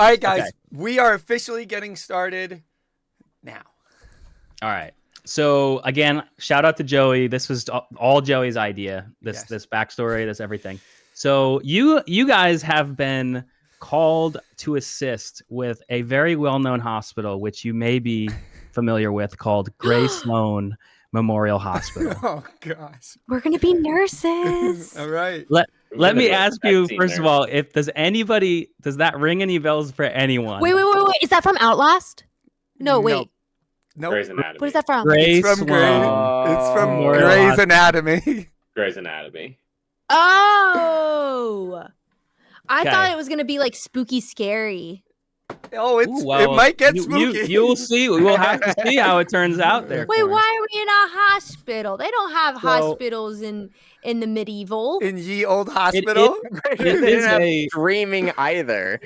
All right, guys, Okay. we are officially getting started now. All right. So again, shout out to Joey. This was all Joey's idea. This backstory, this everything. So you guys have been called to assist with a very well-known hospital, which you may be familiar with, called Gray Sloan Memorial Hospital. Oh gosh, We're gonna be nurses. All right. Let me ask you first of all, if does that ring any bells for anyone? Wait. Is that from Outlast? No, wait. Nope. Grey's Anatomy. What is that from? Gray It's from Grey's Anatomy. Grey's Anatomy. Oh, I Okay. thought it was gonna be like spooky, scary. Oh, it well, might get spooky. You'll see. We'll have to see how it turns out there. Wait, Corey. why are we in a hospital? They don't have hospitals in the medieval. In ye old hospital. It is a dreaming either.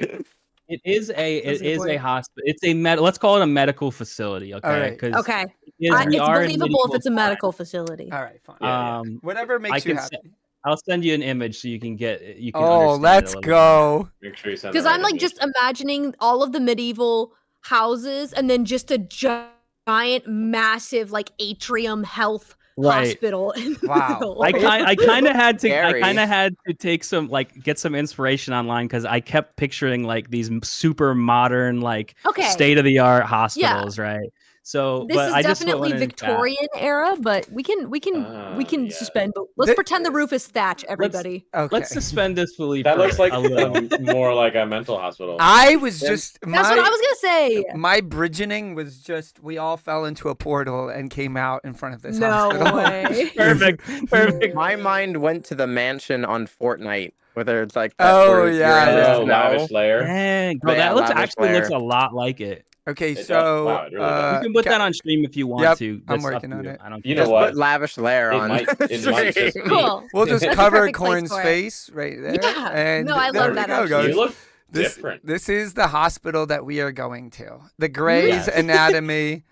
It is a hospital. It's a let's call it a medical facility, okay? Right. Okay, we it's are in believable if medieval it's a medical facility. All right, fine. Yeah. Whatever makes you happy. I'll send you an image so you can get. You can. Oh, understand let's it a little go. Make sure you send Because the I'm right like just image. imagining all of the medieval houses and then just a giant, massive like atrium health Right. hospital. In the Wow. middle. I kind of had to. Scary. I kind of had to take some get some inspiration online because I kept picturing like these super modern Okay. state of the art hospitals, right? So, This but is I just definitely went in fast. Victorian era, but we can Yeah. suspend. But let's pretend the roof is thatch, everybody. Okay. Let's suspend disbelief. That for looks like a little. more like a mental hospital. I was just That's what I was gonna say. my bridging was just we all fell into a portal and came out in front of this No hospital. way. Perfect. My mind went to the mansion on Fortnite, whether it's like Oh, where you're yeah, in the yeah. Oh, snow. lavish layer. Dang, bro, Yeah, that looks lavish actually looks layer. a lot like it. Okay, It does. so Wow, it really does. You can put that on stream if you want Yep, to. I'm That's up working to on you. it. I don't. You care. know Just what? put lavish layer It on. might just be. Cool. we'll just That's a cover perfect place Corn's for it. face right there. Yeah. And No, I there love we that, go, actually. guys. You look This, different. this is the hospital that we are going to. The Grey's Yes. Anatomy.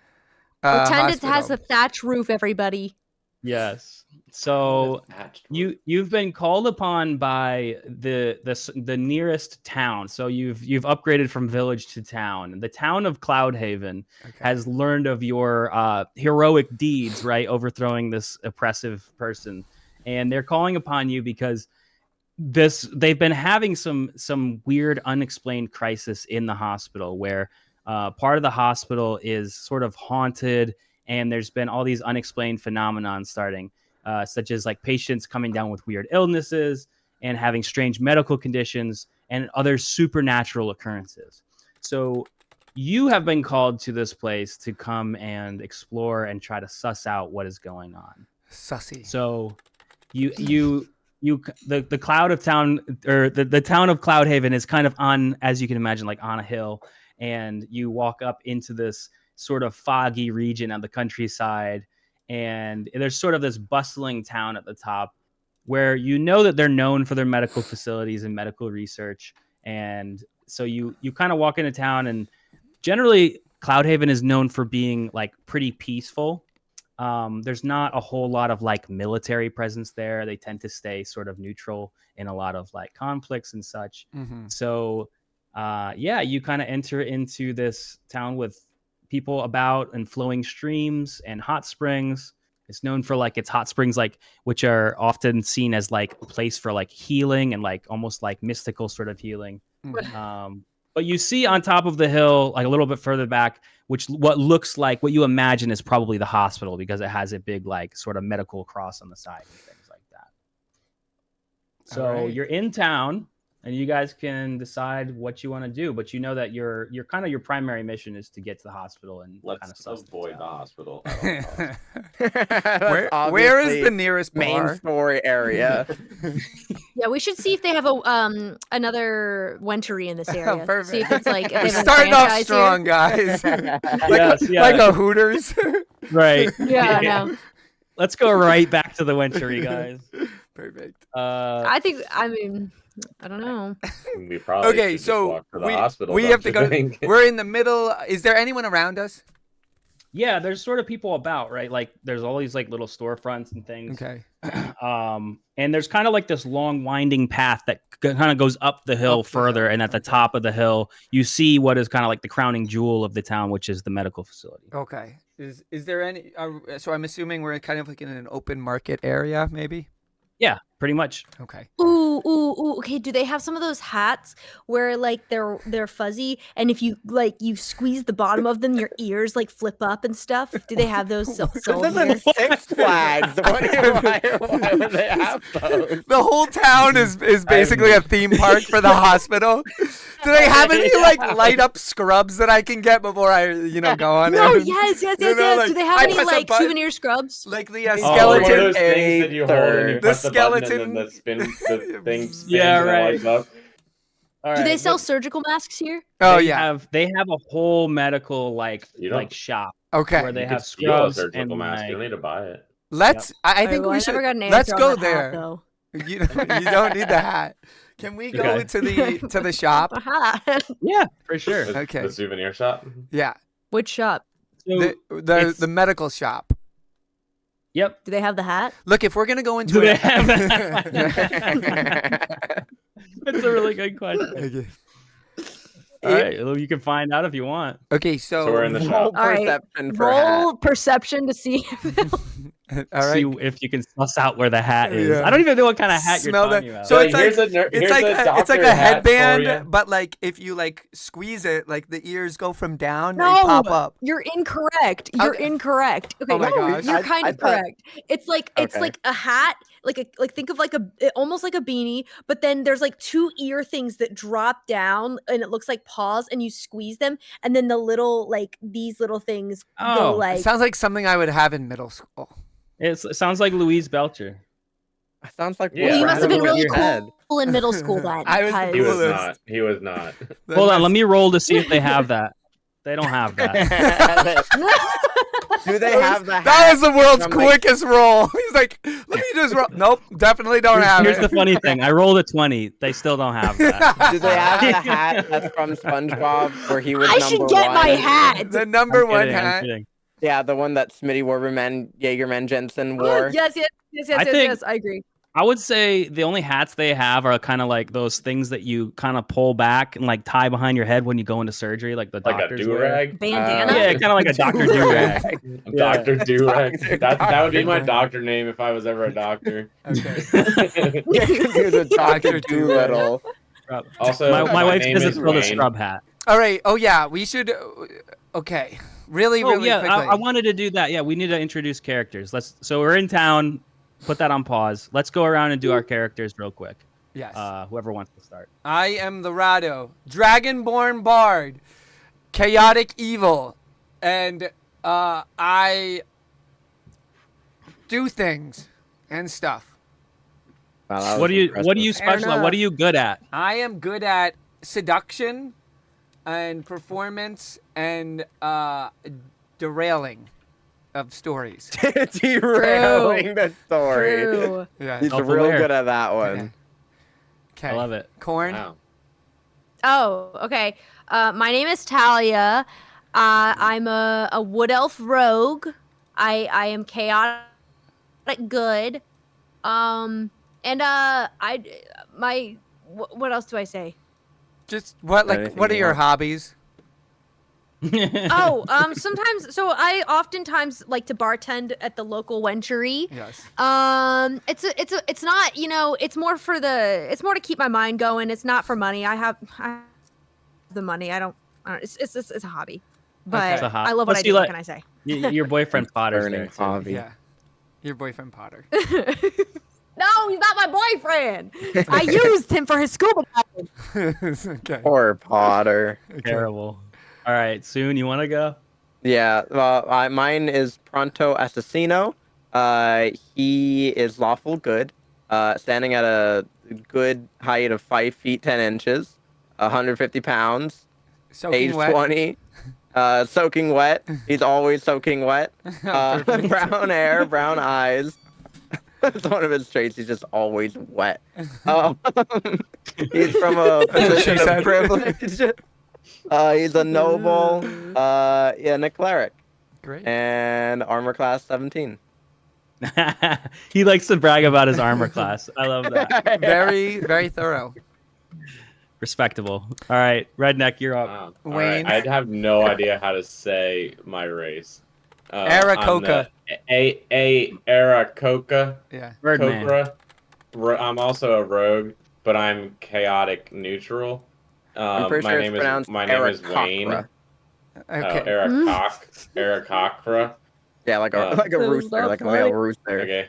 Pretend it has hospital. a thatch roof, everybody. Yes. So you've been called upon by the nearest town. So you've upgraded from village to town. The town of Cloudhaven has learned of your heroic deeds, right? Overthrowing this oppressive person, and they're calling upon you because they've been having some weird unexplained crisis in the hospital where part of the hospital is sort of haunted, and there's been all these unexplained phenomenon starting. Such as like patients coming down with weird illnesses and having strange medical conditions and other supernatural occurrences. So you have been called to this place to come and explore and try to suss out what is going on. Sussy. So the cloud of town, or the town of Cloudhaven is kind of on, as you can imagine, like on a hill, and you walk up into this sort of foggy region of the countryside. And there's sort of this bustling town at the top where you know that they're known for their medical facilities and medical research. And so you kind of walk into town, and generally Cloudhaven is known for being like pretty peaceful. There's not a whole lot of like military presence there. They tend to stay sort of neutral in a lot of like conflicts and such. Mm-hmm. So you kind of enter into this town with people about and flowing streams and hot springs. It's known for like its hot springs, like which are often seen as like a place for like healing and like almost like mystical sort of healing. Mm-hmm. But you see on top of the hill, like a little bit further back, what looks like what you imagine is probably the hospital because it has a big like sort of medical cross on the side and things like that. So you're in town. And you guys can decide what you want to do, but you know that your kind of your primary mission is to get to the hospital and kind of Let's avoid the hospital. Where is the nearest main bar? story area? Yeah, we should see if they have a another wentery in this area. Perfect. See if it's like if they We're have a starting off franchise strong, guys. Yeah. Like a Hooters. Right. Here. Yeah, no. Let's go right back to the wintry, guys. Perfect. I don't know. We probably Okay, should just so walk to the hospital. we don't have to you go. think? We're in the middle. Is there anyone around us? Yeah, there's sort of people about, right? Like there's all these like little storefronts and things. Okay. And there's kind of like this long winding path that kind of goes up the hill Up the further, hill, and at the okay. top of the hill, you see what is kind of like the crowning jewel of the town, which is the medical facility. Okay. Is there any? So I'm assuming we're kind of like in an open market area, maybe. Yeah, pretty much. Okay. Ooh, ooh, ooh. Okay, do they have some of those hats where like they're fuzzy, and if you like you squeeze the bottom of them, your ears like flip up and stuff? Do they have those sold This here? isn't Six Flags. Why would they have those? The whole town is basically a theme park for the hospital. Do they have any like light up scrubs that I can get before I go on? No, it? yes. Like, Do they have I any press a like button, souvenir scrubs? like the One of skeleton? those things that you hold and you The press the button and skeleton- then the thing spins Yeah, and it right. lights up. All Do they right, sell but surgical masks here? Oh they yeah. they have a whole medical You don't- shop Okay. where they You have could steal a scrubs surgical and mask. You don't like, need to buy it. Let's. I think Well, we I should. never got an Let's answer go on that hat, there. though. You don't need the hat. Can we go Okay. to the shop? A hat. yeah, for sure. Okay. The souvenir shop. Yeah. Which shop? So, The medical shop. yep. Do they have the hat? Look, if we're gonna go into Do they it. have That's a really good question. Okay. All right, well, you can find out if you want. Okay, So we're in the shop. All right, Perception for hat. Roll perception to see. all right. See if you can suss out where the hat is. Yeah. I don't even know what kind of hat Smell you're that- talking about. So it's here's like- a It's like it's like doctor a hat for you. headband, but like if you like squeeze it, like the ears go from down No, and pop up. You're incorrect. You're Okay. incorrect. Okay, Oh my gosh. you're I kind of thought- correct. It's like Okay. a hat, like think of like almost like a beanie, but then there's like two ear things that drop down, and it looks like paws, and you squeeze them, and then the little like these little things Oh, go It like. sounds like something I would have in middle school. it sounds like Louise Belcher. Sounds like Yeah, Well, you right must have been over really your head. cool in middle school then. I was the He was coolest. not. He was not. Hold on, let me roll to see if they have that. They don't have that. Do they have the hat? That was the world's from, like- quickest roll. He's like, let me just roll. Nope, definitely don't have Here's it. the funny thing. I rolled a 20. They still don't have that. Do they have the hat that's from SpongeBob where he was I number should get my one? hat. The number I'm one kidding, I'm hat. kidding. Yeah, the one that Smitty Jaegerman Jensen wore. Yes, I think- yes. I agree. I would say the only hats they have are kind of like those things that you kind of pull back and like tie behind your head when you go into surgery, like the Like a doctors do wear. rag. Bandana. Yeah, kind of like a Dr. Do-rag. Yeah. Dr. Do rag. Dr. That would be my Dr. doctor name if I was ever a doctor. Okay. He was a Dr. Dr. Doolittle. Also, my wife name says is it's called a Wayne. scrub hat. All right. Oh yeah, we should. Okay. Really, Oh really yeah, quickly. I wanted to do that. Yeah, we need to introduce characters. So we're in town. Put that on pause. Let's go around and do our characters real quick. Yes. Whoever wants to start. I am the Rado, Dragonborn Bard, chaotic evil, and I do things and stuff. Wow, that What was do you impressive. specialize? What enough. are you good at? I am good at seduction and performance and derailing of stories. Derailing the story. True. Yeah. He's real Self-aware. good at that one. Okay. I love it. Corn. Wow. Oh, okay. My name is Talia. I'm a wood elf rogue. I am chaotic good. What else do I say? Just what Anything what are you your want. hobbies? Sometimes I oftentimes like to bartend at the local wenchery. Yes. It's not, it's more to keep my mind going. It's not for money. I have the money. I don't it's a hobby. But It's a hobby. I love what Let's I see, do. What like- can I say? Your boyfriend Potter's Burning there too. hobby. Yeah. Your boyfriend Potter. No, he's not my boyfriend. I used him for his scuba diving. Okay. Poor Potter. Terrible. All right, soon you want to go? Yeah, well, mine is Pronto Assassino. He is lawful good, standing at a good height of 5 feet 10 inches, 150 pounds, Soaking age wet. 20, soaking wet. He's always soaking wet. Perfect. Brown hair, brown eyes. That's one of his traits. He's just always wet. He's from a That's what she position said. of privilege. He's a noble and a cleric. Great. and armor class 17. He likes to brag about his armor class. I love that. Very, very thorough. Respectable. All right, Redneck, you're up. All Wayne. right. I'd have no idea how to say my race. Aarakocra. Aarakocra. Yeah. Birdman. I'm also a rogue, but I'm chaotic neutral. I'm pretty sure it's pronounced my name is Wayne. Aarakocra. Okay. Aarakocra. Yeah, like a So rooster, like a male rooster. Okay.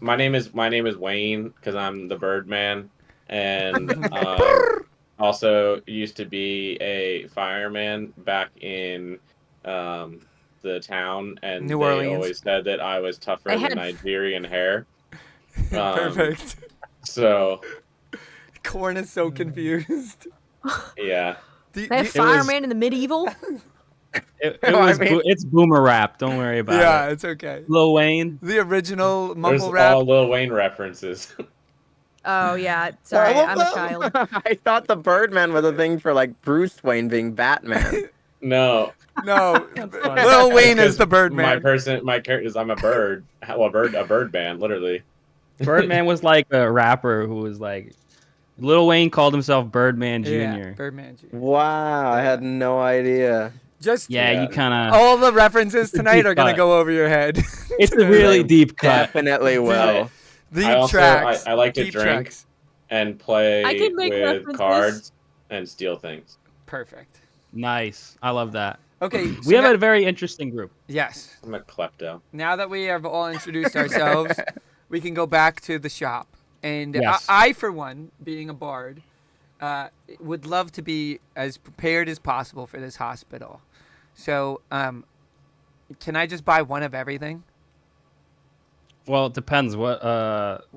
My name is Wayne because I'm the Birdman, and also used to be a fireman back in the town, and New they Orleans. always said that I was tougher than Nigerian hair. Perfect. So Corn is so confused. yeah. They have was- fireman in the medieval. It's boomer rap. Don't worry about Yeah, it. it's okay. Lil Wayne. The original There's mumble rap. all Lil Wayne references. Oh yeah, sorry, All of I'm a them? child. I thought the Birdman was a thing for like Bruce Wayne being Batman. No. No, funny. Lil Wayne Because is the Birdman. My character is I'm a bird. Well, a bird band, literally. Birdman was like a rapper who was like, Lil Wayne called himself Birdman Jr. Yeah, Birdman Jr. Wow, I had no idea. Just Yeah, you kind of. all the references tonight are gonna cut. go over your head. It's a really deep cut. Definitely will. Deep tracks. I like to Deep drink tracks. and play I can make with references. cards and steal things. Perfect. Nice. I love that. Okay, We have a very interesting group. yes. I'm a klepto. Now that we have all introduced ourselves, we can go back to the shop. And Yes. I, for one, being a bard, would love to be as prepared as possible for this hospital. So, can I just buy one of everything? Well, it depends. What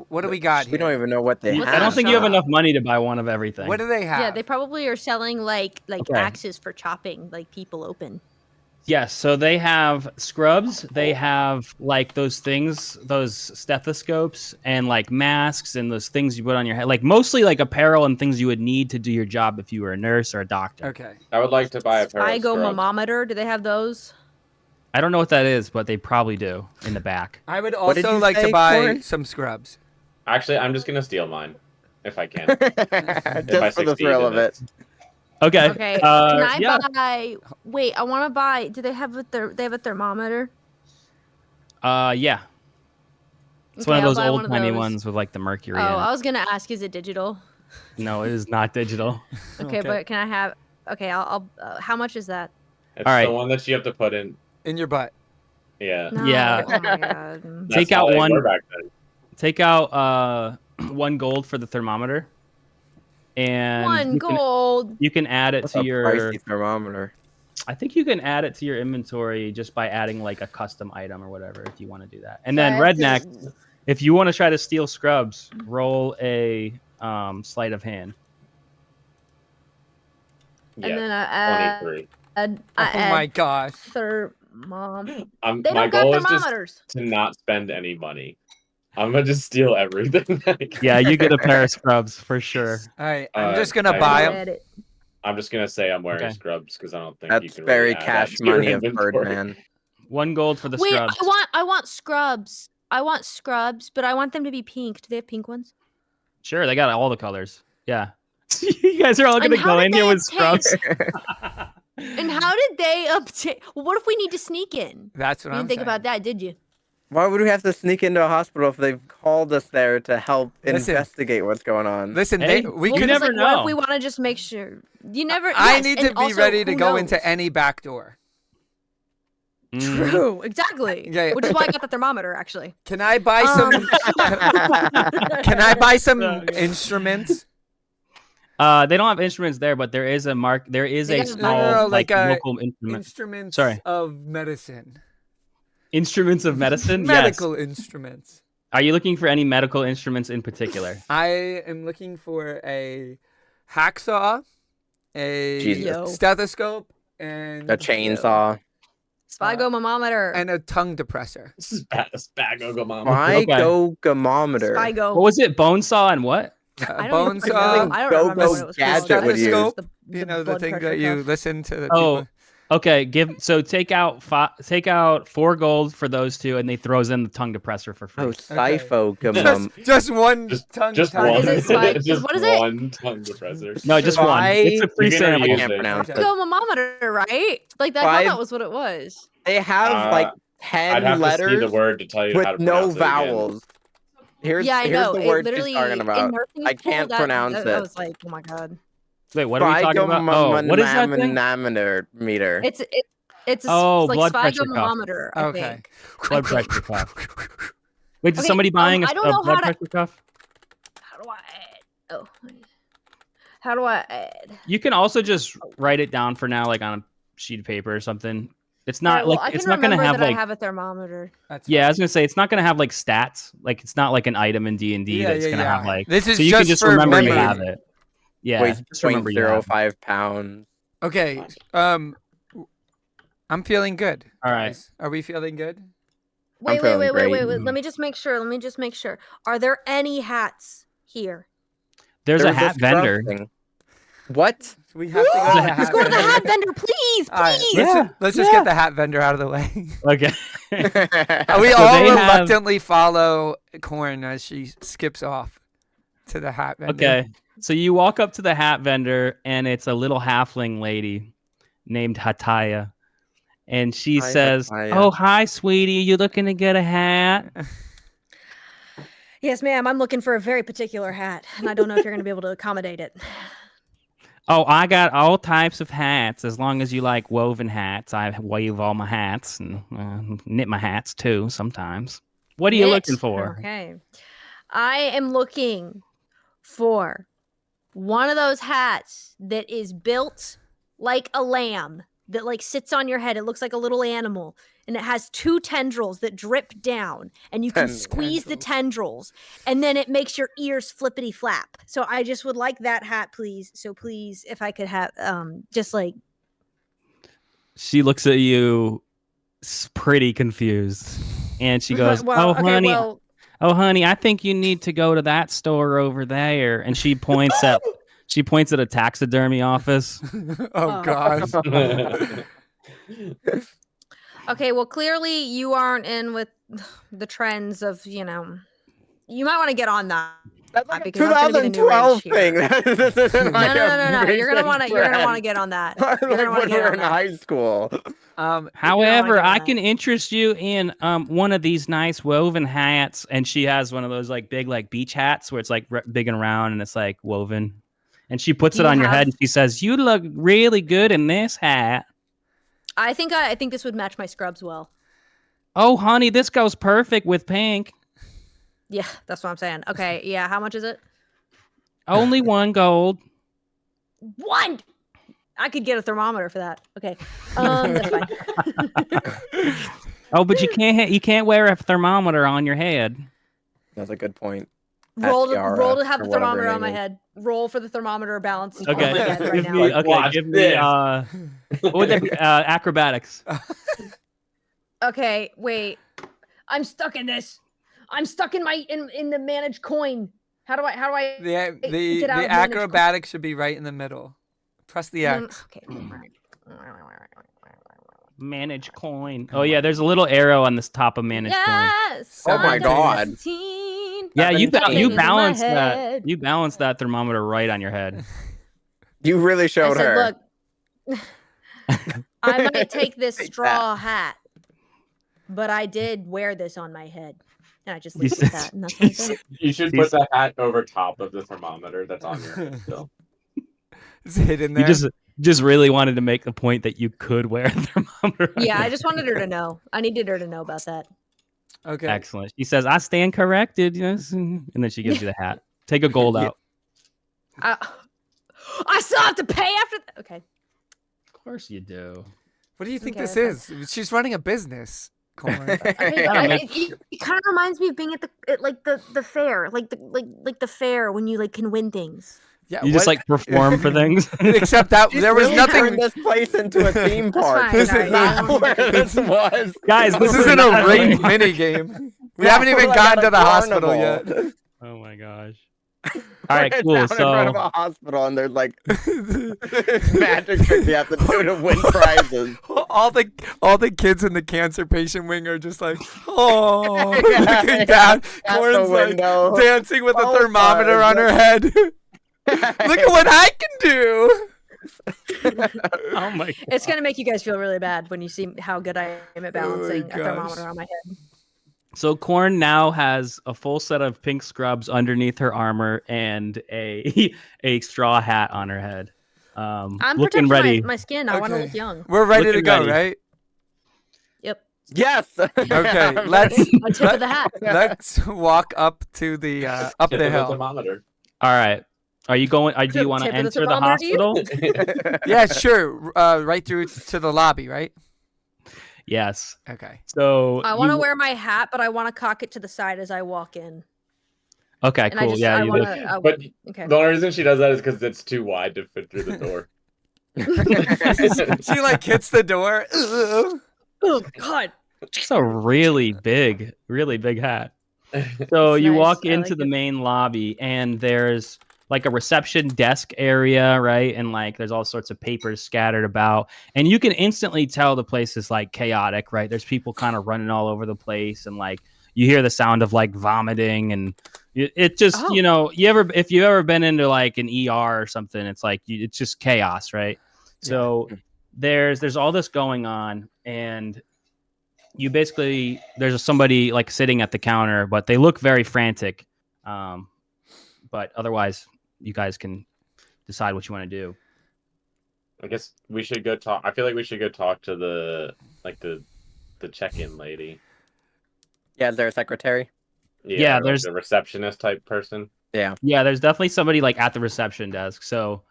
What do we got We here? don't even know what they What's I have. don't think you have shop? enough money to buy one of everything. What do they have? Yeah, they probably are selling like Okay. axes for chopping like people open. Yes, so they have scrubs, they have like those things, those stethoscopes and like masks and those things you put on your head, like mostly like apparel and things you would need to do your job if you were a nurse or a doctor. Okay. I would like to buy a pair of scrubs. Spigomemometer, do they have those? I don't know what that is, but they probably do in the back. I would What did also you like to say, buy Corn? some scrubs. Actually, I'm just gonna steal mine if I can. Just for the thrill of it. Okay. Okay. Can I yeah. buy? Wait, I want to buy. Do they have they have a thermometer? Yeah. It's Okay, one of I'll those buy old one of timey those. ones with like the mercury Oh, in it. I was gonna ask, is it digital? No, it is not digital. Okay, Okay. but can I have? Okay, I'll how much is that? It's All right. the one that you have to put in. In your butt. Yeah. No. Yeah. Oh my god. That's Take how out they one- were back then. Take out 1 gold for the thermometer. And One you can- gold. you can add it That's to a your pricey thermometer. I think you can add it to your inventory just by adding like a custom item or whatever if you want to do that. And then Redneck, if you want to try to steal scrubs, roll a sleight of hand. And Yeah. then I add. 23. I Oh add my gosh. thermom. They My don't got goal is just thermometers. to not spend any money. I'm gonna just steal everything. Yeah, you get a pair of scrubs for sure. All right. I'm Uh, just gonna I buy know. them. Add it. I'm just gonna say I'm wearing Okay. scrubs because I don't think you That's can very really add cash that to your money of inventory. Birdman. 1 gold for the Wait, scrubs. I want scrubs. I want scrubs, but I want them to be pink. Do they have pink ones? Sure, they got all the colors. Yeah. You guys are all And gonna how go did in here they with obtain- scrubs. And how did they obtain? Well, what if we need to sneak in? That's what You I'm didn't think saying. about that, did you? Why would we have to sneak into a hospital if they've called us there to help Listen. investigate what's going on? Listen, Hey, we you could. never What know. if we want to just make sure? You never. I yes, need and to be also, ready to who go knows? into any back door. Mm. True, exactly. Yeah, yeah. Which is why I got the thermometer, actually. Can I buy some? Can I buy some Oh, God. instruments? They don't have instruments there, but there is there is They a got- small No, like like a local instrument. Instruments Sorry. of medicine. Instruments of medicine? Medical instruments. Are you looking for any medical instruments in particular? I am looking for a hacksaw, a Jesus. Yo. stethoscope, and A chainsaw. Spigomemometer. and a tongue depressor. This is Spago Mama. My Okay. go-gomometer. Spigo. What was it? Bone saw and what? A I don't bone even saw. know. I don't remember Go-go what it was gadget called. would use. Stethoscope. The You know the blood thing pressure that you cuff. listen to the Oh, people. Okay, take out 4 gold for those 2, and he throws in the tongue depressor for free. Oh, Sipho, Just one tongue. Just tongue. one. Is it Just what is it? one tongue depressor. No, just one. It's a free You can sample. I use can't it. pronounce it. Psychomometer, right? Like I thought 5 that was what it was. They have like I'd 10 have to see letters the word to tell you how to with no pronounce it again. vowels. Here's Yeah, I know. the It word literally she's talking in about. nursing I school, can't that- pronounce I it. was like, oh my god. Wait, what are we talking about? Oh, what is that thing? Meter. It's a blood like pressure cuff. sphygmometer, I Okay. think. Blood pressure cuff. Wait, is Okay, somebody buying I a don't know blood how to- pressure cuff? How do I add? Oh, how do I add? You can also just write it down for now, like on a sheet of paper or something. It's not Alright, well, like I it's can not gonna remember have that like I have a thermometer. That's yeah. I fine. was gonna say it's not gonna have like stats. Like it's not like an item in D&D Yeah, that's yeah, gonna yeah. have like. This is so you just can just for remember you memory. have it. Yeah, Weighs just remember you have it. 0.05 pounds. Okay. I'm feeling good. All right. guys. Are we feeling good? Wait. feeling great. Let me just make sure. Are there any hats here? There's a There's hat this truck vendor. thing. What? We have to go to the Let's hat go to the vendor. hat vendor, please, All right, please. Yeah. let's just get the hat vendor out of the way. Okay. We So all they have- reluctantly follow Corn as she skips off to the hat vendor. Okay. So you walk up to the hat vendor, and it's a little halfling lady named Hataya. And she Hi, says, Hataya. "Oh, hi, sweetie. You looking to get a hat?" Yes, ma'am. I'm looking for a very particular hat, and I don't know if you're going to be able to accommodate it. Oh, I got all types of hats. As long as you like woven hats, I weave all my hats and knit my hats too sometimes. What are you Knit. looking for? Okay. I am looking for one of those hats that is built like a lamb that like sits on your head. It looks like a little animal, and it has 2 tendrils that drip down, and you can squeeze the tendrils, and then it makes your ears flippity flap. So I just would like that hat, please. So please, if I could have just like She looks at you pretty confused. And she goes, well, "Oh, okay, honey. well, Oh, honey, I think you need to go to that store over there." And she points at a taxidermy office. Oh gosh. okay, well, clearly you aren't in with the trends of, you might want to get on that. That's like a Because that's gonna be the new 2012 rage thing. here. This isn't like No. a You're gonna want to trend. get on that. Like You're gonna want to when we get were on in that. high school. However, get on I that. can interest you in one of these nice woven hats. And she has one of those like big like beach hats where it's like big and round and it's like woven. And she puts Do it you on your head have- and she says, "You look really good in this hat." I think this would match my scrubs well. "Oh, honey, this goes perfect with pink." Yeah, that's what I'm saying. Okay, yeah. How much is it? "Only 1 gold." 1. I could get a thermometer for that. Okay, that's fine. "Oh, but you can't wear a thermometer on your head." That's a good point. roll to Tiara, have or the whatever thermometer her on my name is. head. Roll for the thermometer balance. on Okay. my head right Give now. me, Like, watch give me this. what would that be? Acrobatics. Okay, wait. I'm stuck in this. I'm stuck in my in the managed coin. How do I The get out of managed acrobatics should be right in the middle. Press the X. Okay. Manage coin. Oh yeah, there's a little arrow on this top of manage coin. Yes. Oh my I'm God. 17. Yeah, you Nothing is in my balance that. head. You balance that thermometer right on your head. You really I showed said, her. look, I might take this Take straw hat, but I did wear this on my head. And I just You leave it said- at that. And that's what I said. You should put the hat over top of the thermometer that's on your head still. It's hidden You there. just really wanted to make the point that you could wear a thermometer. on Yeah, your I just wanted her to know. I needed her to know about that. Okay. Excellent. She says, "I stand corrected." Yes. And then she gives you the hat. Take a gold Yeah. out. I still have to pay after that. Okay. Of course you do. What do you think Okay, this okay. is? She's running a business. Corn. Okay, don't make- it kind of reminds me of being at the fair, like the fair when you like can win things. Yeah, You just what- like perform for things. Except that She's there was really nothing. turned this place into a theme park. fine, This sorry, is not no. where this was. Guys, This is isn't not a really- rigged mini game. We Yeah, haven't even we're like gotten at to a the hospital carnival. yet. Oh my gosh. All right, We're cool. down in front of So a hospital, and there's like magic tricks you have to do to win prizes. all the kids in the cancer patient wing are just like, oh, Yeah, looking yeah, down. at Corin's the like window. dancing with a Oh thermometer my on her head. Look at what I can do. oh my It's gonna make you guys feel really bad when you see how good I am at balancing a gosh. thermometer on my head. So Corn now has a full set of pink scrubs underneath her armor and a a straw hat on her head. I'm Looking protecting ready. my skin. I want to Okay. look young. We're ready to Looking go, ready. right? Yep. Yes. Okay, let's A tip of the hat. let's walk up to the up Tip the of hill. thermometer. All right. Are you going? Do you want to Tip of the enter the thermometer, do you? hospital? Yeah, sure. Right through to the lobby, right? Yes. Okay. So I want to you- wear my hat, but I want to cock it to the side as I walk in. Okay, And cool. I just, Yeah, I you want do. to. But Okay. the only reason she does that is because it's too wide to fit through the door. She like hits the door. Ugh. Oh God. It's a really big hat. So It's you nice. walk I into like the it. main lobby, and there's like a reception desk area, right? And like there's all sorts of papers scattered about, and you can instantly tell the place is like chaotic, right? There's people kind of running all over the place, and like you hear the sound of like vomiting, and it just Oh. you know if you've ever been into like an ER or something, it's like it's just chaos, right? So there's all this going on, and you basically there's somebody like sitting at the counter, but they look very frantic. But otherwise, you guys can decide what you want to do. I guess we should go talk. I feel like we should go talk to the check-in lady. Yeah, is there a secretary? Yeah, or, like, there's- the receptionist type person. Yeah. Yeah, there's definitely somebody like at the reception desk. So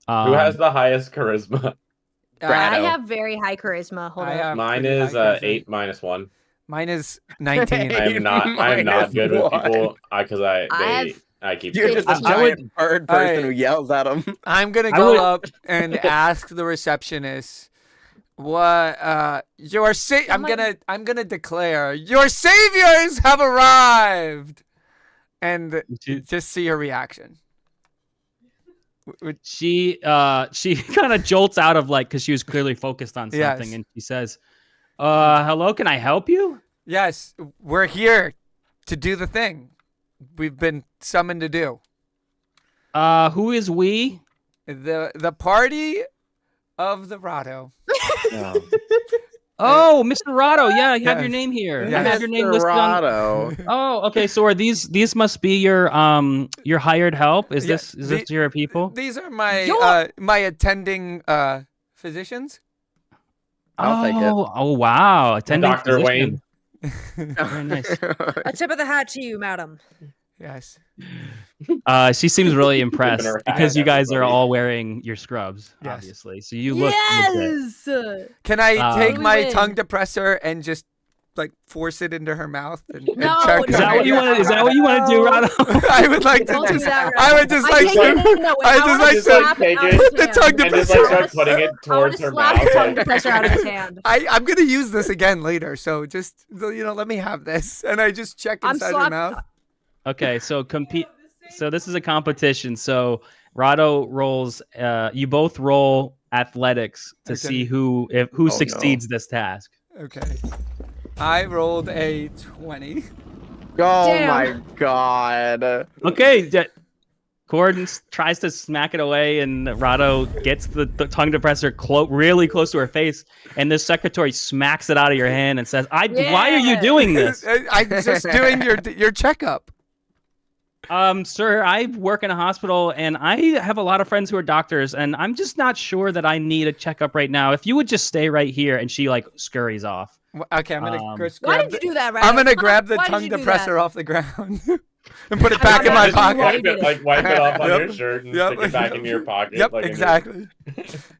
Who has the highest charisma? Brad. I Shadow. have very high charisma. Hold I on. have Mine pretty is high charisma. 8 minus 1. Mine is 19. I am not. I am not Minus good with one. people because I have- I keep. You're getting just a I would- giant bird person Alright. who yells at him. I'm gonna I go would- up and ask the receptionist what your I'm gonna declare your saviors have arrived, and just see her reaction. she kind of jolts out of like because she was clearly focused on something, Yes. and she says, "Hello, can I help you?" Yes, we're here to do the thing we've been summoned to do. Who is we? The party of the Rado. Oh, Mr. Rado. Yeah, I have your Yes. name here. I Yes. have your name listed on. Rado. Oh, okay. So are these must be your hired help? Is Yeah, this your people? These are my Your- my attending physicians. I'll take it. Oh wow, attending Dr. physician. Wayne. Very nice. A tip of the hat to you, madam. Yes. She seems really impressed her hat, because you guys are everybody. all wearing your scrubs, Yes. obviously. So you look legit. Yes. Can I take We my win. tongue depressor and just like force it into her mouth and No, choke Is her? that what you want? Is that what you want to do, Rado? I would like to Don't do just. that, I would Rado. just I like take to. it- no, I just wanna like to slap take out it of his the hand. tongue And just depressor. like start putting it I want towards to her slap mouth. the tongue like- depressor out of his hand. I'm gonna use this again later, so just let me have this, and I just check I'm inside her slapping- mouth. Okay, so compete. So this is a competition. So Rado rolls. You both roll athletics to Okay. see who no. succeeds this task. Okay. I rolled a 20. Oh Damn. my god. Okay, Gordon tries to smack it away, and Rado gets the tongue depressor really close to her face, and this secretary smacks it out of your hand and says, why are you Yeah. doing this? I'm just doing your checkup. Sir, I work in a hospital, and I have a lot of friends who are doctors, and I'm just not sure that I need a checkup right now. If you would just stay right here," and she like scurries off. Okay, I'm gonna just Why grab did you do that, Rado? I'm gonna Why- grab the why did tongue you do depressor that? off the ground and put it I'm back in not my gonna pocket. wipe Wipe it off on Yep. your shirt and Yep. stick it back in your pocket. Yep, like in your- exactly.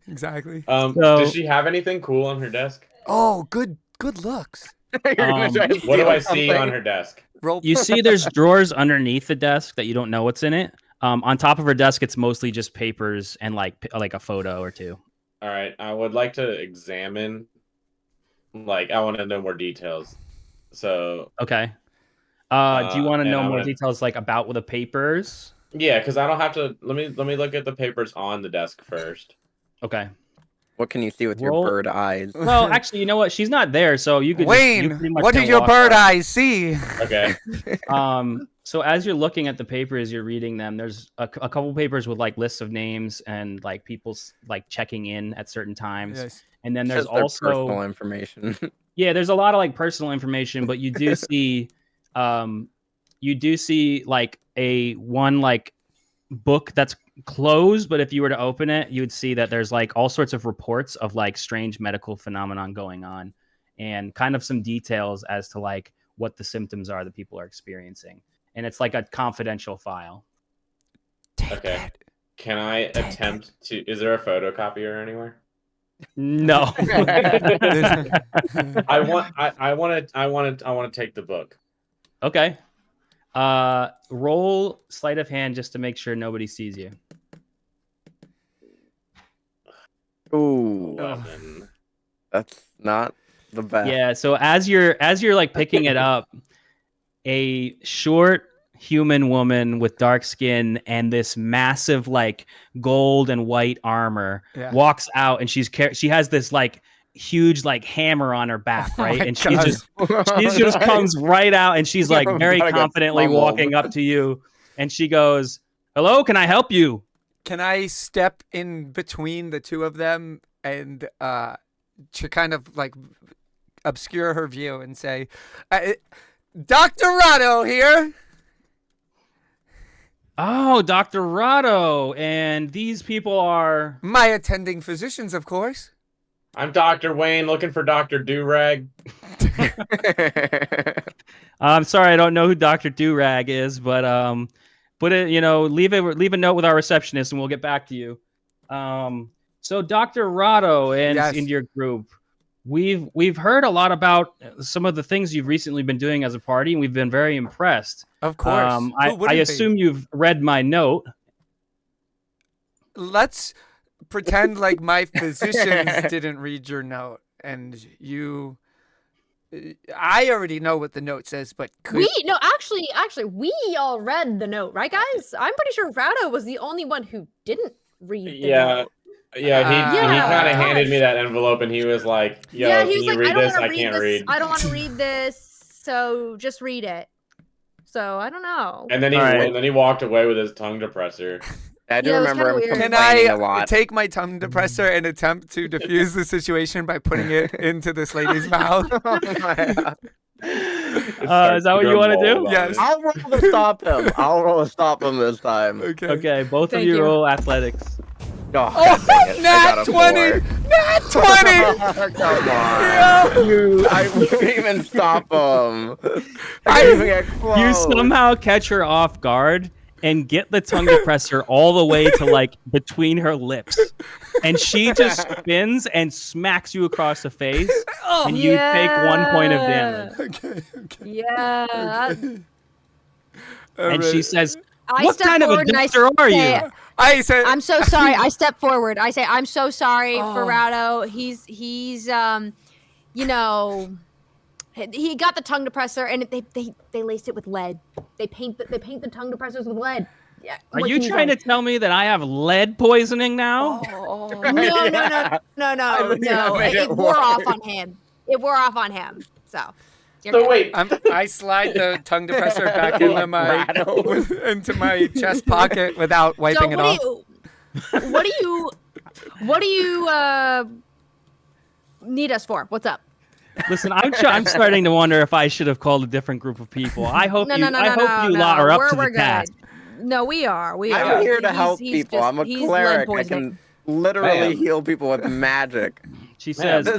Exactly. So- Does she have anything cool on her desk? Oh, good looks. You're gonna try to What do steal I see something? on her desk? Roll. You see, there's drawers underneath the desk that you don't know what's in it. On top of her desk, it's mostly just papers and like a photo or two. All right, I would like to examine. Like, I want to know more details. So, Okay. Do you want to and know I more wanna- details like about the papers? Yeah, because I don't have to. Let me look at the papers on the desk first. Okay. What can you see with your Roll- bird eyes? Well, actually, you know what? She's not there, so you could Wayne, you pretty much what do can your walk bird up. eyes see? Okay. So as you're looking at the papers, you're reading them. There's a couple papers with like lists of names and like people's like checking in at certain times. Yes. And then It's there's just their also personal information. yeah, there's a lot of like personal information, but you do see like a one like book that's closed, but if you were to open it, you would see that there's like all sorts of reports of like strange medical phenomenon going on and kind of some details as to like what the symptoms are that people are experiencing. And it's like a confidential file. Okay. Can I attempt to? Is there a photocopier anywhere? No. I want to take the book. Okay. Roll sleight of hand just to make sure nobody sees you. Ooh, 11. that's not the best. Yeah, so as you're like picking it up, a short human woman with dark skin and this massive like gold and white armor walks out, and she has this like huge like hammer on her back, right? And she just comes right out, and she's like very confidently walking up to you, and she goes, "Hello, can I help you?" Can I step in between the two of them and to kind of like obscure her view and say, Dr. Rado here. Oh, Dr. Rado, and these people are my attending physicians, of course. I'm Dr. Wayne, looking for Dr. Durag. I'm sorry, I don't know who Dr. Durag is, but put it, leave a note with our receptionist, and we'll get back to you. So Dr. Rado and in your group, we've heard a lot about some of the things you've recently been doing as a party, and we've been very impressed. Of course. I assume you've read my note. Let's pretend like my physicians didn't read your note, and you. I already know what the note says, but actually, we all read the note, right, guys? I'm pretty sure Rado was the only one who didn't read the note. Yeah, he kind of handed me that envelope, and he was like, "Yo, can you read this? I can't read. I don't want to read this, so just read it." So I don't know. And then he walked away with his tongue depressor. I do remember him Can complaining a lot. Take my tongue depressor and attempt to diffuse the situation by putting it into this lady's mouth? Is that what you want to do? Yes. I'll roll to stop him. I'll roll to stop him this time. Okay, both of you roll athletics. Oh, nat 20! Nat 20! Come on. I wouldn't even stop him. I didn't even get close. You somehow catch her off guard and get the tongue depressor all the way to like between her lips. And she just spins and smacks you across the face, and you take 1 point of damage. Okay. Yeah. And she says, I "What kind of a doctor are you?" I said, "I'm so sorry." I step forward. I say, "I'm so sorry for Rado. He's he got the tongue depressor, and they laced it with lead. They paint the tongue depressors with lead." Yeah. Are you trying to tell me that I have lead poisoning now? No. It wore off on him. It wore off on him. So wait, I slide the tongue depressor back into my chest pocket without wiping it off. What do you need us for? What's up? Listen, I'm starting to wonder if I should have called a different group of people. I hope you lot are up to the task. No, we are. I'm here to help people. I'm a cleric. I can literally heal people with magic. She says, this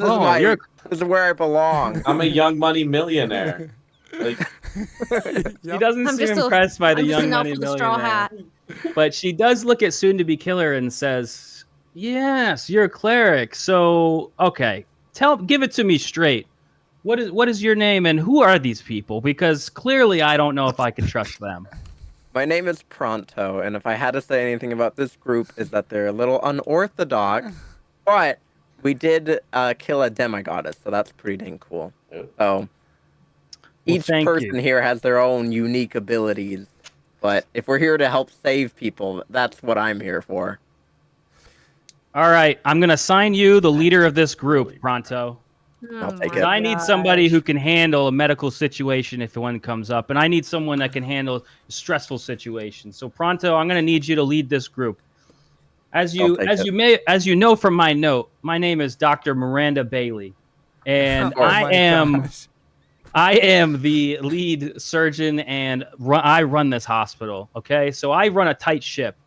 is where I belong. I'm a young money millionaire. She doesn't seem impressed by the young money millionaire. But she does look at soon-to-be killer and says, "Yes, you're a cleric. So, okay, give it to me straight. What is your name, and who are these people? Because clearly I don't know if I can trust them." My name is Pronto, and if I had to say anything about this group, is that they're a little unorthodox, but we did kill a demigoddess, so that's pretty dang cool. So each person here has their own unique abilities. But if we're here to help save people, that's what I'm here for. All right, I'm gonna assign you the leader of this group, Pronto. I'll take my it. I need somebody who gosh. can handle a medical situation if one comes up, and I need someone that can handle stressful situations. So Pronto, I'm gonna need you to lead this group. As I'll you take as it. you may as you know from my note, my name is Dr. Miranda Bailey, and Oh my gosh. I am the lead surgeon, and I run this hospital. Okay, so I run a tight ship,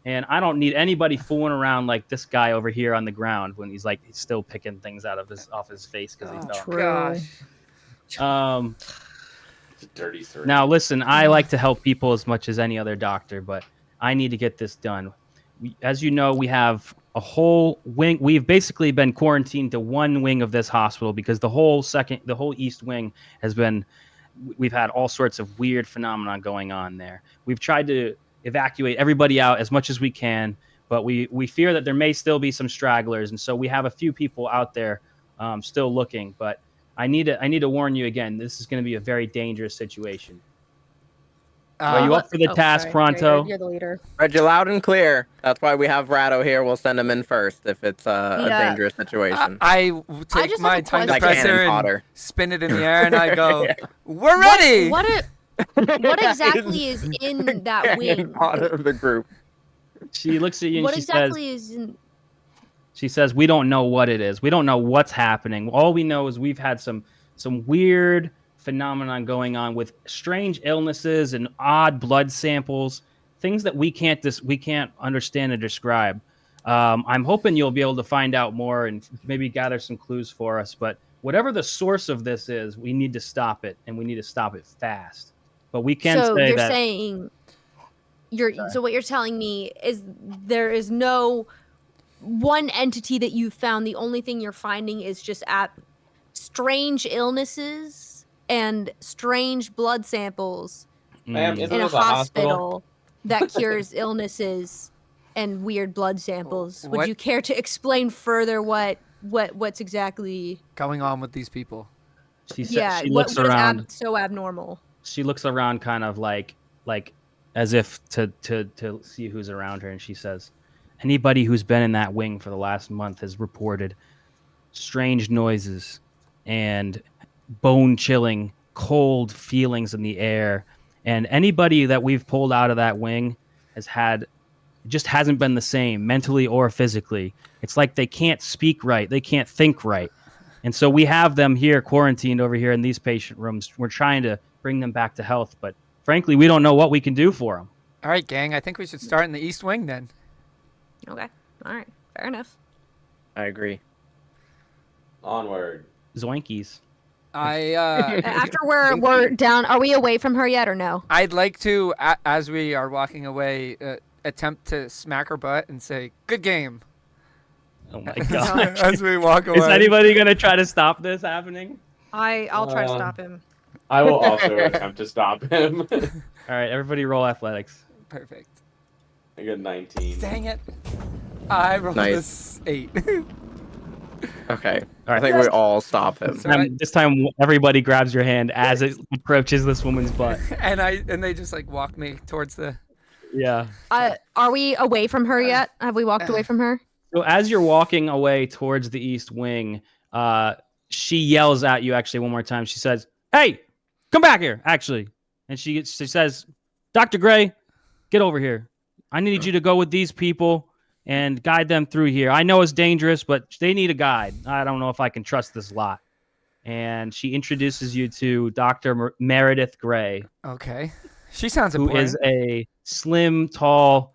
and I don't need anybody fooling around like this guy over here on the ground when he's still picking things out of off his face because he Oh, fell. True. gosh. Um, It's a dirty three. now listen, I like to help people as much as any other doctor, but I need to get this done. As you know, we have a whole wing. We've basically been quarantined to one wing of this hospital because the whole east wing has been. We've had all sorts of weird phenomena going on there. We've tried to evacuate everybody out as much as we can, but we fear that there may still be some stragglers, and so we have a few people out there still looking. But I need to warn you again. This is going to be a very dangerous situation. Are you up for the task, Sorry. Pronto? You're the leader. Read you loud and clear. That's why we have Ratto here. We'll send him in first if it's a Yeah. dangerous situation. I take just my have a tongue question. Like Cannon depressor and fodder. spin it in the air, and I go, "We're ready." What exactly is in that Cannon wing? fodder of the group. She looks at you and What she exactly is in? says, "We don't know what it is. We don't know what's happening. All we know is we've had some weird phenomenon going on with strange illnesses and odd blood samples, things that we can't understand and describe. I'm hoping you'll be able to find out more and maybe gather some clues for us. But whatever the source of this is, we need to stop it, and we need to stop it fast. But we can So say you're that saying so what you're telling me is there is no one entity that you found. The only thing you're finding is just at strange illnesses and strange blood samples Ma'am, mm, isn't in a this a hospital? hospital that cures illnesses and weird blood samples. What- Would you care to explain further what's exactly going on with these people? she what looks is around. so abnormal? She looks around kind of like as if to see who's around her, and she says, anybody who's been in that wing for the last month has reported strange noises and bone chilling cold feelings in the air, and anybody that we've pulled out of that wing just hasn't been the same mentally or physically. It's like they can't speak right, they can't think right. And so we have them here quarantined over here in these patient rooms. We're trying to bring them back to health, but frankly, we don't know what we can do for them. All right, gang. I think we should start in the East Wing then. Okay, all right, fair enough. I agree. Onward. Zoinkies. After we're down, are we away from her yet or no? I'd like to, as we are walking away, attempt to smack her butt and say, "Good game." Oh my god. As we walk away. Is anybody going to try to stop this happening? I'll try to stop him. I will also attempt to stop him. All right, everybody roll athletics. Perfect. I got 19. Dang it! I rolled Nice. this 8. Okay. All I right. think we all stop him. This time, everybody grabs your hand as it approaches this woman's butt. and they just like walk me towards the. Yeah. Are we away from her yet? Have we walked away from her? So as you're walking away towards the East Wing, she yells at you actually one more time. She says, "Hey, come back here!" Actually, and she says, "Dr. Gray, get over here. I need you to go with these people and guide them through here. I know it's dangerous, but they need a guide. I don't know if I can trust this lot." And she introduces you to Dr. Meredith Gray, Okay. She sounds who important. is a slim, tall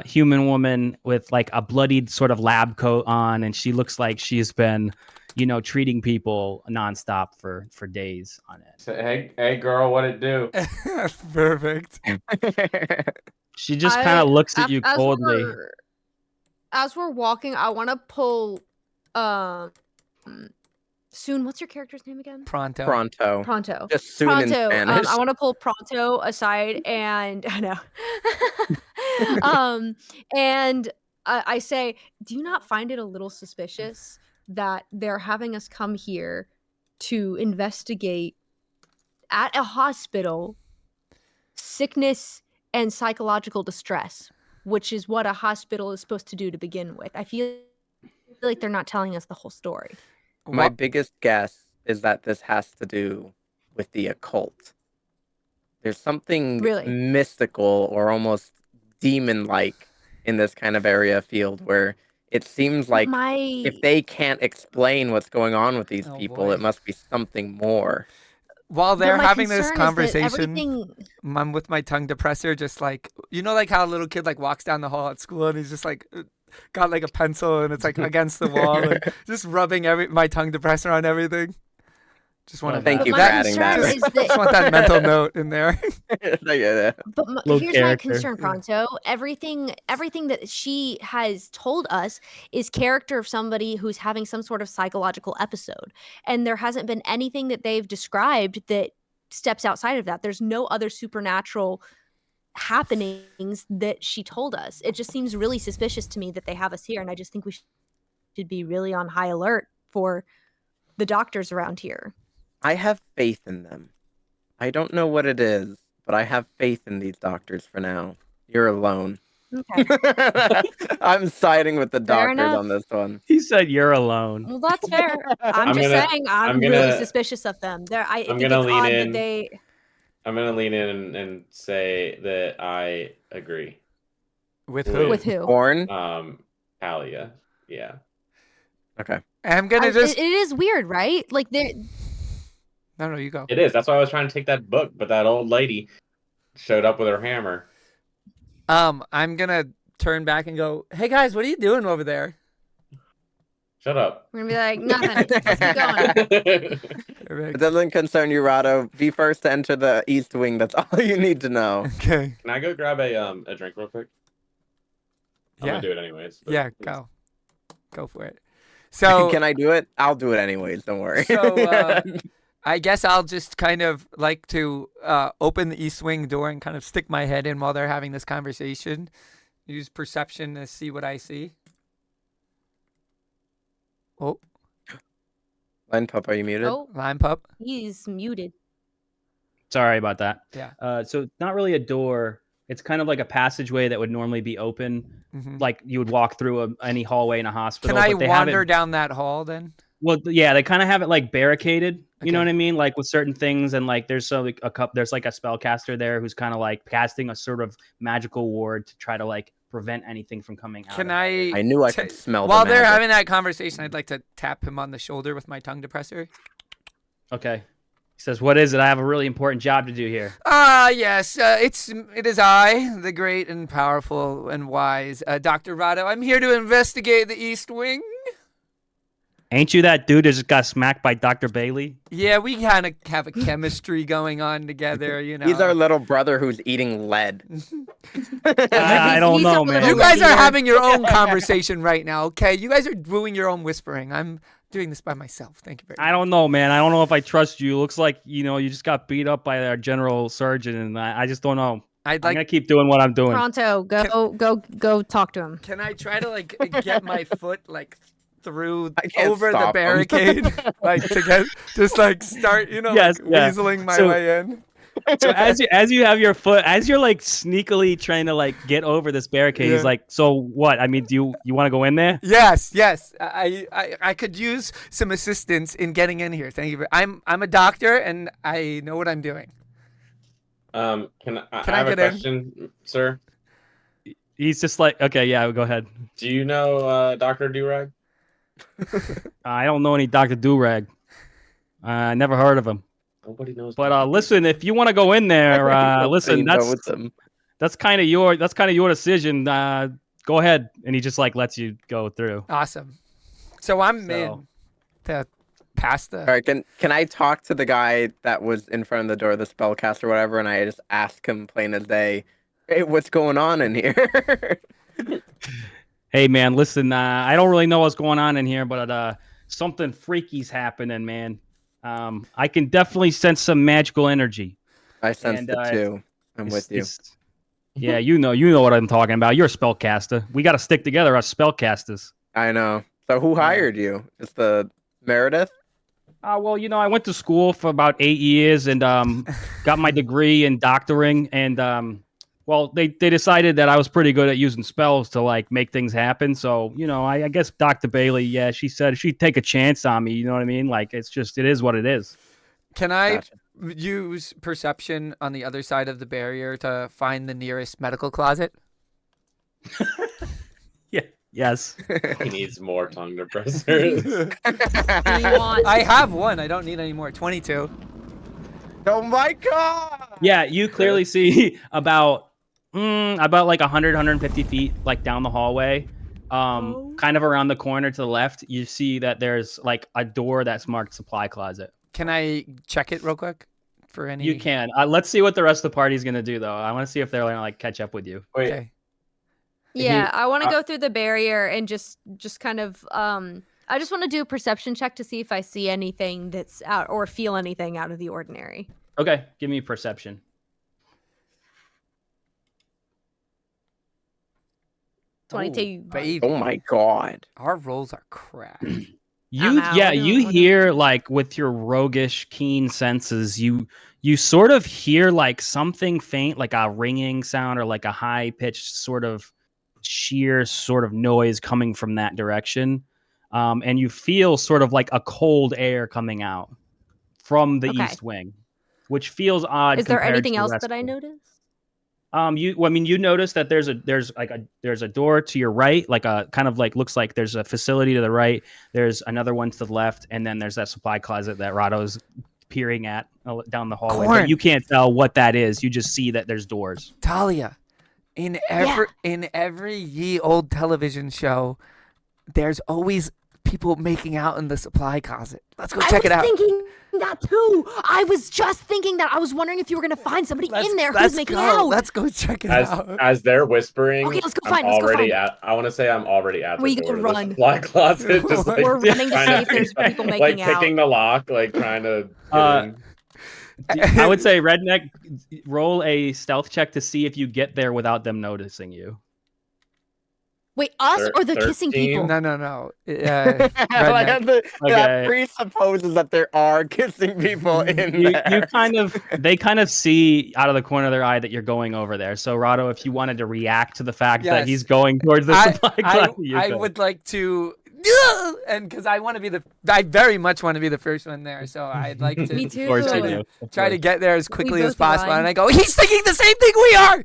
human woman with like a bloodied sort of lab coat on, and she looks like she's been, treating people nonstop for days on it. Say, hey, girl, what it do? Perfect. She just kind of looks at you coldly. As we're walking, I want to pull. Soon, what's your character's name again? Pronto. Pronto. Just soon in Pronto. Spanish. I want to pull Pronto aside, and I know. And I say, do you not find it a little suspicious that they're having us come here to investigate at a hospital sickness and psychological distress, which is what a hospital is supposed to do to begin with. I feel like they're not telling us the whole story. My biggest guess is that this has to do with the occult. There's something Really? mystical or almost demon-like in this kind of area field where it seems like if they can't explain what's going on with these people, it must be something more. While they're having this concern is that conversation, I'm with my tongue depressor, just like, you know, like how a little kid like walks down the hall at school and he's just like got like a pencil and it's like against the wall, and just rubbing my tongue depressor on everything. Just want to thank you for adding that. Just want that mental note in there. But here's my concern, Pronto. Everything that she has told us is character of somebody who's having some sort of psychological episode, and there hasn't been anything that they've described that steps outside of that. There's no other supernatural happenings that she told us. It just seems really suspicious to me that they have us here, and I just think we should be really on high alert for the doctors around here. I have faith in them. I don't know what it is, but I have faith in these doctors for now. You're alone. Okay. I'm siding with the Fair doctors enough. on this one. He said you're alone. Well, that's fair. I'm just saying I'm really suspicious of them. I think it's odd that they... I'm going to lean in and say that I agree. With who? With who? Born? Talia. Yeah. Okay. I'm going to just... It is weird, right? Like, they're... No, you go. It is. That's why I was trying to take that book, but that old lady showed up with her hammer. I'm gonna turn back and go, "Hey guys, what are you doing over there?" Shut up. We're gonna be like, nothing. Let's keep going. It doesn't concern you, Rado. Be first to enter the East Wing. That's all you need to know. Okay. Can I go grab a drink real quick? I'm gonna do it anyways. Yeah, go for it. So can I do it? I'll do it anyways. Don't worry. So I guess I'll just kind of like to open the East Wing door and kind of stick my head in while they're having this conversation. Use perception to see what I see. Oh. Line Pup, are you muted? Oh, Line Pup. He's muted. Sorry about that. Yeah. So it's not really a door. It's kind of like a passageway that would normally be open, like you would walk through any hallway in a hospital. Can I wander down that hall then? Well, yeah, they kind of have it like barricaded. You know what I mean? Like with certain things, and like there's like there's like a spellcaster there who's kind of like casting a sort of magical ward to try to like prevent anything from coming out. Can I? I knew I could smell. While they're having that conversation, I'd like to tap him on the shoulder with my tongue depressor. Okay. He says, "What is it? I have a really important job to do here." Yes. It is I, the great and powerful and wise Dr. Rado. I'm here to investigate the East Wing. Ain't you that dude that just got smacked by Dr. Bailey? Yeah, we kind of have a chemistry going on together, you know. He's our little brother who's eating lead. I don't know, man. You guys are having your own conversation right now, okay? You guys are doing your own whispering. I'm doing this by myself. Thank you very much. I don't know, man. I don't know if I trust you. Looks like, you just got beat up by our general surgeon, and I just don't know. I'm going to keep doing what I'm doing. Pronto, go talk to him. Can I try to, like, get my foot, like, through over the barricade, like to get just like start, weaseling my way in. So as you have your foot, as you're like sneakily trying to like get over this barricade, he's like, "So what? I mean, do you want to go in there?" Yes. I could use some assistance in getting in here. Thank you. I'm a doctor and I know what I'm doing. Can I have a question, sir? He's just like, okay, yeah, go ahead. Do you know Dr. Durag? I don't know any Dr. Durag. I never heard of him. Nobody knows. But listen, if you want to go in there, listen, that's kind of your decision. Go ahead, and he just like lets you go through. Awesome. So I'm in to pass the. All right, can I talk to the guy that was in front of the door, the spellcaster or whatever, and I just ask him plain as day, "Hey, what's going on in here?" Hey, man, listen, I don't really know what's going on in here, but something freaky's happening, man. I can definitely sense some magical energy. I sense it too. I'm with you. Yeah, you know what I'm talking about. You're a spellcaster. We got to stick together as spellcasters. I know. So who hired you? Just the Meredith? Well, I went to school for about 8 years and got my degree in doctoring, and well, they decided that I was pretty good at using spells to like make things happen. So, I guess Dr. Bailey, yeah, she said she'd take a chance on me. You know what I mean? Like, it is what it is. Can I use perception on the other side of the barrier to find the nearest medical closet? Yeah. Yes. He needs more tongue depressors. I have one. I don't need any more. 22. Oh my god! Yeah, you clearly see about like 100, 150 feet like down the hallway. Kind of around the corner to the left, you see that there's like a door that's marked supply closet. Can I check it real quick for any? You can. Let's see what the rest of the party's gonna do though. I want to see if they're gonna like catch up with you. Wait. Okay. Yeah, I want to go through the barrier and just kind of I just want to do a perception check to see if I see anything that's out or feel anything out of the ordinary. Okay, give me perception. 22. Baby. Oh my god. Our rolls are crap. You hear like with your roguish keen senses, you sort of hear like something faint, like a ringing sound or like a high pitched sort of sheer sort of noise coming from that direction. And you feel sort of like a cold air coming out from the east wing, which feels odd. Is there anything else that I noticed? You notice that there's a door to your right, like a kind of like looks like there's a facility to the right. There's another one to the left, and then there's that supply closet that Rado's peering at down the hallway. But you can't tell what that is. You just see that there's doors. Talia, in every ye old television show, there's always people making out in the supply closet. Let's go check it out. I was thinking that too. I was just thinking that. I was wondering if you were going to find somebody in there who's making out. Let's go check it out. As they're whispering, okay, let's go I'm find. I want to say I'm already at the door run. of the supply closet. Just, like, we're running to see if there's people making out. Like picking the lock, like trying to. I would say Redneck, roll a stealth check to see if you get there without them noticing you. Wait, us or the kissing people? No. That presupposes that there are kissing people in there. They kind of see out of the corner of their eye that you're going over there. So, Rado, if you wanted to react to the fact that he's going towards the supply closet, I would like to, and because I very much want to be the first one there. So I'd like to. Me too. Try to get there as quickly as possible. And I go, he's thinking the same thing we are.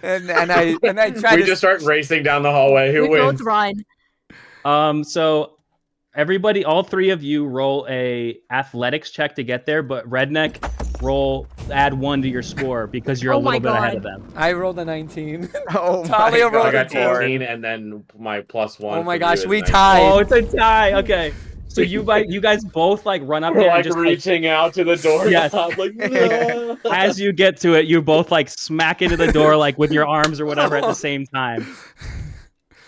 And I try we just start racing down the hallway. Who wins? Both run. So everybody, all three of you roll a athletics check to get there, but Redneck add 1 to your score because you're a little bit ahead of them. I rolled a 19. Talia rolled I got 18 and then my +1. Oh my gosh, we tied. Oh, it's a tie. Okay. So you guys both like run up there like and just reaching out to the door. Yes. Like, no. As you get to it, you both like smack into the door like with your arms or whatever at the same time.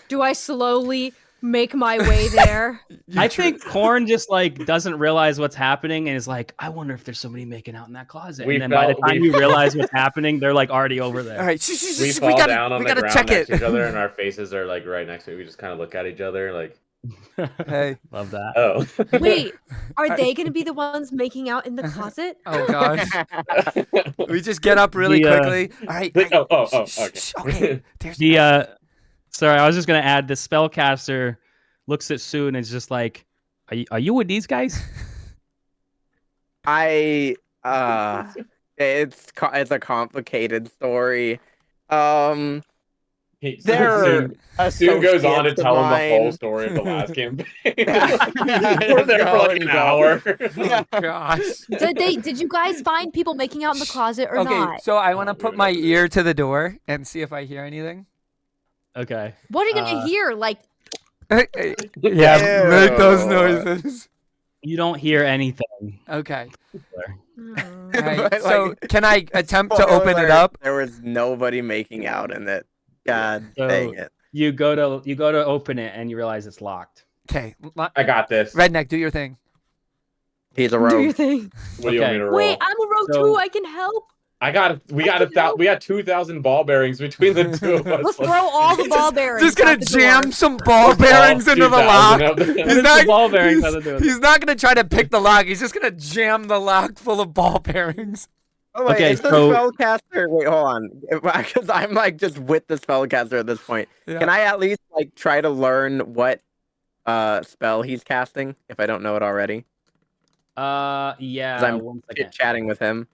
Do I slowly make my way there? I think Korn just like doesn't realize what's happening and is like, I wonder if there's somebody making out in that closet. And then by the time you realize what's happening, they're like already over there. All right, we fall down on the ground next to each other, and our faces are like right next to it. We just kind of look at each other like. Hey, love that. Oh, wait, are they going to be the ones making out in the closet? Oh gosh, we just get up really quickly. All right. Okay. There's sorry, I was just gonna add the spellcaster looks at Sue and is just like, "Are you with these guys?" It's a complicated story. Soon goes on to tell him the whole story of the last campaign. We're there for like an hour. Oh, gosh. Did you guys find people making out in the closet or not? Okay, so I want to put my ear to the door and see if I hear anything. Okay. What are you gonna hear? Like, yeah, make those noises. You don't hear anything. Okay. Right, so can I attempt to open it up? There was nobody making out in it. God dang it. You go to open it and you realize it's locked. Okay. I got this. Redneck, do your thing. He's a rogue. Do your thing. What do you want me to roll? Wait, I'm a rogue too. I can help. We got 2,000 ball bearings between the two of us. Let's throw all the ball bearings. Just gonna jam some ball bearings into the lock. He's not gonna try to pick the lock. He's just gonna jam the lock full of ball bearings. Oh, wait, Okay, is the so- spellcaster? Wait, hold on, because I'm like just with the spellcaster at this point. Yeah. Can I at least like try to learn what spell he's casting if I don't know it already? Yeah. I'm One second. chatting with him.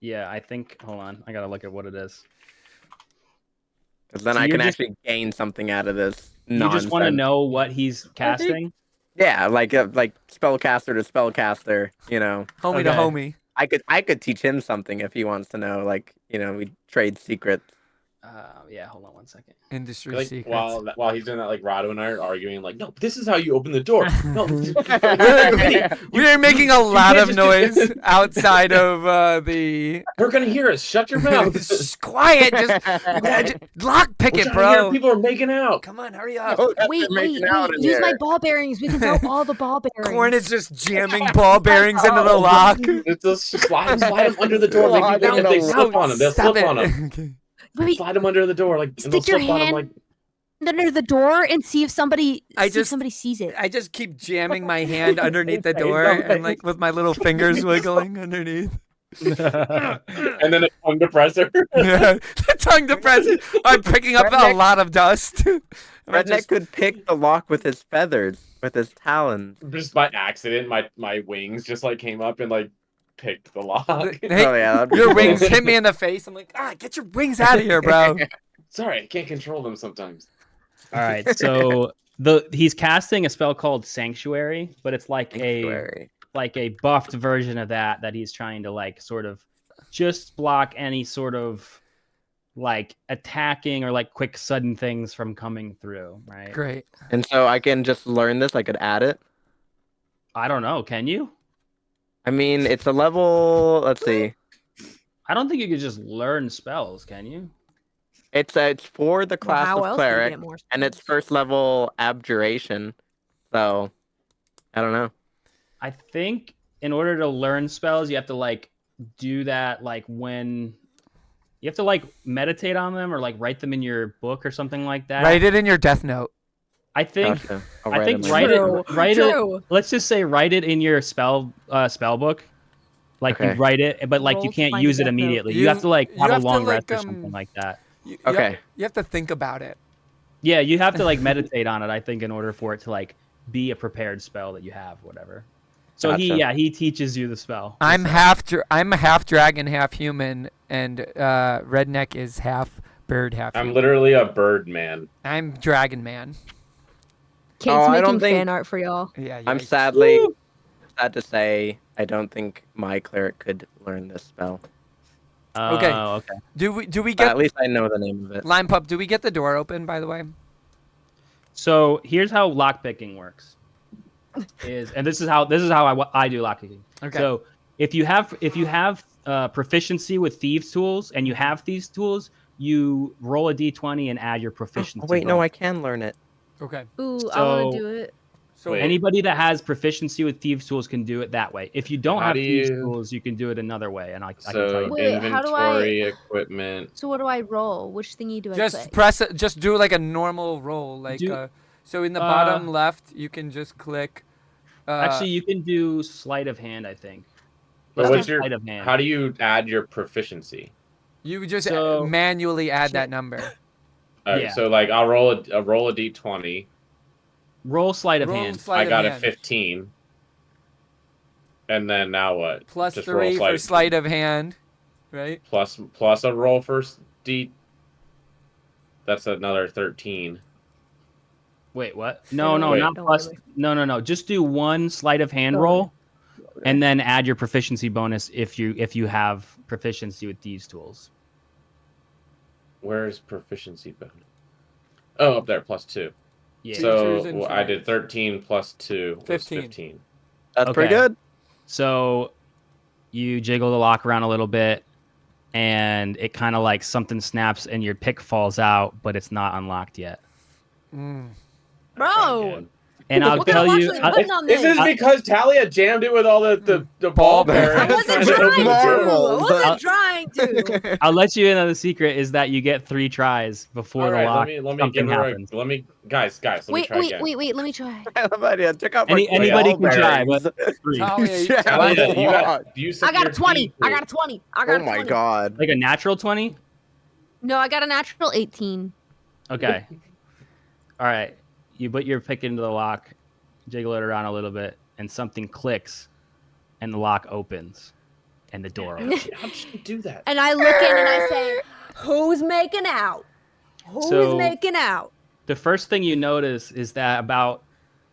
Yeah, I think. Hold on, I gotta look at what it is. Because then So I you're can just- actually gain something out of this. You just want to nonsense. know what he's casting? Yeah, like spellcaster to spellcaster. You know, Homie to Okay. homie. I could teach him something if he wants to know. Like, you know, we trade secrets. Yeah. Hold on one second. Industry Like secrets. while he's doing that, like Rado and I are arguing, like, no, this is how you open the door. No, we are making a lot can't of just do noise this. outside of the. They're gonna hear us. Shut your mouth. Shh, quiet. Just lock pick We're it, trying to hear bro. people are making out. Come on, hurry up. Oh, that's Wait, they're making wait, out wait. in Use my here. ball bearings. We can throw all the ball bearings. Corn is just jamming ball bearings into the lock. Just slide them under the door. Make Slide people, them if they in the slip on them, they'll stop slip on it. them. Okay. Wait, Slide them under the door, like and they'll stick your slip on them, hand like. under the door and see if somebody somebody sees it. I just keep jamming my hand underneath the door and like with my little fingers wiggling underneath. And then a tongue depressor. Yeah, the tongue depressor. I'm picking up a Redneck- lot of dust. Redneck could pick the lock with his feathers, with his talons. Just by accident, my wings just like came up and like picked the lock. Hey, Oh yeah, that'd be your cool. wings hit me in the face. I'm like, get your wings out of here, bro. Sorry, I can't control them sometimes. All right. So he's casting a spell called Sanctuary, but it's like Sanctuary. a buffed version of that he's trying to like sort of just block any sort of like attacking or like quick sudden things from coming through, right? Great. And so I can just learn this. I could add it. I don't know. Can you? I mean, it's a level. Let's see. I don't think you could just learn spells, can you? It's for the class How of else do you cleric, get more and it's spells? first level abjuration. So, I don't know. I think in order to learn spells, you have to like do that like when you have to like meditate on them or like write them in your book or something like that. Write it in your death note. I think Gotcha. I'll I think in my write notes. it write True. it. Let's just say write it in your spell book. Like Okay. you write it, but like you Roll to can't find a use it death note. immediately. You- You have to like you have a have to, long like, rest or something like that. Okay. You have to think about it. Yeah, you have to like meditate on it, I think, in order for it to like be a prepared spell that you have, whatever. So Gotcha. he teaches you the spell. I'm half dragon, half human, and Redneck is half bird, half I'm human. literally a bird man. I'm dragon man. Kate's I making don't think- fan art for y'all. Yeah, I'm yikes. sad to say, I don't think my cleric could learn this spell. Okay. Okay. Do we But get at least I know the name of it. Lime Pup? Do we get the door open? By the way. So here's how lockpicking works. And this is how I do lockpicking. Okay. So if you have proficiency with thieves tools and you have thieves tools, you roll a d20 and add your proficiency. Oh, wait, no, bonus. I can learn it. Okay. Ooh, I want So- to do it. So Wait. Anybody that has proficiency with thieves tools can do it that way. If you don't How have do thieves you- tools, you can do it another way. And I can tell So you. Wait, how do I- inventory, equipment. So what do I roll? Which thingy do I just click? press it. Just do like a normal roll. Like so in the bottom left, you can just click. Actually, you can do sleight of hand, I think. But Let's what's do your? sleight of hand. How do you add your proficiency? you just so- manually add that number. Yeah. So like I'll roll a d20. Roll sleight of Roll hand. sleight I of got a hand. 15. And then now what? Plus Just roll 3 for sleight of hand, right? Plus a roll for d. That's another 13. Wait, what? No, Wait. not Don't plus. worry. No. Just do one sleight of hand Don't roll, and then add your proficiency bonus if you have proficiency with these tools. Where's proficiency bonus? Oh, up there, +2. Yeah. Teachers So and I did trainers. 13 plus 2 was 15. 15. That's pretty Okay. good. So you jiggle the lock around a little bit, and it kind of like something snaps, and your pick falls out, but it's not unlocked yet. Mm. Bro, And I'll What kind tell of you. watch are you putting on This is this? because Talia jammed it with all the ball Ball bearings. I wasn't It's trying to. I marbles. wasn't I'll- trying do. I'll let you in on the secret is that you get 3 tries before All the right, lock. let me something give her happens. guys, let me try again. Wait. Let me try. I love idea. Check out my Anybody can try, bearings. but 3. Talia, Talia, do you I got a 20. deeply. I got a 20. I got Oh a 20. my god. Like a natural 20? No, I got a natural 18. Okay. All right. You put your pick into the lock, jiggle it around a little bit, and something clicks, and the lock opens, and the door opens. How did you do that? And I look in and I say, "Who's making out? Who's making out?" The first thing you notice is that about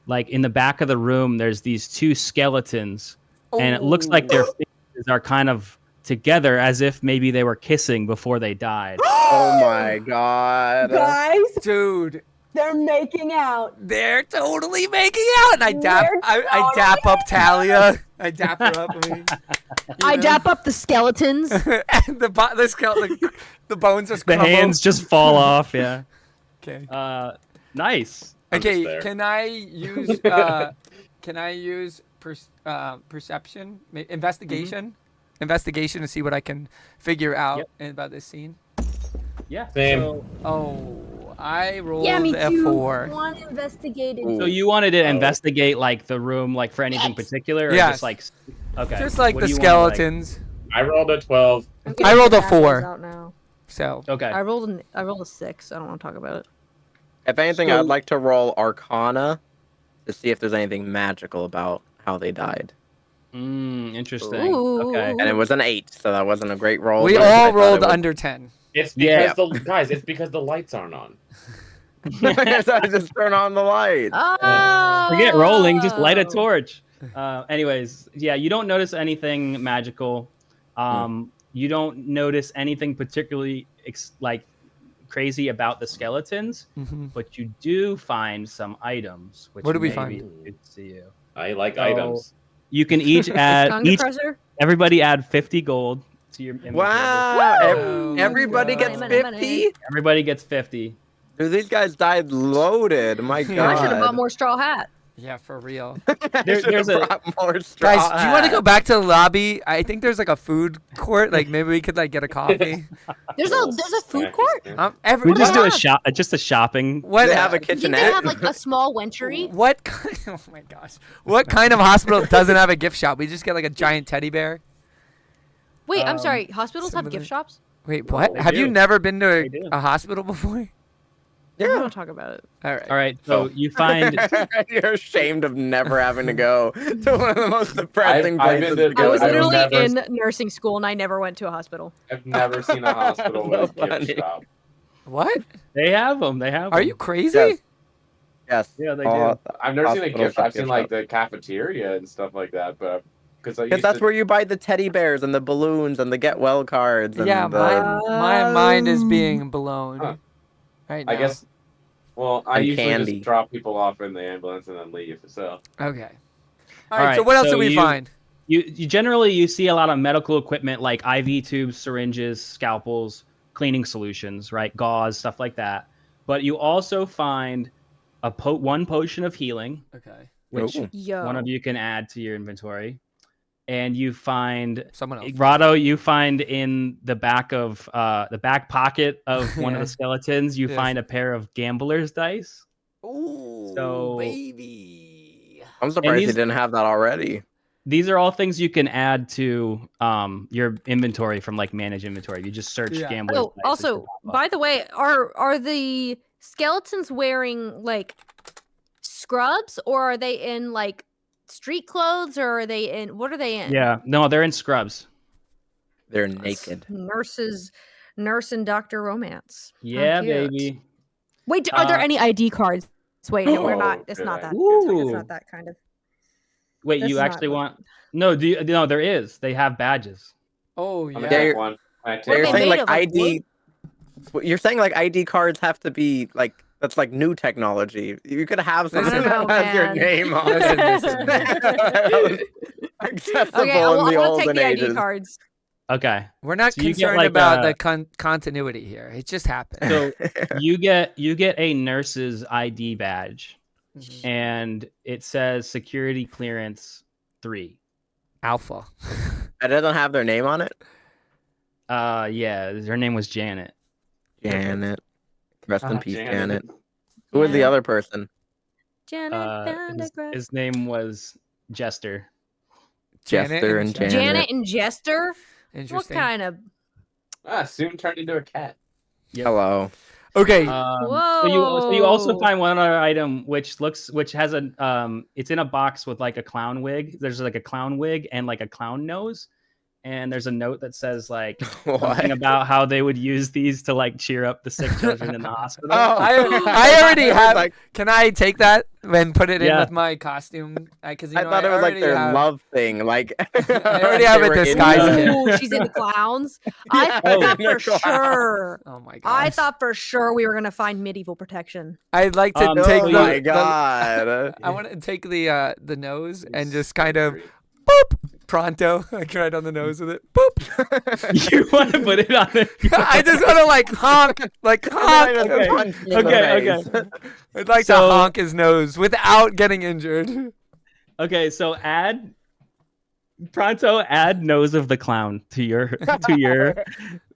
like in the back of the room, there's these 2 skeletons, and it looks like their faces are kind of together as if maybe they were kissing before they died. Oh my god. Guys, dude, they're making out. they're totally making out. And I dap up Talia. I dap her up. I dap up the skeletons. And the bones just The crumble. hands just fall off. Yeah. Okay. Nice. Okay. Can I use perception, investigation, investigation to see what I can figure out about this scene? Yeah. Same. I rolled Yeah, me a too. 4. One investigated. So you wanted to investigate like the room, like for anything particular, or Yes. just like okay, Just like What the do you wanna, like- skeletons. I rolled a 12. I rolled a 4. Out now. So Okay. I rolled a 6. I don't want to talk about it. If anything, So- I'd like to roll Arcana to see if there's anything magical about how they died. Interesting. Ooh. Okay. And it was an 8, so that wasn't a great roll. we but I all thought rolled it was- under 10. It's Yeah. because it's because the lights aren't on. So I just turn on the light. Oh. Forget rolling, just light a torch. Anyways, yeah, you don't notice anything magical. You don't notice anything particularly like crazy about the skeletons, but you do find some items. Which What do we maybe find? is good to you. I like So- items. You can each add Tongue depressor? everybody add 50 gold to your inventory. Wow. Woo! Everybody Let's gets go. 50? Everybody gets 50. Dude, these guys died loaded. My god. I should have bought more straw hat. Yeah, for real. There's a brought more straw Guys, do you want to hat. go back to the lobby? I think there's like a food court. Like maybe we could like get a coffee. There's a food court. we just do Yeah. just a shopping. What They have a Didn't they kitchenette. have like a small wenchery? What kind? Oh my gosh! What kind of hospital doesn't have a gift shop? We just get like a giant teddy bear. Wait, I'm sorry. Hospitals some have of gift the- shops? Wait, what? they Have you do. never been to They do. a hospital before? We don't talk about it. All right. All right, so you find You're ashamed of never having to go to one of the most depressing I've places been to to- I go. was I've literally never- in nursing school and I never went to a hospital. I've never seen a hospital with a So funny. gift shop. What? they have them. They have Are them. you crazy? Yes. Yes. Yeah, they all- I've never seen a Hospitals gift have shop. I've seen gift like shops. the cafeteria and stuff like that, but Because that's where you buy the teddy bears and the balloons and the get well cards. And Yeah, the... my mind is being blown Huh. right now. I guess. Well, I And usually candy. just drop people off in the ambulance and then leave. So Okay. All All right. So right, what else so did we you- find? You generally you see a lot of medical equipment like IV tubes, syringes, scalpels, cleaning solutions, right? Gauze, stuff like that. But you also find one potion of healing, Okay. which Ooh. Yo. one of you can add to your inventory. And you find Someone else. Rado, you find in the back of the back pocket of one of Yeah. the skeletons, you Yes. find a pair of gambler's dice. Ooh, So- baby. I'm surprised he these- didn't have that already. These are all things you can add to your inventory from like manage inventory. You just search Yeah. gambler's Oh, dice. also, by the way, are the skeletons wearing like scrubs or are they in like street clothes or are they in what are they in? Yeah, no, they're in scrubs. They're naked. Nurse and doctor romance. How Yeah, cute. baby. Wait, are there Uh, any ID cards? Wait, no, we're Oh, not. It's good not that. idea. It's Ooh. not that kind of. Wait, This you is not actually what- want? No, no, there is. They have badges. Oh I'm yeah. gonna Yeah, take you're- one. I What You're are take they saying made like of, like, ID. You're saying like ID cards have to be like that's like new technology. You could have Listen, something I don't that know, has your man. name on Listen, it. listen. Accessible Okay, in I'm the gonna take olden the ID ages. cards. Okay, We're not So you get, concerned like, about a- the continuity here. It just happened. so you get a nurse's ID badge, Mhm. and it says security clearance 3. Alpha. It doesn't have their name on it. Yeah, her name was Janet. Janet. Rest in peace, Janet. Janet. Who was the Janet. other person? Janet His, Vandergrift. his name was Jester. Jester and Janet. Janet and Jester? What Interesting. kind of... Soon turned into a cat. Yep. Hello. Okay. So you also find one other item which has a it's in a box with like a clown wig. There's like a clown wig and like a clown nose. And there's a note that says like something about how they would use these to like cheer up the sick children in the hospital. I already have. Like, can I take that and put it in with my costume? Because I thought it was like their love thing. Like I already have a disguise kit. Ooh, she's into clowns. I thought for sure. Oh my god! I thought for sure we were gonna find medieval protection. I'd like to take. Oh my god! I want to take the nose and just kind of boop pronto, like right on the nose with it. Boop. You want to put it on it? I just want to like honk. Okay. I'd like to honk his nose without getting injured. Okay, so add nose of the clown to your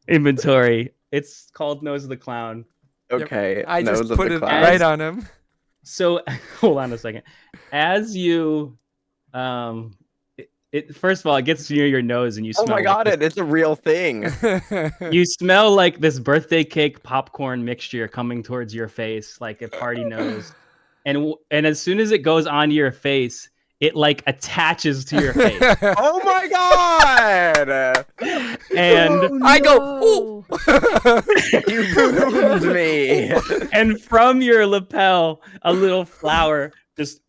inventory. It's called nose of the clown. Okay, I nose just of put the it clown. right on him. So hold on a second. As you first of all, it gets near your nose and you smell. Oh my god, it's a real thing. You smell like this birthday cake popcorn mixture coming towards your face, like a party nose. And as soon as it goes onto your face, it like attaches to your face. Oh my god! And I go, ooh. You ruined me. And from your lapel, a little flower just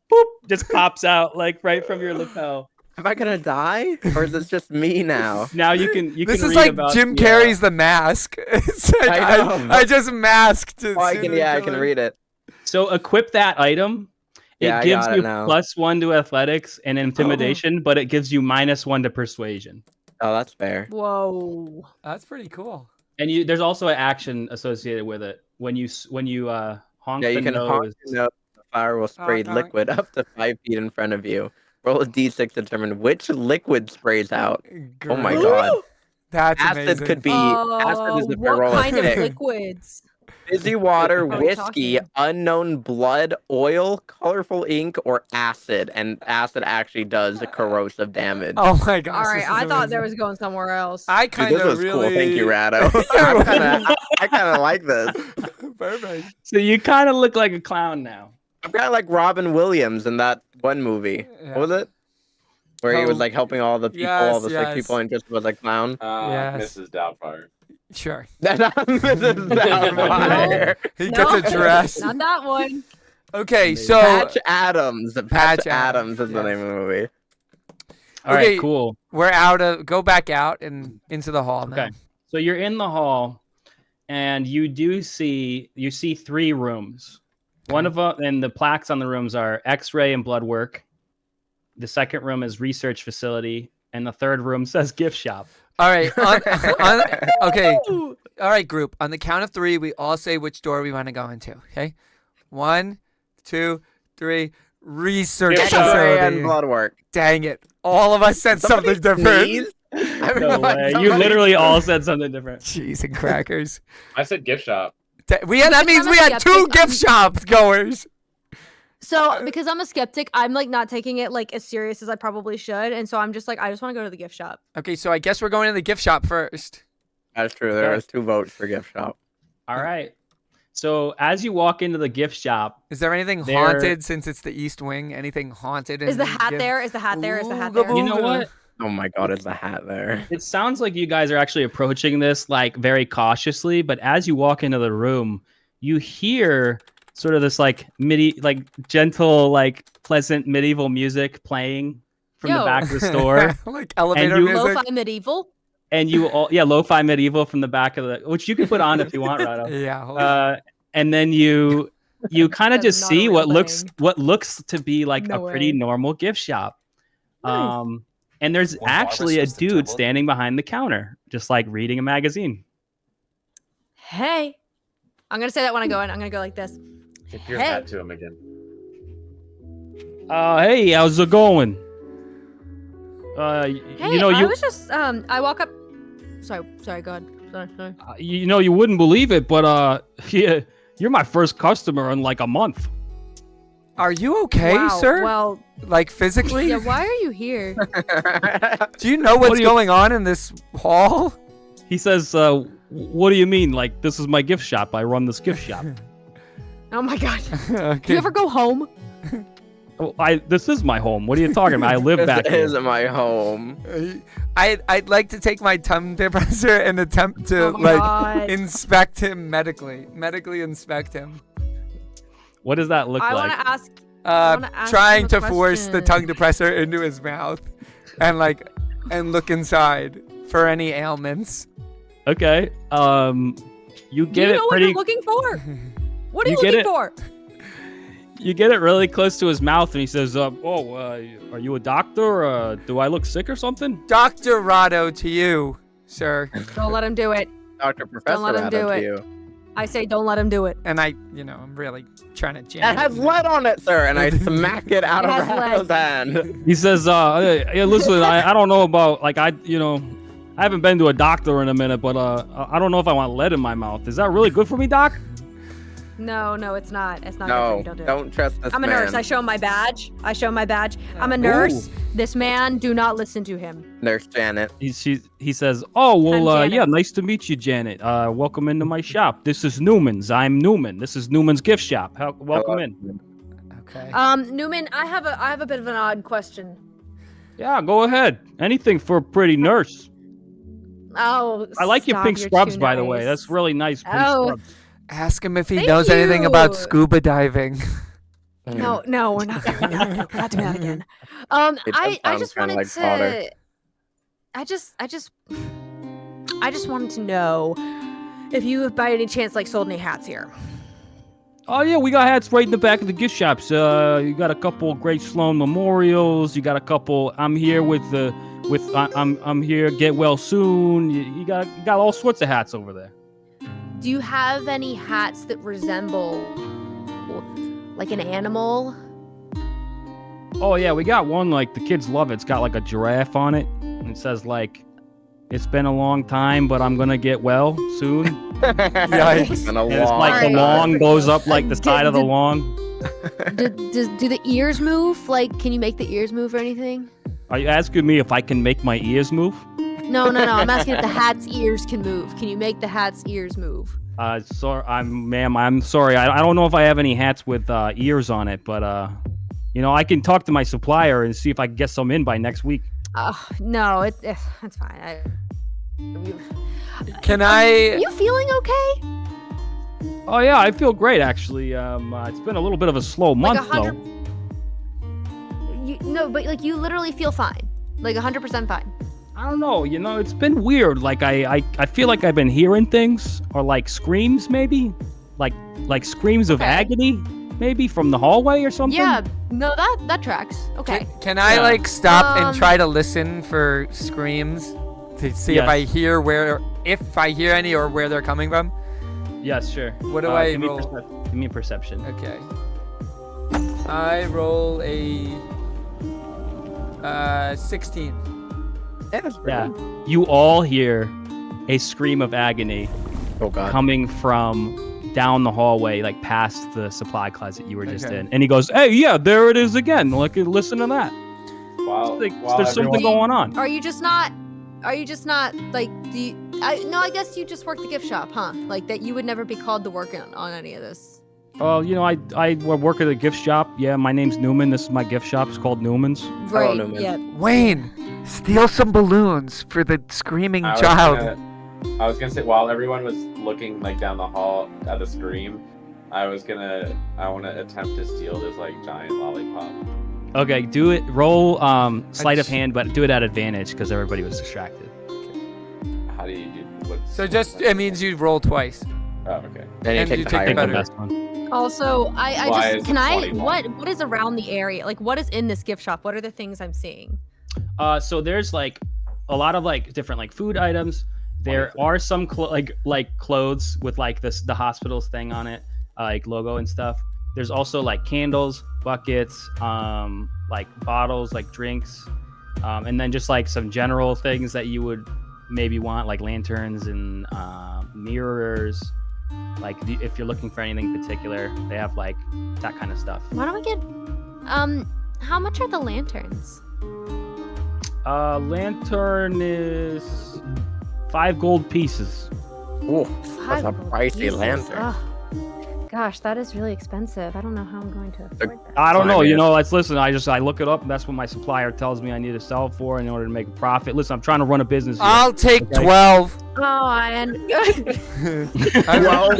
pops out like right from your lapel. Am I gonna die, or is this just me now? Now you can This is read like about Jim Carrey's The Mask. It's like I just masked. I can read it. So equip that item. It gives you +1 to athletics and intimidation, but it gives you -1 to persuasion. Oh, that's fair. Whoa, that's pretty cool. And there's also an action associated with it. When you honk the nose. Honk the nose. The flower will spray liquid up to 5 feet in front of you. Roll a d6 to determine which liquid sprays out. Great. Oh my god. That's acid amazing. could be acid is if I roll what kind of a 6. liquids? Fizzy water, What are we whiskey, talking? unknown blood, oil, colorful ink, or acid. And acid actually does corrosive damage. Oh my gosh. All right, I thought there was going somewhere else. I Dude, kind this of was really. cool. Thank you, Rado. I kind of like this. Perfect. So you kind of look like a clown now. I'm kind of like Robin Williams in that one movie. Yeah. What was it? Where he was like helping all the people, all the sick people, and just was a clown. Yes. Mrs. Doubtfire. Sure. That's not Mrs. Doubtfire. He gets a dress. Not that one. Okay, so Patch Adams. Patch Patch Adams is the yes. name of the movie. All right, cool. We're out of. Go back out and into the hall now. Okay. So you're in the hall, and you see 3 rooms. One of them, and the plaques on the rooms are X-ray and blood work. The second room is research facility, and the third room says gift shop. All right. Okay. All right, group. On the count of 3, we all say which door we want to go into. Okay. 1, 2, 3. Research X-ray and facility. blood work. Dang it! All of us said something different. No way. You literally all said something different. Cheese and crackers. I said gift shop. That means we had 2 gift shop goers. So because I'm a skeptic, I'm like not taking it like as serious as I probably should, and so I'm just like I just want to go to the gift shop. Okay, so I guess we're going to the gift shop first. That's true. There was 2 votes for gift shop. All right. So as you walk into the gift shop, is there anything haunted since it's the East Wing? Anything haunted? Is the hat there? Is the hat there? Is the hat there? You know what? Oh my god, is the hat there? It sounds like you guys are actually approaching this like very cautiously, but as you walk into the room, you hear sort of this like gentle, like pleasant medieval music playing from the back of the store. Like elevator music. Lo-fi medieval. And lo-fi medieval from the back of the, which you can put on if you want, Rado. Yeah. And then you kind of That's just not a see real what looks to be like No a pretty way. normal gift shop. Nice. And there's actually a dude standing behind the counter, just like reading a magazine. Hey, I'm gonna say that when I go in. I'm gonna go like this. Tip your Hey. hat to him again. Hey, how's it going? Hey, you know, I was just I walk up. Sorry, go ahead. Sorry. You wouldn't believe it, but yeah, you're my first customer in like a month. Are you okay, Wow, sir? well, Like physically? yeah, why are you here? Do you know what's going on in this hall? He says, what do you mean? Like, this is my gift shop. I run this gift shop. Oh my god. Okay. Do you ever go home? Oh, this is my home. What are you talking about? I live back This here. isn't my home. I'd like to take my tongue depressor and attempt to Oh my God. inspect him medically inspect him. What does that look I like? want to ask. I wanna ask Trying him to a force the question. tongue depressor into his mouth, and look inside for any ailments. Okay. You Do get you it know what pretty. you're looking for? What are you You get looking it? for? You get it really close to his mouth, and he says, are you a doctor? Do I look sick or something? Dr. Rado to you, sir. Don't let him do it. Dr. Professor let him Rado do to it. you. I say don't let him do it. And I'm really trying to jam It has lead on it, sir, and I smack it out It of has Rado's lead. hand. He says, hey, listen, I don't know about, like, I haven't been to a doctor in a minute, but I don't know if I want lead in my mouth. Is that really good for me, Doc? No, it's not. It's not good for No, you. Don't do it. don't trust this I'm a man. nurse. I show him my badge. I'm a nurse. This man, do not listen to him. Nurse Janet. He says, oh, well, I'm Janet. yeah, nice to meet you, Janet. Welcome into my shop. This is Newman's. I'm Newman. This is Newman's gift shop. Welcome in. Okay. Newman, I have a bit of an odd question. Yeah, go ahead. Anything for a pretty nurse. Oh, I like your stop, pink you're scrubs, too by the way. nice. That's really nice pink Oh. scrubs. Ask him if he Thank knows anything about you. scuba diving. No, we're not doing that. Not doing that again. It does I sound just kinda wanted like to. fodder. I just wanted to know if you, by any chance, sold any hats here. Oh yeah, we got hats right in the back of the gift shops. You got a couple Great Sloan memorials. You got a couple. I'm here I'm here. Get well soon. You got all sorts of hats over there. Do you have any hats that resemble like an animal? Oh yeah, we got one like the kids love it. It's got like a giraffe on it, and it says like, "It's been a long time, but I'm gonna get well soon." Yikes. It's been a And it's long like the Alright. long goes up like the side of the Did- long. do the ears move? Like, can you make the ears move or anything? Are you asking me if I can make my ears move? No. I'm asking if the hat's ears can move. Can you make the hat's ears move? Sorry, I'm sorry. I don't know if I have any hats with ears on it, but I can talk to my supplier and see if I can get some in by next week. No, it's fine. Can Are I? you feeling okay? Oh yeah, I feel great actually. It's been a little bit of a slow Like month though. But you literally feel fine. Like 100% fine. I don't know. It's been weird. Like I feel like I've been hearing things or like screams maybe, like screams of Okay. agony maybe from the hallway or something. Yeah, no, that tracks. Okay. Can I Yeah. stop and Um, try to listen for screams to see Yes. if I hear any or where they're coming from? Yes, sure. What do I give me roll? give me a perception. Okay. I roll a 16. Yeah, that's pretty Yeah. good. You all hear a scream of agony Oh god. coming from down the hallway, like past the supply closet you were just Okay. in. And he goes, "Hey, yeah, there it is again. Like, listen to that. While, Like, while there's something everyone- going on." Are you just not like I guess you just work the gift shop, huh? Like that you would never be called to work on any of this. Oh, I work at a gift shop. Yeah, my name's Newman. This is my gift shop. It's called Newman's. Right. Newman. Yeah. Wayne, steal some balloons for the screaming I was child. I was gonna say while everyone was looking down the hall at the scream, I want to attempt to steal this giant lollipop. Okay, do it. Roll sleight of just- hand, but do it at advantage because everybody was distracted. How do you do? What's, So it means you roll twice. Oh, okay. Then you and take you the take higher the Take the better. best one. Also, Why I is just can I 21? what is around the area? Like what is in this gift shop? What are the things I'm seeing? So there's a lot of different food items. There are some clothes with the hospital's thing on it, logo and stuff. There's also candles, buckets, bottles, drinks, and then just some general things that you would maybe want, like lanterns and mirrors. Like if you're looking for anything particular, they have like that kind of stuff. Why don't we get how much are the lanterns? Lantern is 5 gold pieces. Ooh, 5 that's a gold pricey pieces. lantern. Ugh. Gosh, that is really expensive. I don't know how I'm going to afford that. I don't Fine, know. man. You know, let's listen. I look it up, and that's what my supplier tells me I need to sell for in order to make a profit. Listen, I'm trying to run a business here. I'll take Okay. 12. Oh, I Well, would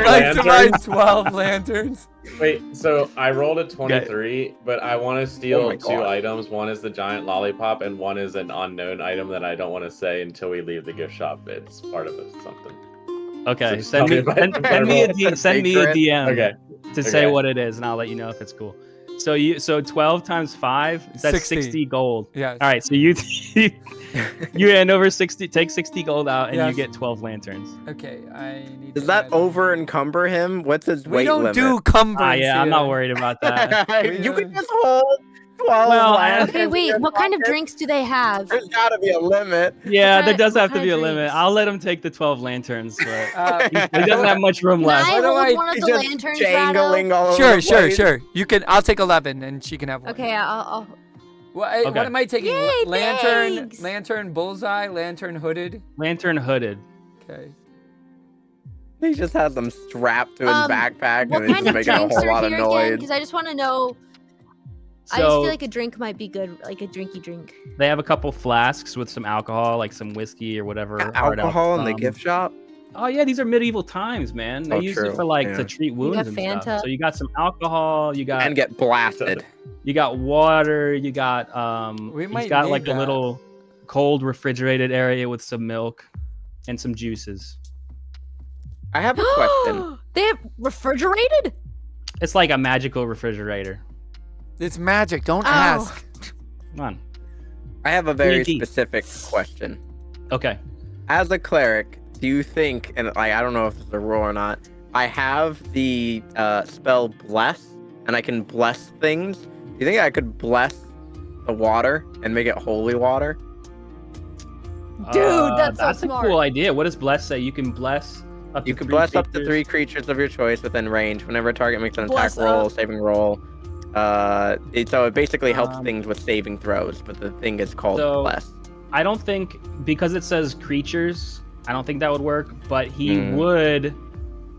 like to buy lanterns. 12 lanterns. Wait, so I rolled a 23, but I want to Oh steal my 2 God. items. One is the giant lollipop, and one is an unknown item that I don't want to say until we leave the gift shop. It's part of something. Okay, Just send tell me me if I send me a roll. send me a Secret. DM Okay. to say Okay. what it is, and I'll let you know if it's cool. So 12 times 5, that's 60. 60 gold. Yes. All right, so you hand over 60, take 60 gold out, and Yes. you get 12 lanterns. Okay, I need Does to that add- over encumber him? What's his We weight don't limit? do cumbrance. Yeah, I'm not here. worried about that. You can just hold 12 Well, lanterns okay, in wait. your What kind of pocket. drinks do they have? There's gotta be a limit. Yeah, What there does what have to kind be a of limit. drinks? I'll let him take the 12 lanterns, but he Uh, doesn't have much room Can left. I What do hold I- one of He's the just lanterns, jangling all over sure, the sure, place. sure. You can. I'll take 11, and she can have one. Okay, I'll What Okay. am I taking? Yay, Lantern, thanks. lantern, bullseye, lantern, hooded. Lantern hooded. Okay. He just has them strapped to his backpack What and he's kind just of making a drinks whole are lot of here again? noise. Because I just want to know. So I just feel like a drink might be good, like a drinky drink. they have a couple flasks with some alcohol, like some whiskey or whatever. hard Alcohol in the um, gift shop? Oh yeah, these are medieval times, man. They Oh, use true, it for like yeah. to treat wounds got and Fanta? stuff. So you got some alcohol, you got And get blasted. water, you got We he's might got need like that. a little cold refrigerated area with some milk and some juices. I have a question. They have refrigerated? It's like a magical refrigerator. It's magic. Don't Oh. ask. Come on. I have a very D&D. specific question. Okay. As a cleric, do you think, and like, I don't know if it's a rule or not, I have the spell bless, and I can bless things. Do you think I could bless the water and make it holy water? Dude, that's so a smart. cool idea. What does bless say? You can bless up to You can 3 bless up to creatures. 3 creatures of your choice within range whenever a target makes an Bless attack roll, up. saving roll. So it basically helps Um, things with saving throws, but the thing is called So- bless. I don't think, because it says creatures, I don't think that would work, but he Hmm. would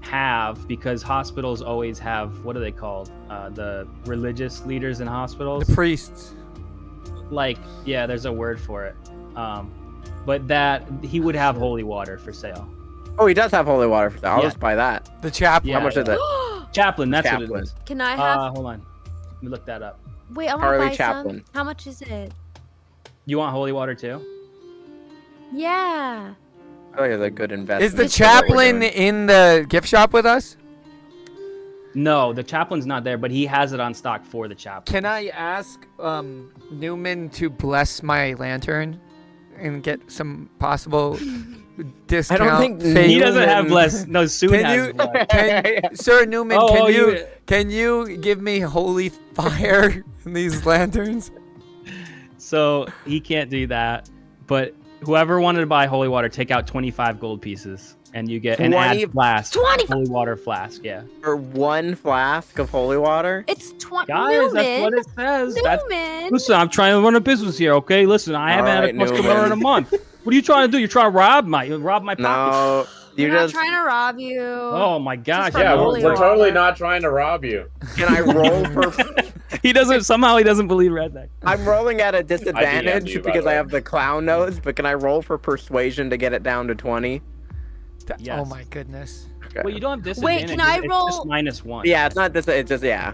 have, because hospitals always have, what are they called? The religious leaders in hospitals? The priests. Like, yeah, there's a word for it. But that, he would have holy water for sale. Oh, he does have holy water for that. I'll Yeah. just buy that. The chaplain. Yeah, How much is it? Chaplain, that's what Chaplain. it is. Can I have? Hold on. Let me look that up. Wait, I want Harley to buy Chaplin. some. How much is it? You want holy water too? Yeah. I feel like it's a good investment. Is the This is what we're chaplain doing. in the gift shop with us? No, the chaplain's not there, but he has it on stock for the chaplain. Can I ask Newman to bless my lantern and get some possible discount? think fee? He doesn't have Newman- bless. No, soon Can has you- bless. Sir Newman, Oh, can oh, you can you give me holy fire in these lanterns? So he can't do that. But whoever wanted to buy holy water, take out 25 gold pieces, and you get an 20 add flask. 20 holy water flask. Yeah, For 1 flask of holy water? It's 20. guys, Newman. that's what it says. That's, Newman. listen, I'm trying to run a business here. Okay, listen, I haven't had a Alright, customer Newman. in a month. What are you trying to do? You're trying to rob my pocket? No, you We're not just. trying to rob you. Oh my gosh! for Yeah, holy we're totally water. not trying to rob you. Can I roll for? He doesn't. Somehow he doesn't believe redneck. I'm rolling at a you, disadvantage by the because I way. have the clown nose, but can I roll for persuasion to get it down to 20? Yes. Oh my goodness. Okay. Well, you don't have Wait, disadvantage. can I it's roll- just -1. Yeah, it's not this. It's just yeah.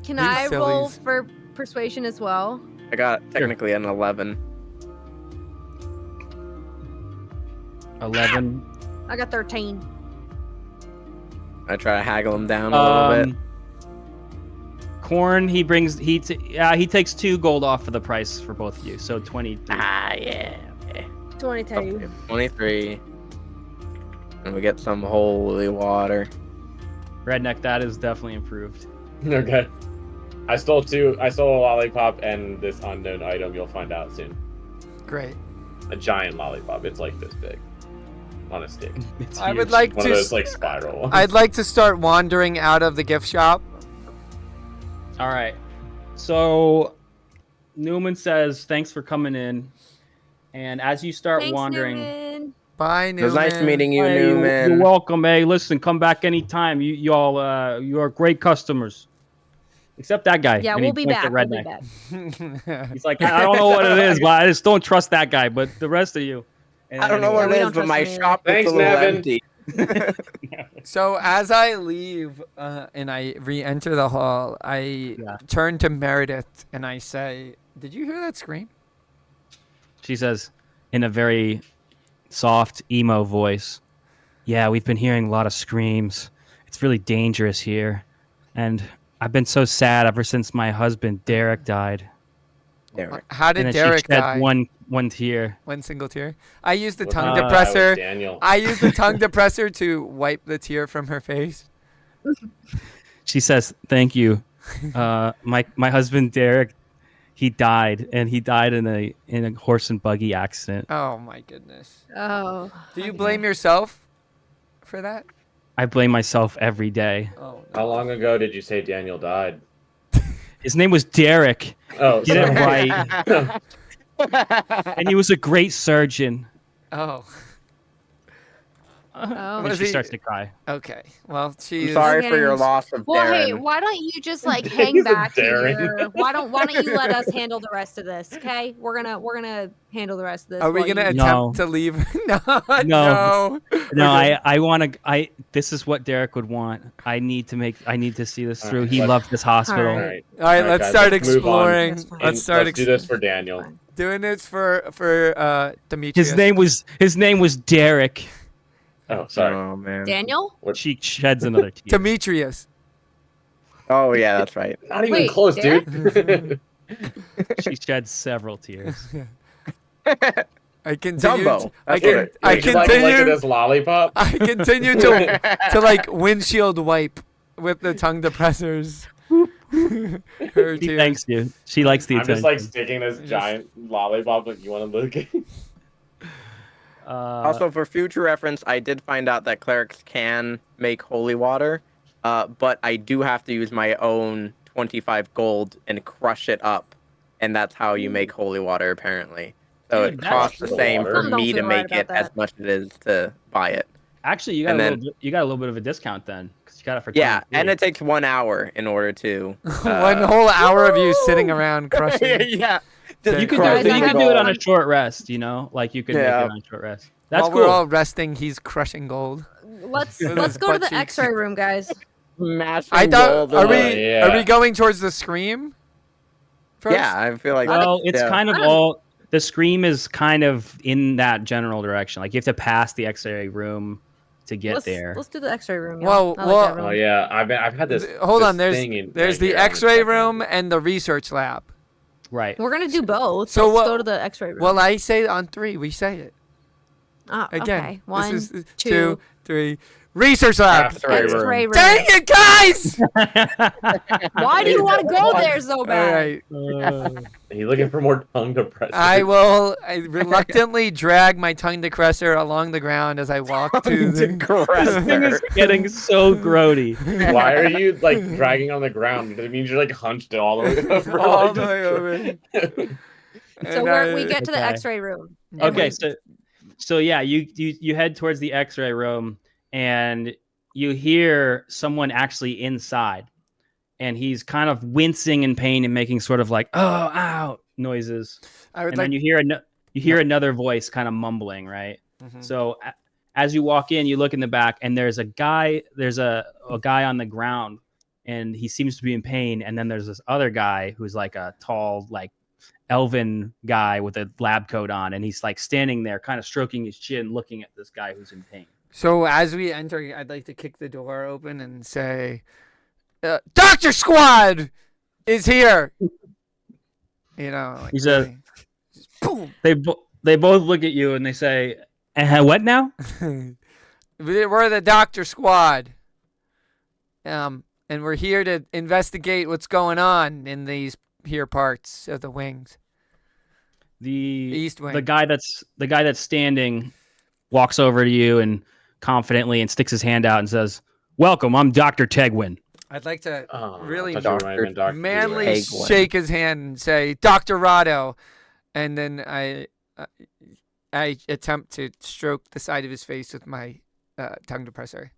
Can You I roll sillies. for persuasion as well? I got technically an 11. 11. I got 13. I try to haggle him down a little bit. Corn. He brings. He takes 2 gold off for the price for both of you. So 23. Ah, yeah. Okay. 22. 23. And we get some holy water. Redneck. That is definitely improved. Okay. I stole a lollipop and this unknown item. You'll find out soon. Great. a giant lollipop. It's like this big on a stick. It's I would huge. like One to. of those like spiral ones. I'd like to start wandering out of the gift shop. All right. So Newman says, "Thanks for coming in." And as you start Thanks, wandering, Newman. Bye, It Newman. was nice meeting you, Hey, Newman. you're welcome. Hey, listen, come back anytime. You all, you are great customers. Except that guy. Yeah, And he we'll be points at back. We'll be Redneck. back. He's like, I don't know what it is, but I just don't trust that guy. But the rest of you. And I don't know anyway. what we it don't is, but trust my him either. shop looks Thanks, a little Nevin. empty. So as I leave and I re-enter the hall, I turn to Meredith and I say, "Did you hear that scream?" She says, in a very soft emo voice, "Yeah, we've been hearing a lot of screams. It's really dangerous here. And I've been so sad ever since my husband, Derek, died." Derek. How And did then Derek she shed die? one tear. One single tear. I used the With tongue that, I was depressor. Daniel. I used the tongue depressor to wipe the tear from her face. She says, "Thank you. My husband, Derek, he died, and he died in a horse and buggy accident. Oh my goodness. Oh. Do you okay. blame yourself for that? I blame myself every day. Oh. How long ago did you say Daniel died? His name was Derek, Oh, Get it sorry. right. And he was a great surgeon." Oh. Oh. And Was she he- starts to cry. Okay. Well, she's I'm sorry for your Okay. loss of Well, Darren. hey, why don't you just like hang He's a back Darren. here? Why don't you let us handle the rest of this? Okay, we're gonna handle the rest of this. Are we while gonna you- No. attempt to leave? No. No. No, I want to. This is what Derek would want. I need to see this All through. right, He let's- loved this hospital. All All right. right. All right, All right, let's guys, start let's move on. exploring. That's fine. Let's start Let's do this for Daniel. doing this for Demetrius. His name was Derek. Oh, sorry. Oh man. Daniel. She sheds another tear. Demetrius. Oh yeah, that's right. Not even Wait, close, Derek? dude. She sheds several tears. I continue. Dumbo. I That's what can. it- I Would you like to lick at continue. this lollipop? I continue to like windshield wipe with the tongue depressors. Her She tears. thanks you. She likes the I'm attention. just like sticking this giant lollipop. Like, you want to look? Also, for future reference, I did find out that clerics can make holy water, but I do have to use my own 25 gold and crush it up, and that's how you make holy water, apparently. So Dude, it that's costs the cool. same for I don't me to feel right make it about as that. much as it is to buy it. Actually, you got and a then- little. You got a little bit of a discount then, because you got it for Yeah, 23. and it takes 1 hour in order to. One whole hour of you sitting around crushing. yeah. You could Guys, do, I you have could do it a- on a short rest. You know, like you could make Yeah. it on a short rest. That's While cool. we're all resting, he's crushing gold. Let's With go his to butt the cheeks. X-ray room, guys. Mashing I thought. gold Are we? away. yeah. Are we going towards the scream? First? Yeah, I feel like. Well, it's yeah. kind of Fun. all. The scream is kind of in that general direction. Like you have to pass the X-ray room to get let's, there. Let's do the X-ray room. Yeah. Well, I like well- that room. Oh yeah, I've had this. Hold this on. There's thing in, there's right the here. I'm gonna X-ray check room it. and the research lab. Right. We're gonna do both. So Let's what- go to the X-ray room. Well, I say on 3. We say it again. Okay. One, this is two. 2, 3. Research lab. X-ray room. X-ray room. Dang it, guys! Why do you want to go there so All bad? right. Are you looking for more tongue depressors? I reluctly drag my tongue depressor along the ground as I walk to the. This thing is getting so grody. Why are you like dragging on the ground? It means you're like hunched all the way over. All like, the way over. So And we get to the Okay. X-ray room. and Okay, we- so yeah, you head towards the X-ray room, and you hear someone actually inside, and he's kind of wincing in pain and making sort of like "oh, ow" noises, I would and like. then you hear another voice kind of mumbling, right? Mhm. So as you walk in, you look in the back, and there's a guy on the ground, and he seems to be in pain, and then there's this other guy who's like a tall, like elven guy with a lab coat on, and he's like standing there kind of stroking his chin looking at this guy who's in pain. So as we enter, I'd like to kick the door open and say, "Doctor Squad is here." You know, like, He says- really, just boom. They both look at you and they say, what now? We're the Doctor Squad, and we're here to investigate what's going on in these here parts of the wings. the guy that's standing walks over to you and confidently and sticks his hand out and says, "Welcome, I'm Dr. Tegwin." I'd like to really Tegwin. manly shake his hand and say, "Dr. Rado," and then I attempt to stroke the side of his face with my tongue depressor.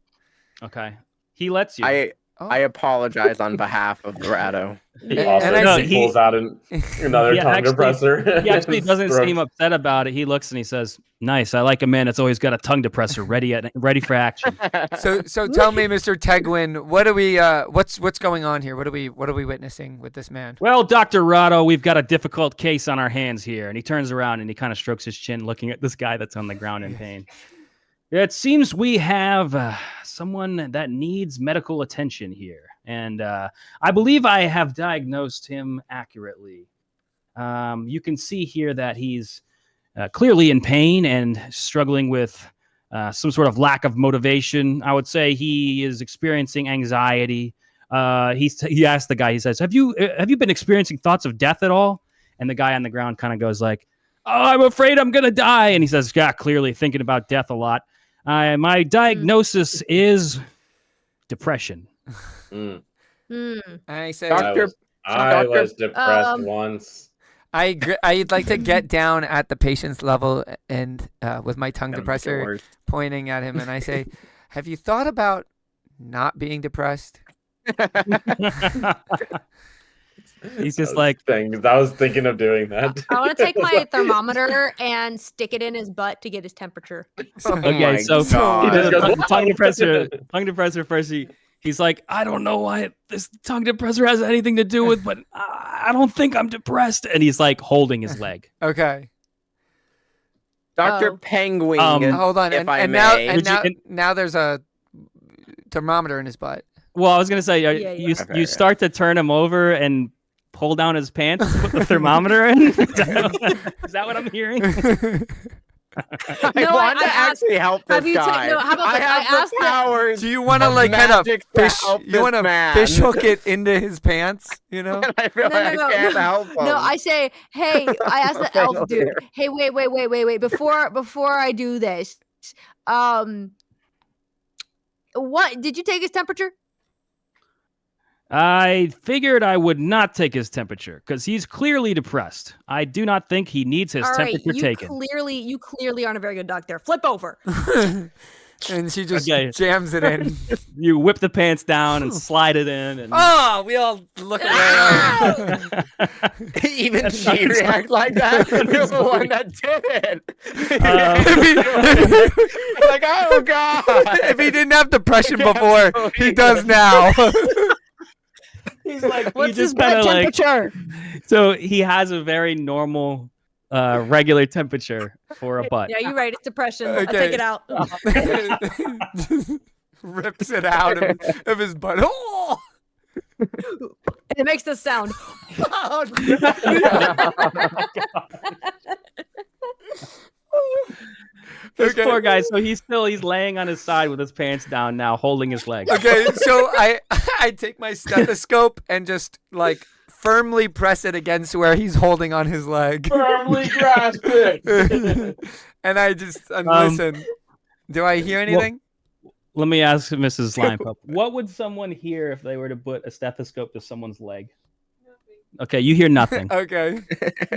Okay, he lets you. I apologize on behalf of Rado. He also pulls out another tongue depressor. He actually doesn't seem upset about it. He looks and he says, "Nice. I like a man that's always got a tongue depressor ready for action." So tell me, Mr. Tegwin, what are we? What's going on here? What are we witnessing with this man? Well, Dr. Rado, we've got a difficult case on our hands here. And he turns around and he kind of strokes his chin, looking at this guy that's on the ground in pain. It seems we have someone that needs medical attention here. And I believe I have diagnosed him accurately. You can see here that he's clearly in pain and struggling with some sort of lack of motivation. I would say he is experiencing anxiety. He asked the guy, he says, have you been experiencing thoughts of death at all? And the guy on the ground kind of goes like, "Oh, I'm afraid I'm going to die." And he says, "Yeah, clearly thinking about death a lot. My diagnosis is depression." I say, I was depressed once. I'd like to get down at the patient's level and with my tongue depressor pointing at him, and I say, "Have you thought about not being depressed?" He's just like, I was thinking of doing that. I want to take my thermometer and stick it in his butt to get his temperature. Okay, so tongue depressor first. He's like, "I don't know why this tongue depressor has anything to do with, but I don't think I'm depressed." And he's like holding his leg. Okay. Dr. Penguin. Hold on. If now there's a thermometer in his butt. Well, I was gonna say, you start to turn him over and pull down his pants to put the thermometer in. Is that what I'm hearing? I want to actually help this guy. I have the powers. Do you want to like kind of fish? You want to fish hook it into his pants? You know? I feel I can't help him. No, I say, hey, I asked the elf dude. Hey, wait. Before I do this, what did you take his temperature? I figured I would not take his temperature because he's clearly depressed. I do not think he needs his temperature taken. You clearly aren't a very good doctor. Flip over. And she just jams it in. You whip the pants down and slide it in. And... we all look away. Even she reacts like that. You're the one that did it. Like, oh God. If he didn't have depression before, he does now. He's like, what's his blood temperature? So he has a very normal, regular temperature for a butt. Yeah, you're right. It's depression. Okay. I'll take it out. Rips it out of his butt. Oh! It makes this sound. This poor guy. So he's laying on his side with his pants down now, holding his leg. Okay, so I take my stethoscope and just like firmly press it against where he's holding on his leg. Firmly grasp it. And listen. Do I hear anything? Let me ask Mrs. Limepup. What would someone hear if they were to put a stethoscope to someone's leg? Okay, you hear nothing. Okay.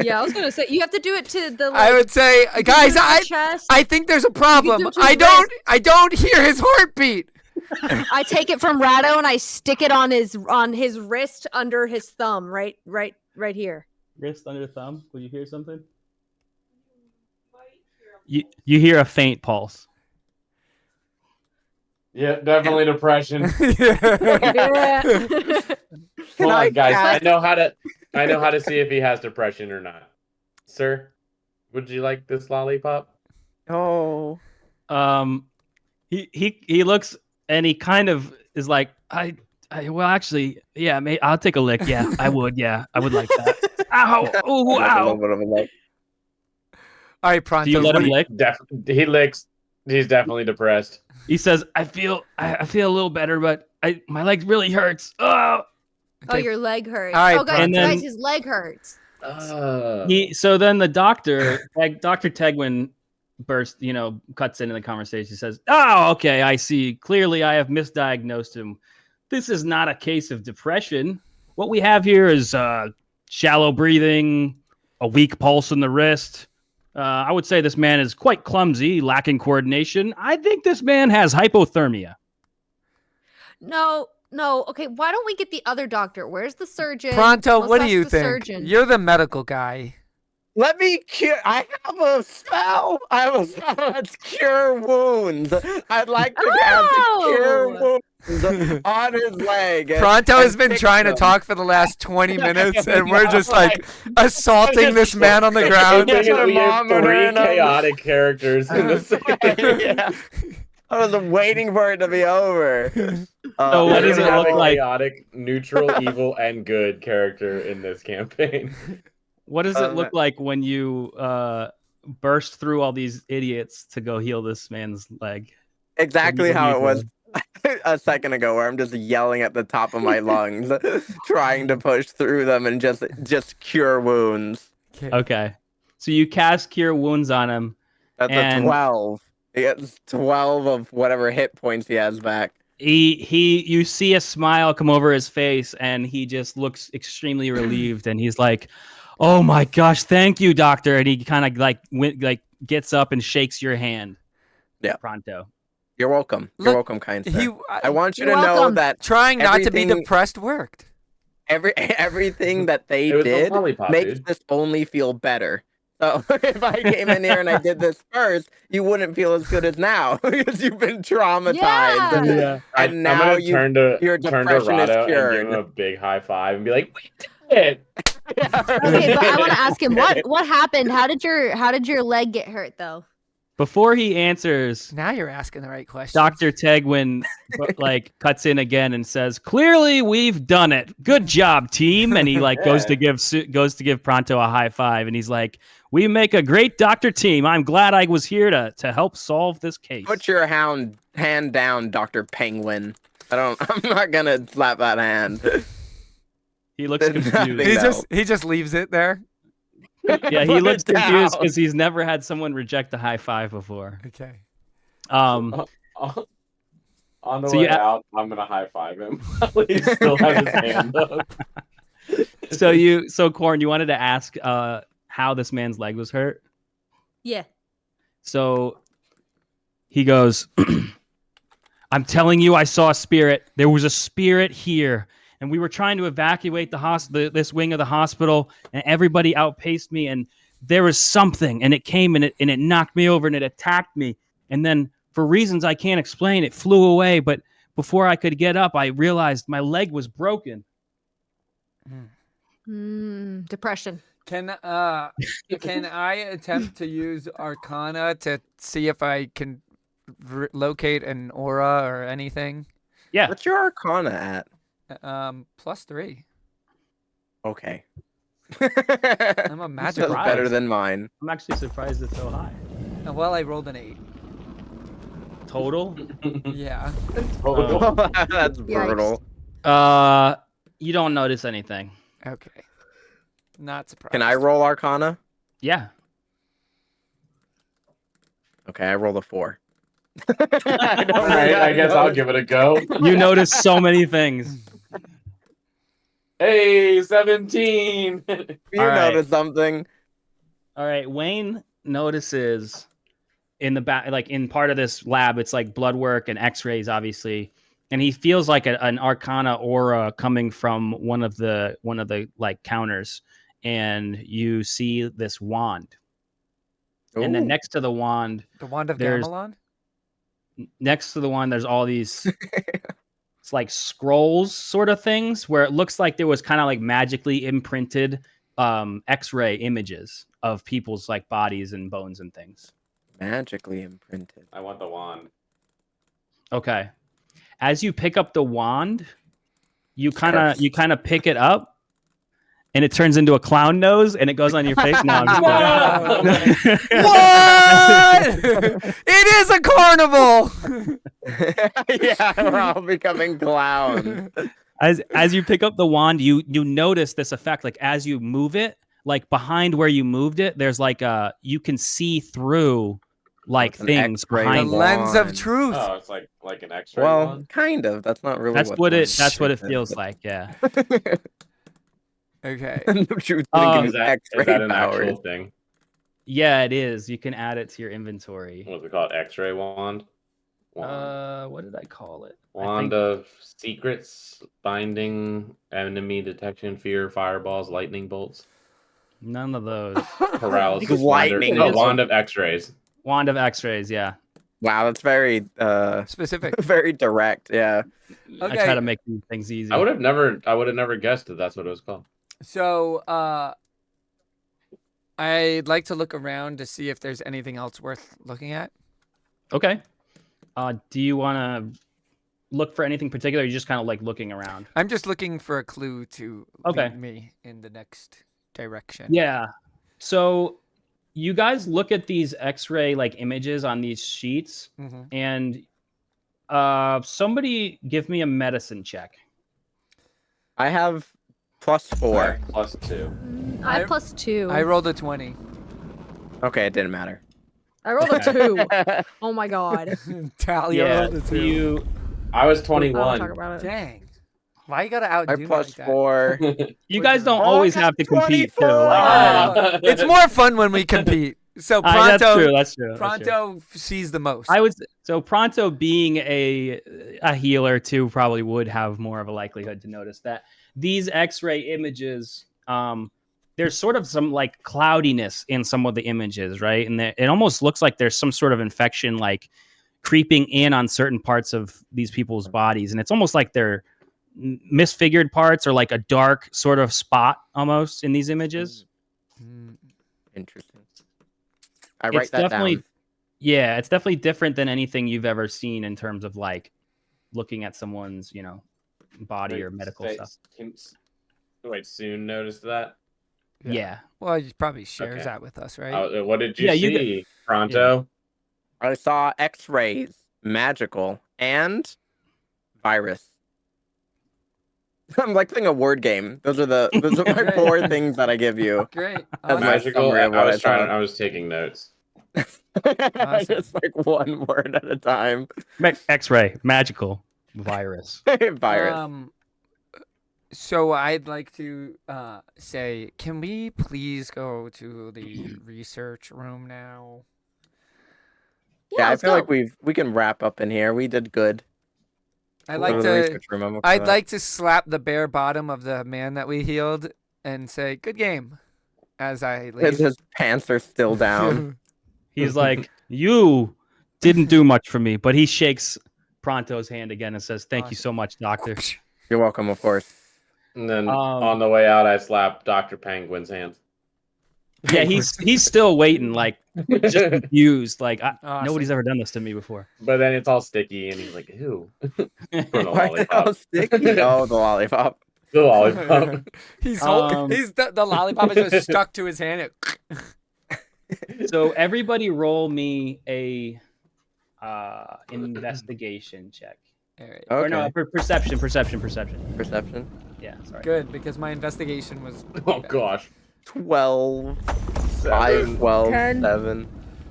Yeah, I was gonna say you have to do it to the. I would say, guys, I think there's a problem. I don't hear his heartbeat. I take it from Rado and I stick it on his wrist under his thumb, right here. Wrist under thumb. Will you hear something? You hear a faint pulse. Yeah, definitely depression. Yeah. Hold on, guys. I know how to see if he has depression or not. Sir, would you like this lollipop? Oh. He looks and he kind of is like, well, actually, yeah, I'll take a lick. Yeah, I would. Yeah, I would like that. Ow! Oh, ow! All right, Pronto. Do you let him lick? He licks. He's definitely depressed. He says, I feel a little better, but my leg really hurts. Oh, okay. Oh, your leg hurts. All right, guys, his leg hurts. So then the doctor, Dr. Tegwin cuts into the conversation. He says, "Oh, okay, I see. Clearly I have misdiagnosed him. This is not a case of depression. What we have here is shallow breathing, a weak pulse in the wrist. I would say this man is quite clumsy, lacking coordination. I think this man has hypothermia." No. Okay, why don't we get the other doctor? Where's the surgeon? Pronto, Let's what do ask you the think? surgeon. You're the medical guy. Let me cure. I have a spell. I have a spell that's cure wounds. I'd like to cast cure wounds on his leg. Pronto has been fix trying to them. talk for the last 20 minutes, and we're just like assaulting this man on the We ground. have Thermometer three and, chaotic characters in the same. Yeah. I was waiting for it to be over. So what does it have look a like? chaotic, neutral, evil, and good character in this campaign. What does it look like when you burst through all these idiots to go heal this man's leg? Exactly how it was a second ago, where I'm just yelling at the top of my lungs, trying to push through them and just cure wounds. Okay. So you cast Cure Wounds on him. That's a 12. He gets 12 of whatever hit points he has back. You see a smile come over his face, and he just looks extremely relieved, and he's like, "Oh my gosh, thank you, doctor." And he kind of like gets up and shakes your hand. Yeah. Pronto. You're welcome. You're welcome, kind sir. I want you to know that trying not to be depressed worked. Everything that they It was did lollipop, makes dude. this only feel better. So if I came in here and I did this first, you wouldn't feel as good as now because you've been traumatized. Yeah. And now I'm gonna your turn to depression is Rado and cured. give him a big high five and be like, "We did it!" Okay, but I want to ask him what happened. How did your leg get hurt though? Before he answers, Now you're asking the right question. Dr. Tegwin cuts in again and says, "Clearly we've done it. Good job, team." And he goes to give Pronto a high five, and he's like, "We make a great doctor team. I'm glad I was here to help solve this case." Put your hand down, Dr. Penguin. I'm not gonna slap that hand. He looks confused. He just leaves it there. Yeah, he looks confused because he's never had someone reject a high five before. Okay. On the way out, I'm gonna high five him. He still has his hand up. So Corn, you wanted to ask how this man's leg was hurt? Yeah. So he goes, "I'm telling you, I saw a spirit. There was a spirit here. And we were trying to evacuate this wing of the hospital, and everybody outpaced me. And there was something, and it came and it knocked me over and it attacked me. And then, for reasons I can't explain, it flew away. But before I could get up, I realized my leg was broken." Depression. Can I attempt to use Arcana to see if I can locate an aura or anything? Yeah. What's your Arcana at? +3. Okay. I'm a magic. That's better than mine. I'm actually surprised it's so high. Well, I rolled an 8. Total? Yeah. That's brutal. You don't notice anything. Okay. Not surprised. Can I roll Arcana? Yeah. Okay, I rolled a 4. I guess I'll give it a go. You notice so many things. Hey, 17. You right. notice something? All right, Wayne notices in the back, like in part of this lab, it's like blood work and X-rays, obviously, and he feels like an Arcana aura coming from one of the like counters, and you see this wand, and then next to the wand, the wand of Gamelon. Next to the wand, there's all these. It's like scrolls sort of things where it looks like there was kind of like magically imprinted X-ray images of people's like bodies and bones and things. Magically imprinted. I want the wand. Okay. As you pick up the wand, you kind of pick it up, and it turns into a clown nose, and it goes on your face. No, I'm just kidding. What? It is a carnival. Yeah, we're all becoming clowns. As you pick up the wand, you notice this effect. Like as you move it, like behind where you moved it, there's like you can see through like It's an things X-ray The behind it. lens of wand. truth. Oh, it's like an X-ray Well, wand. kind of. That's not really That's what. what the it. That's what it wand feels is. like. Yeah. Okay. The truth didn't give Um, you Is that X-ray an powers. actual thing? Yeah, it is. You can add it to your inventory. What's it called? X-ray wand. Wand. What did I call it? Wand of secrets, binding, enemy detection, fear, fireballs, lightning bolts, None of those. paralysis, Lightning bolts. wand of X-rays. Wand of X-rays. Yeah. Wow, that's very Specific. very direct. Yeah. I Okay. try to make things easy. I would have never guessed that that's what it was called. So, I'd like to look around to see if there's anything else worth looking at. Okay. Do you want to look for anything particular? Or are you just kind of like looking around? I'm just looking for a clue to Okay. lead me in the next direction. Yeah. So you guys look at these X-ray like images on these sheets, Mm-hmm. and somebody give me a medicine check. I have +4. +2. I have +2. I rolled a 20. Okay, it didn't matter. I rolled a 2. Oh my god. Talia rolled a 2. You I was I don't talk 21. about it. Dang. Why you gotta I outdo me like that? +4. you guys don't Oh, always I got have to compete too. 24! Like, It's more fun when we compete. So that's Pronto, true. That's true. That's true. Pronto sees the most. So Pronto being a healer too probably would have more of a likelihood to notice that these X-ray images, there's sort of some like cloudiness in some of the images, right? And it almost looks like there's some sort of infection like creeping in on certain parts of these people's bodies, and it's almost like they're misfigured parts or like a dark sort of spot almost in these images. Interesting. I write It's that definitely down. Yeah, it's definitely different than anything you've ever seen in terms of like looking at someone's, body or medical stuff. Wait, Soon noticed that? Yeah. Well, he probably shares Okay. that with us, right? What did you Yeah, you see, Pronto? I saw X-rays, magical, and virus. I'm like playing a word game. Those are my 4 things that I give you. Great. That's my Magical. summary of what I saw. I was taking notes. Just like one word at a time. X-ray, magical, virus. Virus. So I'd like to say, can we please go to the research room now? Yeah, I let's feel go. like we can wrap up in here. We did good. I'd Go like to the to. research room. I'm okay I'd with that. like to slap the bare bottom of the man that we healed and say, "Good game," as I leave. His pants are still down. He's like, you didn't do much for me, but he shakes Pronto's hand again and says, "Thank you so much, doctor." You're welcome, of course. And then Um, on the way out, I slapped Dr. Penguin's hand. Yeah, he's still waiting, like just confused. Like Awesome. nobody's ever done this to me before. But then it's all sticky, and he's like, "Ew." For the Why is it all lollipop. sticky? Oh, the lollipop. The lollipop. He's the lollipop is just stuck to his hand. So everybody, roll me a investigation check. All right. Or no, Okay. perception. Perception. Yeah, sorry. Good, because my investigation was. Oh gosh. 12. 5, 7. 12, 10. 7.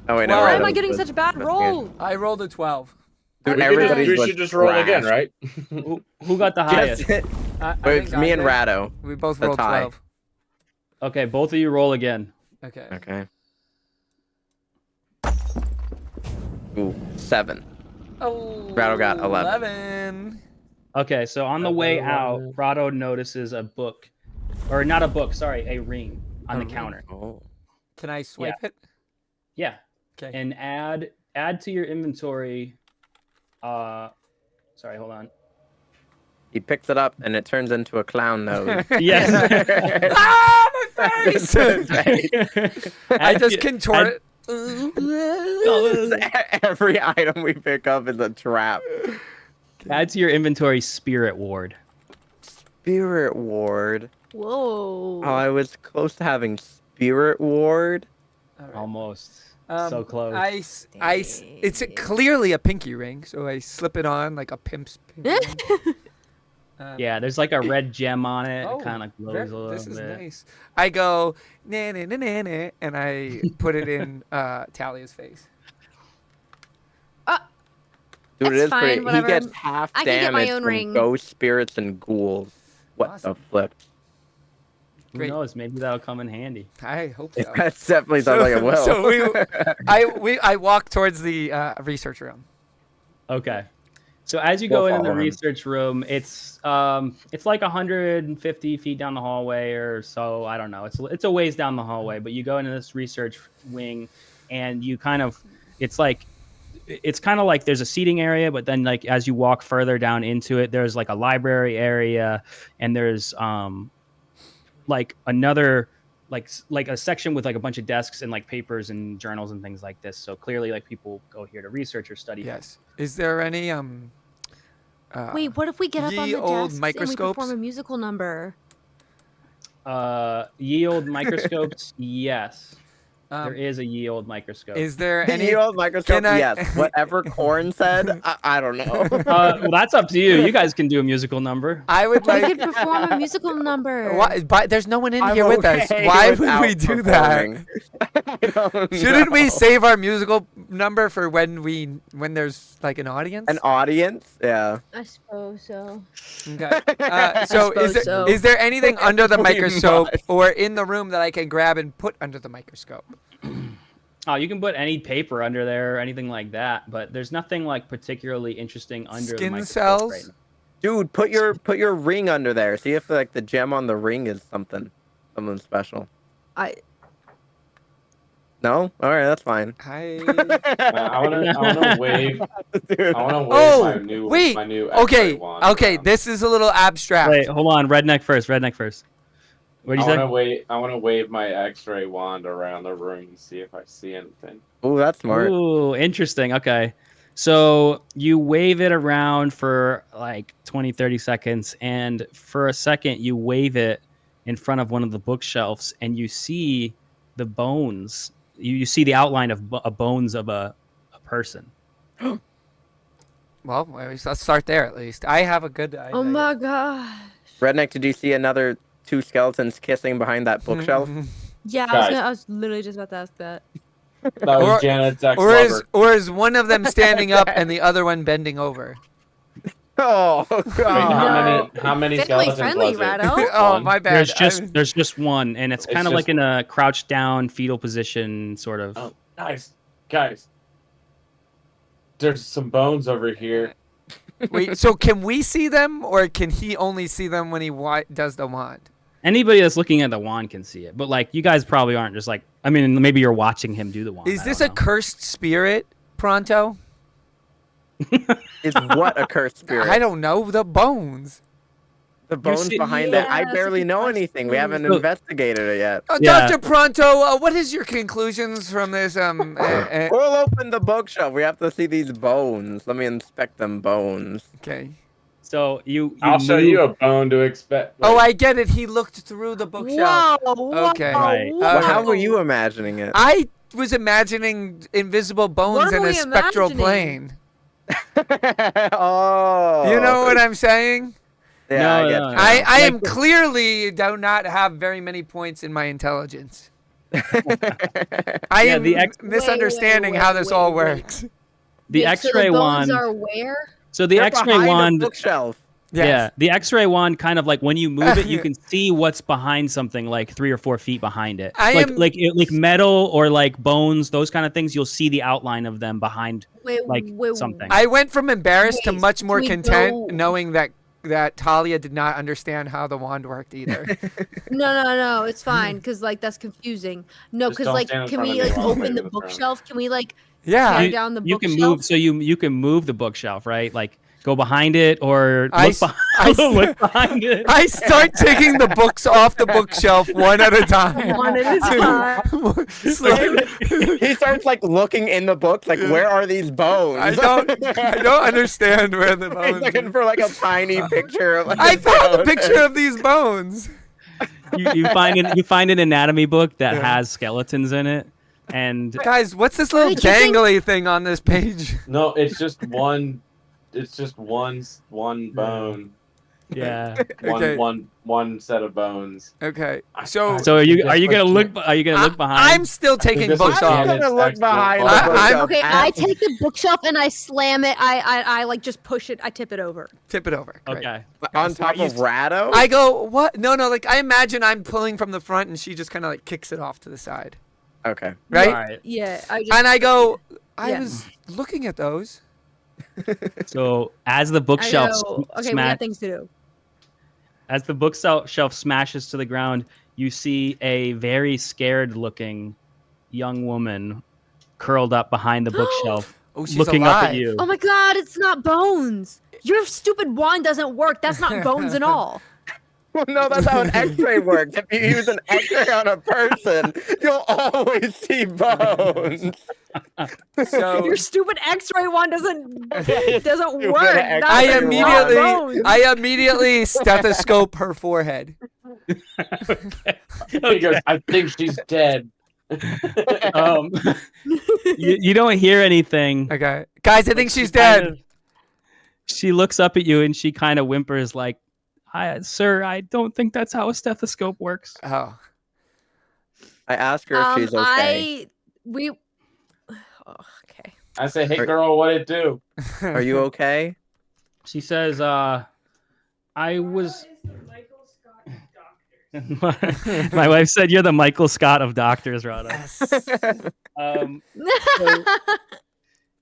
Oh, wait, Well, no. Why right, am I it getting was such a bad roll? I rolled a 12. Dude, We everybody's should was just roll again, trash. right? Who got the highest? Yes. I Wait, think it's me I and did. Rado. We both The rolled tie. 12. Okay, both of you roll again. Okay. Okay. Ooh, 7. Rado got 11. Okay, so on the way out, Rado notices a book, or not a book, sorry, a ring on A the ring? counter. Oh. Can I swipe it? Yeah, Okay. and add to your inventory. Sorry, hold on. He picks it up and it turns into a clown nose. Yes. Ah, my face! I Add just to- contort add- it. Every item we pick up is a trap. Add to your inventory spirit ward. Spirit ward. Whoa. Oh, I was close to having spirit ward. All right. Almost. Um, So close. It's clearly a pinky ring, so I slip it on like a pimp's pinky ring. Yeah, there's like a red gem on it. Oh, it kind of glows a little this is bit. nice. I go na na na na na, and I put it in Talia's face. Dude, That's it is fine, pretty. whatever. He gets half I can get my damage own from ring. ghost spirits and ghouls. What Awesome. the flip? Who Great. knows? Maybe that'll come in handy. I hope so. That definitely sounds like it will. So I walk towards the research room. Okay. So as you We'll go into the follow him. research room, it's like 150 feet down the hallway or so. I don't know. It's a ways down the hallway, but you go into this research wing, and you kind of it's kind of like there's a seating area, but then like as you walk further down into it, there's like a library area, and there's like another like a section with like a bunch of desks and like papers and journals and things like this. So clearly, like people go here to research or study. Yes. Is there any Wait, what if we get up on ye the old desks and we microscopes? perform a musical number? Yield microscopes, yes. There um, is a ye old microscope. is there Any any? old microscope? Can I- Yes. Whatever Corn said, I don't know. Well, that's up to you. You guys can do a musical number. I would We like. could perform a musical number. Why, but there's no one in I'm here with us. okay Why would without we do that? performing. I don't Shouldn't we know. save our musical number for when there's like an audience? An audience? Yeah. I suppose so. Okay. So suppose so. is there anything under the We microscope must. or in the room that I can grab and put under the microscope? Oh, you can put any paper under there or anything like that, but there's nothing like particularly interesting under the Skin microscope cells? right now. Dude, put your ring under there. See if like the gem on the ring is something special. I No? All right, that's fine. I I wanna wave. Dude. I wanna wave Oh, my new wait. my new okay. X-ray wand Okay, around. this is a little abstract. Wait, hold on. Redneck first. What did you say? I wanna wave my X-ray wand around the room and see if I see anything. Ooh, that's smart. Ooh, interesting. Okay. So you wave it around for like 20, 30 seconds. And for a second, you wave it in front of one of the bookshelves and you see the bones. You see the outline of bones of a person. Well, let's start there at least. I have a good idea. Oh my gosh. Redneck, did you see another two skeletons kissing behind that bookshelf? Yeah, Guys. I was literally just about to ask that. That was Or- Janet's Or is ex-lover. one of them standing up and the other one bending over? Oh Wait, god. how many Family skeletons friendly, was it? Rado. Oh, One. my bad. There's just one, and it's It's kind of just- like in a crouched down fetal position, sort of. Oh, guys. There's some bones over here. Wait, so can we see them, or can he only see them when he does the wand? Anybody that's looking at the wand can see it, but like you guys probably aren't just like. I mean, maybe you're watching him do the wand. Is I this a don't know. cursed spirit, Pronto? Is what a cursed spirit? I don't know. The bones. The bones see- behind Yeah, it. I that's a barely good know question. anything. We haven't Look. investigated it yet. Yeah. Dr. Pronto, what is your conclusions from this? We'll open the bookshelf. We have to see these bones. Let me inspect them bones. Okay. So you I'll show you a bone to expect. Oh, I get it. He looked through the bookshelf. Whoa, Okay. Right. Well, how Oh. were you imagining it? I was imagining invisible bones are in a we spectral imagining? plane. Oh. You know what I'm saying? Yeah, No, I get no, you. no. I Like am the- clearly do not have very many points in my intelligence. I Yeah, am the ex- misunderstanding how this all works. the Wait, X-ray so the wand. bones are where? So the They're X-ray behind the wand. bookshelf. Yes. Yeah, the X-ray wand kind of like when you move it, you can see what's behind something like 3 or 4 feet behind it. I am- like metal or like bones, those kind of things. You'll see the outline of them behind. Wait, Like wait, something. I went from embarrassed to Wait, much more we content go- knowing that Talia did not understand how the wand worked either. No, it's fine because like that's confusing. No, Just because don't like, stand in can front we of me like while I'm open waving the the throne. bookshelf? Can we like Yeah. tear down the You bookshelf? can move, so you can move the bookshelf, right? Like go behind it or I look, s- behind, I s- look behind it. I start taking the books off the bookshelf one at a time. One at a time. Slowly. He starts like looking in the books, like where are these bones? I don't understand where the He's bones. looking for like a tiny picture of like I a found a bone. picture of these bones. You find an anatomy book that has skeletons in it, and Guys, what's this little Wait, you think- dangly thing on this page? No, it's just one. It's just one bone. Yeah. Okay. One set of bones. Okay. So So are you gonna look behind? I'm still taking this books was off. Janet's I'm gonna look excellent behind book. the I'm- bookshelf. Okay, I take the bookshelf and I slam it. I like just push it. I tip it over. Tip it over. Great. Okay. on So top you- of Rado. I go, what? No, like I imagine I'm pulling from the front and she just kind of like kicks it off to the side. Okay. Right? All right. Yeah, I just. And I go, I Yeah. was looking at those. So as the I bookshelf go, okay, we got things to do. as the bookshelf smashes to the ground, you see a very scared-looking young woman curled up behind the bookshelf, Oh, she's looking alive. up at you. Oh my god, it's not bones. Your stupid wand doesn't work. That's not bones at all. Well, no, that's how an X-ray works. If you use an X-ray on a person, you'll always see bones. So Your stupid X-ray wand doesn't Stupid work. X-ray That's I not immediately, bones. stethoscope her forehead. He goes, I think she's dead. Um, you don't hear anything. Okay, guys, I think But she's she kind dead. of- she looks up at you and she kind of whimpers like, "Sir, I don't think that's how a stethoscope works." Oh, I ask her if she's okay. Okay. I say, hey girl, what it do? Are you okay? She says, "I was." My wife said, "You're the Michael Scott of doctors, Rada." Um,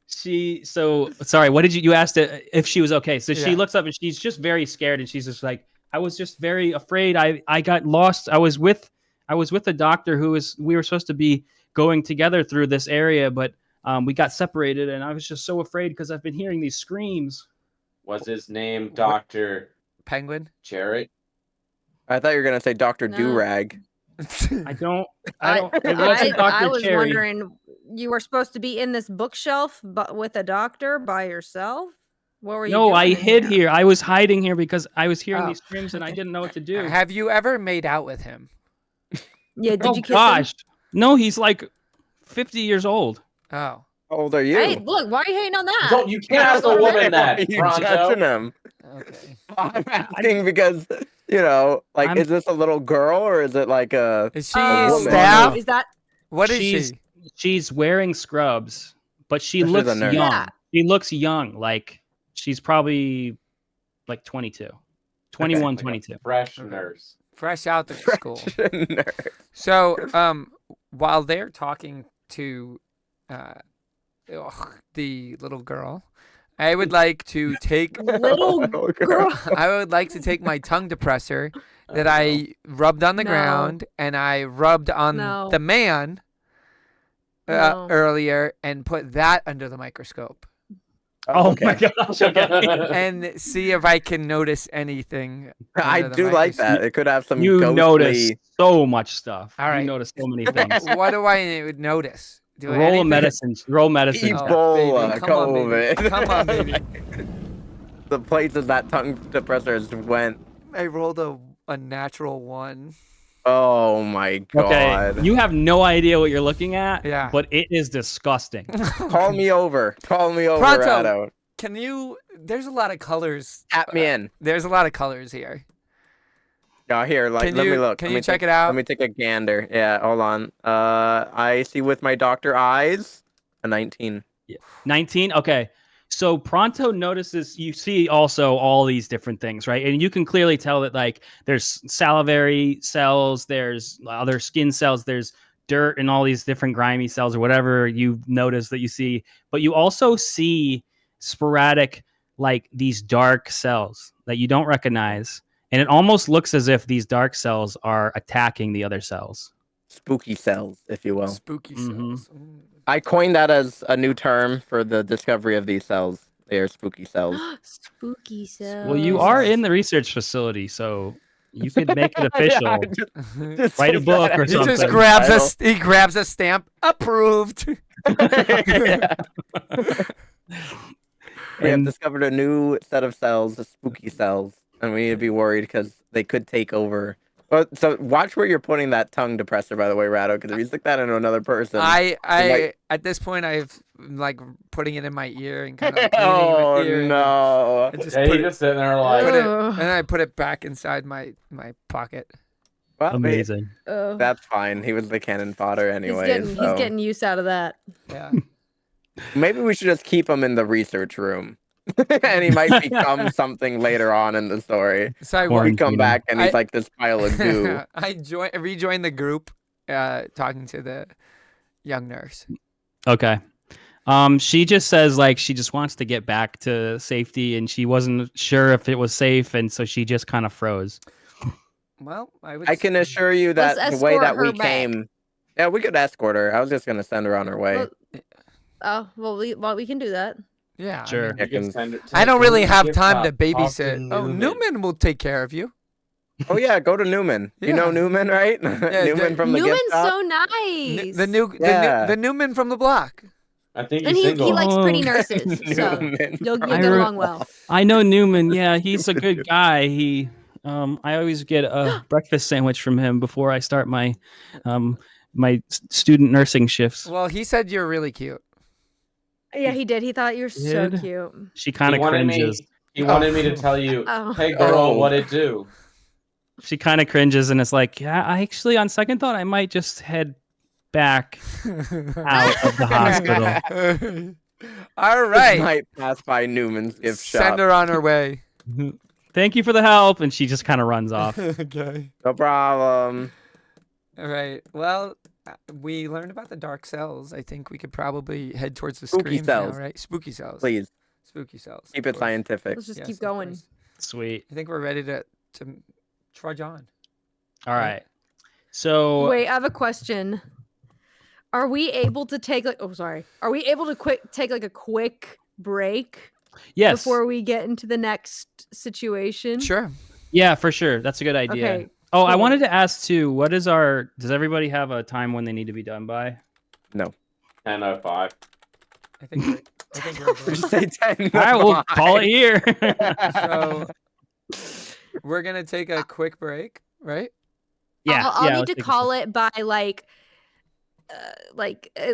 so sorry. What did you asked if she was okay? So she Yeah. looks up and she's just very scared, and she's just like, "I was just very afraid. I got lost. I was with the doctor we were supposed to be going together through this area, but we got separated, and I was just so afraid because I've been hearing these screams." Was his name Dr. Penguin. Cherry? I thought you were gonna say Dr. No. Durag. I don't. I It wasn't Dr. was Cherry. wondering, you were supposed to be in this bookshelf, but with a doctor by yourself. What were you? No, doing I in hid here? here. I was hiding here because I was hearing Oh. these screams and I didn't know what to do. Have you ever made out with him? Yeah, did Oh you kiss him? gosh, no, he's like 50 years old. Oh, How old are you? Hey, look, why are you hating on that? Don't you can't ask a woman that, Why are you judging Pronto. him? okay. I'm asking because I'm- is this a little girl or is it like a? Is she woman. staff? Is that? What is she's she? she's wearing scrubs, but she She's a looks nurse. young. Yeah. She looks young, like she's probably like 22, 21, Like a 22. fresh Okay. nurse. Fresh out of school. Nerd. So, while they're talking to the little girl, I would like to take Little girl. I would like to take my tongue depressor that I rubbed on the No. ground and I rubbed on No. the man No. earlier and put that under the microscope Oh my gosh. Okay. and see if I can notice anything. I under the do like microscope. that. It could have some You ghostly. notice so much stuff. All right. You notice so many things. What do I notice? Do I Roll a anything? medicine. Roll medicine. Oh, check. Ebola, baby, come on, baby. COVID. Come on, baby. The places that tongue depressors went. I rolled a natural one. Oh my god. Okay, you have no idea what you're looking at, Yeah. but it is disgusting. Call me over. Call me over, Pronto. Rado. Can you? There's a lot of colors. Tap me in. There's a lot of colors here. Yeah, here, like, Can let you me look. can Let you me check take- it out? Let me take a gander. Yeah, hold on. I see with my doctor eyes a 19. 19. Okay. So Pronto notices you see also all these different things, right? And you can clearly tell that like there's salivary cells, there's other skin cells, there's dirt and all these different grimy cells or whatever you notice that you see. But you also see sporadic like these dark cells that you don't recognize. And it almost looks as if these dark cells are attacking the other cells. Spooky cells, if you will. Spooky Mhm. cells. Mm. I coined that as a new term for the discovery of these cells. They are spooky cells. Spooky cells. Well, you are in the research facility, so you could make it official. Yeah, just Write a say book that. or He just something. grabs he grabs a stamp. Approved. Yeah. We have And- discovered a new set of cells, the spooky cells, and we need to be worried because they could take over Well, so watch where you're putting that tongue depressor, by the way, Rado, because if you stick that into another person, At this point, I've like putting it in my ear and kind of cleaning oh my ear. no! And just Yeah, put he's it, just sitting there like, put it, Ugh. and I put it back inside my pocket. Well, Amazing. that's fine. He was the cannon fodder anyway. He's getting use out of that. Yeah. Maybe we should just keep him in the research room, and he might become something later on in the story. So I Corn. We come Quarantine him. back and he's like this pile of goo. I rejoined the group, talking to the young nurse. Okay. She just says like she just wants to get back to safety, and she wasn't sure if it was safe, and so she just kind of froze. Well, I can assure you that Let's the way that escort her we back. came, yeah, we could escort her. I was just gonna send her on her way. Well, we can do that. Yeah. Sure. you can send it to I don't the really have gift time shop. to Talk to babysit. Oh, Newman will take care of you. Oh yeah, go to Newman. You know Yeah. Newman, right? Newman from the Newman's gift shop. so nice. The Newman from the block. I think and he's he single. likes pretty nurses, so Newman. you'll I get re- along well. I know Newman. Yeah, he's a good guy. I always get a breakfast sandwich from him before I start my student nursing shifts. Well, he said you're really cute. Yeah, he did. He thought you were so Did? cute. She kind of cringes. He wanted me to tell you, Oh. hey girl, Oh. what it do? She kind of cringes, and it's like, yeah, I actually, on second thought, I might just head back out of the hospital. All This right. might pass by Newman's gift shop. Send her on her way. Thank you for the help, and she just kind of runs off. Okay. No problem. All right. Well, we learned about the dark cells. I think we could probably head towards the Spooky screams cells. now, right? Spooky cells. Please Spooky cells. keep of it course. scientific. Let's just Yes, keep of going. course. Sweet. I think we're ready to trudge on. All right. So Wait, I have a question. Are we able to take Are we able to take like a quick break yes, before we get into the next situation? Sure. yeah, for sure. That's a good idea. Okay. Oh, I cool. wanted to ask too. Does everybody have a time when they need to be done by? 10:05. I think we're good. Just say 10. All right, we'll call it here. So we're gonna take a quick break, right? yeah, I'll need let's to take a call it by like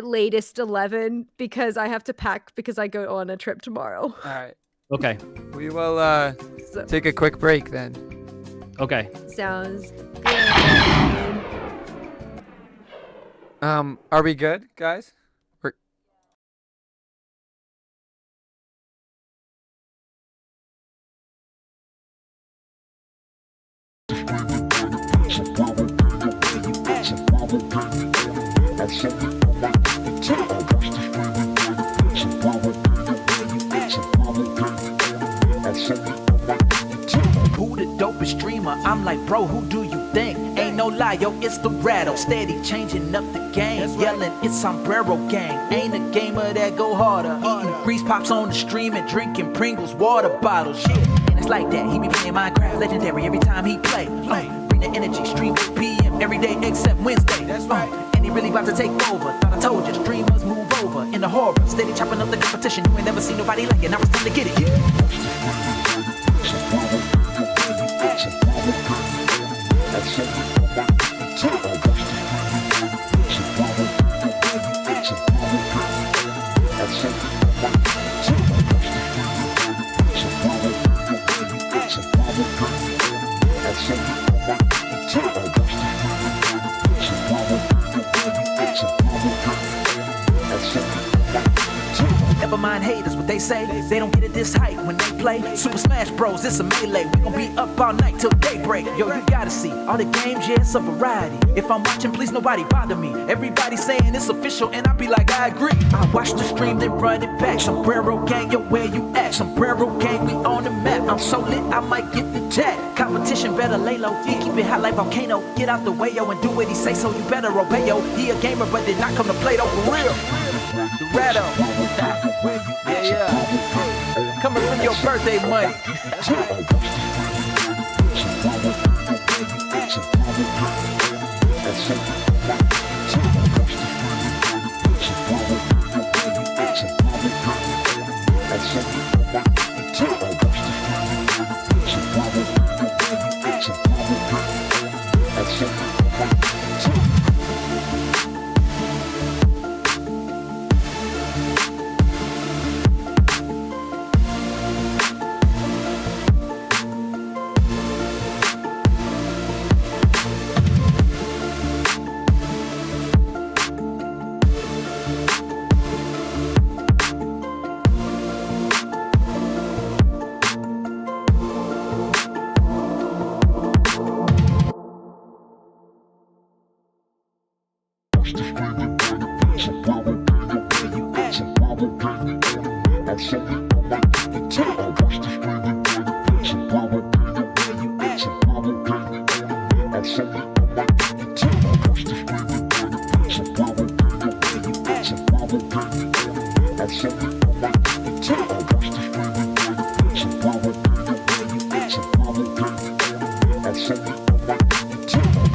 latest 11 because I have to pack because I go on a trip tomorrow. All right. Okay. We will So, take a quick break then. Okay. sounds good. Are we good, guys? Who the dopest streamer? I'm like, bro, who do you think? Ain't no lie, yo, it's the rattle. Steady changing up the game. Yelling, it's Sombrero Gang. Ain't a gamer that go harder. Eating grease pops on the stream and drinking Pringles water bottles. Shit, and it's like that. He be playing Minecraft legendary every time he play. Bring the energy, stream 8 p.m. every day except Wednesday. That's right. And he really about to take over. Thought I told you, streamers move over. In the horror, steady chopping up the competition. You ain't never seen nobody like it. Now it's time to get it. Never mind haters, what they say. They don't get it this hype when they play Super Smash Bros. It's a melee. We gon' be up all night till daybreak. Yo, you gotta see all the games, yeah, it's a variety. If I'm watching, please nobody bother me. Everybody saying it's official, and I be like, I agree. I watch the stream, then run it back. Sombrero Gang, yo, where you at? Sombrero Gang, we on the map. I'm so lit, I might get the tag. Competition better lay low. Yeah, keep it hot like volcano. Get out the way, yo, and do what he say. So you better obey, yo. He a gamer, but did not come to play though for real. The Rado. Yeah. Coming from your birthday money. That's right.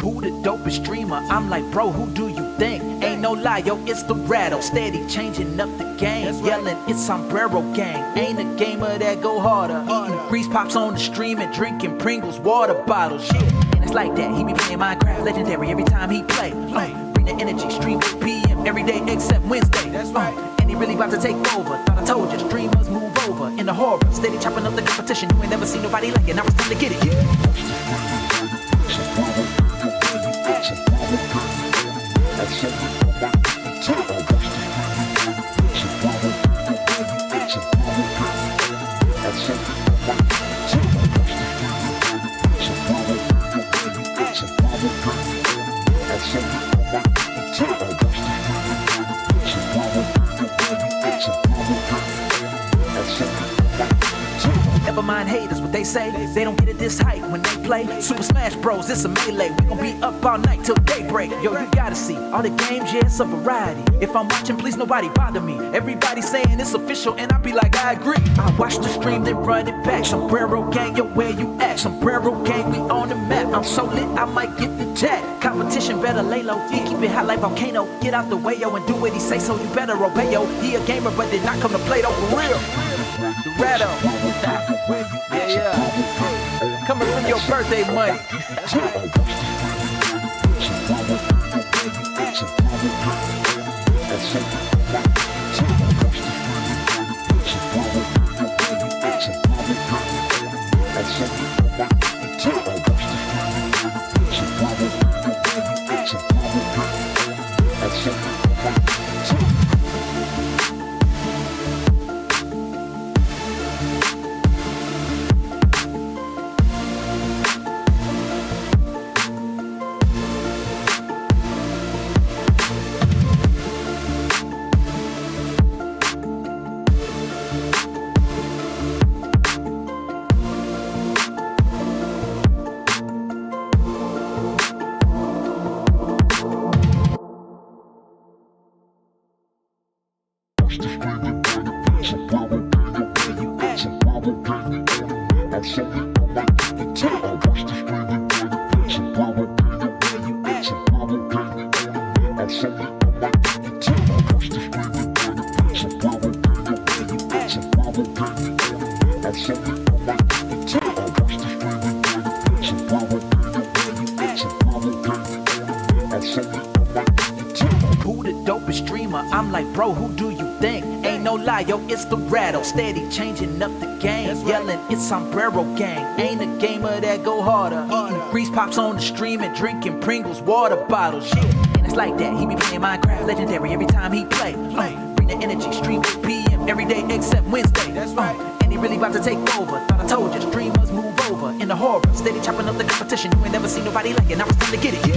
Who the dopest streamer? I'm like, bro, who do you think? Ain't no lie, yo, it's the rattle. Steady changing up the game. Yelling, it's Sombrero Gang. Ain't a gamer that go harder. Eating grease pops on the stream and drinking Pringles water bottles. Shit, and it's like that. He be playing Minecraft Legendary every time he play. Bring the energy, stream 8 p.m. every day except Wednesday. That's right. And he really about to take over. Thought I told you, streamers move over. In the horror, steady chopping up the competition. You ain't never seen nobody like it. Now it's time to get it. Yeah. Never mind haters, what they say. They don't get it this hype when they play Super Smash Bros. It's a melee. We gon' be up all night till daybreak. Yo, you gotta see all the games, yeah, it's a variety. If I'm watching, please nobody bother me. Everybody saying it's official, and I be like, I agree. I watch the stream, then run it back. Sombrero Gang, yo, where you at? Sombrero Gang, we on the map. I'm so lit, I might get the tag. Competition better lay low. Yeah, keep it hot like volcano. Get out the way, yo, and do what he say, so you better obey, yo. He a gamer, but did not come to play, though, for real. The Ratto. Yeah, yeah. Coming from your birthday money. Who the dopest streamer? I'm like, bro, who do you think? Ain't no lie, yo, it's the Ratto. Steady changing up the game. Yelling, it's Sombrero Gang. Ain't a gamer that go harder. Eating grease pops on the stream and drinking Pringles water bottles. Shit, and it's like that. He be playing Minecraft Legendary every time he play. Bring the energy, stream 8 p.m. every day except Wednesday. That's right. And he really about to take over. Thought I told you, streamers move over. In the horror, steady chopping up the competition. You ain't never seen nobody like it. Now it's time to get it. Yeah.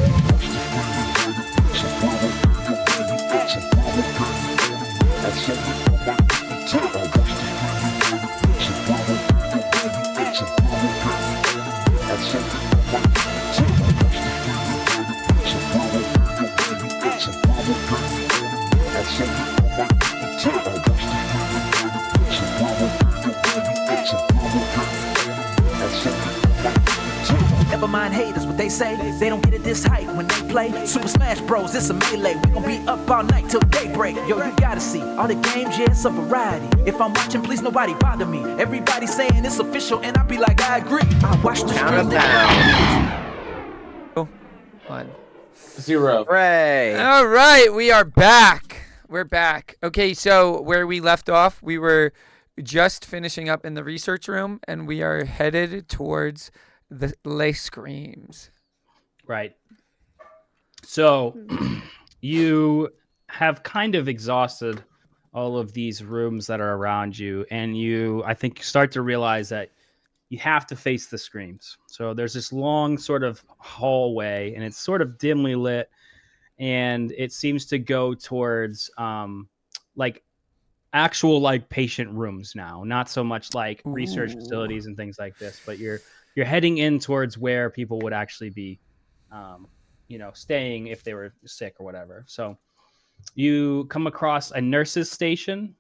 Never mind haters, what they say. They don't get it this hype when they play Super Smash Bros. It's a melee. We gon' be up all night till daybreak. Yo, you gotta see all the games, yeah, it's a variety. If I'm watching, please nobody bother me. Everybody saying it's official, and I be like, I agree. I watch the stream. 1. 0. Hooray! All right, we are back. We're back. Okay, so where we left off, we were just finishing up in the research room, and we are headed towards the Les Screams. Right. So you have kind of exhausted all of these rooms that are around you, and I think you start to realize that you have to face the screams. So there's this long sort of hallway, and it's sort of dimly lit, and it seems to go towards like actual like patient rooms now, not so much like research facilities and things like this, but you're heading in towards where people would actually be staying if they were sick or whatever. So you come across a nurse's station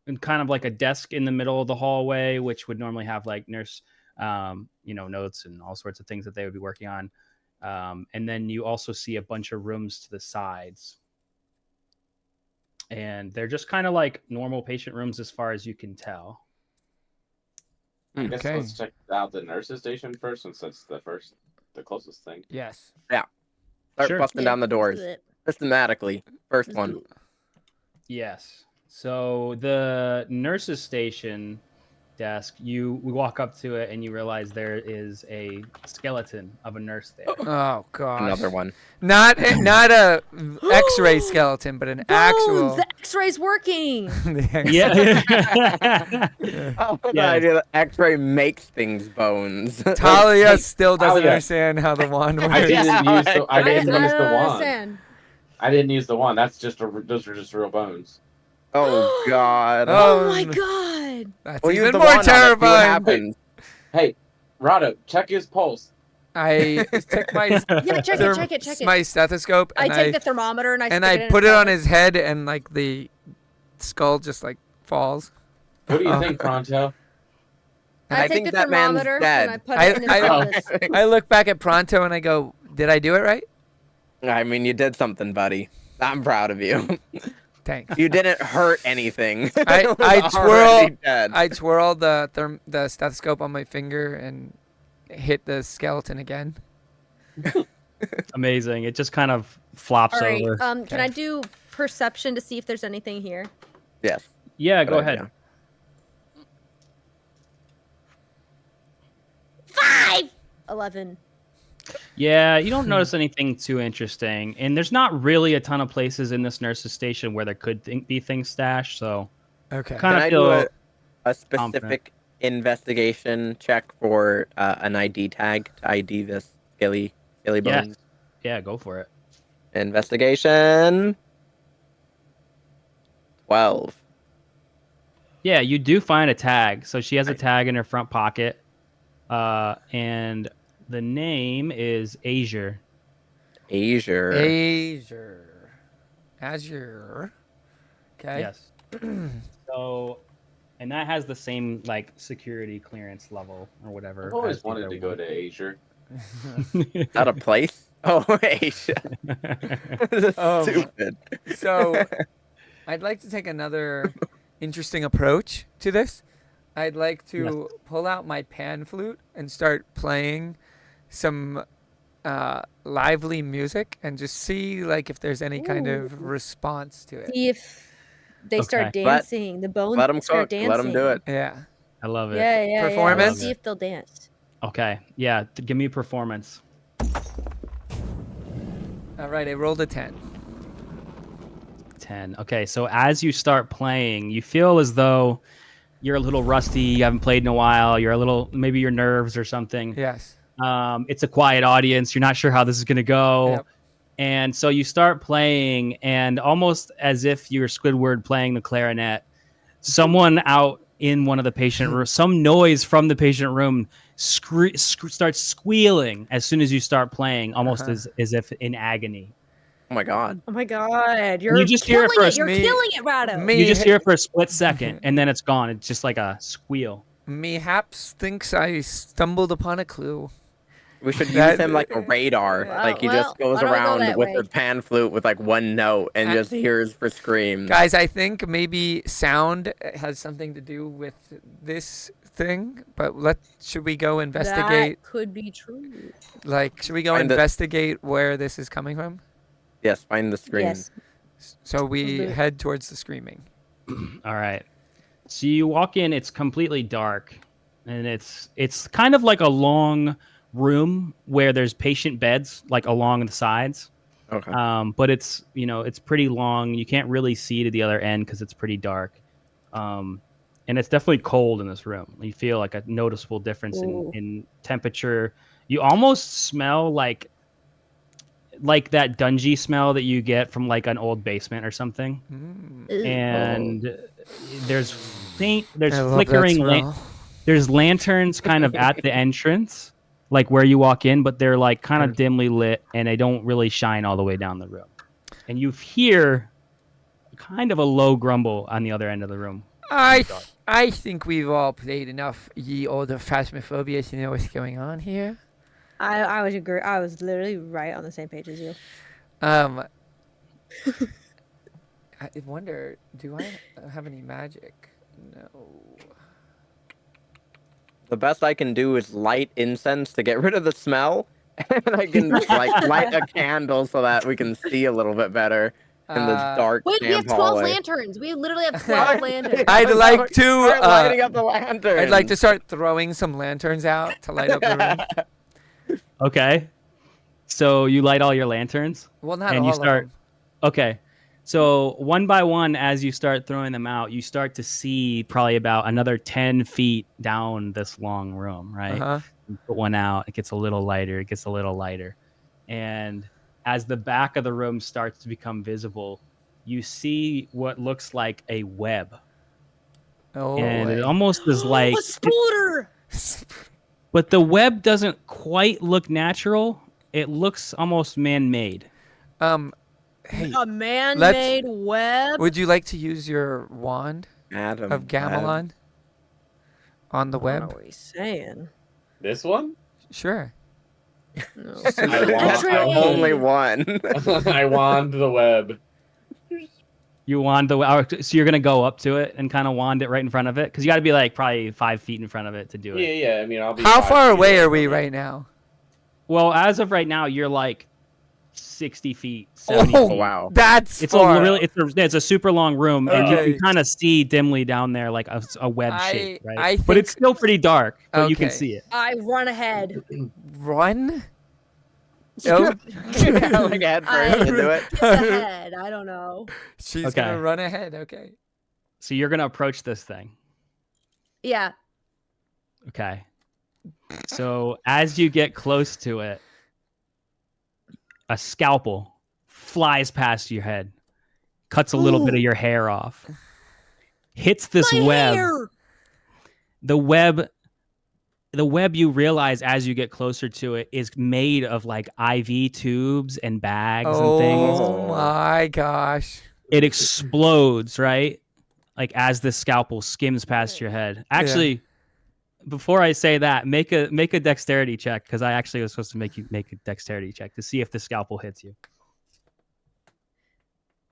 and kind of like a desk in the middle of the hallway, which would normally have like nurse notes and all sorts of things that they would be working on. And then you also see a bunch of rooms to the sides. And they're just kind of like normal patient rooms as far as you can tell. I guess let's check out the nurse's station first, since that's the closest thing. Yes. Yeah. Start busting down the doors. Systematically. First one. Yes. So the nurse's station desk, we walk up to it and you realize there is a skeleton of a nurse there. Oh gosh. Another one. Not a X-ray skeleton, but an actual. The X-ray's working. Yeah. The idea that X-ray makes things bones. Talia still doesn't understand how the wand works. I didn't use the I wand. understand. I didn't use the wand. Those are just real bones. Oh God. Oh my God. That's We'll use even the more wand on it, see what terrifying. happens. Hey, Rado, check his pulse. I took my check it. my stethoscope I and take the thermometer and I put it on his head, and like the skull just like falls. What do you think, Pronto? And I take think the that man's thermometer dead. and I put it in his pelvis. I look back at Pronto and I go, "Did I do it right?" I mean, you did something, buddy. I'm proud of you. Thanks. You didn't hurt anything. I twirl the stethoscope on my finger and hit the skeleton again. Amazing. It just kind of flops All right. over. Can I do perception to see if there's anything here? Yes. Yeah, go Good ahead. idea. 5. 11. Yeah, you don't notice anything too interesting, and there's not really a ton of places in this nurse's station where there could be things stashed. So, Okay. kind of Can I feel do a specific investigation check for an ID tag to ID this scaly bones? Yeah, go for it. Investigation 12. Yeah, you do find a tag. So she has a tag in her front pocket, and the name is Azure. Azure. Azure. Okay. Yes. So, and that has the same like security clearance level or whatever. I've always as the wanted other to go one. to Asia. Is that a place? Oh, Asia. Stupid. So, I'd like to take another interesting approach to this. I'd like to pull out my pan flute and start playing some lively music and just see like if there's any kind of response to it. See if they start dancing. The bones Let them start cook. dancing. Let them do it. Yeah. I love it. Yeah. Performance? Let's see if they'll dance. Okay. Yeah. Give me performance. All right. I rolled a 10. 10. Okay. So as you start playing, you feel as though you're a little rusty. You haven't played in a while. You're a little, maybe your nerves or something. Yes. It's a quiet audience. You're not sure how this is going to go. Yep. And so you start playing, and almost as if you're Squidward playing the clarinet, someone out in one of the patient rooms, some noise from the patient room starts squealing as soon as you start playing, almost as if in agony. Oh my God. Oh my God. You're You just hear it killing first. You're killing it, Rado. You just hear it for a split second, and then it's gone. It's just like a squeal. Mayhaps thinks I stumbled upon a clue. We should use him like a radar. Like he just goes why don't we go around that with way? the pan flute with like one note and just hears for screams. Guys, I think maybe sound has something to do with this thing, but should we go investigate? That could be true. Like, should we go investigate where this is coming from? Yes, find the scream. Yes. So we head towards the screaming. All right. So you walk in, it's completely dark, and it's kind of like a long room where there's patient beds like along the sides. Okay. But it's pretty long. You can't really see to the other end because it's pretty dark. And it's definitely cold in this room. You feel like a noticeable difference in temperature. You almost smell like like that dungy smell that you get from like an old basement or something. And there's I love that flickering smell. there's lanterns kind of at the entrance, like where you walk in, but they're like kind of dimly lit and they don't really shine all the way down the room. And you hear kind of a low grumble on the other end of the room. I think we've all played enough Ye Olde Phasmophobia to know what's going on here. I was agree. I was literally right on the same page as you. I wonder, do I have any magic? No. The best I can do is light incense to get rid of the smell, and I can like light a candle so that we can see a little bit better in this dark. Wait, we have damp 12 hallway. lanterns. We literally have 12 lanterns. I'd like to Start lighting up the lantern. I'd like to start throwing some lanterns out to light up the room. Okay. So you light all your lanterns? Well, not and all you of start them. Okay. So one by one, as you start throwing them out, you start to see probably about another 10 feet down this long room, right? Uh-huh. You put one out, it gets a little lighter, it gets a little lighter. And as the back of the room starts to become visible, you see what looks like a web. Oh, And it boy. almost is like A spooter! but the web doesn't quite look natural. It looks almost man-made. Hey, A man-made web? would you like to use your wand Adam of Gamelon on the I don't know web? what he's saying. This one? Sure. No. That's the only one. I wand the web. You wand so you're gonna go up to it and kind of wand it right in front of it, because you got to be like probably 5 feet in front of it to do it. Yeah. I mean, I'll be. How 5 far feet away away are we from it. right now? Well, as of right now, you're like 60 feet, 70 Oh, feet. wow. That's It's far. it's a super long room, and you Okay. can kind of see dimly down there like a web shape, right? I But it's think- still pretty dark, but you can Okay. see it. I run ahead. Run? No. Yeah, like head first into it. Just ahead. I don't know. She's Okay. gonna run ahead. Okay. So you're gonna approach this thing. Yeah. Okay. So as you get close to it, a scalpel flies past your head, cuts a little bit of your hair off, hits this My web. hair! The web you realize as you get closer to it is made of like IV tubes and bags and things. Oh my gosh. It explodes, right? Like as the scalpel skims past your head. Actually, before I say that, make a dexterity check, because I actually was supposed to make you make a dexterity check to see if the scalpel hits you.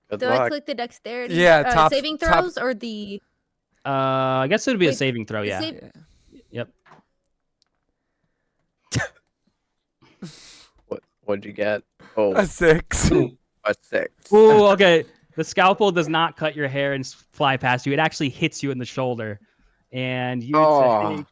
Good Do I luck. click the dexterity? Yeah, top- saving top- throws or the. I guess it would be a Wait, saving throw, the yeah. save- Yep. What'd you get? Oh, A 6. a 6. Ooh, okay. The scalpel does not cut your hair and fly past you. It actually hits you in the shoulder, and Oh.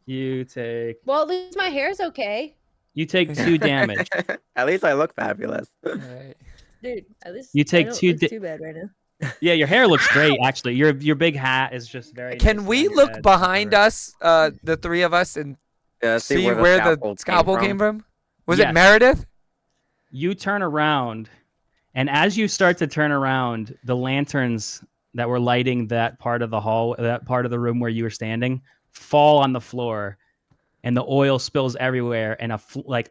you take Well, at least my hair's okay. 2 damage. At least I look fabulous. Alright. Dude, at least You take I don't 2 look too bad right now. Yeah, your hair looks great. Actually, your big hat is just very. Can nice we on your look head. behind us, the three of us, and Yeah, see where the scalpel came from? Was it Yes. Meredith? You turn around, and as you start to turn around, the lanterns that were lighting that part of the room where you were standing, fall on the floor, and the oil spills everywhere, and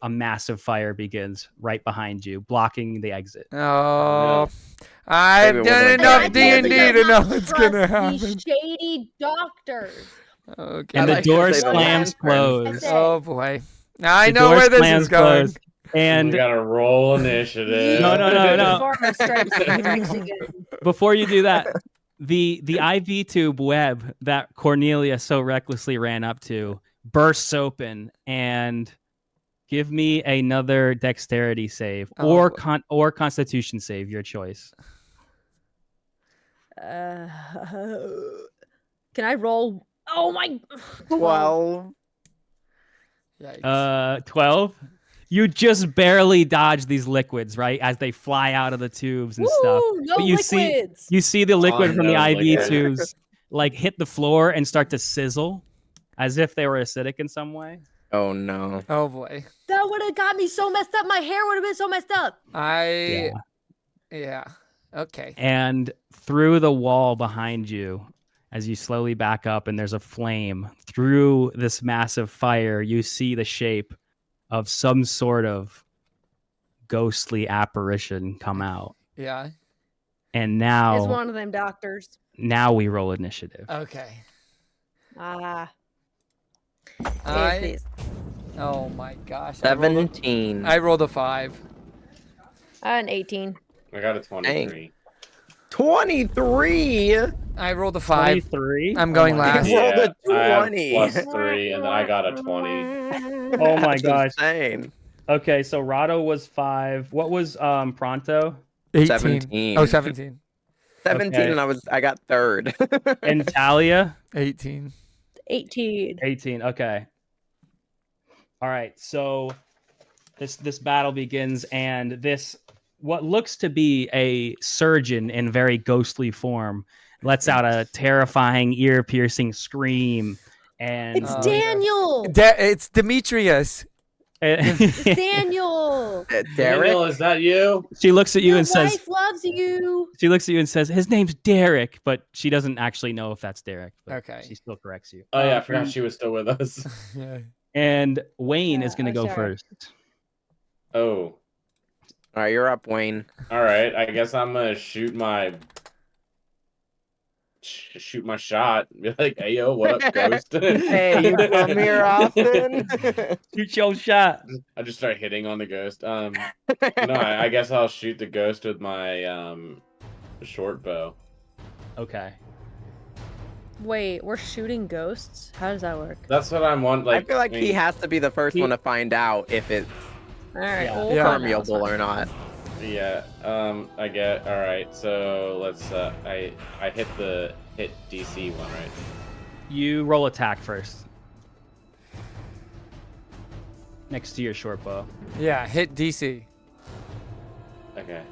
a massive fire begins right behind you, blocking the exit. Oh, I've Maybe it done wasn't enough like D&D that. to know what's gonna Trust these happen. shady doctors. Okay. And I the like to door say the slams lantern. closed. That's it. Oh boy. Now I The know door where this slams is going. closed. And we gotta roll initiative. No. Before my stripes get actually good. before you do that, the IV tube web that Cornelia so recklessly ran up to bursts open, and give me another dexterity save or constitution save, your choice. Can I roll? Oh my! 12. Yikes. 12. You just barely dodge these liquids, right, as they fly out of the tubes and stuff. Woo, no But you liquids. You see the liquid Oh, from the no IV liquid. tubes like hit the floor and start to sizzle as if they were acidic in some way. Oh no. Oh boy. That would have got me so messed up. My hair would have been so messed up. Yeah. Okay. And through the wall behind you, as you slowly back up and there's a flame, through this massive fire, you see the shape of some sort of ghostly apparition come out. Yeah. And It's now one of them doctors. we roll initiative. Okay. Ah. I- Yes, Oh my gosh. 17. I rolled a 5. an 18. I got a 23. 23. I rolled a 5. 23? I'm going my last. You rolled a I have 20. +3, and then I got a 20. Oh my That's gosh. insane. Okay, so Rado was 5. What was Pronto? 18. 17. Oh, 17. 17 Okay. and I got third. And Talia? 18. 18. 18. Okay. All right. So this battle begins, and this what looks to be a surgeon in very ghostly form lets out a terrifying, ear-piercing scream. And It's Oh, Daniel. It's Demetrius. It's Daniel. Derek? Daniel, is that you? she looks at you Your and says, wife loves you. she looks at you and says, his name's Derek, but she doesn't actually know if that's Derek. But Okay. She still corrects you. Oh, yeah, I forgot she was still with us. Yeah. And Wayne is Yeah, going to oh, go sorry. first. Oh. All right, you're up, Wayne. All right, I guess I'm gonna shoot my shot. Be like, hey yo, what up, ghost? Hey, you come here often? Shoot your shot. I just start hitting on the ghost. No, I guess I'll shoot the ghost with my short bow. Okay. Wait, we're shooting ghosts? How does that work? That's what I'm wondering. I feel like he has to be the first one to find out if it's All right. Yeah. Well, we'll Yeah. find out. permeable or not. Yeah. I get. All right. So let's. I hit DC one, right? You roll attack first. Next to your short bow. Yeah, hit DC. Okay.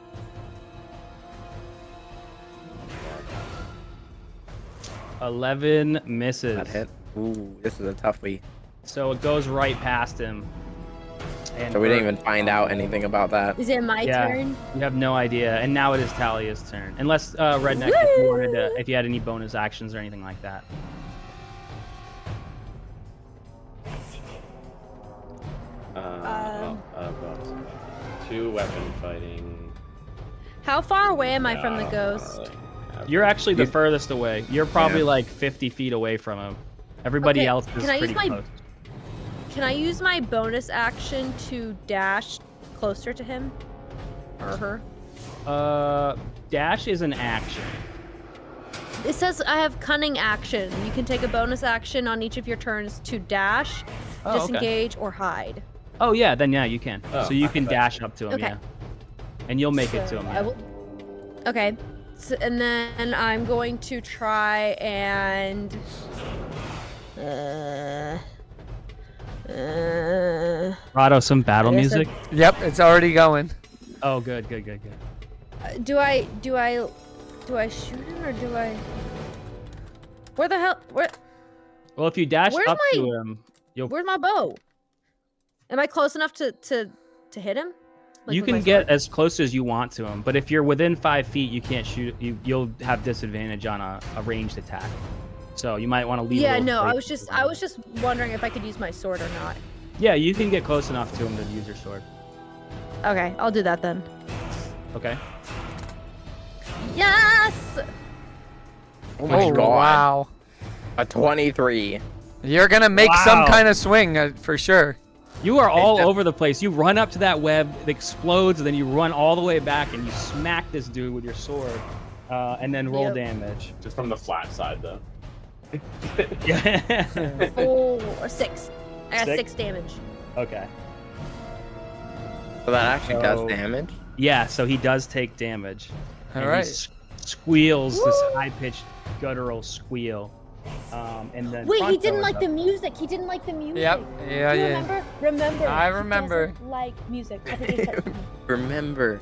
11 misses. That hit. Ooh, this is a toughie. So it goes right past him. And So we didn't even find out anything about that. Is it my Yeah. turn? You have no idea, and now it is Talia's turn. Unless Redneck, if you wanted to, if you had any bonus actions or anything like that. About 2 weapon fighting. How far away am I from the ghost? You're actually the furthest away. You're probably Yeah. like 50 feet away from him. Everybody Okay, else is can I pretty use my- close. Can I use my bonus action to dash closer to him? Or her? Dash is an action. It says I have cunning action. You can take a bonus action on each of your turns to dash, Oh, okay. disengage, or hide. Oh yeah, then yeah, you can. Oh, So you can okay. dash up to him, Okay. yeah. And you'll make it to So him. I Yeah. will. Okay. So, and then I'm going to try and. Rado, some battle I guess music. Yep, it's already going. Oh, good, good, good, good. Do I shoot him or do I? Where the hell? Well, if you dash Where's up my- to him, you'll Where's my bow? Am I close enough to hit him? Like, you with my can get sword? as close as you want to him, but if you're within 5 feet, you can't shoot. You'll have disadvantage on a ranged attack. So you might want to leave. a Yeah, little no, I space was just wondering if I could use my sword or not. Yeah, you can get close enough to him to use your sword. Okay, I'll do that then. Okay. Yes! Oh my god. Wow. A 23. You're gonna make some Wow. kind of swing for sure. You are all def- over the place. You run up to that web, it explodes, and then you run all the way back and you smack this dude with your sword, and then roll Yep. damage. Just from the flat side, though. Yeah. 4 or 6. I got 6? 6 damage. Okay. So that actually does So- damage. Yeah, so he does take damage. All and right. He squeals this high-pitched guttural squeal, and then. Wait, he Pronto didn't is like up. the music. He didn't like the music. Yep. Yeah, Do you yeah. remember? Remember. I he remember. doesn't like music. I think it's like- Remember.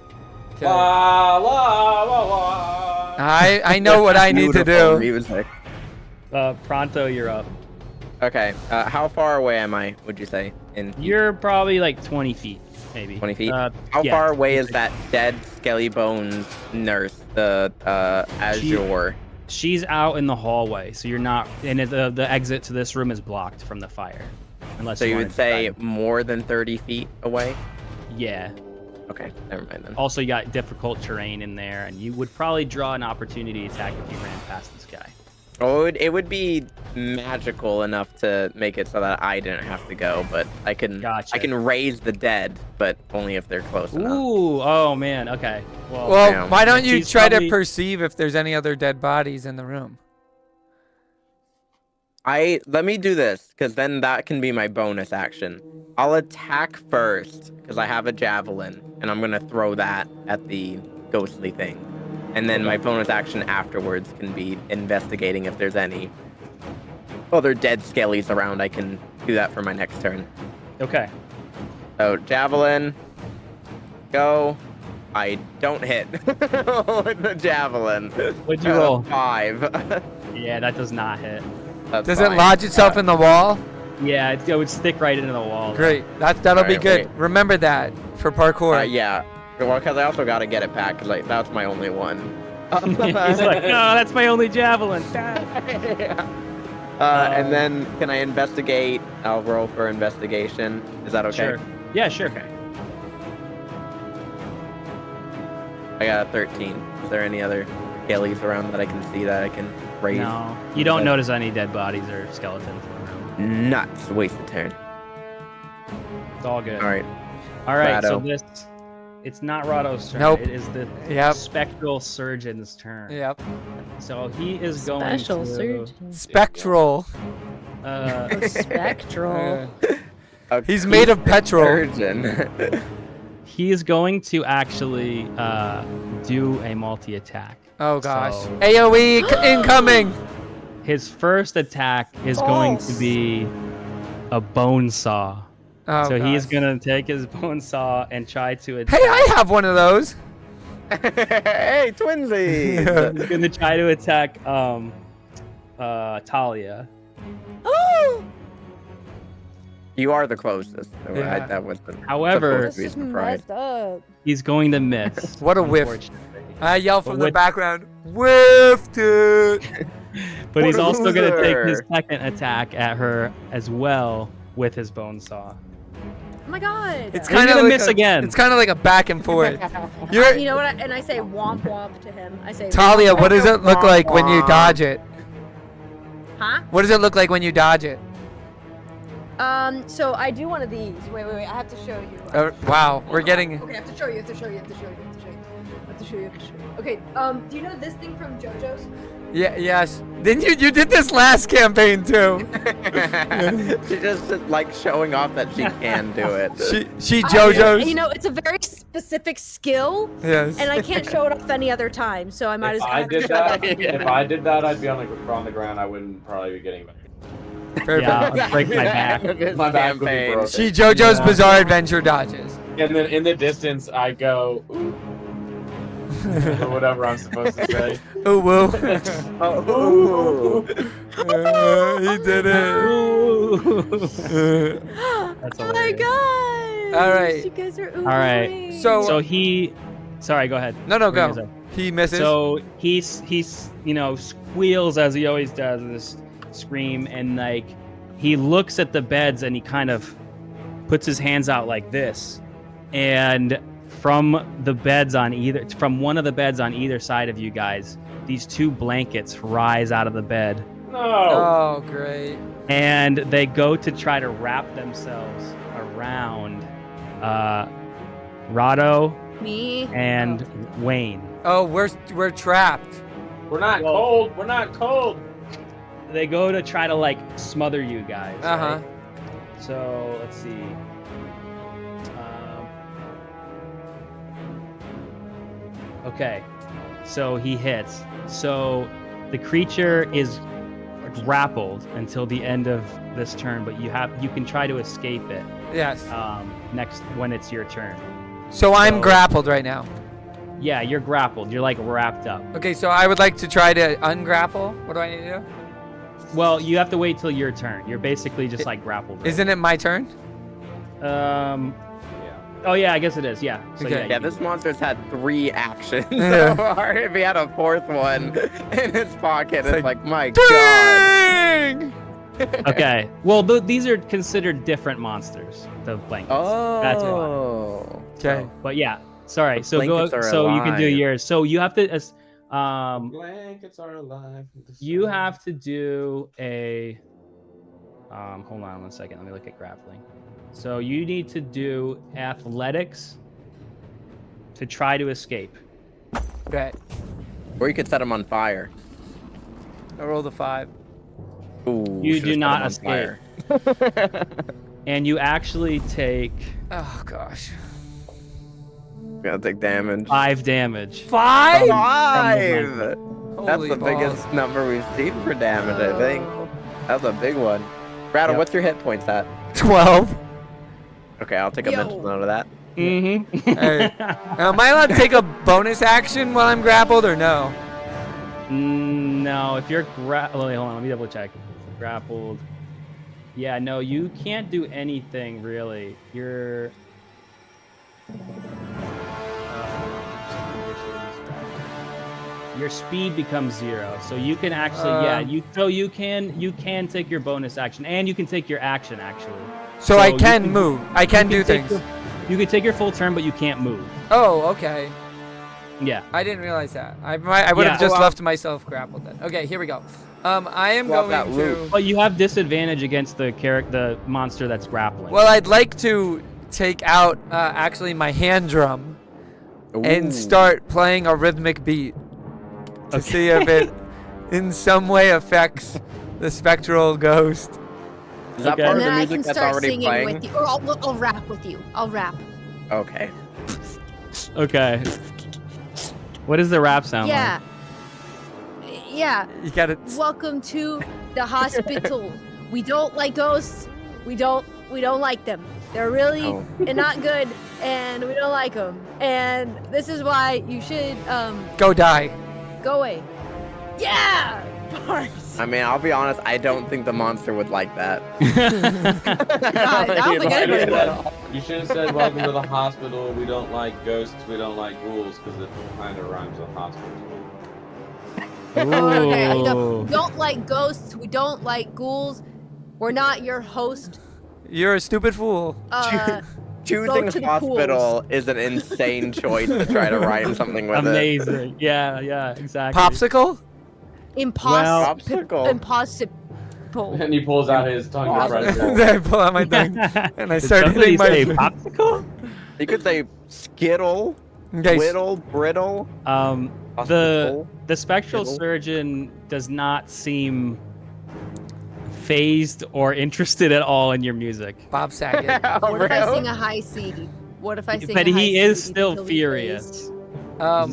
Okay. La la la la. I know what I need to Beautiful do. Music. Pronto, you're up. Okay. How far away am I? Would you say? You're probably like 20 feet, maybe. 20 feet. Yeah, far away is that dead Skelly Bones nurse? The Azure. She's out in the hallway, so you're not. And the exit to this room is blocked from the fire, unless. So you wanted would to say try more than 30 feet away? Yeah. Okay, never mind then. Also, you got difficult terrain in there, and you would probably draw an opportunity attack if you ran past this guy. Oh, it would be magical enough to make it so that I didn't have to go, but I can raise the dead, but only if they're close enough. Ooh, oh man, okay. Well, yeah. why don't you She's try probably- to perceive if there's any other dead bodies in the room? Let me do this, because then that can be my bonus action. I'll attack first, because I have a javelin, and I'm gonna throw that at the ghostly thing. And then my bonus action afterwards can be investigating if there's any other dead skellies around. I can do that for my next turn. Okay. So, javelin, go. I don't hit with the javelin. What'd you roll? 5. Yeah, that does not hit. That's Does it fine. lodge itself in the wall? Yeah, it would stick right into the wall. Great. That'll be Alright, good. wait. Remember that for parkour. Yeah. Well, because I also got to get it back, because that's my only one. He's like, no, that's my only javelin. And then, can I investigate? I'll roll for investigation. Is that okay? Sure. Yeah, sure. Okay. I got a 13. Is there any other skellies around that I can see that I can raise? No, you don't Okay. notice any dead bodies or skeletons around. Nuts. Waste of turn. It's all good. All right. All right. So Rado. it's not Rado's turn. Nope. It is the Yep. spectral surgeon's turn. Yep. So he is going Special to. surgeon. Spectral. Uh, Spectral. He's made of petrol. Surgeon. he is going to actually do a multi-attack. Oh gosh. So- AOE incoming. His first attack is going to be a bone saw. Oh, So he's gosh. gonna take his bone saw and try to attack. Hey, I have one of those. Hey, twinsies! He's gonna try to attack Talia. Oh! You are the closest. So Yeah. that wasn't. However, supposed to be surprised. up. he's going to miss. What a whiff. unfortunately. I yell from the With- background. Whiffed it. But he's What a also gonna take his loser. second attack at her as well with his bone saw. Oh my god. It's He's kind of gonna like miss a, again. It's kind of like a back and forth. You're You know what? And I say womp womp to him. I say. Talia. womp What does it look like when you Womp. dodge it? Huh? What does it look like when you dodge it? So I do one of these. Wait. I have to show you. Wow, we're getting. Okay, I have to show you. Okay. Do you know this thing from JoJo's? Yeah. Yes. Then you did this last campaign too. She just like showing off that she can do it. She JoJo's. You know, it's a very specific skill, Yes. and I can't show it off any other time. So I might If as well. I have to did show it that, off. if I did that, I'd be on the ground. I wouldn't probably be getting back. Perfect. Yeah, I'll break my back. This My back would be campaign. broken. She JoJo's Yeah. Bizarre Adventure dodges. And then in the distance, I go, ooh, or whatever I'm supposed to say. Oh whoa. Oh. He did it. That's Oh my hilarious. god! All right. You guys are All right. ooh-wee. So- Sorry, go ahead. No, What were you go. gonna say? He misses. So he's squeals as he always does in this scream, and like he looks at the beds and he kind of puts his hands out like this, and from one of the beds on either side of you guys, these two blankets rise out of the bed, No. Oh, great. and they go to try to wrap themselves around Rado me and Oh. Wayne. Oh, we're trapped. We're not Well- cold. We're not cold. They go to try to like smother you guys. Uh huh. right? So let's see. Okay, so he hits. So the creature is grappled until the end of this turn, but you can try to escape it Yes. next when it's your turn. So I'm so- grappled right now. Yeah, you're grappled. You're like wrapped up. Okay, so I would like to try to ungrapple. What do I need to do? Well, you have to wait till your turn. You're basically just like grappled. Right? Isn't it my turn? Oh yeah, I guess it is. Yeah. So, Okay. Yeah, you this can- monster's had 3 actions Yeah. so far. If he had a 4th one in his pocket, it's like, my god. Dang! Okay. Well, these are considered different monsters. The blankets. That's why. Oh. Okay. But yeah, sorry. The So go. blankets are So you can do alive. yours. So you have to. Blankets are alive. You have to do a. Hold on 1 second. Let me look at grappling. So you need to do athletics to try to escape. Okay. Or you could set him on fire. I rolled a 5. Ooh, You should've do set not him on escape. fire. And you actually take Oh gosh. Gotta take damage. 5 damage. 5? 5! That's Holy the balls. biggest number we've seen for damage, I think. That's a big one. Rattle, Yep. what's your hit points at? 12. Okay, I'll take a Yo. mental note of that. Mm-hmm. Hey. Am I allowed to take a bonus action while I'm grappled or no? No, if you're wait, hold on, let me double check. Grappled. Yeah, no, you can't do anything really. You're. Your speed becomes 0, so you can actually you can take your bonus action and you can take your action actually. So I you can move. I can do take things. You can take your full turn, but you can't move. Oh, okay. Yeah. I didn't realize that. I would have Yeah. just left myself grappled then. Okay, here we go. I am Swap going that to. loop. But you have disadvantage against the monster that's grappling. Well, I'd like to take out actually my hand drum Ooh. and start playing a rhythmic beat to see if it in some way affects the spectral ghost. Is that Okay. part And of then the I music can that's start already singing playing? with you. Or I'll rap with you. I'll rap. Okay. Okay. What does the rap sound Yeah. Yeah. You gotta. Welcome to the hospital. We don't like ghosts. We don't like them. They're really Oh. and not good, and we don't like them. And this is why you should Go die. go away. Yeah. Bars. I mean, I'll be honest, I don't think the monster would like that. I don't think anybody would. You should have said, "Welcome to the hospital. We don't like ghosts. We don't like ghouls," because it kind of rhymes with hospital. Okay, Ooh. we don't like ghosts. We don't like ghouls. We're not your host. You're a stupid fool. Choosing to the hospital is an insane choice to try to rhyme something with it. Amazing. Yeah, exactly. Popsicle? Popsicle. Impossible. And he pulls out his tongue to try Popsicle. to. I pull out my tongue and I Did start somebody hitting say my. popsicle? You could say skittle, Okay, whittle, brittle. The Hospital. spectral Fiddle. surgeon does not seem phased or interested at all in your music. Bob Saget. What if I sing a high C? What if I sing But a high he C? is Do you still think he'll be furious. phased?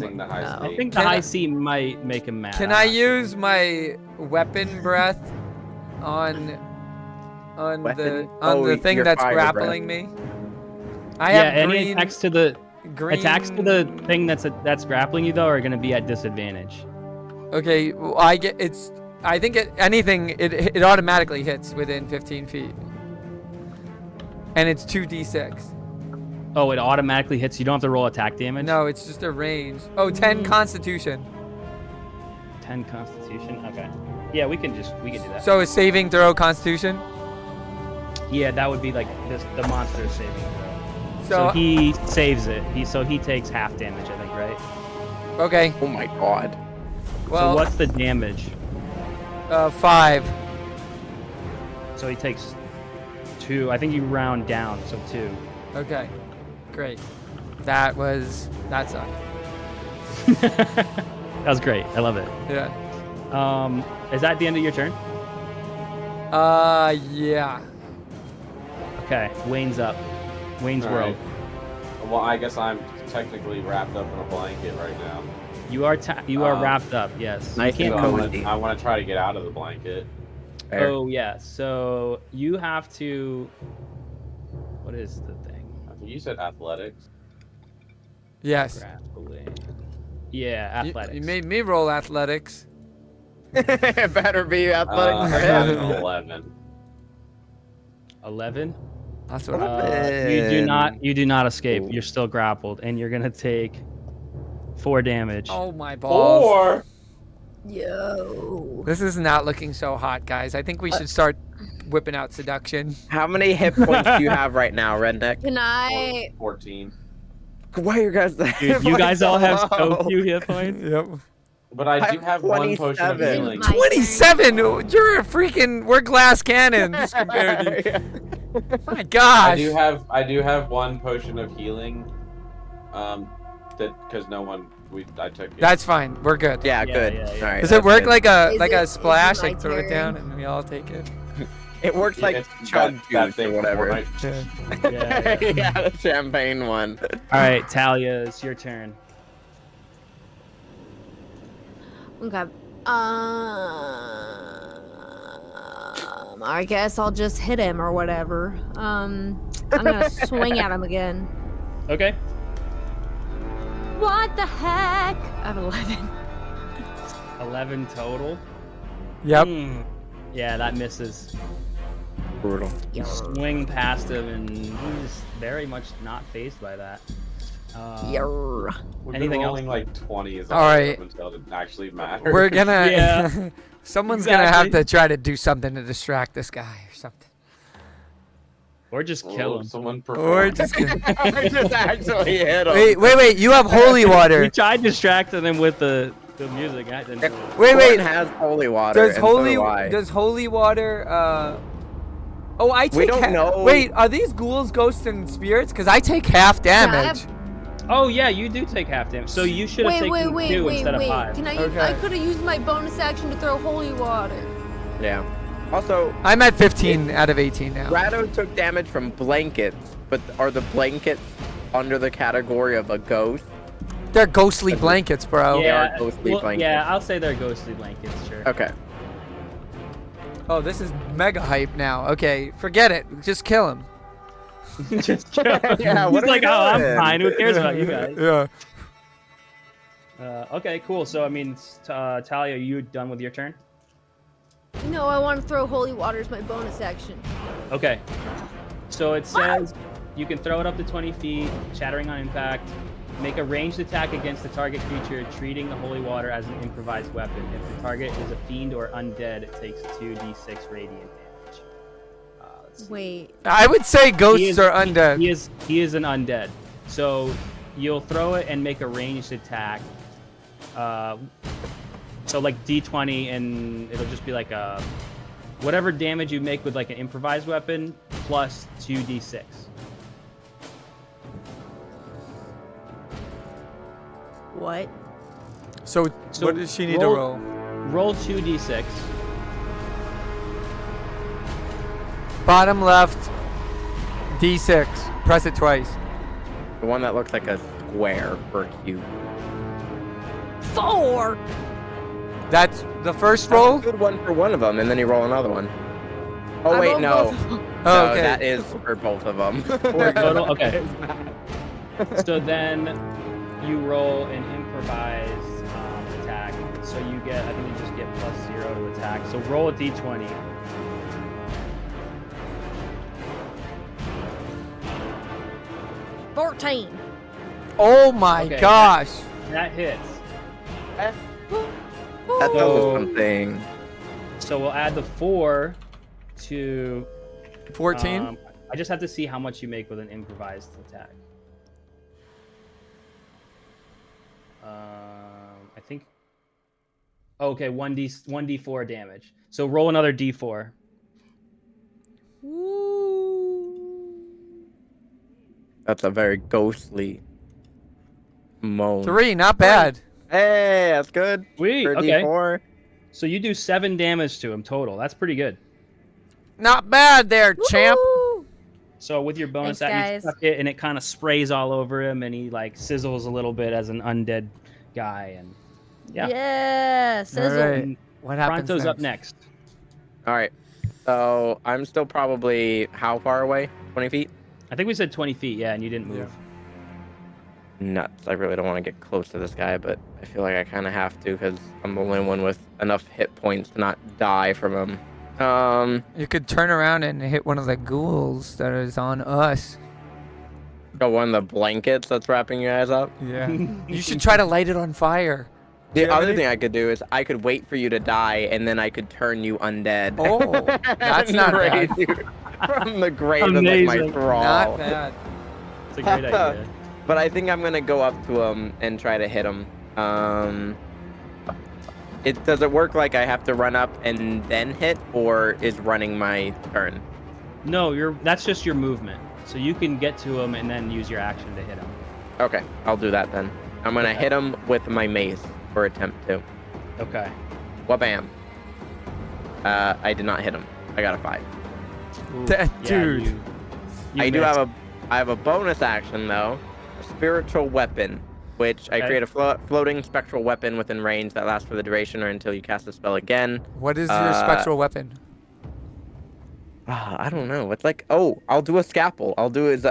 Sing the high I I C. think the Can high I- C might make him mad. Can I'm I not sure. use my weapon breath on Weapon? the thing your that's fire grappling me? I Yeah, have any green, attacks to the green. attacks to the thing that's grappling you though are gonna be at disadvantage. Okay, well, I think it automatically hits within 15 feet, and it's 2d6. Oh, it automatically hits. You don't have to roll attack damage. No, it's just a range. Oh, 10 Constitution. 10 Constitution. Okay. Yeah, we can do that. So a saving throw Constitution. Yeah, that would be like the monster saving throw. So, he saves it. He takes half damage, I think, right? okay, Oh my god. well, so what's the damage? 5. So he takes 2. I think you round down, so 2. Okay, great. That sucked. That was great. I love it. Yeah. Is that the end of your turn? Yeah. Okay, Wayne's up. Wayne's All world. right. Well, I guess I'm technically wrapped up in a blanket right now. You are wrapped up. Yes. Nice You and can't move. cozy. I want to try to get out of the blanket. Fair. Oh yeah. So you have to. What is the thing? I think you said athletics. Yes. Grappling. Yeah, You- athletics. You made me roll athletics. It better be athletic for I got him. an 11. 11. That's what. You do not escape. Ooh. You're still grappled, and you're gonna take 4 damage. Oh my balls. 4. Yo. This is not looking so hot, guys. I think we should start whipping out seduction. How many hit points do you have right now, Redneck? Can I? 14. Why are you guys? Dude, you guys all have so few hit points. Yep. But I do have one potion of 27. healing. My 27. You're a freaking. We're glass cannons compared to. My gosh. I do have one potion of healing. That because no one I took it. That's fine. We're good. Yeah, Yeah, good. yeah, yeah. All right. Does it work like a Is like a it splash? my Like throw it turn? down and we all take it. It works like It's chug that juice thing or whatever. right? Yeah. Yeah. Yeah, the champagne one. All right, Talia, it's your turn. Okay. I guess I'll just hit him or whatever. I'm gonna swing at him again. Okay. What the heck? I have 11. 11 total. Yep. Yeah, that misses. Brutal. You swing past him, and he's very much not phased by that. Yarr. We've Anything been else? rolling like 20s All right. until it actually matters. We're gonna. Yeah. Someone's gonna have Exactly. to try to do something to distract this guy or something. Or just kill him. Someone Or perform. just. I just actually hit him. Wait. You have holy water. We tried distracting him with the music. I didn't do it. Wait. Gordon has holy water. Does and holy so do I. does holy water? Oh, I take. We don't know. Wait, are these ghouls, ghosts, and spirits? Because I take half damage. Oh yeah, you do take half damage. So you should have taken 2 instead of 5. Can I? Okay. I could have used my bonus action to throw holy water. Yeah. Also, I'm at 15 out of 18 now. Rado took damage from blankets, but are the blankets under the category of a ghost? They're ghostly blankets, bro. Yeah, are ghostly blankets. yeah, I'll say they're ghostly blankets. Sure. Okay. Oh, this is mega hype now. Okay, forget it. Just kill him. Just kill him. Yeah, what He's are like, we oh, I'm doing?" fine. Who cares about you guys? Yeah. Okay, cool. So I mean, Talia, you done with your turn? No, I want to throw holy water as my bonus action. Okay. So it says you can throw it up to 20 feet, shattering on impact. Make a ranged attack against the target creature, treating the holy water as an improvised weapon. If the target is a fiend or undead, it takes 2d6 radiant damage. Let's see. Wait. I would say ghosts He is- are undead. He is an undead. So you'll throw it and make a ranged attack. So like d20, and it'll just be like a whatever damage you make with like an improvised weapon plus 2d6. What? So, So what does she need roll- to roll? Roll 2d6. Bottom left, D6. Press it twice. The one that looks like a square or a cube. 4. That's the first That's roll? a good one for one of them, and then you roll another one. Oh I wait, rolled no. both of them. Oh, No, okay. that is for both of them. Four total? Okay. So then you roll an improvised attack. So you get, I think you just get +0 to attack. So roll a d20. $14. Oh my Okay, gosh. That hits. That So- does something. So we'll add the 4 to 14? I just have to see how much you make with an improvised attack. I think. Okay, 1d4 damage. So roll another d4. That's a very ghostly moan. 3, not bad. Hey, that's good. Sweet. For Okay. D4. So you do 7 damage to him total. That's pretty good. Not bad there, champ. Woo! So with your bonus Thanks, action, you guys. suck it, and it kind of sprays all over him, and he like sizzles a little bit as an undead guy, and yeah. Yeah, sizzle. All right. And What happens Pronto's up next. All right. So I'm still probably how far away? 20 feet? I think we said 20 feet, yeah, and you didn't move. nuts. I really don't want to get close to this guy, but I feel like I kind of have to because I'm the only one with enough hit points to not die from him. You could turn around and hit one of the ghouls that is on us. Got one of the blankets that's wrapping you guys up. Yeah. You should try to light it on fire. The other thing I could do is I could wait for you to die, and then I could turn you undead. Oh, that's not Raise bad. you from the grave of like, my Amazing. thrall. Not bad. It's a great idea. But I think I'm gonna go up to him and try to hit him. Does it work like I have to run up and then hit, or is running my turn? No, that's just your movement. So you can get to him and then use your action to hit him. Okay, I'll do that then. I'm gonna hit him with my mace or attempt to. Okay. Wabam. I did not hit him. I got a 5. That Yeah, dude. you I missed. have a bonus action though, a spiritual weapon, which I Okay. create a floating spectral weapon within range that lasts for the duration or until you cast the spell again. What is your spectral weapon? I don't know. It's like, I'll do a scalpel. I'll do his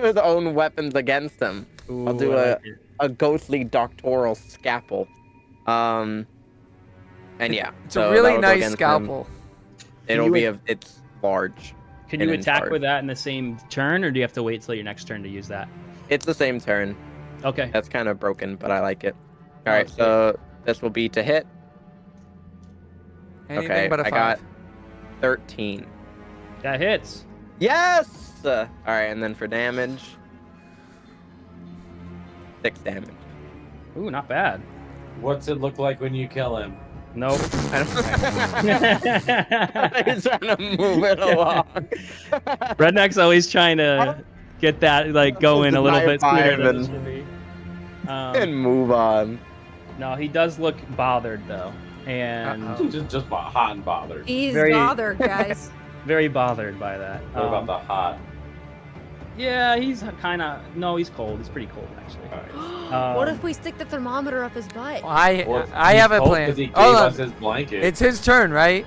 his own weapons against him. I'll do Ooh, I like it. a ghostly doctoral scalpel. And yeah, It's so a really that'll go nice against him. scalpel. It'll you be would- it's large. Can you and attack charge. with that in the same turn, or do you have to wait till your next turn to use that? It's the same turn. Okay. That's kind of broken, but I like it. All right, Okay. so this will be to hit. Anything Okay, but a I 5. got 13. That hits. Yes! All right, and then for damage, 6 damage. Ooh, not bad. What's it look like when you kill him? Nope. He's trying to move it along. Redneck's always trying to get that like going a little bit sooner than it and- should be. And move on. No, he does look bothered though, and Uh-oh. Just hot and bothered. He's Very- bothered, guys. very bothered by that. What about the hot? Yeah, he's kind of. No, he's cold. He's pretty cold actually. What if we stick the thermometer up his butt? I have a plan. Because he gave Hold us on. his blanket. It's his turn, right?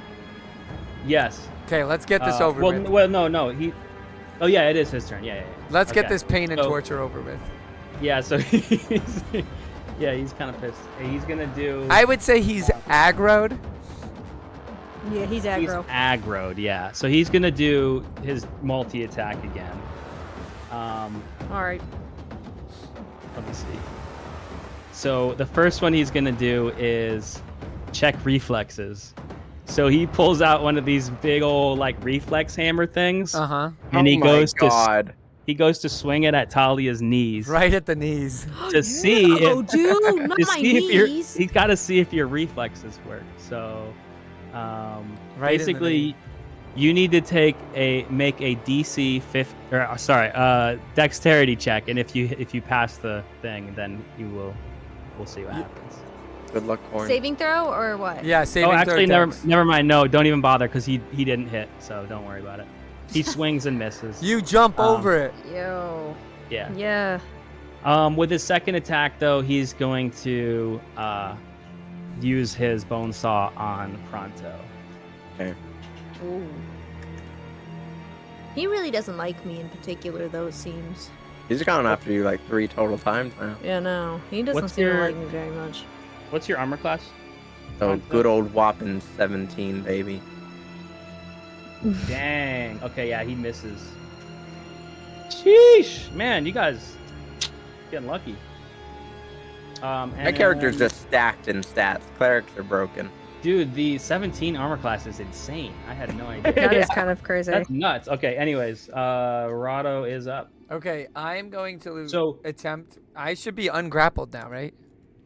Yes. Okay, let's get this over well, with. well, no. He. Oh yeah, it is his turn. Yeah. Let's get Okay. this pain and So- torture over with. Yeah. So he's. Yeah, he's kind of pissed. He's gonna do. I would say he's aggroed. Yeah, he's He's aggro. aggroed. Yeah. So he's gonna do his multi attack again. All right. Let me see. So the first one he's gonna do is check reflexes. So he pulls out one of these big old like reflex hammer things, Uh-huh. and he Oh my goes to God. he goes to swing it at Talia's knees Right at the knees. to see Oh, if dude, not to my see if your knees. he's got to see if your reflexes work. So Right in the basically knee. you need to make a DC 50 or dexterity check, and if you pass the thing, then we'll see what happens. Good luck, Corn. Saving throw or what? Yeah, saving Oh, actually, throw attacks. never mind. No, don't even bother because he didn't hit, so don't worry about it. He swings and misses. You jump over it. Yo. Yeah. Yeah. With his second attack, though, he's going to use his bone saw on Pronto. Ooh. He really doesn't like me in particular, though, it seems. He's gone after you like 3 total times now. Yeah, no. He doesn't What's seem to your- like me very much. What's your armor class? So Pronto? good old whopping 17, baby. Dang. Okay, yeah, he misses. Sheesh, man, you guys getting lucky. My character's just stacked in stats. Clerics are broken. Dude, the 17 armor class is insane. I had no idea. That is kind of crazy. That's nuts. Okay, anyways, Rado is up. Okay, I'm going to So- attempt. I should be ungrappled now, right?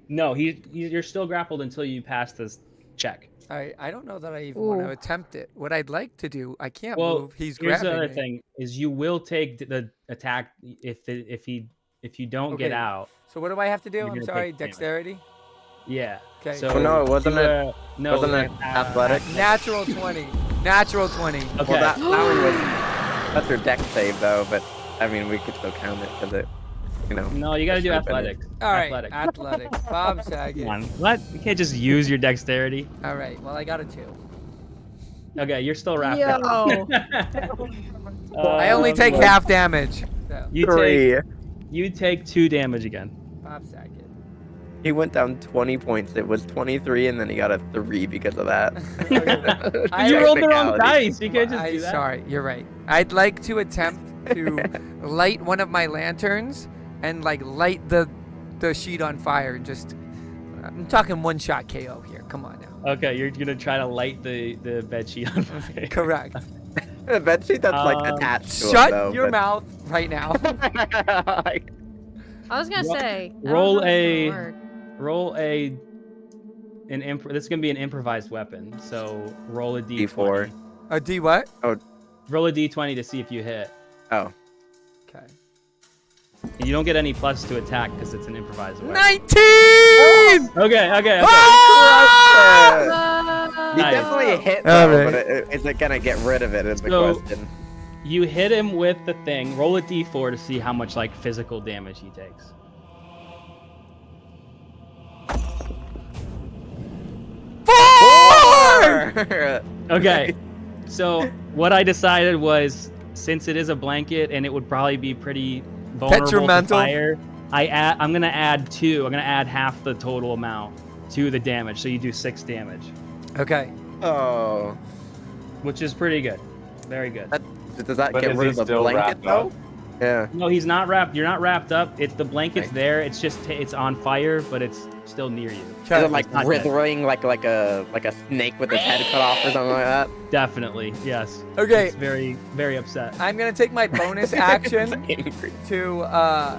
No, you're still grappled until you pass this check. I don't know that I even want to Ooh. attempt it. What I'd like to do, I can't Well, move. He's here's grabbing the other me. thing: is you will take the attack if you don't get Okay. out. So what do I have to do? You're I'm gonna sorry, take damage. dexterity. Yeah. Okay. So Oh, no, it wasn't do it- no, wasn't it athletic? Natural 20. Natural 20. Okay. Well, that one was that's your deck save though, but I mean we could still count it because it, No, you gotta do Should've been it. athletics. All right, Athletics. athletics. Bob Come Saget. on, what? You can't just use your dexterity. All right, well I got a 2. Okay, you're still wrapped Yo. up. I only take Um, half damage. So. You 3. take You take 2 damage again. Pop second. He went down 20 points. It was 23, and then he got a 3 because of that. You rolled the wrong Technicality. dice. You can't just do that. Sorry, you're right. I'd like to attempt to light one of my lanterns and like light the sheet on fire. Just, I'm talking one shot KO here. Come on now. Okay, you're gonna try to light the bed sheet on fire. Correct. The bed sheet that's like attached to Shut him, though, your but- mouth right now. Like, I was gonna say. I don't roll know if it's a- gonna work. Roll this is gonna be an improvised weapon. So roll a d20. D4. A D what? Roll a d20 to see if you hit. Oh. Okay. And you don't get any plus to attack because it's an improvised weapon. 19! Okay. Ah! You Nice. definitely hit, All though, right. but is it gonna get rid of it is the So- question. You hit him with the thing. Roll a d4 to see how much like physical damage he takes. Okay. So what I decided was, since it is a blanket and it would probably be pretty vulnerable to Detrimental. fire, I'm gonna add 2. I'm gonna add half the total amount to the damage, so you do 6 damage, Okay. Oh. which is pretty good. Very good. Does that But get is rid he of the still blanket, wrapped though? up? Yeah. No, he's not wrapped. You're not wrapped up. It's the blanket's Okay. there. It's just it's on fire, but it's still near you. Is it like It's not dead. writhing like a snake with its head cut off or something like that? Definitely, yes. Okay. It's very, very upset. I'm gonna take my bonus action Angry. to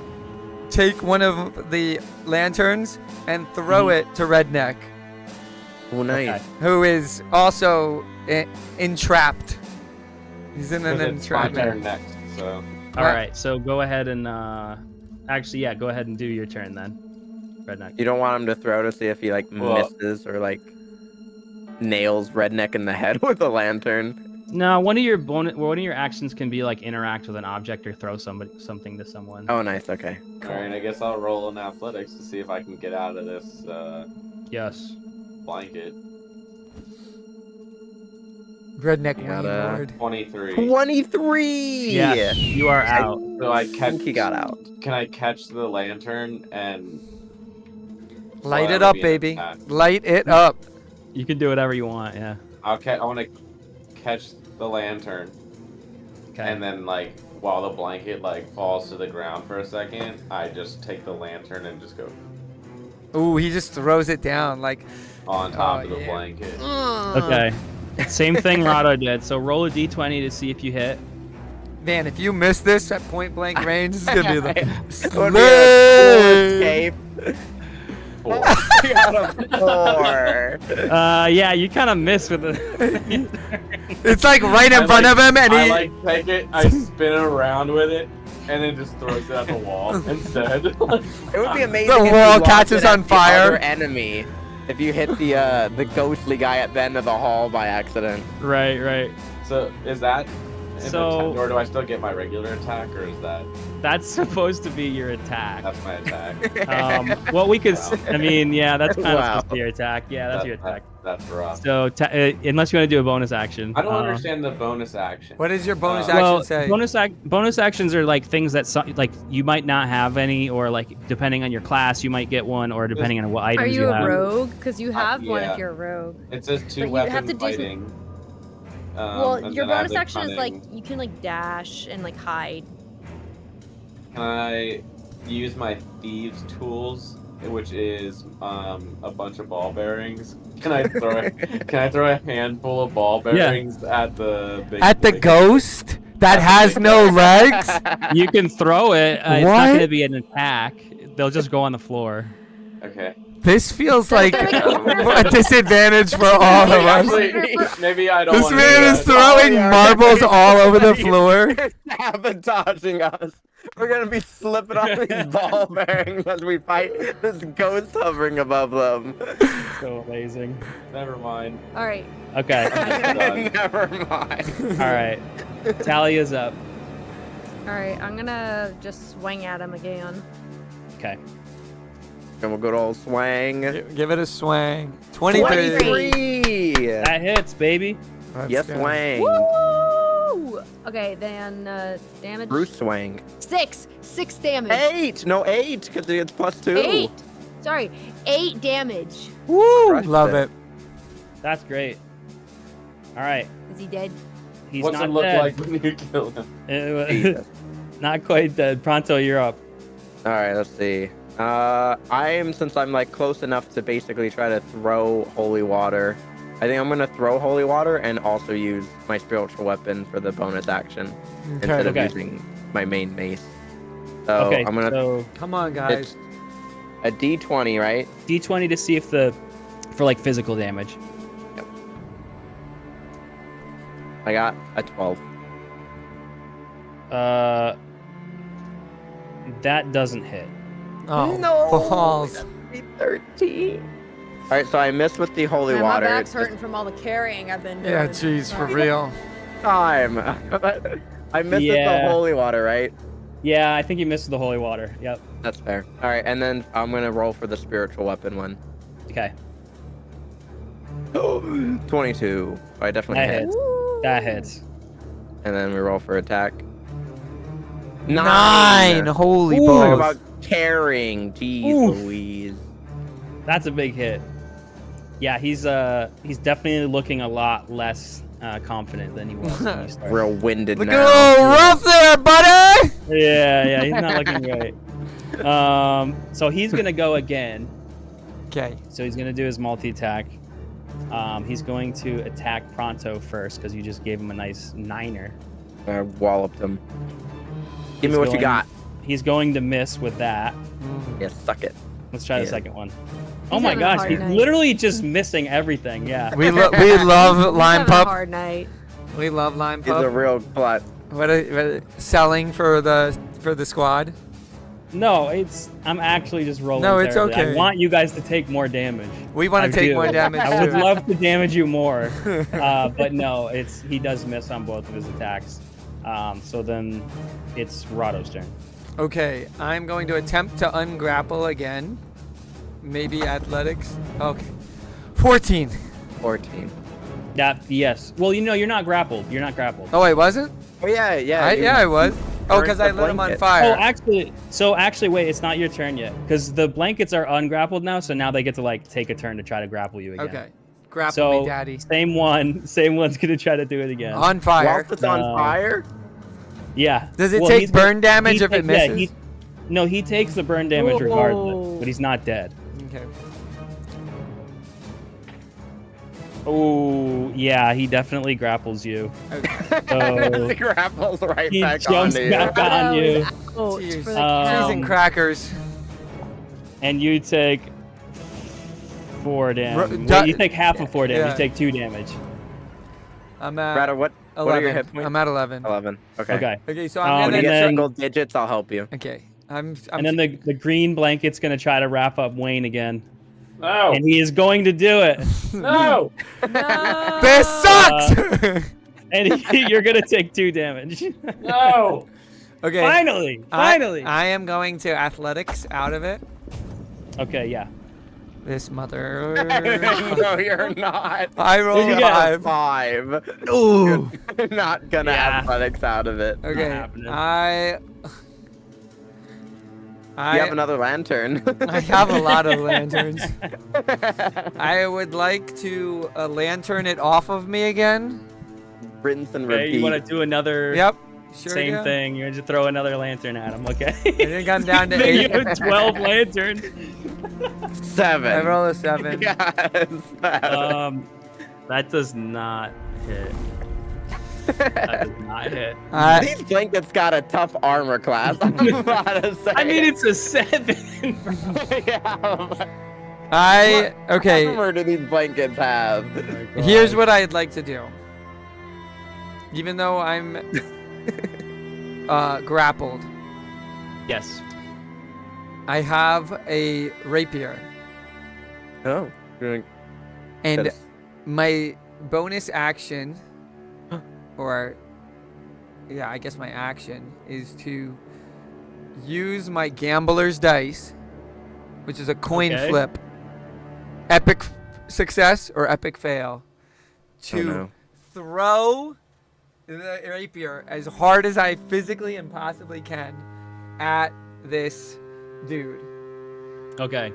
take one of the lanterns and throw it to Redneck, Oh, nice. Okay. who is also entrapped. He's in an 'Cause it's my turn entrapment. next, so All right, so go ahead and actually, yeah, go ahead and do your turn then, Redneck. You don't want him to throw to see if he like Well- misses or like nails Redneck in the head with a lantern. No, one of your actions can be like interact with an object or throw something to someone. Oh, nice. Okay. alright, I guess I'll roll in athletics to see if I can get out of this Yes. blanket. Redneck Yeah, Wayne Lord. 23. 23. Yeah, you are out. So I I catch. think he got out. Can I catch the lantern and Light that it would up, be an baby. attack. Light it up. You can do whatever you want. Yeah. I want to catch the lantern, Okay. and then like while the blanket like falls to the ground for a second, I just take the lantern and just go Ooh, he just throws it down like. on top Oh, of the yeah. blanket. Okay. Same thing Rado did. So roll a d20 to see if you hit. Man, if you miss this at point blank range, it's gonna be the It would be a cool slay. escape. He got a 4. Yeah, you kind of missed with the. It's like right in front of him, and I he. like take it, I spin around with it, and then just throws it at the wall instead. It would be amazing. The if you wall launched catches it at on the fire. other enemy. If you hit the ghostly guy at the end of the hall by accident. Right. So is that an So- attack, or do I still get my regular attack, or is that That's supposed to be your attack. that's my attack? What we could, Wow. I mean, yeah, that's kind of Wow. supposed to be your attack. Yeah, that's your attack. That's rough. So, unless you want to do a bonus action. I don't understand the bonus action. What does your bonus Uh, action Well, say? bonus actions are like things that like you might not have any, or like depending on your class, you might get one, or depending on what items Are you a have. rogue? Because you have one yeah. if you're a rogue. It says But two you have weapon to do some- fighting. Well, and your then I have bonus the action is like cunning. you can like dash and like hide. Can I use my thieves tools, which is a bunch of ball bearings? Can I throw a handful of ball bearings at the big At the big- ghost that has no legs? You can throw it. It's not What? going to be an attack. They'll just go on the floor. Okay. This feels like a disadvantage for all of us. Actually, maybe I don't. This wanna do man is that. throwing yeah. marbles all over the floor. Sabotaging us. We're gonna be slipping on these ball bearings as we fight this ghost hovering above them. So amazing. Never mind. All right. Okay. Done. Never mind. All right. Talia's up. All right. I'm gonna just swing at him again. Okay. And we'll go to old swang. Give it a swing. 23. 23. That hits, baby. Let's Yes, go. swang. Woo! Okay, then damage. Bruce swang. 6 damage. 8. No, 8 because it's +2. 8. Sorry, 8 damage. Woo! Crushed Love it. it. That's great. All right. Is he dead? He's What's not it look dead. like when you kill him? Jesus. Not quite dead. Pronto, you're up. All right, let's see. Since I'm like close enough to basically try to throw holy water. I think I'm gonna throw holy water and also use my spiritual weapon for the bonus action instead of Okay. using my main mace. So Okay, I'm gonna. so Come on, guys. It's a D20, right? D20 to see if for like physical damage. I got a 12. That doesn't hit. Oh, No! balls. 13. All right, so I missed with the holy Man, water. my back's hurting from all the carrying I've been doing. Yeah, jeez, for Sorry. real. Time. I missed with Yeah. the holy water, right? Yeah, I think you missed the holy water. Yep. That's fair. All right, and then I'm gonna roll for the spiritual weapon one. Okay. 22. I definitely That hit. hits. That hits. And then we roll for attack. 9. Holy Ooh. Talk balls. about carrying. Jeez Oof. Louise. That's a big hit. Yeah, he's definitely looking a lot less confident than he was when you started. Real winded Look a now. little rough there, buddy. Yeah, he's not looking great. So he's gonna go again. Okay. So he's gonna do his multi-attack. He's going to attack Pronto first because you just gave him a nice 9er. I walloped him. Give He's me what you going- got. He's going to miss with that. Yeah, suck it. Let's try the Yeah. second one. Oh He's my having a gosh, hard he's night. literally just missing everything. Yeah. We love He's lime having a pup. hard night. We love lime He's a pup. real glut. What selling for the squad? No, I'm actually just rolling. No, it's terribly. okay. I want you guys to take more damage. We want I to take do. more damage. I would too. love to damage you more, but no, he does miss on both of his attacks. So then it's Rado's turn. Okay, I'm going to attempt to ungrapple again. Maybe athletics. Okay. 14. 14. Yes. Well, you're not grappled. You're not grappled. Oh, I wasn't? Oh, yeah. I was. Oh, Burnt because the I lit him on blanket. fire. Actually, wait. It's not your turn yet because the blankets are ungrappled now. So now they get to like take a turn to try to grapple you again. Okay. Grapple So me, daddy. same one's gonna try to do it again. On fire. Whilst it's on No. fire? Yeah. Does it Well, take he's burn damage he if it ta- yeah, misses? No, he takes the burn damage regardless, Whoa. but he's not dead. Okay. Oh, yeah, he definitely grapples you. Okay. So He grapples right he back jumps onto you. back on you, Ouch for Cheers. the Cheese count. and crackers. and you take 4 damage. Ru- Well, you take half of 4 damage. Yeah. You take 2 damage. I'm at Brad, what 11. are your hit points? I'm at 11. 11. Okay. Okay. Okay, so Um, I'm When you gonna. and get then- single digits, I'll help you. Okay. I'm And then the green blanket's gonna try to wrap up Wayne again, No! and he is going to do it. No! No. This sucks. And you're gonna take 2 damage. No! okay. Finally. I am going to athletics out of it. Okay, yeah. This mother. No, you're not. I rolled you a go. 5. 5. Ooh. You're not gonna Yeah. athletics out of it. Okay. happening. I You have another lantern. I have a lot of lanterns. I would like to lantern it off of me again. Rinse and Okay, repeat. you want to do another Yep. Sure. same do. thing. You're going to throw another lantern at him, okay? I think I'm down to Then 8. you have 12 lanterns. 7. I roll a 7. Yes. That does not hit. That does not hit. These blankets got a tough armor class. I'm about to say. I mean, it's a 7. yeah. Okay. What armor do these blankets have? Here's what I'd like to do. Even though I'm grappled, Yes. I have a rapier, Oh. and my bonus action, or yeah, I guess my action is to use my gambler's dice, which is a coin Okay. flip, epic success or epic fail, to no. throw the rapier as hard as I physically and possibly can at this dude. Okay.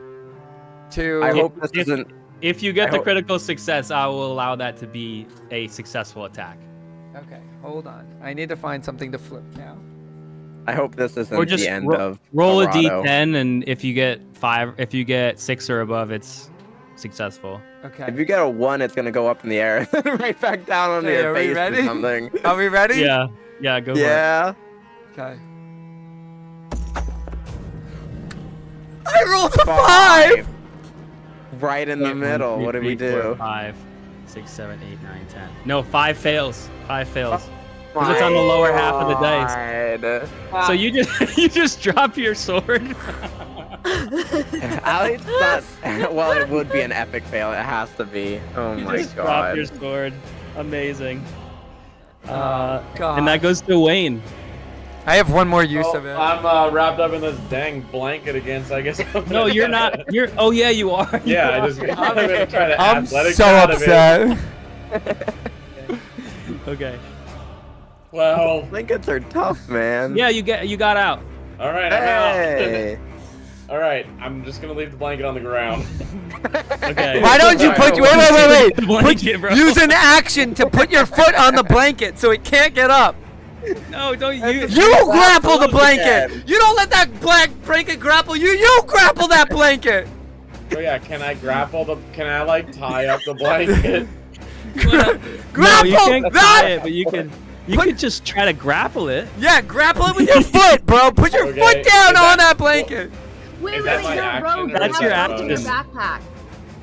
I hope this isn't. If you get the critical success, I will allow that to be a successful attack. Okay, hold on. I need to find something to flip now. I hope this isn't Or just the end of roll a Colorado. d10, and if you get 6 or above, it's successful. Okay. If you get a 1, it's gonna go up in the air, right back down onto Okay, your are we face ready? or something. Are we ready? Yeah, go for it. Yeah. Okay. I rolled a 5! Right in the middle. What did we do? 5, 6, 7, 8, 9, 10. No, 5 fails. 5 fails. Because it's on the lower half of the dice. So you just drop your sword. At least not. Well, it would be an epic fail. It has to be. Oh You my just drop god. your sword. Amazing. God. And that goes to Wayne. I have one more use of it. I'm wrapped up in this dang blanket again, so I guess. No, you're not. Oh yeah, you are. Yeah, I just. I'm gonna try to I'm athletic so out of it. upset. Okay. Well. Blankets are tough, man. Yeah, you got out. All right, Hey. I'm out. All right, I'm just gonna leave the blanket on the ground. Okay. Why don't you put wait. The blanket, bro. Use an action to put your foot on the blanket so it can't get up. No, don't use. You grapple the Again. blanket. You don't let that black blanket grapple you. You grapple that blanket. Oh yeah, can I grapple the? Can I like tie up the blanket? Grapple No, you can't that. tie it, but you can. You could just try to grapple it. Yeah, grapple it with your foot, bro. Put your Okay, foot down is on that- that blanket. Wait, Is wait, that wait, my you're a action rogue. or You That's have your rope in your action. backpack.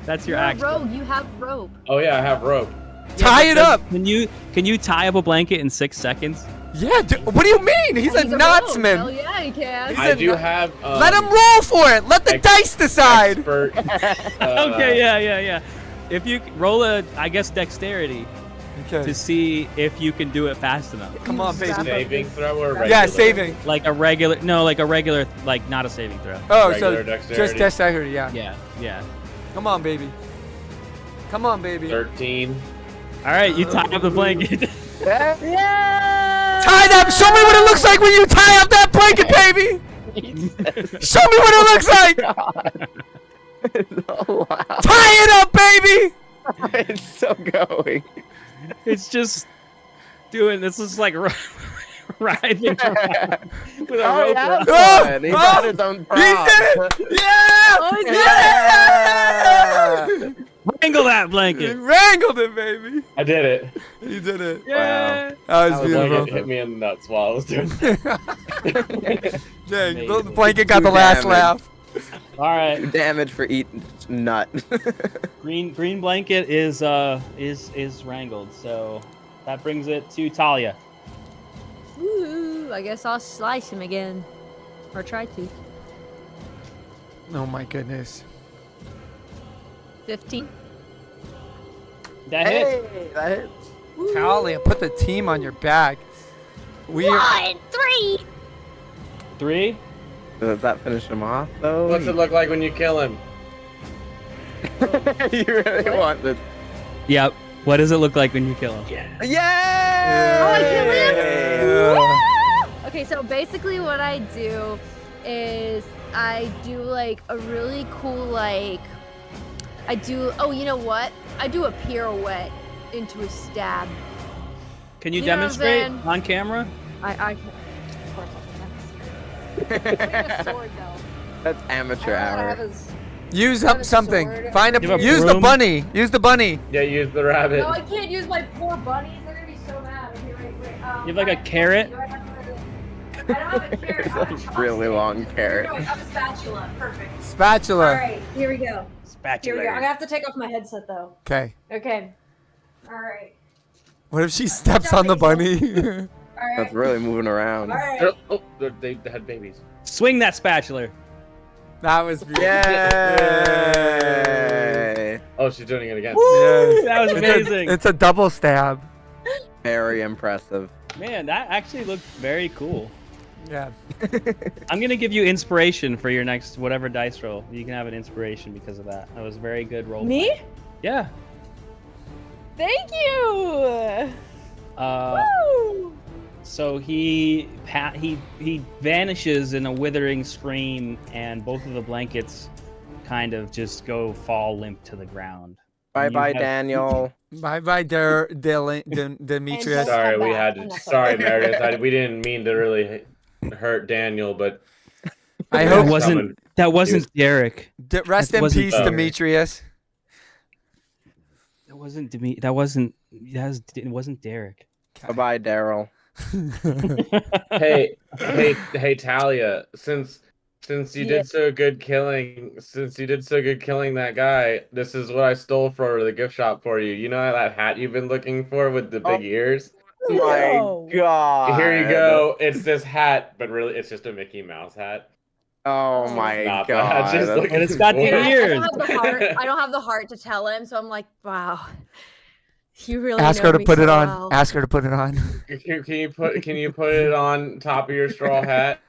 That's your You're a action. rogue. You have rope. Oh yeah, I have rope. Tie it up. Can you tie up a blanket in 6 seconds? Yeah, dude, what do you mean? He's a rogue. Hell knotsman. yeah, he can. He's I a do no- have. Let him roll for it. Let the ex- dice decide. Expert, Okay, yeah. If you roll I guess dexterity Okay. to see if you can do it fast enough. Come on, baby. Saving throw or regular? Yeah, saving. Like a regular, like not a saving throw. Oh, Regular so dexterity. just dexterity, yeah. Yeah. Come on, baby. Come on, baby. 13. All right, you tie up the blanket. Yeah. Tie that. Show me what it looks like when you tie up that blanket, baby. Show me what it looks like. Oh, wow. Tie it up, baby. It's still going. It's just doing this. Is like writhing around with a Oh, rope. yeah, around. fun. He Oh, got his own He prop. did it. Yeah. Oh, he's Yeah. Wrangle that blanket. He wrangled it, baby. I did it. He did it. Yeah. That was The blanket beautiful. hit me in the nuts while I was doing it. Dang, the Amazing. blanket got the Too last damaged. laugh. All right. Damage for eating nut. Green blanket is wrangled, so that brings it to Talia. Ooh, I guess I'll slice him again, or try to. Oh my goodness. 15. That hit. Hey, that hits. Talia, put the team on your back. We are 1, 3. 3. Does that finish him off, though? What's it look like when you kill him? You really want this? Yep. What does it look like when you kill him? Yeah! Oh, I kill him? Yeah. Woo! Okay, so basically what I do is I do like a really cool oh, you know what? I do a pirouette into a stab. Can you You know what I'm demonstrate saying? on camera? I of course I can demonstrate. A sword though. That's amateur I hour. have his... Use Have up a something. sword. Find You have a. a Use the broom? bunny. Use the bunny. Yeah, use the rabbit. No, I can't use my poor bunnies. They're gonna be so mad. Okay, wait. You have like a carrot? Do I have I don't have a carrot. I have a It's a really chopstick. long carrot. Here we go. I have a spatula. Perfect. All Spatula. right, here we go. Here we go. I'm Spatula. gonna have to take off my headset though. Okay. Okay. All right. What if she steps on the bunny? All right. That's really moving around. All right. Oh, they had babies. Swing that spatula. That was beautiful. Yay! Oh, she's doing it again. Yes. That was amazing. It's a double stab. Very impressive. Man, that actually looked very cool. Yeah. I'm gonna give you inspiration for your next whatever dice roll. You can have an inspiration because of that. That was very good role. Me? play. Yeah. Thank you. Uh, Woo! So he vanishes in a withering scream, and both of the blankets kind of just fall limp to the ground. Bye, Daniel. Bye, Demetrius. Sorry, Meredith. We didn't mean to really hurt Daniel, but I hope that wasn't Derek. Rest in peace, Demetrius. It wasn't Derek. Bye, Daryl. hey, Talia. Since you did so good killing that guy, this is what I stole for the gift shop for you. You know that hat you've been looking for with the big ears? Oh my God! Here you go. It's this hat, but really, it's just a Mickey Mouse hat. Oh my God! And it's got the ears. I don't have the heart to tell him, so I'm like, wow. You really ask her to put it on. Well. Ask her to put it on. Can you put it on top of your straw hat?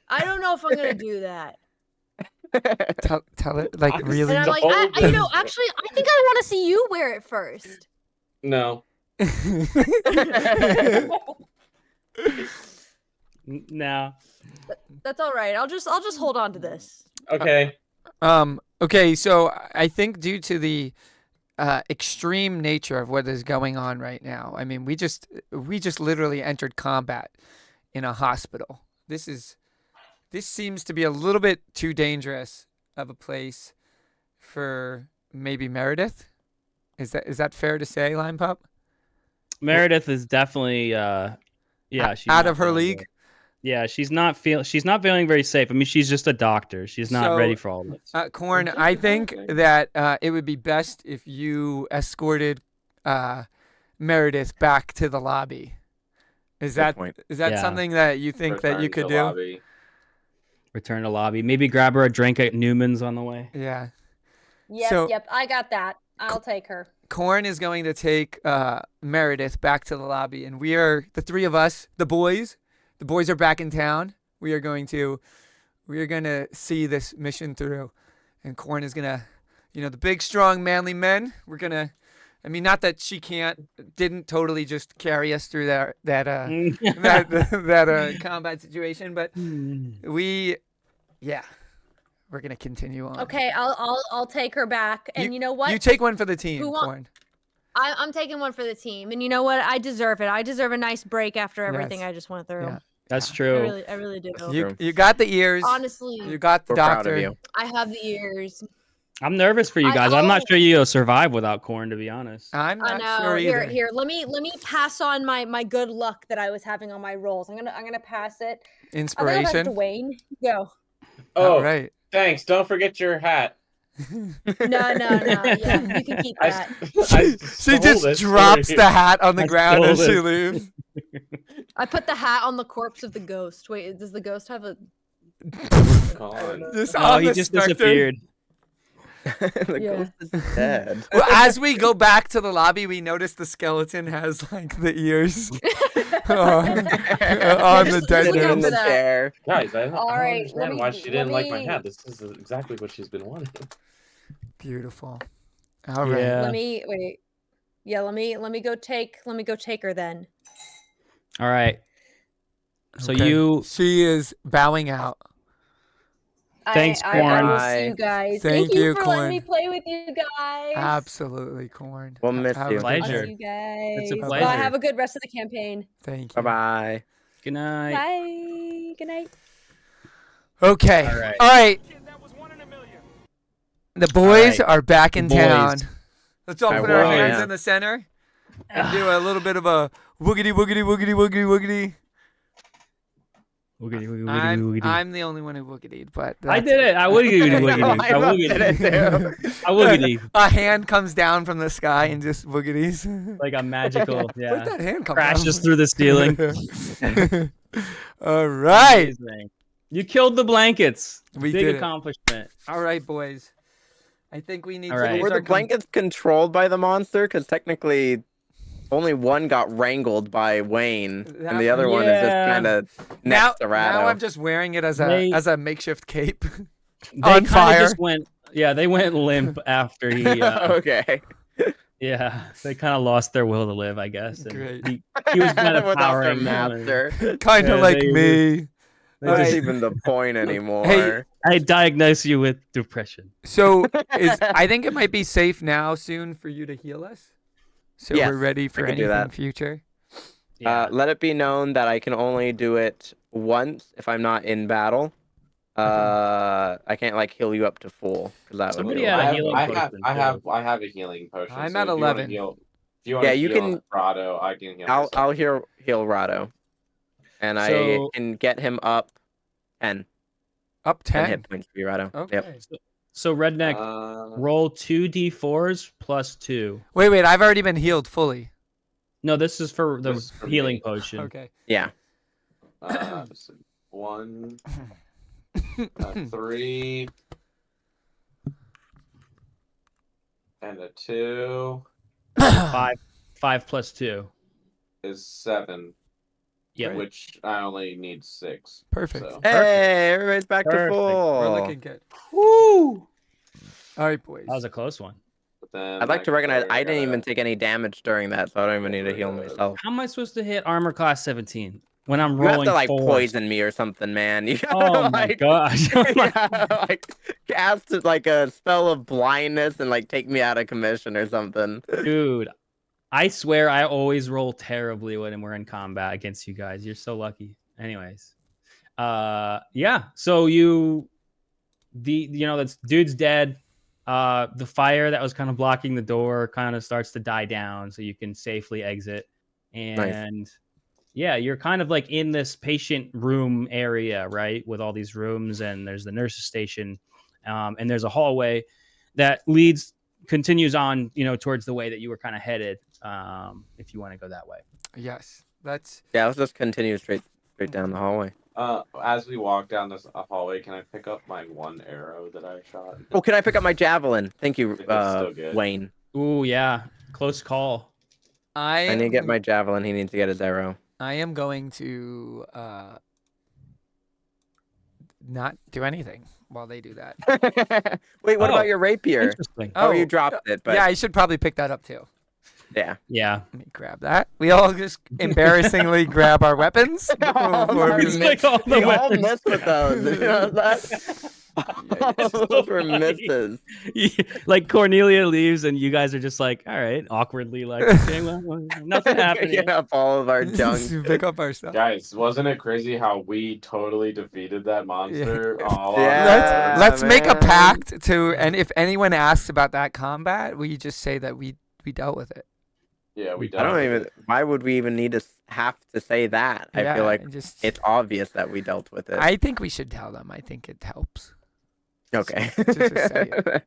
I don't know if I'm gonna do that. Tell it like really. And I'm like, actually, I think I want to see you wear it first. No. No. That's all right. I'll just hold on to this. Okay. Okay, so I think due to the extreme nature of what is going on right now, I mean, we just literally entered combat in a hospital. This seems to be a little bit too dangerous of a place for maybe Meredith. Is that fair to say, Lime Pup? Meredith is definitely she's out of her league. Good. Yeah, she's not feeling very safe. I mean, she's just a doctor. She's not ready for all this. Corn, I think that it would be best if you escorted Meredith back to the lobby. Is that something that you think that you could do? Lobby. Return to lobby. Maybe grab her a drink at Newman's on the way. Yeah. Yep. I got that. I'll take her. Corn is going to take Meredith back to the lobby, and we are the three of us, the boys. The boys are back in town. We are going to see this mission through, and Corn is gonna, the big, strong, manly men. We're gonna. I mean, not that she didn't totally just carry us through that combat situation, but we're gonna continue on. Okay, I'll take her back, and you know what? You take one for the team, Corn. I'm taking one for the team, and you know what? I deserve it. I deserve a nice break after everything I just went through. Yeah. That's true. I really do. You got the ears. Honestly, you got the doctor. Proud of you. I have the ears. I'm nervous for you guys. I'm not sure you'll survive without Corn, to be honest. I'm not sure either. Here. Let me pass on my good luck that I was having on my rolls. I'm gonna pass it. Inspiration. Dwayne, go. Oh, right. Thanks. Don't forget your hat. No. Yeah, you can keep that. She just drops the hat on the ground as she leaves. I put the hat on the corpse of the ghost. Wait, does the ghost have a? He just disappeared. The ghost is dead. Well, as we go back to the lobby, we notice the skeleton has like the ears on the dead Sitting in the chair. Guys, I don't right, understand why she didn't like my hat. This is exactly what she's been wanting. Beautiful. All right. Yeah. Let me go take her then. All right. So Okay. She is bowing out. Thanks, Corn. I will see you guys. Thank you you, for Corn. letting me play with you guys. Absolutely, Corn. We'll miss you. Pleasure. I'll see you guys. It's a Bye. pleasure. Have a good rest of the campaign. Thank you. Bye. Good night. Bye. Good night. Okay. All right. The boys are back in town. Let's all put our hands in the center and do a little bit of a woogity, woogity, woogity, woogity, woogity. I'm the only one who woogitied, but I did it. I woogity. I woogity. A hand comes down from the sky and just woogities. Like a magical, Where'd that hand come crashes from? through the ceiling. All right. Amazing. You killed the blankets. We Big did accomplishment. All right, boys. I think we need to. Right. Were the blankets controlled by the monster? Because technically, only one got wrangled by Wayne, and the other one is just kind of next to Rado. Now I'm just wearing it as a makeshift cape. They on fire. Just went, they went limp after he. Okay. Yeah, they kind of lost their will to live, I guess. And Great. he was kind of Without their powering them. And master. Kind of Yeah, like they me. they Not just- even the point anymore. I diagnose you with depression. So I think it might be safe now soon for you to heal us. So Yes, we're ready for I can do anything that. future. Yeah. Let it be known that I can only do it once if I'm not in battle. I can't like heal you up to full because that would Somebody be had a I have, healing I potion, have, I have, too. I have a healing potion. I'm so at if you wanna 11. Heal, if you want to you heal can- Rado, I can heal. I'll myself. heal Rado, and I So- can get him up 10. Up 10 10. hit points for you, Rado. Okay. Yep. So Redneck, roll 2d4s plus 2. Wait. I've already been healed fully. No, this is for the This is for healing me. potion. Okay. Yeah. So 1, 3, and a 2 5 plus 2. is 7. Yeah. Which I only need 6. Perfect. So. Hey, everybody's back to Perfect. full. We're looking good. Woo! All right, boys. That was a close one. But then I'd like to recognize I didn't gotta- even take any damage during that, so I don't even need to heal myself. How am I supposed to hit armor class 17 when I'm You have rolling to like 4? poison me or something, man. You gotta, Oh my like, gosh. you gotta, like cast like a spell of blindness and like take me out of commission or something. Dude, I swear I always roll terribly when we're in combat against you guys. You're so lucky. Anyways. Yeah. So that's dude's dead. The fire that was kind of blocking the door kind of starts to die down so you can safely exit. And yeah, you're kind of like in this patient room area, right? With all these rooms, and there's the nurse's station. And there's a hallway that continues on, towards the way that you were kind of headed. If you want to go that way. Yes. Let's Let's just continue straight down the hallway. As we walk down this hallway, can I pick up my 1 arrow that I shot? Oh, can I pick up my javelin? Thank you, It's still good. Wayne. Ooh, yeah. Close call. I need to get my javelin. He needs to get his arrow. I am going to not do anything while they do that. Wait, what Oh, about your rapier? Interesting. Oh, you dropped it, but Yeah, I should probably pick that up too. yeah. Yeah. Let me grab that. We all just embarrassingly grab our weapons. before we- It's like all the We all weapons. miss with those. You know that? All those were misses. Like Cornelia leaves, and you guys are just like, all right, awkwardly, like, okay, well, nothing happened. Get up all of our junk. pick up our stuff. Guys, wasn't it crazy how we totally defeated that monster? All Yeah. on Let's make a man. pact to, and if anyone asks about that combat, we just say that we dealt with it. Yeah, we I don't even. Why would we even need to have to say that? I Yeah, feel like just, it's obvious that we dealt with it. I think we should tell them. I think it helps. Okay. Just say it.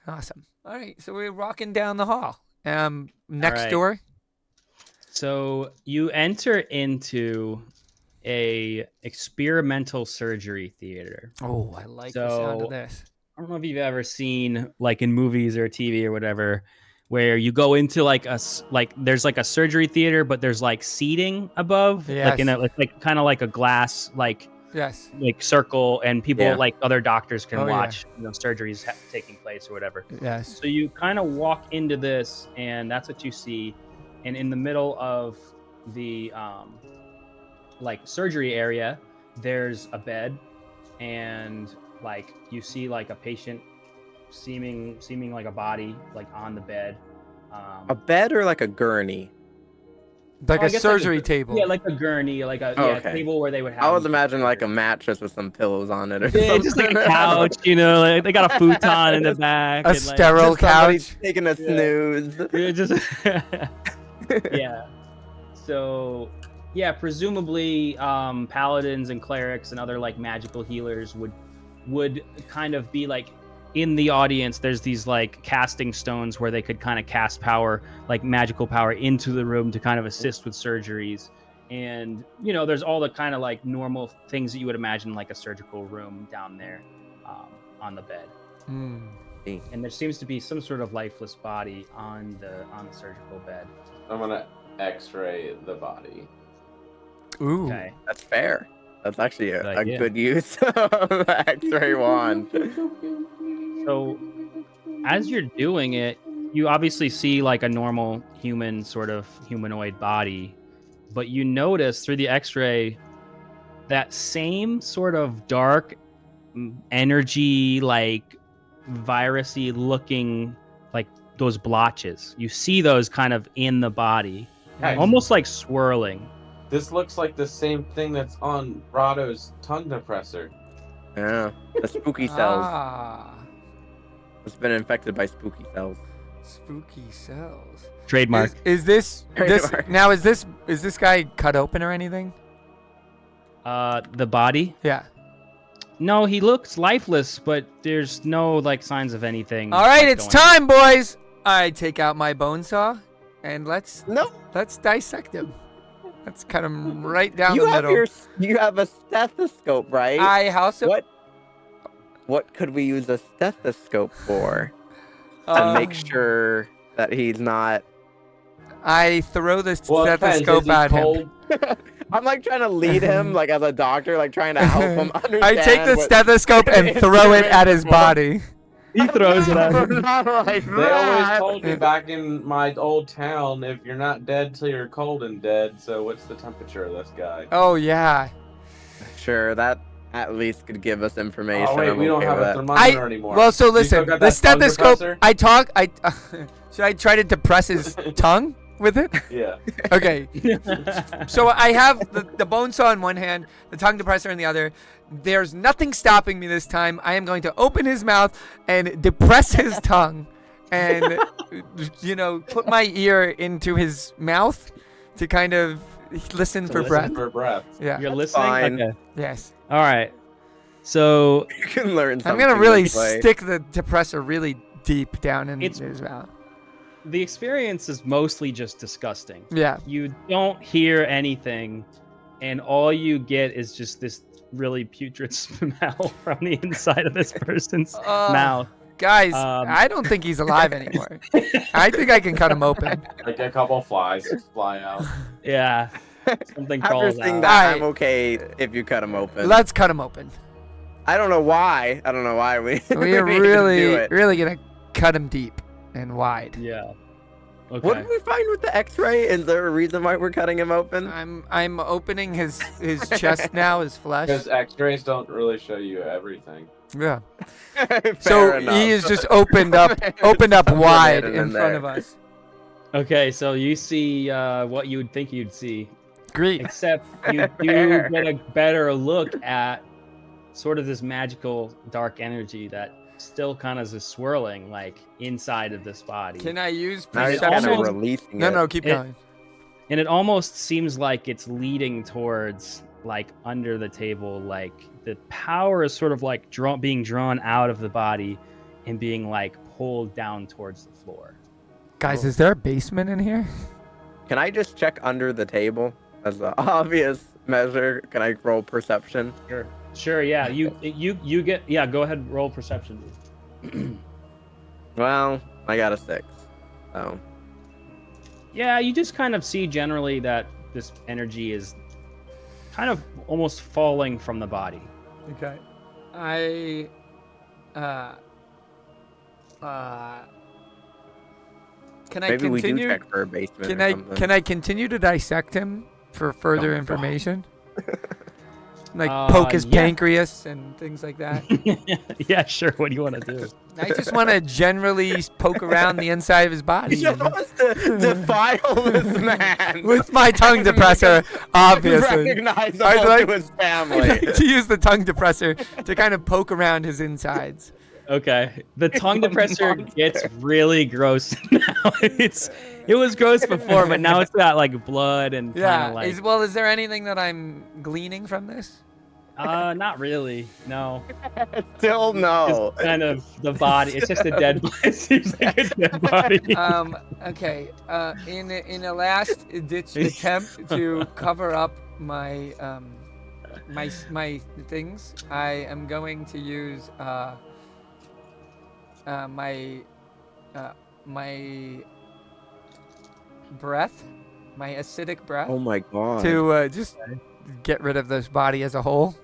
Awesome. All right, so we're walking down the hall. Next right. door. So you enter into a experimental surgery theater. Oh, I like the sound So- of this. I don't know if you've ever seen, like in movies or TV or whatever, where you go into there's like a surgery theater, but there's like seating above, like in Yes. it's like kind of like a glass like Yes. circle, and people Yeah. like other doctors can Oh, yeah. watch surgeries taking place or whatever. Yes. So you kind of walk into this, and that's what you see. And in the middle of the like surgery area, there's a bed, and like you see like a patient seeming like a body like on the bed. A bed or like a gurney? Like I a guess surgery table. Yeah, like a gurney, like a Oh, okay. table where they would have. I was imagining like a mattress with some pillows on it or Yeah, something. just like a couch, like they got a futon in the back. A and, like, sterile Just somebody couch. taking a snooze. Yeah, just yeah. So yeah, presumably paladins and clerics and other like magical healers would kind of be like in the audience. There's these like casting stones where they could kind of cast power, like magical power, into the room to kind of assist with surgeries. And there's all the kind of like normal things that you would imagine like a surgical room down there on the bed. Mm. And there seems to be some sort of lifeless body on the surgical bed. I'm gonna X-ray the body. Ooh. Okay. That's fair. That's actually Good a idea. good use of the X-ray wand. So as you're doing it, you obviously see like a normal human sort of humanoid body, but you notice through the X-ray that same sort of dark energy, like virusy looking, like those blotches. You see those kind of in the body, Guys, almost like swirling. this looks like the same thing that's on Rado's tongue depressor. Yeah, the spooky cells. Ah, It's been infected by spooky cells. spooky cells. Trademark. Is this Trademark. now? Is this guy cut open or anything? The body? Yeah. No, he looks lifeless, but there's no like signs of anything. All right, like, it's going time, boys. I take out my bone saw, and let's No, dissect him. Let's cut him right down you the have middle. you have a stethoscope, right? I also What could we use a stethoscope for to uh, make sure that he's not? I throw the Well, it depends. stethoscope Is he at him. cold? I'm like trying to lead him, like as a doctor, like trying to help him understand. I take the what- stethoscope and throw it at his body. He throws it at him. Not like They always that. told me back in my old town, if you're not dead till you're cold and dead. So what's the temperature of this guy? Oh yeah. Sure, that at least could give us information. Oh wait, I'm we don't okay have with a that. thermometer anymore. Well, so You still listen, got the that tongue stethoscope. depressor? I talk. Should I try to depress his tongue with it? Yeah. Okay. So I have the bone saw in one hand, the tongue depressor in the other. There's nothing stopping me this time. I am going to open his mouth and depress his tongue, and put my ear into his mouth to kind of listen To for listen breath. For breath. Yeah. You're listening? fine. Okay. Yes. All right. So You can learn I'm something. gonna really this way. stick the depressor really deep down in It's- his mouth. the experience is mostly just disgusting. Yeah. You don't hear anything, and all you get is just this really putrid smell from the inside of this person's mouth. Guys, Um, I don't think he's alive anymore. I think I can cut him open. Like a couple flies fly out. Yeah. Something After crawls seeing out. that, Alright. I'm okay if you cut him open. Let's cut him open. I don't know why. I don't know why we. We are need to do really, it. really gonna cut him deep and wide. Yeah. Okay. What did we find with the X-ray? Is there a reason why we're cutting him open? I'm opening his chest now, his flesh. Because X-rays don't really show you everything. Yeah. Fair So enough. he is just opened up Something wide hidden in front there. of us. Okay, so you see what you would think you'd see, Great. except you do get a better look at sort of this magical dark energy that still kind of is swirling like inside of this body. Can I use Now he's kind of perception? releasing No, it. no, keep It- going. And it almost seems like it's leading towards like under the table, like the power is sort of like being drawn out of the body and being like pulled down towards the floor. Guys, is there a basement in here? Can I just check under the table as an obvious measure? Can I roll perception? Sure, yeah. You get go ahead, roll perception. Well, I got a 6. So Yeah, you just kind of see generally that this energy is kind of almost falling from the body. Okay. Can I maybe we do continue? check for a basement. Can or I something. can I continue to dissect him for further information? Like Uh, poke his yeah. pancreas and things like that. Yeah, sure. What do you want to do? I just want to generally poke around the inside of his body He just wants to defile this man. with my tongue depressor, obviously. Recognizable I'd like- to his I family. like to use the tongue depressor to kind of poke around his insides. Okay. The tongue depressor gets really gross now. It was gross before, but now it's got like blood and kind Yeah. of like Is there anything that I'm gleaning from this? not really. No. Still no. It's kind of the body. It's just a dead body. It seems like a dead body. Okay. In a last ditch attempt to cover up my my things, I am going to use my breath, my acidic breath, Oh my god. to just get rid of this body as a whole.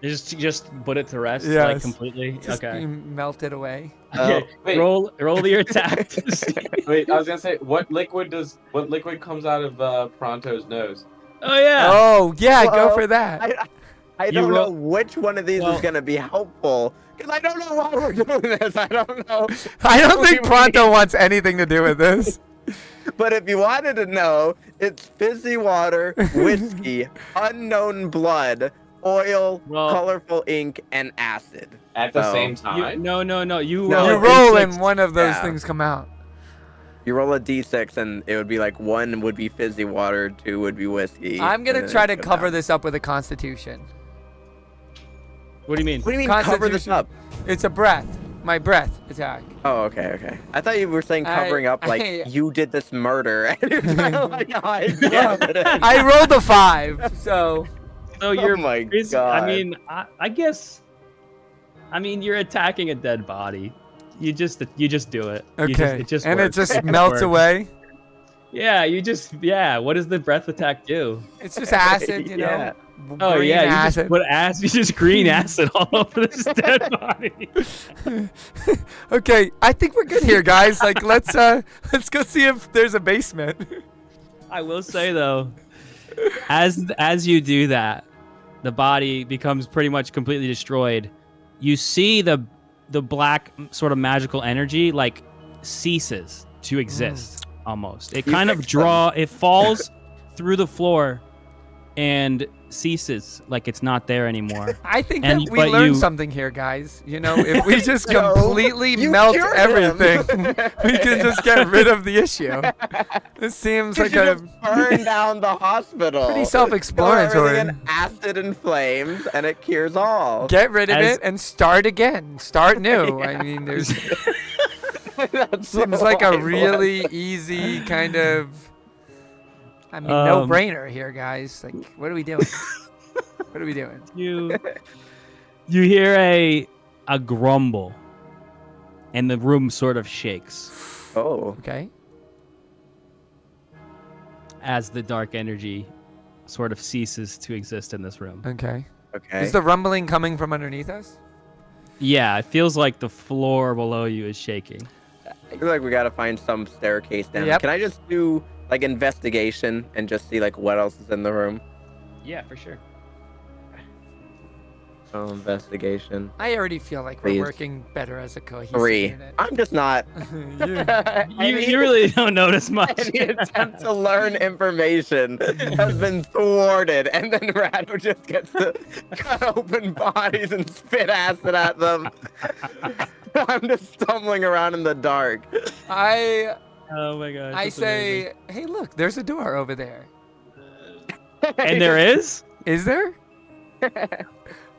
Just put it to rest, like Yes. completely. Just Okay. melted away. Okay. wait. Roll your attack. To see. Wait, I was gonna say, what liquid comes out of Pronto's nose? Oh yeah. Oh yeah, go Well, for that. I You don't roll- know which one of these Well- is gonna be helpful because I don't know why we're doing this. I don't know. I don't think We- Pronto wants anything to do with this. But if you wanted to know, it's fizzy water, whiskey, unknown blood, oil, Well- colorful ink, and acid. At the So, same You, time? no. You No, You roll. roll D6. and one of those Yeah. things come out. You roll a d6 and it would be like 1 would be fizzy water, 2 would be whiskey. I'm and gonna then try it to goes cover down. this up with a constitution. What do you mean? What do you mean cover this Constitution. up? It's a breath. My breath attack. Oh, okay. I thought you were saying covering up like you did this murder. And you're trying to like hide evidence. I rolled a 5, so So you're. Oh my I God. mean, I guess. I mean, you're attacking a dead body. You just do it. okay. It just and it works. just It melts works. away. Yeah, what does the breath attack do? It's just acid, you know. Yeah. Oh Green yeah, acid. you just green acid all over this dead body. Okay, I think we're good here, guys. Like, let's go see if there's a basement. I will say though, as you do that, the body becomes pretty much completely destroyed. You see the black sort of magical energy like ceases to exist almost. It You kind of fixed them. it falls through the floor and ceases like it's not there anymore. I think And- that we but learned you- something here, guys. You know, if we just No, completely you melt cured him. everything, we can just get rid of the issue. This seems You like should a have burned down the hospital. pretty Cover self-explanatory. everything in acid and flames, and it cures all. Get rid of As- it and start again. Start new. I mean, there's That's seems so like a lifeless. really easy kind of. I mean, Um, no-brainer here, guys. Like, what are we doing? What are we doing? You hear a grumble, and the room sort of shakes Oh, Okay. as the dark energy sort of ceases to exist in this room. Okay. okay. Is the rumbling coming from underneath us? Yeah, it feels like the floor below you is shaking. I feel like we gotta find some staircase down. Yep. Can I just do like investigation and just see like what else is in the room? Yeah, for sure. Oh, investigation. I already feel like Please. we're working better as a cohesive 3. unit. I'm just not. You really don't notice much. Any attempt to learn information has been thwarted, and then Rado just gets to cut open bodies and spit acid at them. I'm just stumbling around in the dark. I Oh my gosh. I that's say, hey, look, there's a door over there. amazing. And there is? Is there?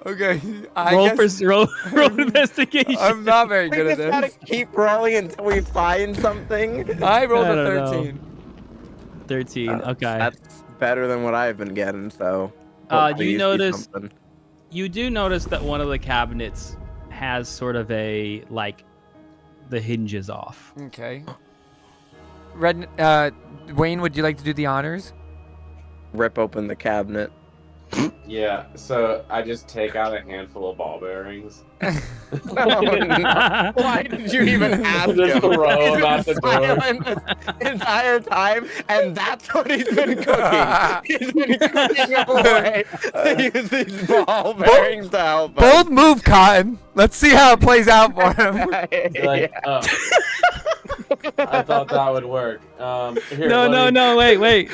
Okay. I roll guess roll investigation. I'm not very We good at just gotta this. keep rolling until we find something. I rolled I a don't know. 13. 13. Okay. That's better than what I've been getting, so. Do hopefully you see notice- something. You do notice that one of the cabinets has sort of a like the hinges off. Okay. Red, Wayne, would you like to do the honors? Rip open the cabinet. Yeah, so I just take out a handful of ball bearings. Oh, no. Why did you even ask Just him? throw He's him out been the door. silent this entire time, and that's what he's been cooking. He's been cooking away to use these ball bearings to help us. Bold move, Cotton. Let's see how it plays out for him. Like, oh. I thought that would work. Here, let me- No, wait.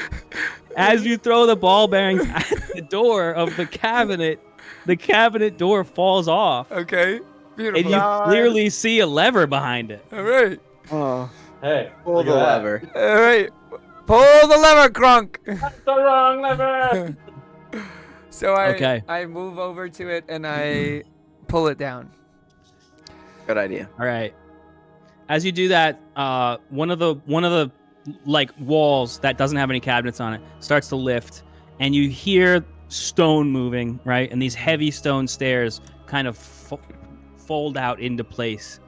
As you throw the ball bearings at the door of the cabinet door falls off. Okay. Beautiful. And you God. clearly see a lever behind it. All right. Oh, Hey, pull look the at that. lever. All right. Pull the lever, Crunk. The wrong lever. So Okay. I move over to it and I pull it down. Good idea. All right. As you do that, one of the like walls that doesn't have any cabinets on it starts to lift, and you hear stone moving, right? And these heavy stone stairs kind of fold out into place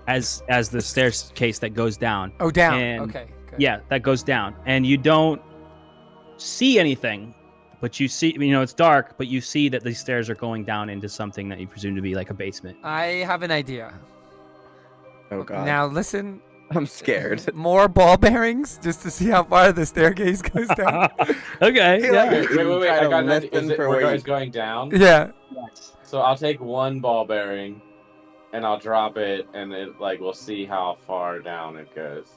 as the staircase that goes down. Oh, down. And- Okay. Good. Yeah, that goes down, and you don't see anything, but you see, it's dark, but you see that these stairs are going down into something that you presume to be like a basement. I have an idea. Oh god. Now listen. I'm scared. More ball bearings just to see how far the staircase goes down. Okay. feel Yeah. like- Wait. I got that. Listen Is it for where what it's going down? Yeah. So I'll take one ball bearing, and I'll drop it, and we'll see how far down it goes.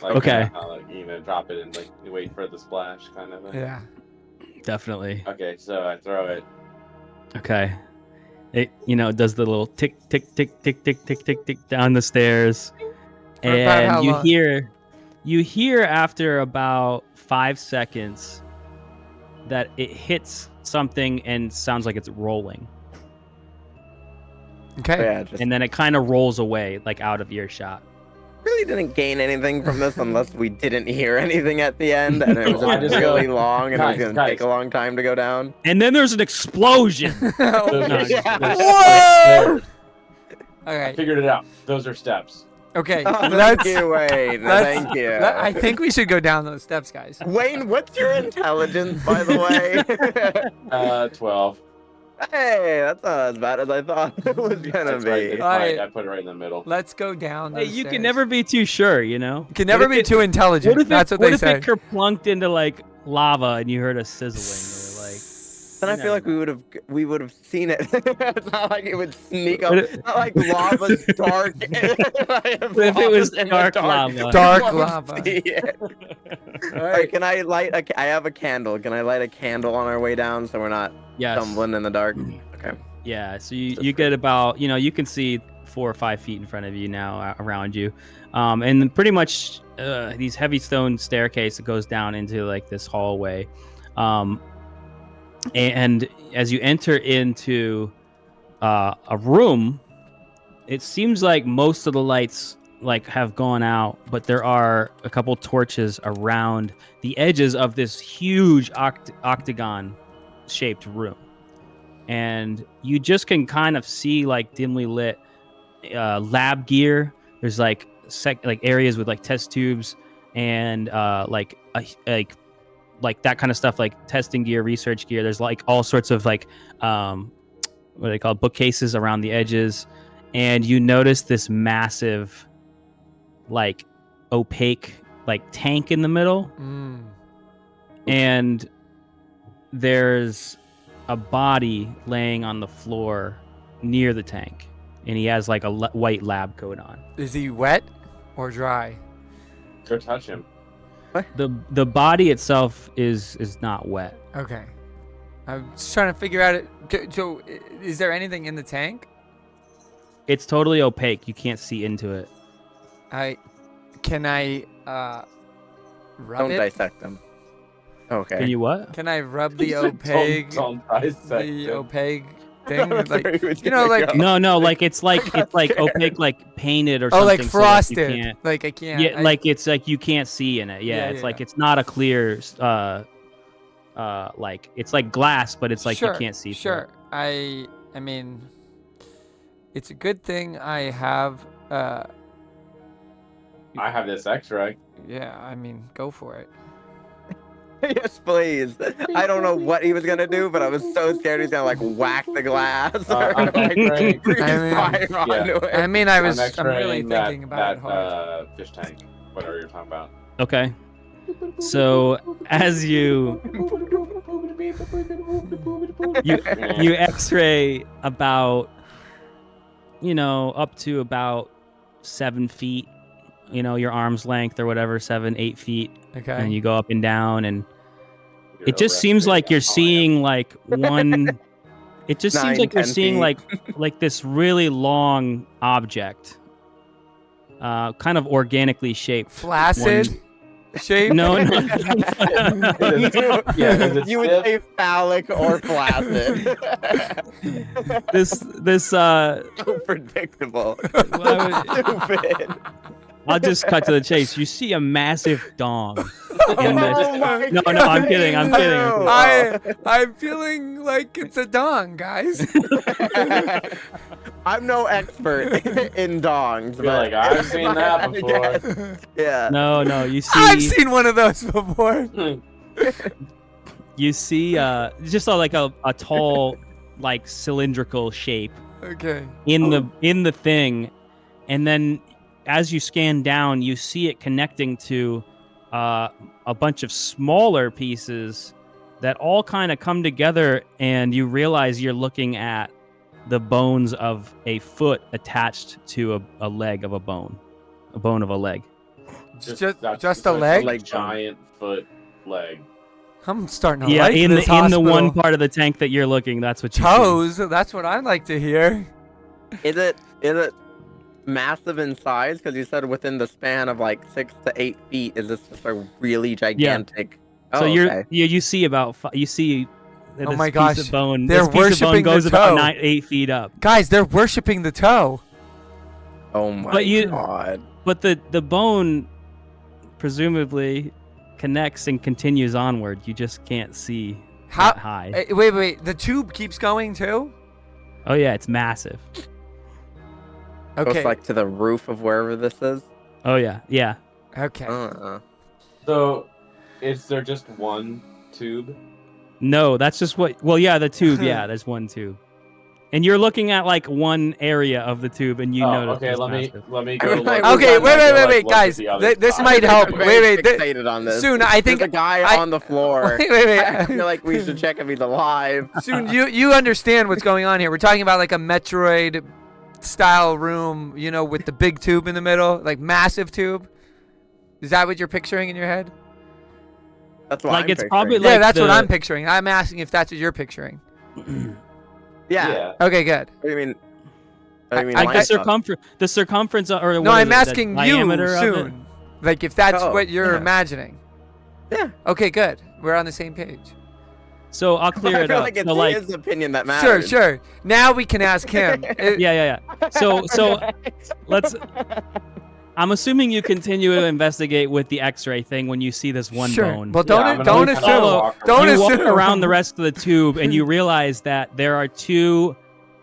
Like, Okay. I'll, drop it and wait for the splash, kind of. Yeah. Definitely. Okay, so I throw it. Okay. It does the little tick tick tick tick tick tick tick tick down the stairs. For about how And you long? hear after about 5 seconds that it hits something and sounds like it's rolling. Okay. Yeah, just And then it kind of rolls away, like out of earshot. really didn't gain anything from this unless we didn't hear anything at the end, and it was I just just really go, long, and it was "Guys, gonna take guys." a long time to go down. And then there's an explosion. Those are, Yeah. those- Whoa! stairs. All I right. figured it out. Those are steps. Okay. Oh, thank Let's. you, Wayne. let's- Thank you. I think we should go down those steps, guys. Wayne, what's your intelligence, by the way? 12. Hey, that's not as bad as I thought it was gonna That's right. be. It's Alright. right. I put it right in the middle. Let's go down. Hey, Those you stairs. can never be too sure, You can never What be if too intelligent. What if That's it, what they if say. it kerplunked into like lava and you heard a sizzling? Or like, Then I you feel like never we would have seen it. It's not like it would sneak up. What It's not like lava's dark. What if it was dark lava? Dark You won't lava. see it. All Alright, right. can I light I have a candle. Can I light a candle on our way down so we're not yes. stumbling in the dark? Okay. Yeah, so you get about, you can see 4 or 5 feet in front of you now around you. And then pretty much these heavy stone staircase that goes down into like this hallway. And as you enter into a room, it seems like most of the lights have gone out, but there are a couple torches around the edges of this huge octagon shaped room. And you just can kind of see dimly lit lab gear. There's areas with test tubes and that kind of stuff, like testing gear, research gear. There's all sorts of what they call bookcases around the edges, and you notice this massive opaque tank in the middle, and there's a body laying on the floor near the tank, and he has a white lab coat on. Is he wet or dry? Go touch him. The body itself is not wet. Okay. I'm just trying to figure out it. So, is there anything in the tank? It's totally opaque. You can't see into it. Can I rub Don't it? dissect them. Okay. Can you what? Can I rub the opaque Don't dissect the him. opaque thing? That's where he was you know, gonna like- go. No, it's got opaque, painted or Oh, something. like so that frosted. you can't, Like I can't. yeah, it's you can't see in it. Yeah, it's yeah. it's not a clear it's like glass, but it's sure, you can't see through Sure. it. I mean, it's a good thing I have. I have this X-ray. Yeah. I mean, go for it. Yes, please. I don't know what he was gonna do, but I was so scared he's gonna whack the glass or I'm X-raying. breathe I mean- fire Yeah. onto it. I mean, I'm I'm really X-raying thinking about it that hard. fish tank, whatever you're talking about. Okay. So as you X-ray about, up to about 7 feet, your arm's length or whatever, 7-8 feet, Okay. and you go up and down, and You're it just seems like you're seeing one. It just seems 9, like you're 10 seeing feet. this really long object, kind of organically shaped. Flaccid shape. No. Yeah, is it you would stiff? say phallic or flaccid. This So predictable. Stupid. I'll just cut to the chase. You see a massive dong. In this. Oh my No, God, I'm kidding, I'm kidding. no. I'm feeling like it's a dong, guys. I'm no expert in dongs, You're but like, I've seen that before. Yes. Yeah. No, you see. I've seen one of those before. you see just like a tall, like cylindrical shape Okay. in the thing, and then as you scan down, you see it connecting to a bunch of smaller pieces that all kind of come together, and you realize you're looking at the bones of a foot attached to a leg of a bone of a leg. Just a so leg? It's like giant foot leg. I'm starting to Yeah, like in this the hospital. one part of the tank that you're looking, that's what you see. Toes. That's what I like to hear. Is it massive in size? Because you said within the span of like 6 to 8 feet. Is this just a really gigantic? So Oh, okay. you see about you see. Oh this my piece gosh, of bone, they're this piece of bone worshiping the goes about toe. 8 feet up. Guys, they're worshiping the toe. Oh my But god. But the bone presumably connects and continues onward. You just can't see that high. Wait. The tube keeps going too? Oh yeah, it's massive. Okay. Goes like to the roof of wherever this is. Oh yeah. Okay. So, is there just one tube? No, that's just what. Well, yeah, the tube. Yeah, there's one tube, and you're looking at like one area of the tube, and you notice. Okay, it's let massive. me go. Okay, look. Okay, wait, Look at guys. the other This side. might help. I'm very Wait. fixated on this. Soon, I think There's a guy on the floor. Wait. I feel like we should check if he's alive. Soon, you understand what's going on here. We're talking about like a Metroid style room, with the big tube in the middle, like massive tube. Is that what you're picturing in your head? That's what Like I'm it's picturing. probably Yeah, like that's what the- I'm picturing. I'm asking if that's what you're picturing. Yeah. Okay, good. What do you mean? Like the circumference, or No, what I'm is it, the asking you diameter of it? soon. Like if that's Oh, what you're yeah. imagining. Yeah. Okay, good. We're on the same page. So I'll clear I it feel up. like it's So, like, his opinion that matters. Sure. Now we can ask him. yeah. So let's. I'm assuming you continue to investigate with the X-ray thing when you see this one Sure. bone. Well, Yeah, I'm don't gonna assume. follow- Don't you walk assume. around the rest of the tube and you realize that there are two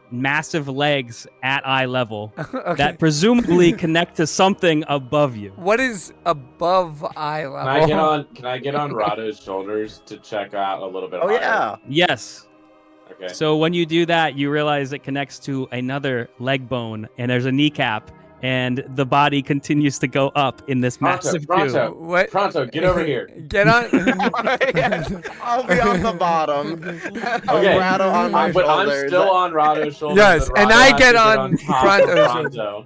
massive legs at eye level Okay. that presumably connect to something above you. What is above eye level? Can I get on Rado's shoulders to check out a little bit Oh higher? yeah. Yes. Okay. So when you do that, you realize it connects to another leg bone, and there's a kneecap, and the body continues to go up in this massive Pronto. tube. What? Pronto, get over here. Get on. I'll be on the bottom. Okay. Rattle on my But I'm shoulders. still on Rado's shoulders. Yes, but and Rado I has to get on top of Pronto's Pronto.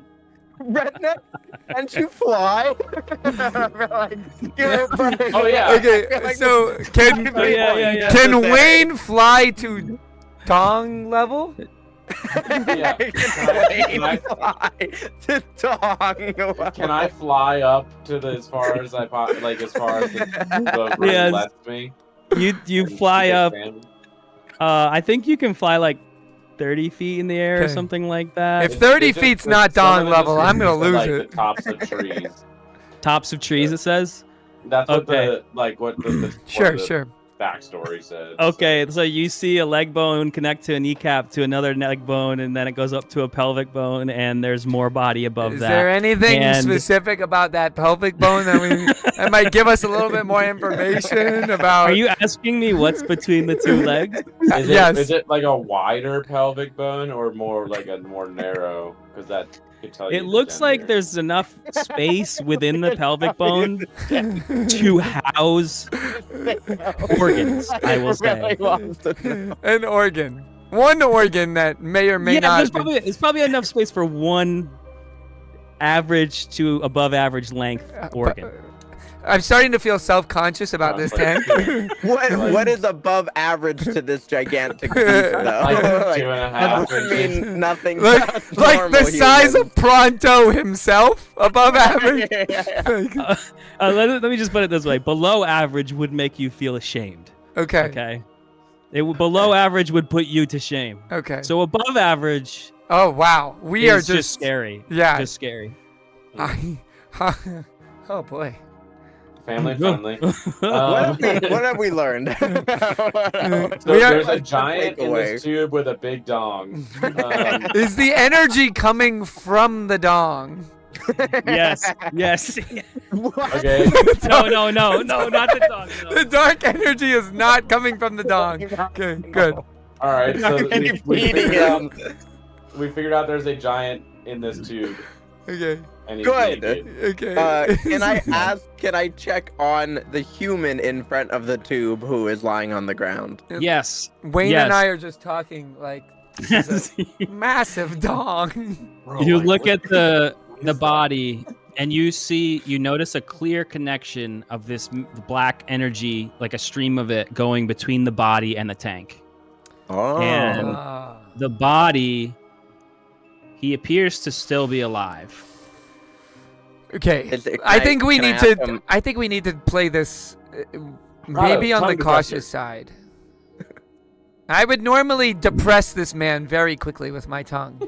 Redneck, can't you fly? Oh, yeah. Okay, so can Yeah. can Wayne fly to Dong level? Yeah. Can I fly to Dong? Can I fly up to as far as I as far as the room Yes. lets me? You And fly keep up. expanding? I think you can fly like 30 feet in the air or Okay. something like that. If 30 It's just- feet's not some Dong of the level, I'm gonna descriptions lose are, it. like, the tops of trees. Tops of trees, it says. That's what Okay. the Sure. backstory said. Okay, so you see a leg bone connect to a kneecap to another leg bone, and then it goes up to a pelvic bone, and there's more body above Is that. there anything And- specific about that pelvic bone that might give us a little bit more information about? Are you asking me what's between the two legs? Yes. Is it like a wider pelvic bone or more like a more narrow? Because that could tell you. It the looks like gender. there's enough space within the pelvic bone to house organs, I will say. An organ. One organ that may or may not. There's probably enough space for one average to above average length organ. I'm starting to feel self-conscious about this tank. What is above average to this gigantic beast, though? Like 2.5 I mean, nothing. like past the normal size humans. of Pronto himself, above average. Let me just put it this way: below average would make you feel ashamed. Okay. Okay. Below average would put you to shame. Okay. So above average Oh wow, we is are just scary. Yeah. Just scary. Oh boy. family friendly. What have we learned? So We are- there's a giant in Takeaway. this tube with a big dong. Is the energy coming from the dong? Yes. Yes. Okay. No, not the dong. No. The dark energy is not coming from the dong. Okay, good. All right. So Keep we feeding figured him. out, we figured out there's a giant in this tube, Okay, and he's Good. naked. okay. Can I ask? Can I check on the human in front of the tube who is lying on the ground? Yes. Wayne Yes. and I are just talking like this is a massive dong. Bro, You like, look what at the is that? body and you notice a clear connection of this black energy, like a stream of it going between the body and the tank. Oh. And Ah. the body, he appears to still be alive. Okay, Can I think we can need ask to. him- I think we need to play this maybe on the tongue depressor. cautious side. I would normally depress this man very quickly with my tongue,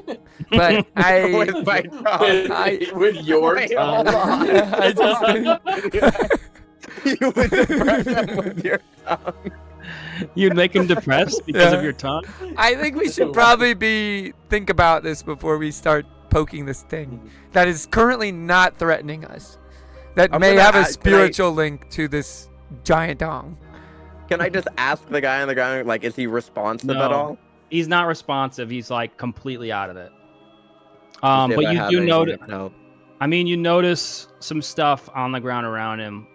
but With my tongue. with your Wait, tongue. hold on. I just think You would depress him with your tongue. You'd make him depressed because Yeah. of your tongue? I think we should probably think about this before we start poking this thing that is currently not threatening us. That I'm may gonna have a can I- spiritual link to this giant dong. Can I just ask the guy on the ground, like, is he responsive at No. all? He's not responsive. He's like completely out of it. See if But I you have do anything notice. that can help. I mean, you notice some stuff on the ground around him,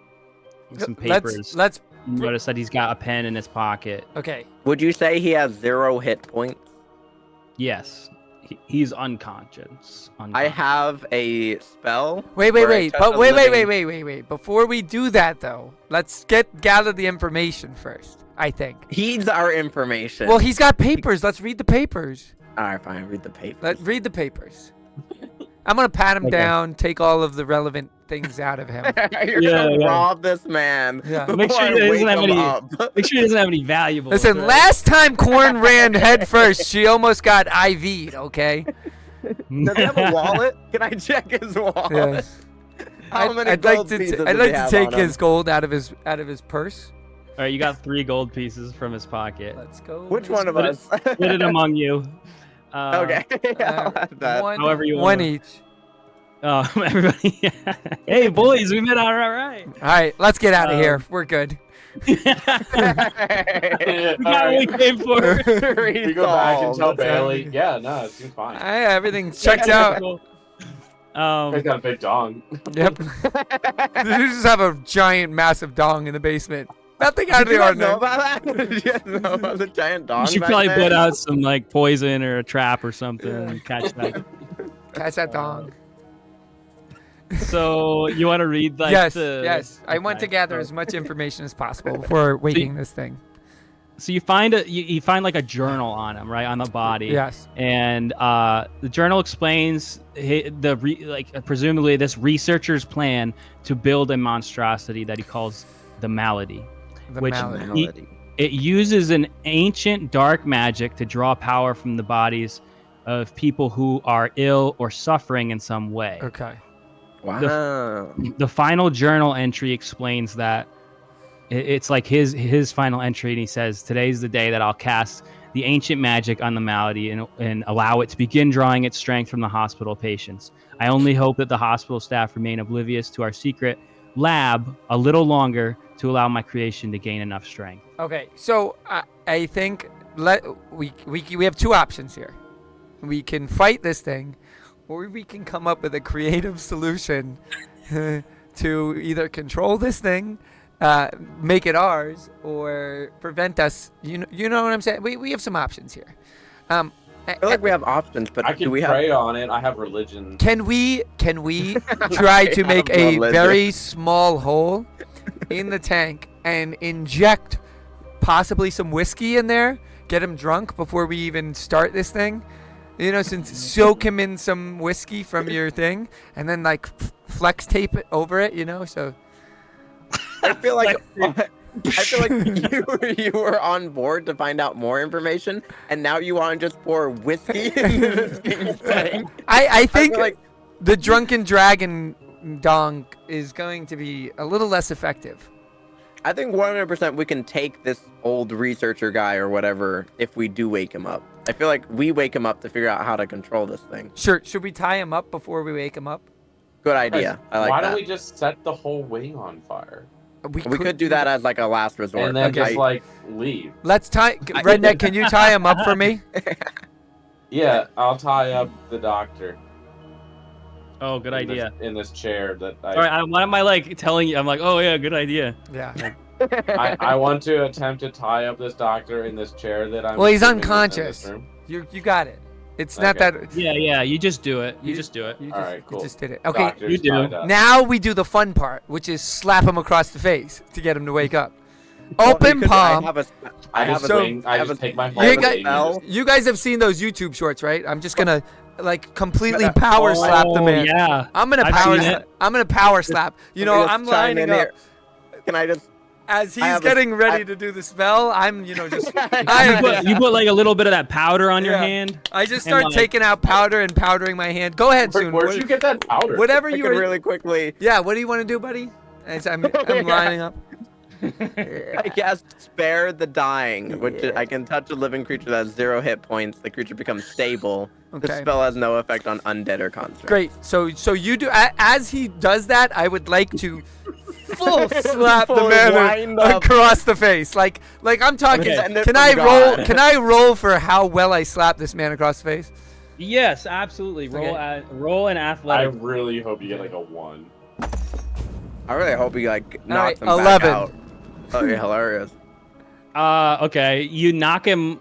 some papers. Let's You notice that he's got a pen in his pocket. okay. Would you say he has 0 hit points? Yes, he's unconscious. I have a spell. Wait, where I wait. touch But a wait. living- Before we do that, though, let's gather the information first. I think. He's our information. Well, he's got papers. Let's read the papers. All right, fine. Read the paper. Let's read the papers. I'm gonna pat him Okay. down, take all of the relevant things out of him. You're Yeah, gonna yeah. rob this man. Yeah. Before Make sure I he doesn't wake have him any- up. Make sure he doesn't have any valuables. Listen, right? last time Corn ran head first, she almost got IV'd. Okay. Does he have a wallet? Can I check his wallet? Yes. How many I'd like gold to. pieces I'd does like he to have take on him? his gold out of his purse. All right, you got 3 gold pieces from his pocket. Let's go. Which one of Split it- us? Split it among you. Okay. I'll have that. One, However you one want. each. Oh, everybody. Hey, boys, we met all right. All right, let's get out of here. We're good. We got what we came for. We go back and tell Solved. Bailey. Yeah, no, it seems fine. Everything checks out. He's Um, got a big dong. Yep. You just have a giant, massive dong in the basement. Nothing out of Did you the guys know ordinary. about that? Did you guys know about the giant dog? you should back probably there? put out some like poison or a trap or something and catch that. Catch that dong. So you want to read like Yes, the yes. I want to Okay, gather so- as much information as possible before waking this thing. So you find you find like a journal on him, right, on the body. Yes. And the journal explains presumably this researcher's plan to build a monstrosity that he calls the malady. The Which- malady. Malady. It uses an ancient dark magic to draw power from the bodies of people who are ill or suffering in some way. Okay. Wow. The final journal entry explains that it's like his final entry, and he says, "Today's the day that I'll cast the ancient magic on the malady and allow it to begin drawing its strength from the hospital patients. I only hope that the hospital staff remain oblivious to our secret lab a little longer to allow my creation to gain enough strength." Okay. So I think we have 2 options here. We can fight this thing, or we can come up with a creative solution to either control this thing, make it ours, or prevent us. You know what I'm saying? We have some options here. I feel like we have options, but I do can we have? pray on it. I have religion. Can we try to make have a religion. very small hole in the tank and inject possibly some whiskey in there? Get him drunk before we even start this thing. You know, since soak him in some whiskey from your thing, and then like flex tape it over it. You know, so I feel like you were on board to find out more information, and now you want to just pour whiskey in this thing's tank. I think feel like the drunken dragon dong is going to be a little less effective. I think 100% we can take this old researcher guy or whatever if we do wake him up. I feel like we wake him up to figure out how to control this thing. Sure. Should we tie him up before we wake him up? Good idea. I like Why that. don't we just set the whole wing on fire? We could do that as like a last resort. And then but just like leave. Let's tie. Redneck, can you tie him up for me? Yeah, I'll tie up the doctor. Oh, good idea. In this chair that I... All right, why am I like telling you? I'm like, oh yeah, good idea. Yeah. I want to attempt to tie up this doctor in this chair that I'm... Well, he's assuming is in unconscious. this room. You got it. It's not Okay. that. Yeah, you just do it. You just do it. You All just, right, cool. You just did it. Okay. Doctor's You do. tied up. Now we do the fun part, which is slap him across the face to get him to wake up. Well, Open because palm. I have So- a take my You whole guys, wing and just- you guys have seen those YouTube shorts, right? I'm just gonna like completely power slap the man. Yeah. I'm gonna I've power. seen it. I'm gonna power slap. You know, I'm lining up Can I just? as he's have a- getting ready to do the spell. I'm, just. You put like a little bit of that powder on your Yeah. hand. I just and, start like- taking out powder and powdering my hand. Go ahead, soon. Where'd you get that powder? Whatever I you could were. really quickly. Yeah. What do you want to do, buddy? As I'm lining up. I guess spare the dying, which I can touch a living creature that has 0 hit points. The creature becomes stable. Okay. The spell has no effect on undead or constructs. Great. So you do as he does that. I would like to full slap the Full man wind up. across the face. Like I'm talking. Okay. Send it Can from I roll? God. Can I roll for how well I slap this man across the face? Yes, absolutely. Okay. Roll an I athletic. really hope you get like a 1. I really hope he like right, knocks him back 11. out. Oh, you're hilarious. Okay. You knock him.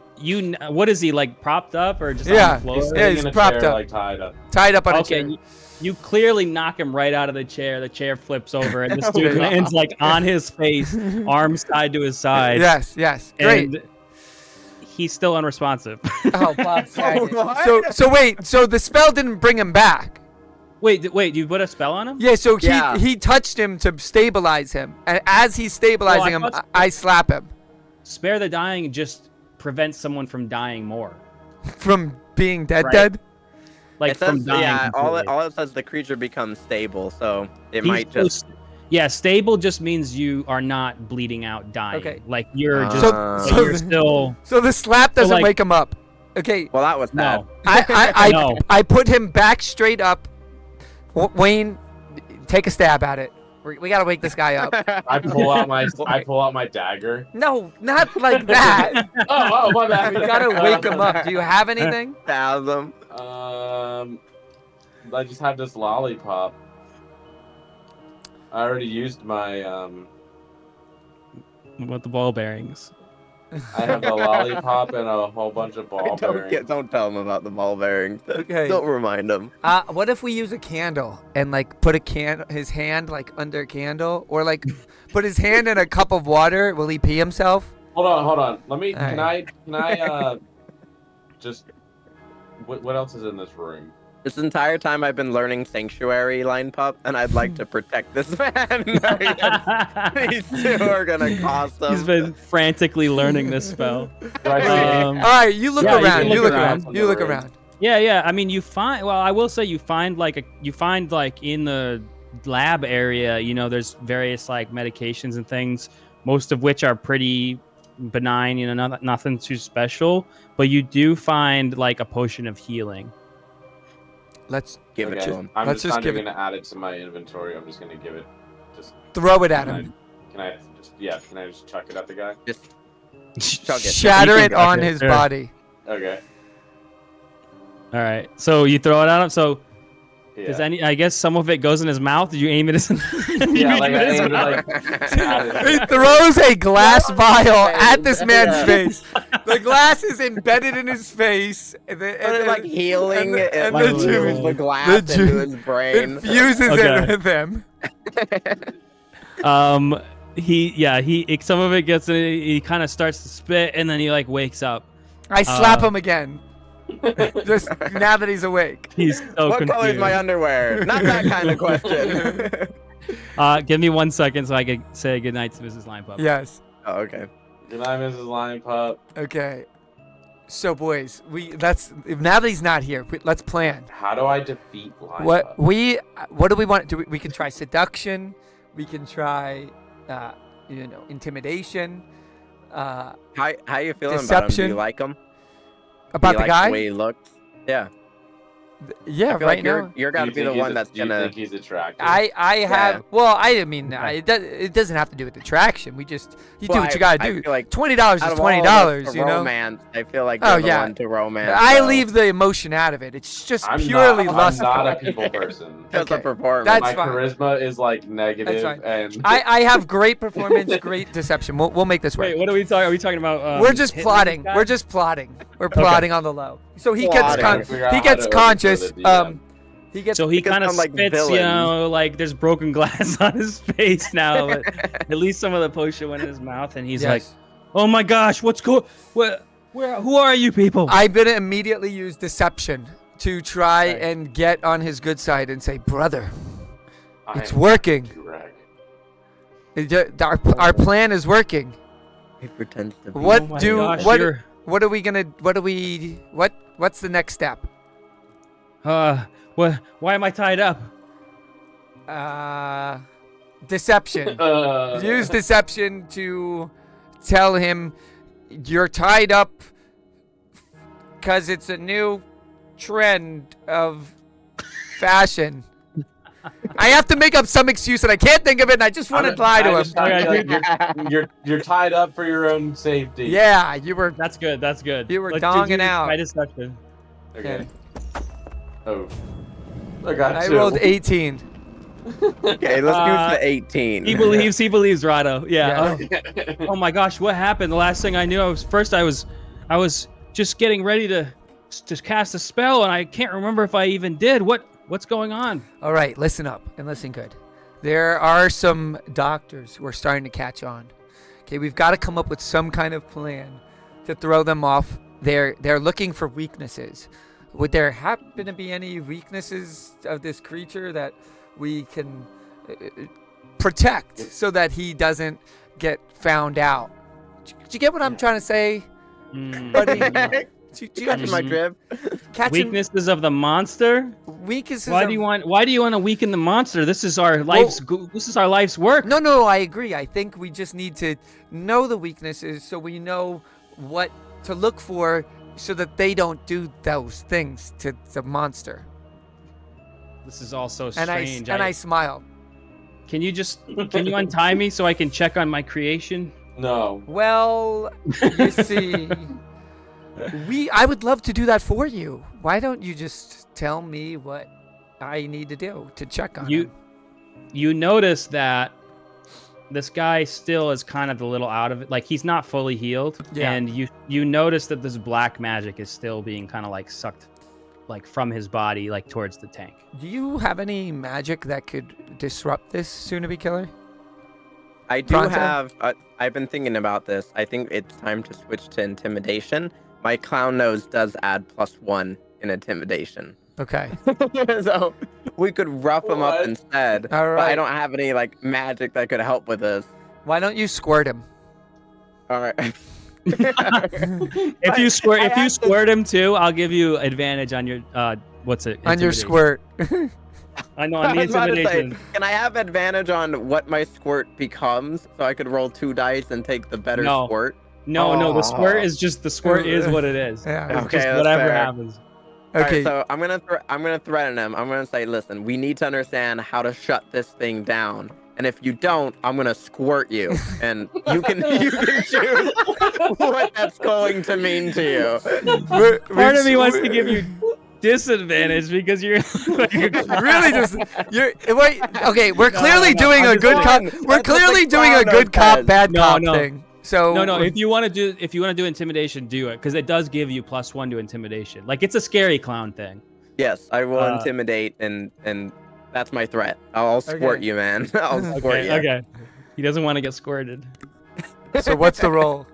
What is he like? Propped up or just Yeah, on the floor? He's Yeah, sitting he's in a propped chair, up. like tied up. Tied up on a Okay. chair. You clearly knock him right out of the chair. The chair flips over, and this dude Okay. lands like on his face, arms tied to his side. Yes. Great. And he's still unresponsive. Oh, Bob. What? So wait. So the spell didn't bring him back. wait, you put a spell on him? Yeah. So Yeah. he touched him to stabilize him, and as he's stabilizing him, thought- I slap him Spare the dying just prevents someone from dying more. from being dead. Right. Dead. Like It says, from dying. yeah, all completely. it says the creature becomes stable, so it He's might just. Yeah, stable just means you are not bleeding out, dying. Okay. Like you're just. So- but so you're the- still. So the slap doesn't like- wake him up. Okay. Well, that was bad. No. I No. I put him back straight up. Wayne, take a stab at it. We gotta wake this guy up. I pull out my dagger. No, not like that. Oh, my bad. We gotta wake him up. Do you have anything? Spasm. I just have this lollipop. I already used my What about the ball bearings? I have the lollipop and a whole bunch of ball bearings. Don't tell him about the ball bearings. Okay. Don't remind him. What if we use a candle and like put his hand like under a candle, or like put his hand in a cup of water? Will he pee himself? Hold on. Let me. All Can I? Just. What else is in this room? This entire time I've been learning Sanctuary line pup, and I'd like to protect this man. These two are gonna cost him. He's been frantically learning this spell. Do I see? All right, you look Yeah, you around. can You look look around. around. You look around. Yeah. I mean, you find. Well, I will say you find like in the lab area. There's various like medications and things, most of which are pretty benign. Nothing too special. But you do find like a potion of healing. Let's Give it to him. I'm Let's just just not give even gonna add it to my inventory. I'm just gonna give it. Just. throw it at Can him. I just? Can I just chuck it at the guy? Just chug it. Shatter You it can on chuck it, his sure. body. Okay. All right. So you throw it at him. So Yeah. does I guess some of it goes in his mouth. Did you aim it at his? Yeah, like I aimed it, like. He throws a glass vial at this man's face. The glass is embedded in his face. And like healing and it, the like juice- moves the glass the into his brain. infuses Okay. it with him. Some of it gets in. He kind of starts to spit, and then he like wakes up. I slap him again. Just now that he's awake. He's so What confused. color is my underwear? Not that kind of question. Give me 1 second so I can say goodnight to Mrs. Line Pup. Yes. Oh, okay. Good night, Mrs. Lion Pup. Okay. So boys, now that he's not here, let's plan. How do I defeat Lion What Pup? do we want? We can try seduction. We can try, intimidation. How you feeling about him? Do Deception. you like him? About Do the you like guy? the way he looks? Yeah. Yeah, I feel right like now. you're got to be the one that's Do you gonna. think he's attractive? I have Yeah. well I mean it doesn't have to do with attraction. We just you do Well, what you gotta I do. feel like $20 out is of all $20. of us to You know. romance, I feel like Oh, you're the yeah. one to romance. I so leave the emotion out of it. It's just I'm purely not, lustful. I'm not a people person. Just Okay. a performance. That's My fine. charisma is like negative, fine. and I have great performance, great deception. We'll make this work. Wait, what are we talking? Are we talking about? We're just hitting plotting. this guy? We're just plotting. We're plotting on the low. So he gets Plotting. Figure out he how gets to conscious. overthrow the DM. He gets So he Because kind of I'm like spits, villains. you know, like there's broken glass on his face now, but at least some of the potion went in his mouth, and he's like, yes. "Oh my gosh, where, who are you people?" I'm gonna immediately use deception to try Okay. and get on his good side and say, brother, I it's am working. Jurek. Our plan is working. He pretends to be. What Oh my do gosh, what you're- what are we gonna what's the next step? Why am I tied up? Deception. Use deception to tell him you're tied up because it's a new trend of fashion. I have to make up some excuse and I can't think of it, and I just want to lie to him. You're tied up for your own safety. Yeah, you were. That's good. That's good. You were Let's donging do out. My deception. Okay. Oh. I got I two. rolled 18. Okay, let's use the 18. He believes, Rado. Yeah. Yeah. Oh my gosh, what happened? The last thing I knew, I was just getting ready to cast a spell, and I can't remember if I even did. What's going on? All right, listen up and listen good. There are some doctors who are starting to catch on. Okay, we've got to come up with some kind of plan to throw them off. They're looking for weaknesses. Would there happen to be any weaknesses of this creature that we can protect so that he doesn't get found out? Do you get what I'm trying to say, buddy? Do you Catching my drift. catching Weaknesses of the monster? weaknesses? Why of- do you want to weaken the monster? This is our life's work. No, I agree. I think we just need to know the weaknesses so we know what to look for so that they don't do those things to the monster. This is all so And strange. I smile. Can you untie me so I can check on my creation? No. Well, you see, I would love to do that for you. Why don't you just tell me what I need to do to check on him? You notice that this guy still is kind of a little out of it. Like, he's not fully healed. Yeah. And you notice that this black magic is still being kind of like sucked like from his body, like towards the tank. Do you have any magic that could disrupt this soon-to-be killer? I do Pronto? have. I've been thinking about this. I think it's time to switch to intimidation. My clown nose does add +1 in intimidation. Okay. So we could rough him up What? instead. All But I right. don't have any like magic that could help with this. Why don't you squirt him? All right. If you squirt him too, I'll give you advantage on your what's it? On your Intimidation. squirt. I know on the I was about to say, intimidation. can I have advantage on what my squirt becomes so I could roll 2 dice and take the better No. squirt? No, the squirt Aw. is just the squirt is what it is. Yeah. It's Okay, just that's whatever fair. happens. Okay. Alright, so I'm gonna threaten him. I'm gonna say, listen, we need to understand how to shut this thing down. And if you don't, I'm gonna squirt you, and you can choose what that's going to mean to you. Part of me wants to give you disadvantage because you're Really just wait. Okay, we're clearly no, doing I'm a just good saying. cop. We're That's what clearly the doing a clown good cop, says. bad No, cop no. thing. So No, if you want to do intimidation, do it because it does give you +1 to intimidation. Like, it's a scary clown thing. Yes, I will intimidate, and that's my threat. I'll squirt Okay. you, man. I'll squirt you. Okay. He doesn't want to get squirted. So what's the roll?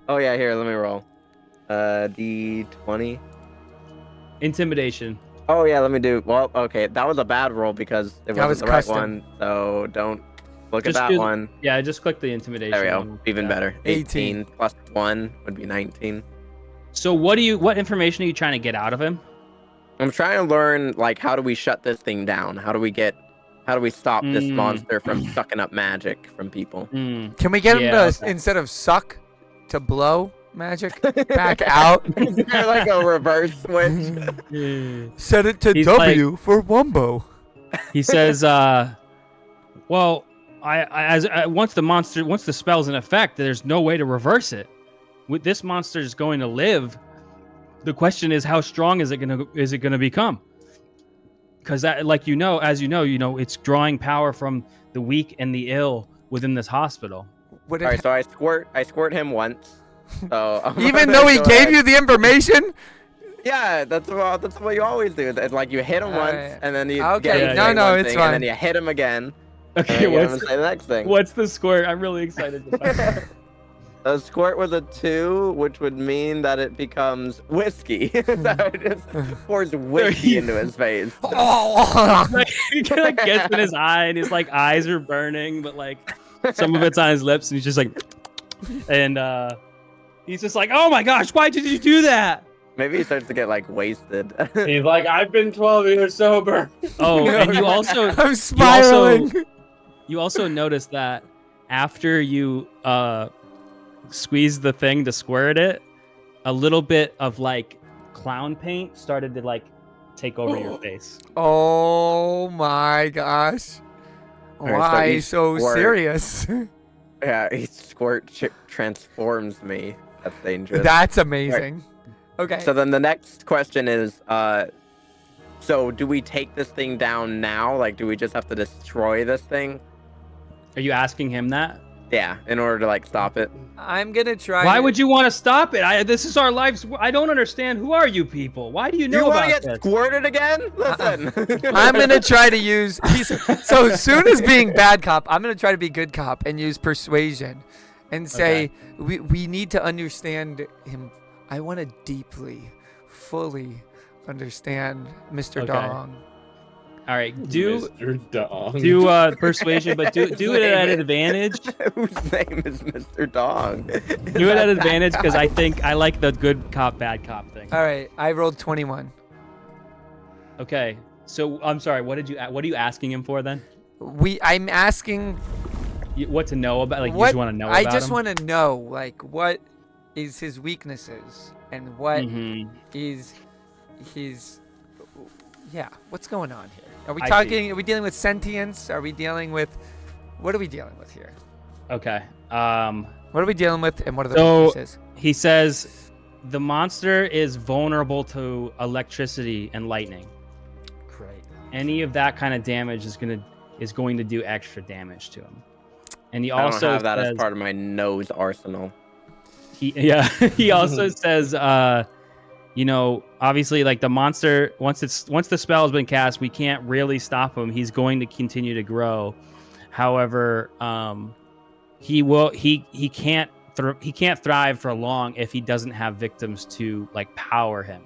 Oh yeah, here, let me roll. D20. Intimidation. Oh yeah, let me do. Well, okay, that was a bad roll because it That wasn't was the right custom. one. So don't look Just at do that the- one. Yeah, just click the intimidation. There we go. one. Even Yeah. better. 18. 18 plus 1 would be 19. So what information are you trying to get out of him? I'm trying to learn, like, how do we shut this thing down? How do we stop this Mm. monster from sucking up magic from people? Hmm. Can we get him Yeah, to okay. instead of suck to blow magic back out. Is there like a reverse switch? Set it to He's W for Wumbo. He says, well, once the spell's in effect, there's no way to reverse it. With this monster is going to live. The question is, how strong is it gonna become? Because as you know, it's drawing power from the weak and the ill within this hospital. All right, so I squirt him once. So even though he gave you the information. Yeah, that's what you always do. It's like you hit him once, and then you okay. get No, it's fine. and then you hit him again. Okay, what's the next thing? What's the squirt? I'm really excited to find out. A squirt was a 2, which would mean that it becomes whiskey. So it just pours whiskey into his face. He kind of gets in his eye, and his like eyes are burning, but like some of it's on his lips, and he's just like, and he's just like, "Oh my gosh, why did you do that?" Maybe he starts to get like wasted. He's like, I've been 12 years sober. Oh, and you also, I'm spiraling. You also notice that after you squeeze the thing to squirt it, a little bit of like clown paint started to like take over your face. Oh my gosh. Why so serious? Yeah, each squirt transforms me. That's dangerous. That's amazing. Right. Okay. So then the next question is, so do we take this thing down now? Like, do we just have to destroy this thing? Are you asking him that? Yeah, in order to like stop it. I'm gonna try. Why would you want to stop it? This is our lives. I don't understand. Who are you people? Why do you know about this? You want to get squirted again? Listen. I'm gonna try to use. So as soon as being bad cop, I'm gonna try to be good cop and use persuasion, and say we need to understand him. I want to deeply, fully understand Mr. Dong. All right, do Mr. Dong. Do persuasion, but do it at an advantage. Whose name is Mr. Dong? Do it at an advantage because I think I like the good cop, bad cop thing. All right, I rolled 21. Okay, so I'm sorry. What are you asking him for then? I'm asking what to know about. Like, you just want to know about I just him? want to know like what is his weaknesses and what is his. Yeah, what's going on here? Are we talking? Are we dealing with sentience? Are we dealing with? What are we dealing with here? Okay. What are we dealing with, and what are the weaknesses? He says the monster is vulnerable to electricity and lightning. Great. Any of that kind of damage is going to do extra damage to him. And he I also don't have that says, as part of my nose arsenal. He also says, obviously, like the monster, once the spell has been cast, we can't really stop him. He's going to continue to grow. However, he can't thrive for long if he doesn't have victims to like power him,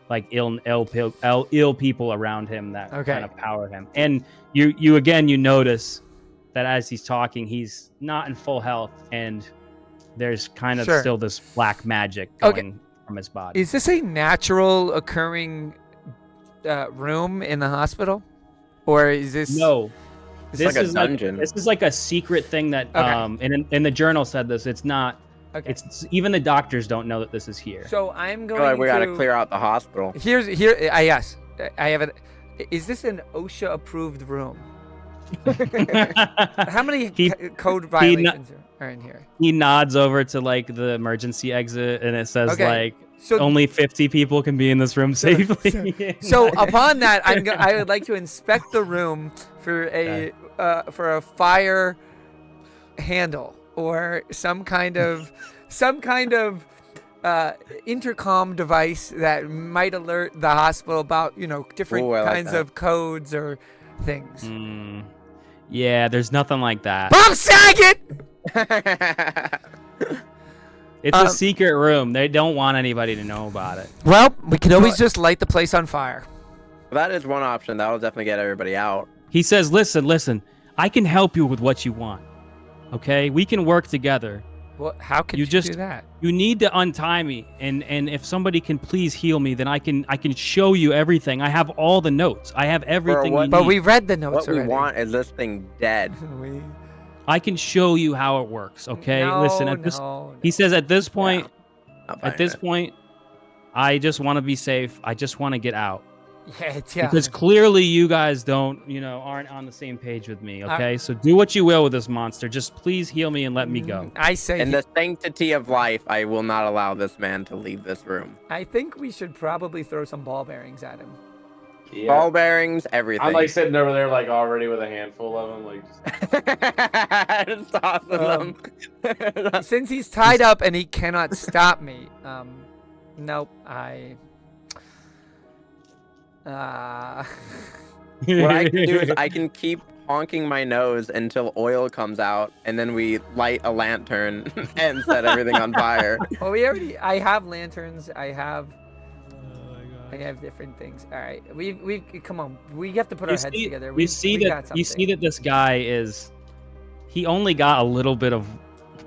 like ill people around him that kind of power him. And you notice that as he's talking, he's not in full health, and there's kind of still this black magic going from his body. Is this a natural occurring room in the hospital, or is this? No, this is like a dungeon. This is like a secret thing that in the journal said this. It's not. Okay. It's even the doctors don't know that this is here. So I'm going. We gotta clear out the hospital. Yes, I have it. Is this an OSHA approved room? How many code violations are in here? He nods over to like the emergency exit, and it says only 50 people can be in this room safely. So upon that, I would like to inspect the room for a fire handle or some kind of intercom device that might alert the hospital about different kinds of codes or things. Yeah, there's nothing like that. Bob Saget! It's a secret room. They don't want anybody to know about it. Well, we could always just light the place on fire. That is one option. That'll definitely get everybody out. He says, listen, I can help you with what you want. Okay? We can work together. Well, how can you do that? You need to untie me, and if somebody can please heal me, then I can show you everything. I have all the notes. I have everything you need. But we read the notes already. What we want is this thing dead. I can show you how it works, okay? Listen, he says at this point, At this point, I just want to be safe. I just want to get out. Yeah. Because clearly you guys aren't on the same page with me, okay? So do what you will with this monster. Just please heal me and let me go. I say in the sanctity of life, I will not allow this man to leave this room. I think we should probably throw some ball bearings at him. Yeah. Ball bearings, everything. I'm like sitting over there, like already with a handful of them, like just tossing them. Since he's tied up and he cannot stop me, nope. What I can do is I can keep honking my nose until oil comes out, and then we light a lantern and set everything on fire. Well, I have lanterns. I have different things. All right, we come on. We have to put our heads together. You see that this guy he only got a little bit of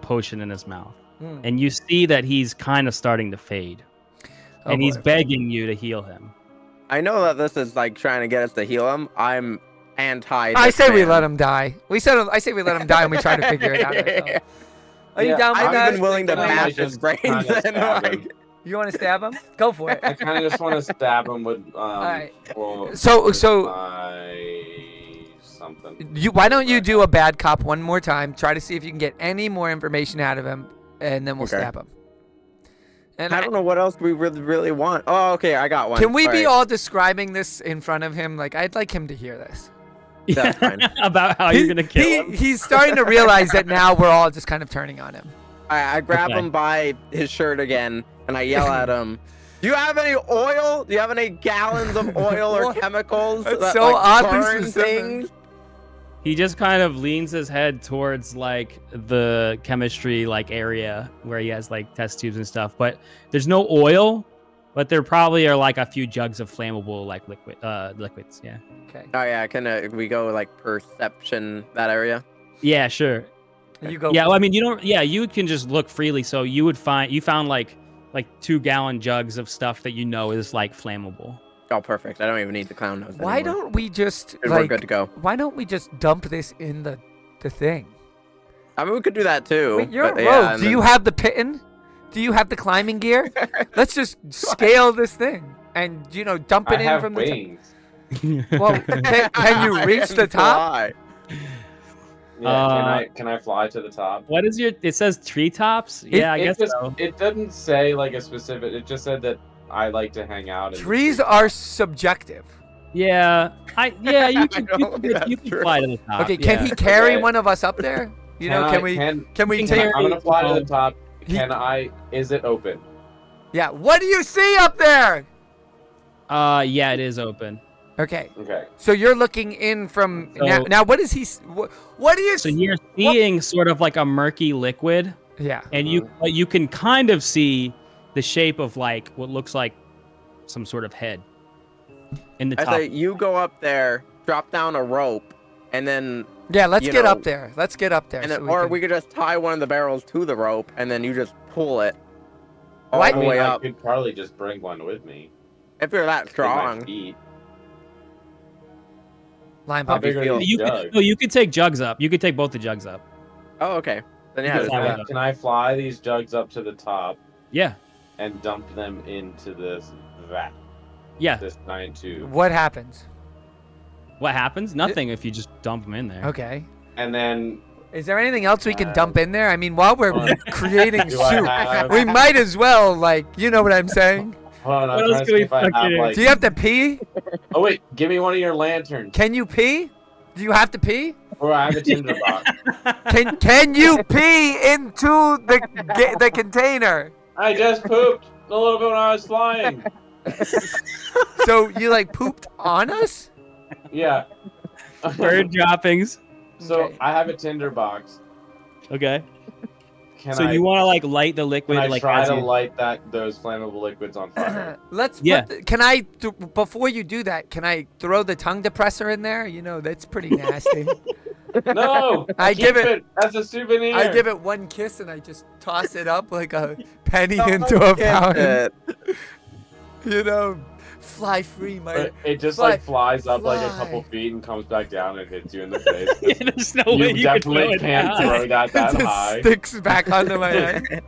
potion in his mouth, and you see that he's kind of starting to fade, and he's begging you to heal him. I know that this is like trying to get us to heal him. I'm anti. I say we let him die. I say we let him die and we try to figure it out ourselves. Are you down with that? I'm even willing to mash his brains in. Like, you want to stab him? Go for it. I kind of just want to stab him with. All right. Well, So something. Why don't you do a bad cop one more time? Try to see if you can get any more information out of him, and then we'll stab him. And I don't know what else we really want. Oh, okay, I got one. Can we be right. all describing this in front of him? Like, I'd like him to hear this. That's fine. About how you're gonna kill him. He's starting to realize that now we're all just kind of turning on him. I grab him by his shirt again, and I yell at him. Do you have any oil? Do you have any gallons of oil or chemicals? That's so oddly burn specific. things? He just kind of leans his head towards like the chemistry like area where he has like test tubes and stuff, but there's no oil, but there probably are like a few jugs of flammable like liquids. Yeah. Okay. Oh yeah, can we go like perception that area? Yeah, sure. You go. Yeah, well, I mean, you can just look freely. So you found like 2-gallon jugs of stuff that is like flammable. Oh, perfect. I don't even need the clown nose Why anymore. don't we just We're good to go. Why don't we just dump this in the thing? I mean, we could do that too. Wait, you're a but, rogue. Do you have the pitting? Do you have the climbing gear? Let's just scale this thing and dump it in from the wings. top. Well, can you reach the top? Fly. Yeah, can I fly to the top? What is it says treetops? Yeah, I guess so. It doesn't say like a specific. It just said that I like to hang out. In Trees are subjective. Yeah, you can fly to the top. Okay, can he carry one of us up there? Can we take? I'm gonna fly to the top. Is it open? Yeah. What do you see up there? Yeah, it is open. Okay. Okay. So you're looking in from now. What is he? What do you? So you're seeing sort of like a murky liquid. Yeah. And you can kind of see the shape of like what looks like some sort of head in the top. I say you go up there, drop down a rope, and then let's get up there. Let's get up there. And then, we could just tie one of the barrels to the rope, and then you just pull it all the way up. I could probably just bring one with me if you're that strong. Line How big are these jugs? You could take jugs up. You could take both the jugs up. Oh, okay. Then yeah. Can I fly these jugs up to the top? Yeah. And dump them into this vat. Yeah. This giant tube. What happens? What happens? Nothing if you just dump them in there. Okay. And then. Is there anything else we can dump in there? I mean, while we're creating soup, have... we might as well, you know what I'm saying? Hold on, I'm trying to see if I have, Do you have to pee? Oh wait, give me one of your lanterns. Can you pee? Do you have to pee? Or I have a tinderbox. Can you pee into the container? I just pooped a little bit when I was flying. So you pooped on us? Yeah. Bird droppings. So Okay. I have a tinderbox. Okay. You want to light the liquid? Can I try to light those flammable liquids on fire? Can I before you do that? Can I throw the tongue depressor in there? That's pretty nasty. No, I give it as a souvenir. I give it one kiss and I just toss it up like a penny into a fountain. Fly free, But it just flies up like a couple feet and comes back down and hits you in the face. There's no way you definitely can't throw that it just high. sticks back onto my head.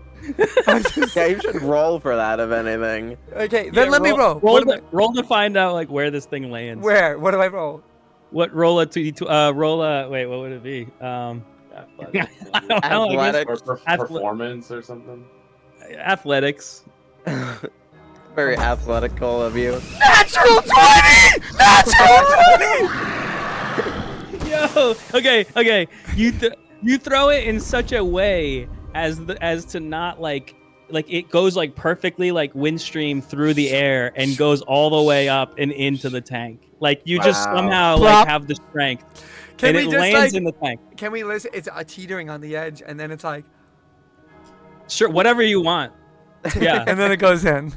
Yeah, you should roll for that if anything. Okay, then let me roll. Roll to find out like where this thing lands. Where? What do I roll? What roll a roll a wait? What would it be? Athletics, I don't know, I guess Athletics. or performance or something. athletics. Very athletical of you. Natural 20! Natural 20! Yo, okay. You throw it in such a way as to not like it goes like perfectly like windstream through the air and goes all the way up and into the tank. Like you just Wow. somehow Plop. like have the strength, Can and we it just lands like? in the tank. Can we listen? It's teetering on the edge, and then it's like, Sure, whatever you want. Yeah, and then it goes in.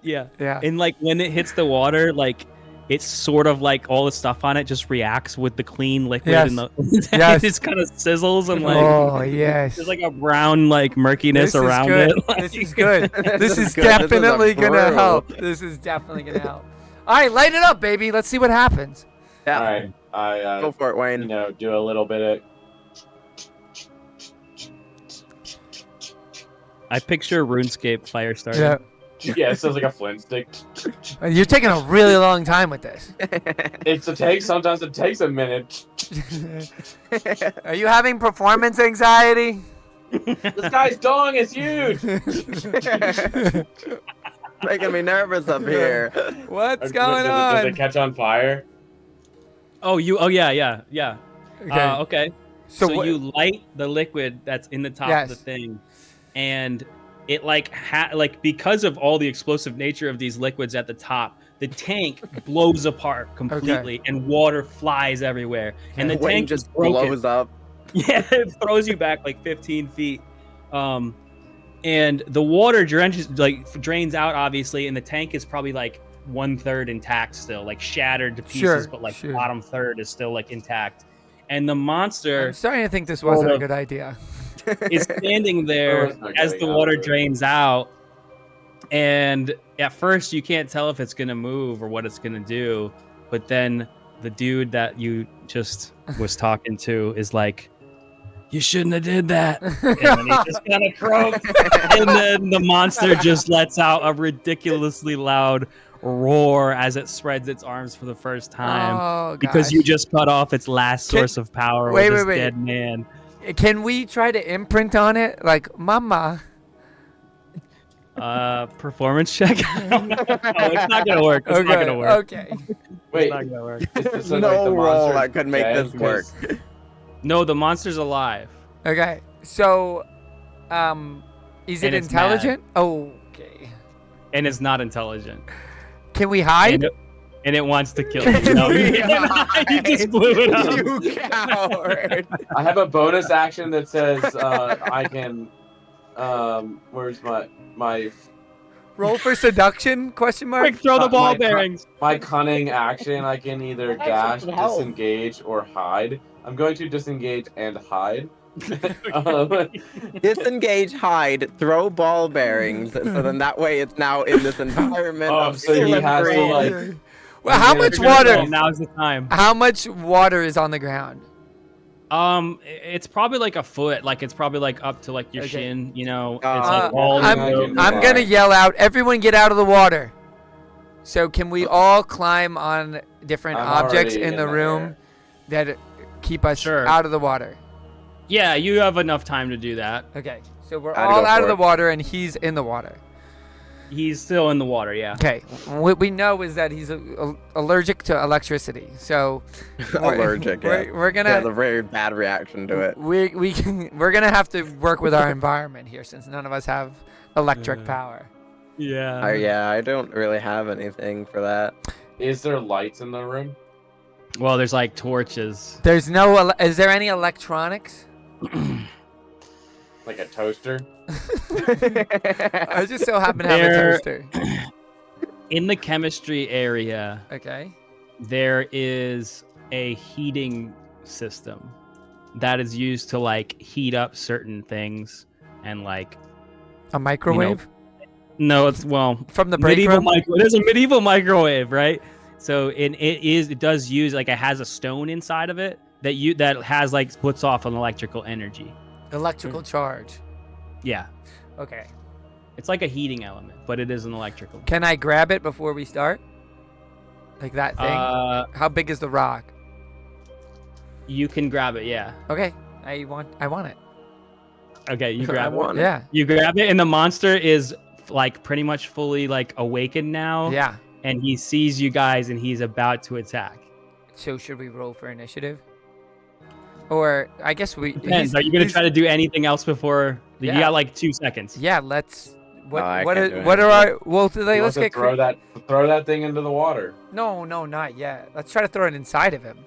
yeah. Yeah. And like when it hits the water, like it's sort of like all the stuff on it just reacts with the clean liquid Yes. in the Yes. it just kind of sizzles and like Oh yes. there's like a brown like murkiness This is around good. it. This is good. This is good. This is definitely a gonna brew. help. This is definitely gonna help. All right, light it up, baby. Let's see what happens. Yeah. All right, I Go for it, Wayne. do a little bit of. I picture RuneScape fire starting. Yeah. Yeah, it sounds like a flint stick. You're taking a really long time with this. It's a take. Sometimes it takes a minute. Are you having performance anxiety? This guy's dong is huge. Making me nervous up here. What's going Does it on? catch on fire? Oh yeah. Okay. Okay. So So what- you light the liquid that's in the top Yes. of the thing, and it like because of all the explosive nature of these liquids at the top, the tank blows apart completely, and water flies everywhere, and the Wayne tank just is broken. blows up. Yeah, it throws you back like 15 feet. And the water drains out obviously, and the tank is probably like 1/3 intact still, like shattered to pieces, Sure, but like sure. the bottom third is still like intact. And the monster I'm starting to think this wasn't a Hold good idea. is standing there Water's not as getting the out water of it. drains out. And at first you can't tell if it's gonna move or what it's gonna do, but then the dude that you just was talking to is like, "You shouldn't have did that." And then he just kind of croaks, and then the monster just lets out a ridiculously loud roar as it spreads its arms for the first time, Oh, because gosh. you just cut off its last Can- source of power wait, with this wait, wait. dead man. Can we try to imprint on it? Like, mama. Performance check? No, it's not gonna work. It's not gonna work. Okay. It's Wait, not gonna work. is it No like the roll monster's that could make dead? this work. 'Cause No, the monster's alive. Okay. So, is it And it's intelligent? Okay. And it's not intelligent. Can we hide? And it wants to kill you. No, you can't. You just blew it up. You coward. I have a bonus action that says I can. Where's my Roll for seduction? Question mark. Quick, throw the ball My- bearings. my cunning action? I can either dash, disengage, or hide. I'm going to disengage and hide. Disengage, hide, throw ball bearings, so then that way it's now in this environment Oh, of so he has to, slippery. like- Well, how much You're gonna water? go. Now's the time. How much water is on the ground? It's probably like a foot. Like it's probably like up to like your Okay. shin. You know, it's Uh, like all I'm, the way I'm over. gonna yell out, everyone get out of the water. So can we all climb on different I'm objects already in the in the room that keep us Sure. out of the water? Yeah, you have enough time to do that. Okay, so we're I'd all go out of for the it. water and he's in the water. He's still in the water. Yeah. Okay, what we know is that he's allergic to electricity. So Allergic. we're, Yeah. we're He has gonna a very bad reaction to it. we're gonna have to work with our environment here since none of us have electric power. Yeah. Yeah, I don't really have anything for that. Is there lights in the room? Well, there's like torches. There's no. Is there any electronics? Like a toaster? I just so happen to have a There- toaster. In the chemistry area, Okay. there is a heating system that is used to like heat up certain things and like A microwave no, it's well from the break medieval room. there's a medieval microwave, right? So it does use like it has a stone inside of it that has like splits off an electrical energy. Electrical charge. Yeah. Okay. It's like a heating element, but it is an electrical. Can I grab it before we start? Like that thing? How big is the rock? You can grab it, yeah. Okay. I want it. Okay, you I grab it. want it. Yeah. You grab it, and the monster is like pretty much fully like awakened now. Yeah. And he sees you guys, and he's about to attack. So should we roll for initiative? Or I guess we. Depends. Are you gonna try to do anything else before? You Yeah. got like 2 seconds. Yeah. Let's. I What can't are do what are anything. our? Well, He let's wants to get throw that thing into the water. No, not yet. Let's try to throw it inside of him.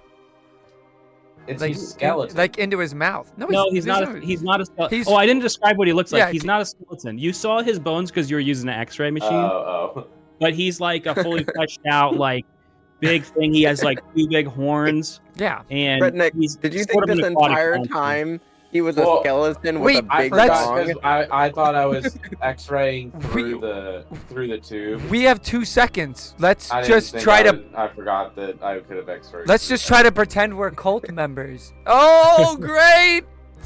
It's Like a skeleton. like into his mouth. No, He's not. He's not a skeleton. he's- Oh, I didn't describe what he looks like. Yeah, He's not a skeleton. You saw his bones because you were using an X-ray machine. Oh. But he's like a fully fleshed out, like big thing. He has like 2 big horns, Yeah. and Redneck, he's did you sort think of this an aquatic entire monster. time he was a Well, skeleton with wait, a big let's- dong? I thought I was X-raying through the tube. We have 2 seconds. Let's I didn't just think try I to. would- I forgot that I could have X-rayed. Let's just try to pretend we're cult members. Oh, great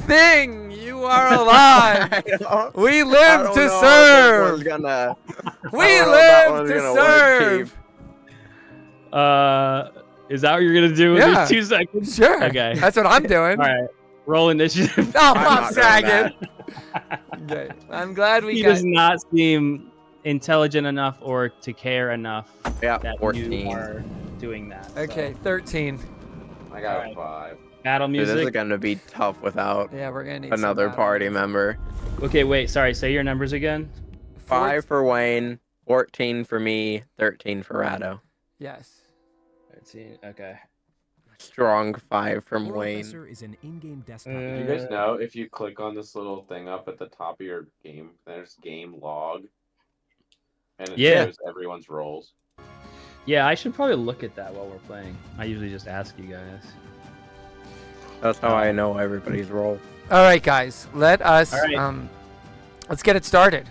thing! You are alive. We I live don't to know if this serve. one's gonna- We I don't know if that live one's to gonna work, serve. Chief. Is that what you're gonna do in Yeah. these 2 seconds? Sure. Okay. That's what I'm doing. All right. Roll initiative. Oh, I'm I'm not doing sagging. Okay. I'm glad we He got. does not seem intelligent enough or to care enough Yeah, that 14. you are doing that. so. Okay, 13. I got Alright. a 5. Battle Dude, this is music. gonna be tough without Yeah, we're gonna need some another battle party music. member. Okay, wait. Sorry. Say your numbers again. 5 for Wayne, 14 for me, 13 for Rado. Yes. 13. Okay. Strong 5 from Oral Wayne. Professor is an in-game desktop. Do you guys know if you click on this little thing up at the top of your game, there's game log, and it Yeah. shows everyone's roles. Yeah, I should probably look at that while we're playing. I usually just ask you guys. That's how I know everybody's role. All right, guys. Let us All right. let's get it started.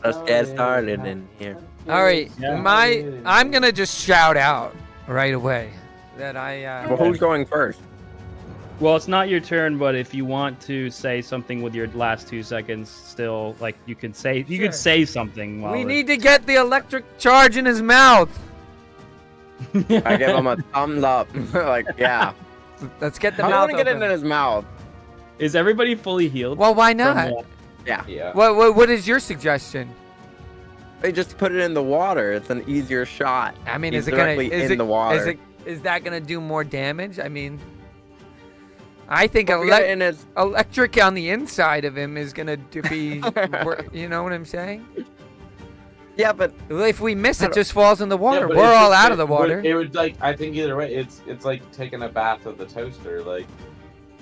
Let's get started in here. All right. Yeah. I'm gonna just shout out right away that I Well, who's going first? Well, it's not your turn, but if you want to say something with your last 2 seconds, still, like you could say, you Sure. could say something. While we it- need to get the electric charge in his mouth. I give him a thumbs up. Like, yeah. Let's get the I mouth want to get it open. in his mouth. Is everybody fully healed? Well, why from not? the- Yeah. Yeah. What is your suggestion? They just put it in the water. It's an easier shot. I mean, He's is it gonna directly is in it, the water. is that gonna do more damage? I mean, I think But we got it in his. electric on the inside of him is gonna be, you know what I'm saying? Yeah, but Well, if we miss I it, don't- just falls in the water. Yeah, but We're it's all just- out of the water. It would like I think either way, it's like taking a bath with the toaster. Like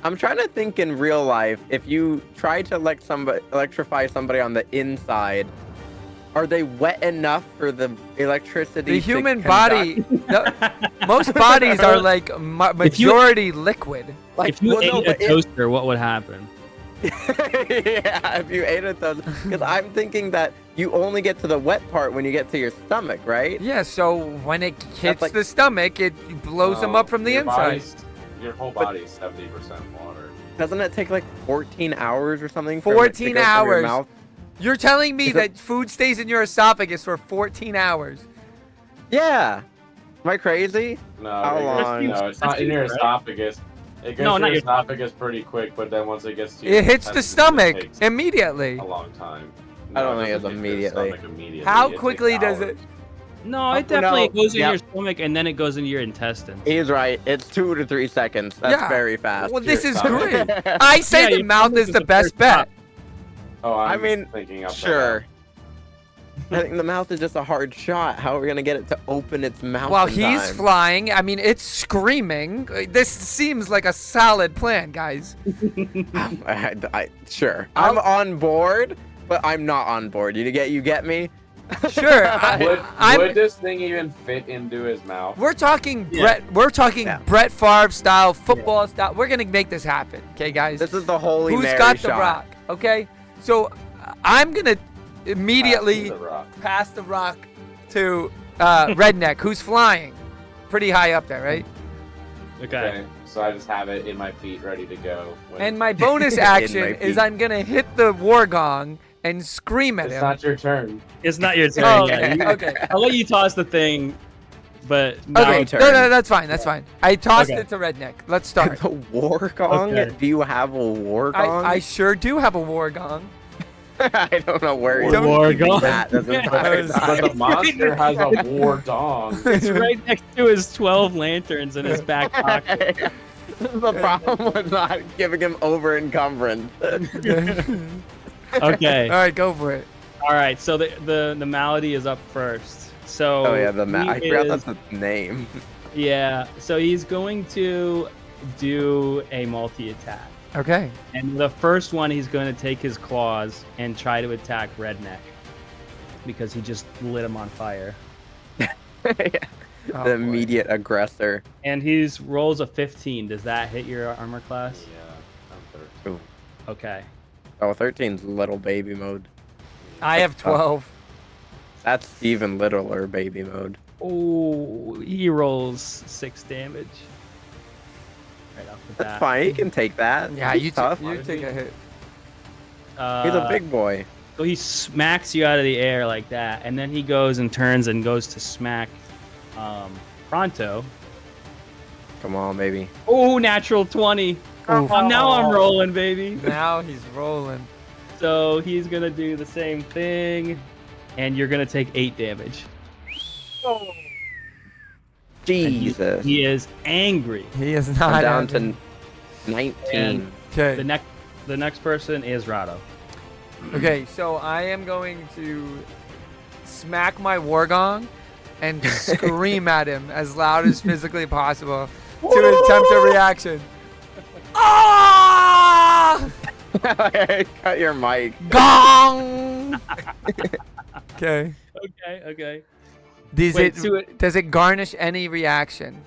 I'm trying to think in real life. If you try to electrify somebody on the inside, are they wet enough for the electricity? The to human conduct? body, most bodies are like majority liquid. Like, if you well, no, ate but a toaster, what would happen? yeah, if you ate it, because I'm thinking that you only get to the wet part when you get to your stomach, right? Yeah, so when it hits like- the stomach, it blows them no, up from the your inside. body's- Your whole body's 70% water. Doesn't it take like 14 hours or something? for it to 14 go from your hours. mouth? You're telling me Is that it- food stays in your esophagus for 14 hours? Yeah. Am I crazy? No, How it goes- long? No, it's not in your esophagus. It goes No, to not your your- esophagus pretty quick, but then once it gets to your It hits the intestines, stomach it takes immediately. a long time. I don't it think it's doesn't hit your immediately. stomach immediately. How It takes quickly does hours. it? No, Oh, it definitely no, goes in yeah. your stomach and then it goes into your intestines. He's right. It's 2 to 3 seconds. That's Yeah. very fast. Well, this Your is stomach. great. I say Yeah, the your mouth stomach is is the the best first bet. stop. Oh, I'm I mean, thinking upside Sure. down. I think the mouth is just a hard shot. How are we gonna get it to open its mouth? While in he's time? flying, I mean, it's screaming. This seems like a solid plan, guys. Sure. I'm on board, but I'm not on board. You get me? Sure. Would this thing even fit into his mouth? We're talking Yeah. Brett. We're talking Yeah. Brett Favre style, football style. We're gonna make this happen, okay, guys? This is the holy Who's Mary got the shot. rock? Okay, so I'm gonna immediately Pass the rock. pass the rock to Redneck, who's flying pretty high up there, right? Okay. So I just have it in my feet, ready to go. And my bonus In action my is feet. I'm gonna hit the war gong and scream at It's him. not your turn. It's not your turn. Oh, Yeah, you- okay. I'll let you toss the thing, but now Okay, it's- turn. no, that's fine. That's fine. I tossed Okay. it to Redneck. Let's start. The war gong? Okay. Do you have a war gong? I sure do have a war gong. I don't know where War you're keeping gong. that this entire was- time. But the monster has a war dong. It's right next to his 12 lanterns in his back pocket. The problem was not giving him over encumbrance. Okay. All right, go for it. All right. So the malady is up first. So Oh yeah, I he forgot is- that's the name. Yeah. So he's going to do a multi-attack. Okay. And the first one, he's going to take his claws and try to attack Redneck because he just lit him on fire. Oh, The boy. immediate aggressor. And he's rolls a 15. Does that hit your armor class? Yeah, I'm Ooh. Okay. Oh, 13's little baby mode. I have 12. That's even littler baby mode. Oh, he rolls 6 damage. Right off the bat. That's fine. He can take that. Yeah, He's you tough. you take a hit. He's a big boy. So he smacks you out of the air like that, and then he goes and turns and goes to smack Pronto. Come on, baby. Oh, natural 20. Oh, now I'm rolling, baby. Now he's rolling. So he's gonna do the same thing, and you're gonna take 8 damage. Jesus. He is angry. He is not I'm down happy. to 19. And Okay. the next person is Rado. Okay, so I am going to smack my war gong and scream at him as loud as physically possible to attempt a reaction. Ah! Cut your mic. Gong! Okay. Okay. Does Wait, does it garnish any reaction?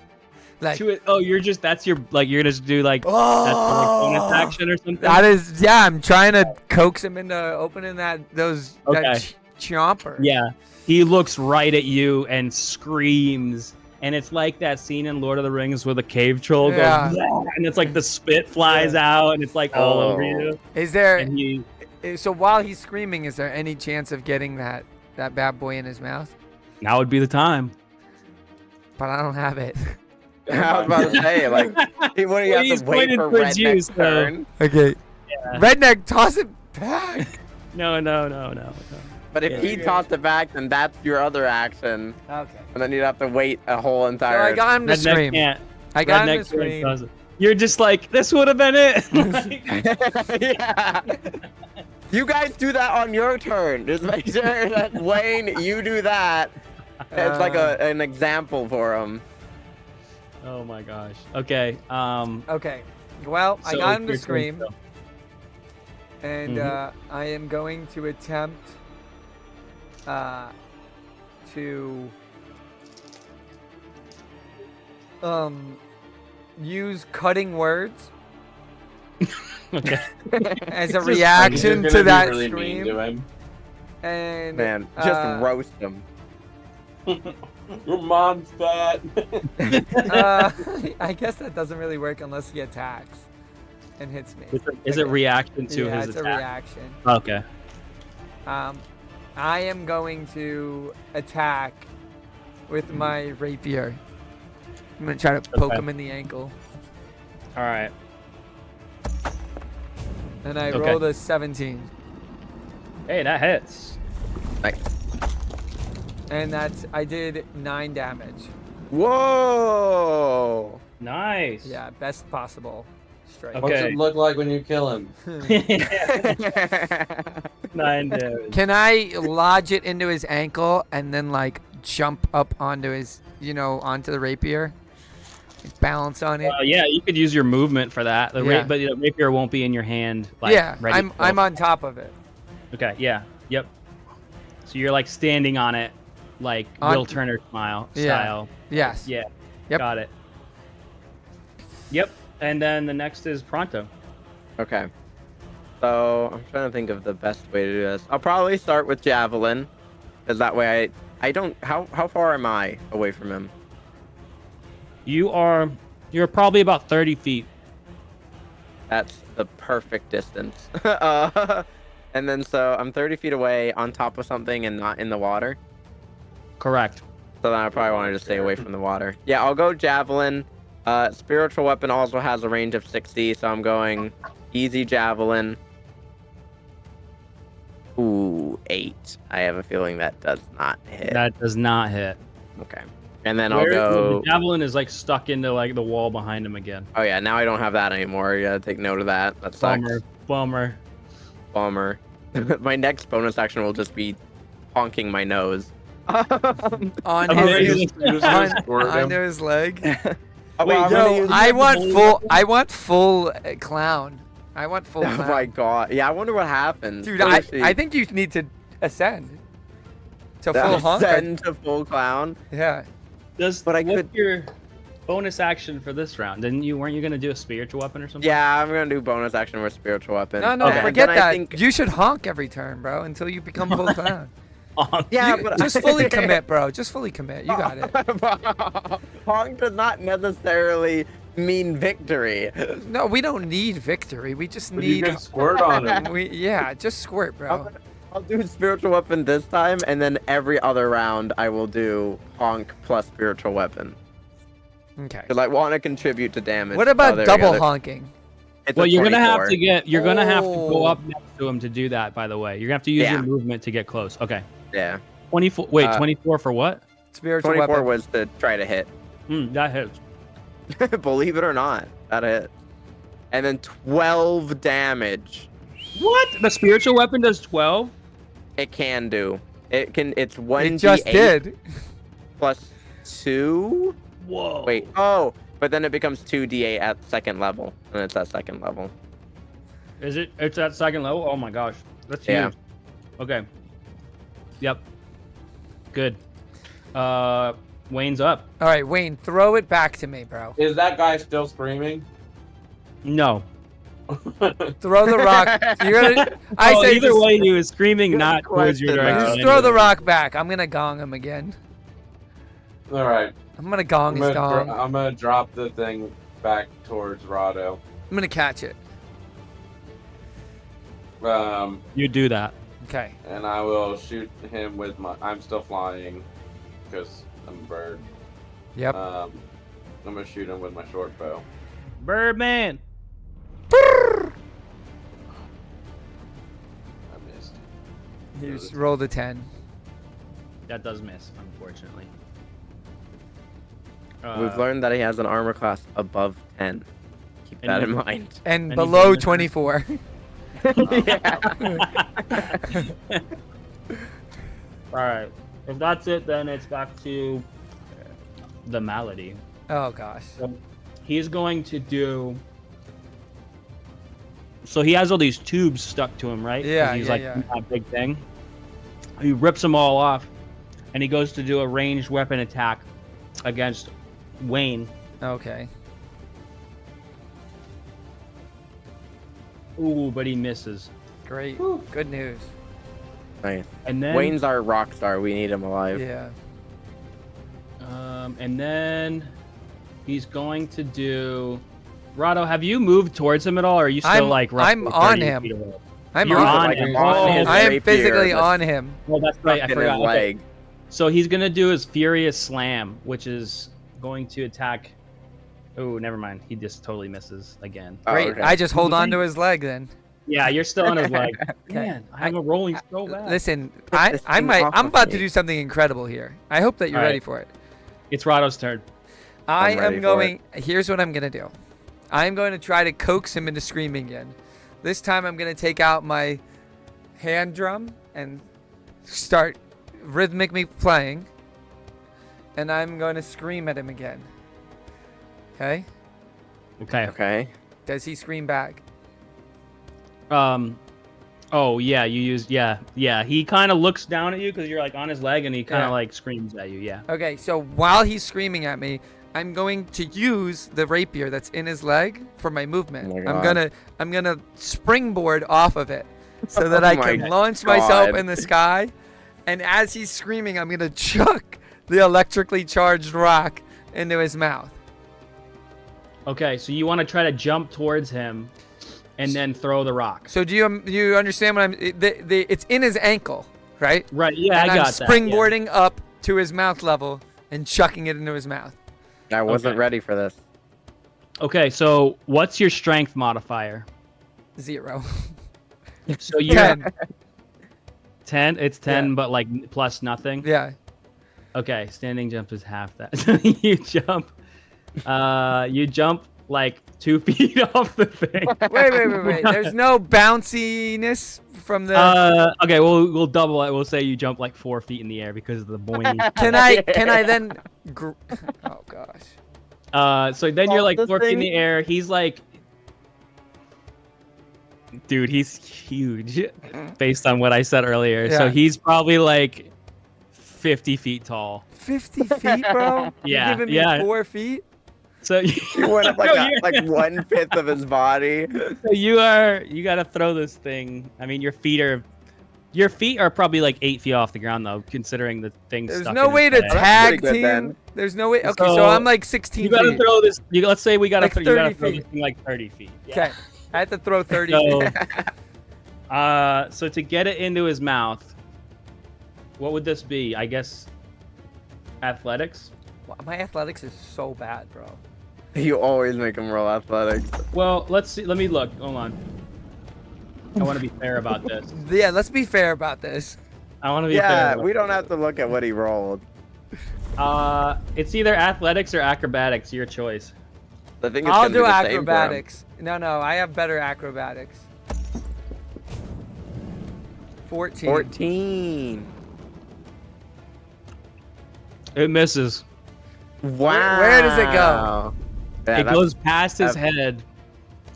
Like, you're just you're gonna just do that's your bonus action or something. that is, yeah, I'm trying to coax him into opening that Okay. chomper. Yeah, he looks right at you and screams, and it's like that scene in Lord of the Rings where the cave troll goes, Yeah. "Wah," and it's like the spit flies out, and it's like all over you. Is there, And he, so while he's screaming, is there any chance of getting that bad boy in his mouth? now would be the time. But I don't have it. I was about to say, like, he wouldn't Well, have he's to wait pointed for towards you, Redneck's so- turn. Okay. Yeah. Redneck, toss it back. No. But if Yeah. he tossed it back, then that's your other action. Okay. And then you'd have to wait a whole So entire... I got him to Redneck scream. can't. I got him to Redneck scream. doesn't. You're just like, this would have been it. Yeah. You guys do that on your turn. Just make sure that Wayne, you do that. It's like an example for him. Oh my gosh. Okay. Okay. Well, I so got him to your turn, scream, Phil. and Mhm. I am going to attempt to use cutting words Okay. as a Just- reaction You're to gonna be that really mean scream. to him. And Man, just roast him. Your mom's fat. I guess that doesn't really work unless he attacks and hits me. Is it reaction to Yeah, his it's a attack? reaction. Okay. I am going to attack with my rapier. I'm gonna try to poke Okay. him in the ankle, All right. and I Okay. rolled a 17, Hey, that hits. Nice. and I did 9 damage. Whoa! Nice. Yeah, best possible strike. Okay. What's it look like when you kill him? 9 damage. Can I lodge it into his ankle and then like jump up onto his, onto the rapier, like, balance on it? Yeah, you could use your movement for that. Yeah. But the rapier won't be in your hand. Like, Yeah, ready to I'm go. on top of it. Okay. Yeah. Yep. So you're like standing on it, like On- Will Turner style. Yeah. Yes. Yeah. Yep. Got it. Yep. And then the next is Pronto. Okay. So I'm trying to think of the best way to do this. I'll probably start with javelin, because that way I don't. How far am I away from him? You are You're probably about 30 feet. That's the perfect distance. And then so I'm 30 feet away on top of something and not in the water. Correct. So then I probably want to just stay away from the water. Yeah, I'll go javelin. Spiritual weapon also has a range of 60, so I'm going easy javelin. Ooh, 8. I have a feeling that does not hit. That does not hit. Okay. And then I'll go. The javelin is like stuck into like the wall behind him again. Oh yeah, now I don't have that anymore. You gotta take note of that. That sucks. Bummer. My next bonus action will just be honking my nose. On Amazing. his leg. Wait, Yo, I want full clown. I want full Oh clown. my god. Yeah, I wonder what happens. Dude, Where is she? I think you need to ascend to full honk. Ascend to full clown. Yeah. What's your bonus action for this round? Weren't you gonna do a spiritual weapon or something? Yeah, I'm gonna do bonus action with spiritual weapon. No, Okay. forget Then that. I think- You should honk every turn, bro, until you become full clown. Yeah, You- but just fully commit, bro. Just fully commit. You got it. Honk does not necessarily mean victory. No, we don't need victory. We just But you need. can squirt on him. Yeah, just squirt, bro. I'll do spiritual weapon this time, and then every other round I will do honk plus spiritual weapon. Okay. Because I want to contribute to damage. What about there we double go. honking? It's Well, a you're gonna have 24. to get. You're gonna have to go Oh. up next to him to do that. By the way, you're gonna have to use Yeah. your movement to get close. Okay. Yeah. 24. Wait, 24 for what? Spiritual 24 weapon. was to try to hit. That hits. Believe it or not, that hit. And then 12 damage. What? The spiritual weapon does 12. It can do. It can. It's 1d8 It just did. plus 2. Whoa. Wait. Oh, but then it becomes 2d8 at second level, and it's at second level. Is it? It's at second level. Oh my gosh. That's huge. Yeah. Okay. Yep. Good. Wayne's up. All right, Wayne, throw it back to me, bro. Is that guy still screaming? No. Throw the rock. You're gonna. I Oh, say either just, way, he was screaming Good not towards your question, direction. just throw the rock back. I'm gonna gong him again. All right. I'm gonna gong his dong. I'm gonna drop the thing back towards Rado. I'm gonna catch it. You do that. Okay. And I will shoot him with my. I'm still flying, because I'm a bird. Yep. I'm gonna shoot him with my short bow. Birdman. I missed. You just rolled a 10. That does miss, unfortunately. We've learned that he has an armor class above 10. Keep And that you- in mind. And Any below bonus? 24. Yeah. All right. If that's it, then it's back to the malady. Oh gosh. He's going to do. So he has all these tubes stuck to him, right? 'Cause Yeah, He's yeah, like yeah. that big thing. He rips them all off, and he goes to do a ranged weapon attack against Wayne. Okay. Ooh, but he misses. Great. Good news. Nice. And then Wayne's our rock star. We need him alive. Yeah. And then he's going to do. Rado, have you moved towards him at all, or are you still I'm- like roughly I'm on 30 him. feet away? I'm You're on, on him. him. on his I am rapier physically that's on him. Well, that's right. I stuck in forgot. his Okay. leg. So he's gonna do his Furious Slam, which is going to attack. Oh, never mind. He just totally misses again. Oh, Great. okay. I just hold on to his leg then. Yeah, you're still on his leg. Okay. Man, I'm a rolling so bad. Listen, Get this thing off I'm of about to me. do something incredible here. I hope that you're All right. ready for it. It's Rado's turn. I I'm ready am for going. Here's what I'm gonna do. I'm going to try to coax him into screaming again. This time I'm gonna take out my hand drum and start rhythmically playing, and I'm going to scream at him again. Okay? Okay. Okay. Does he scream back? Oh yeah, you used yeah. He kind of looks down at you because you're like on his leg, and he kind of Yeah. like screams at you. Yeah. Okay, so while he's screaming at me, I'm going to use the rapier that's in his leg for my movement. Oh my I'm gonna springboard off of it so that Oh I my can launch myself God. in the sky. And as he's screaming, I'm gonna chuck the electrically charged rock into his mouth. Okay, so you want to try to jump towards him, and then throw the rock. So do you understand what I'm? It's in his ankle, right? Right. Yeah, And I I'm got that. springboarding up to his mouth level and chucking it into his mouth. I wasn't Okay. ready for this. Yeah. Okay, so what's your strength modifier? 0. So you 10. 10. It's 10, Yeah. but like plus nothing. Yeah. Okay, standing jump is half that. So you jump like 2 feet off the thing. Wait. There's no bounciness from the. Okay, we'll double it. We'll say you jump like 4 feet in the air because of the boing. Can I then? Oh gosh. So then you're like This 4 feet in thing? the air. He's like, dude, he's huge based on what I said earlier. So Yeah. he's probably like 50 feet tall. 50 feet, bro. Yeah, You're giving yeah. me 4 feet. So He went up like No, you're- like 1/5 of his body. So you gotta throw this thing. I mean, your feet are probably like 8 feet off the ground though, considering the thing's There's stuck no in way his to head. That's pretty tag good, team. then. There's no way. Okay, so So, I'm like 16 You gotta feet. throw this. Let's say we gotta Like you gotta 30 throw this feet. thing like 30 feet. Yeah. Okay, I had to throw 30 So, feet. so to get it into his mouth, what would this be? I guess athletics. Wow, my athletics is so bad, bro. You always make him roll athletics. Well, let's see. Let me look. Hold on. I want to be fair about this. Yeah, let's be fair about this. I want to be Yeah, fair. we don't have to look at what he rolled. It's either athletics or acrobatics. Your choice. I think it's I'll gonna do be the same for him. acrobatics. No, I have better acrobatics. 14. 14. It misses. Wow. Where does it go? Yeah, It that's- goes past his that's- head,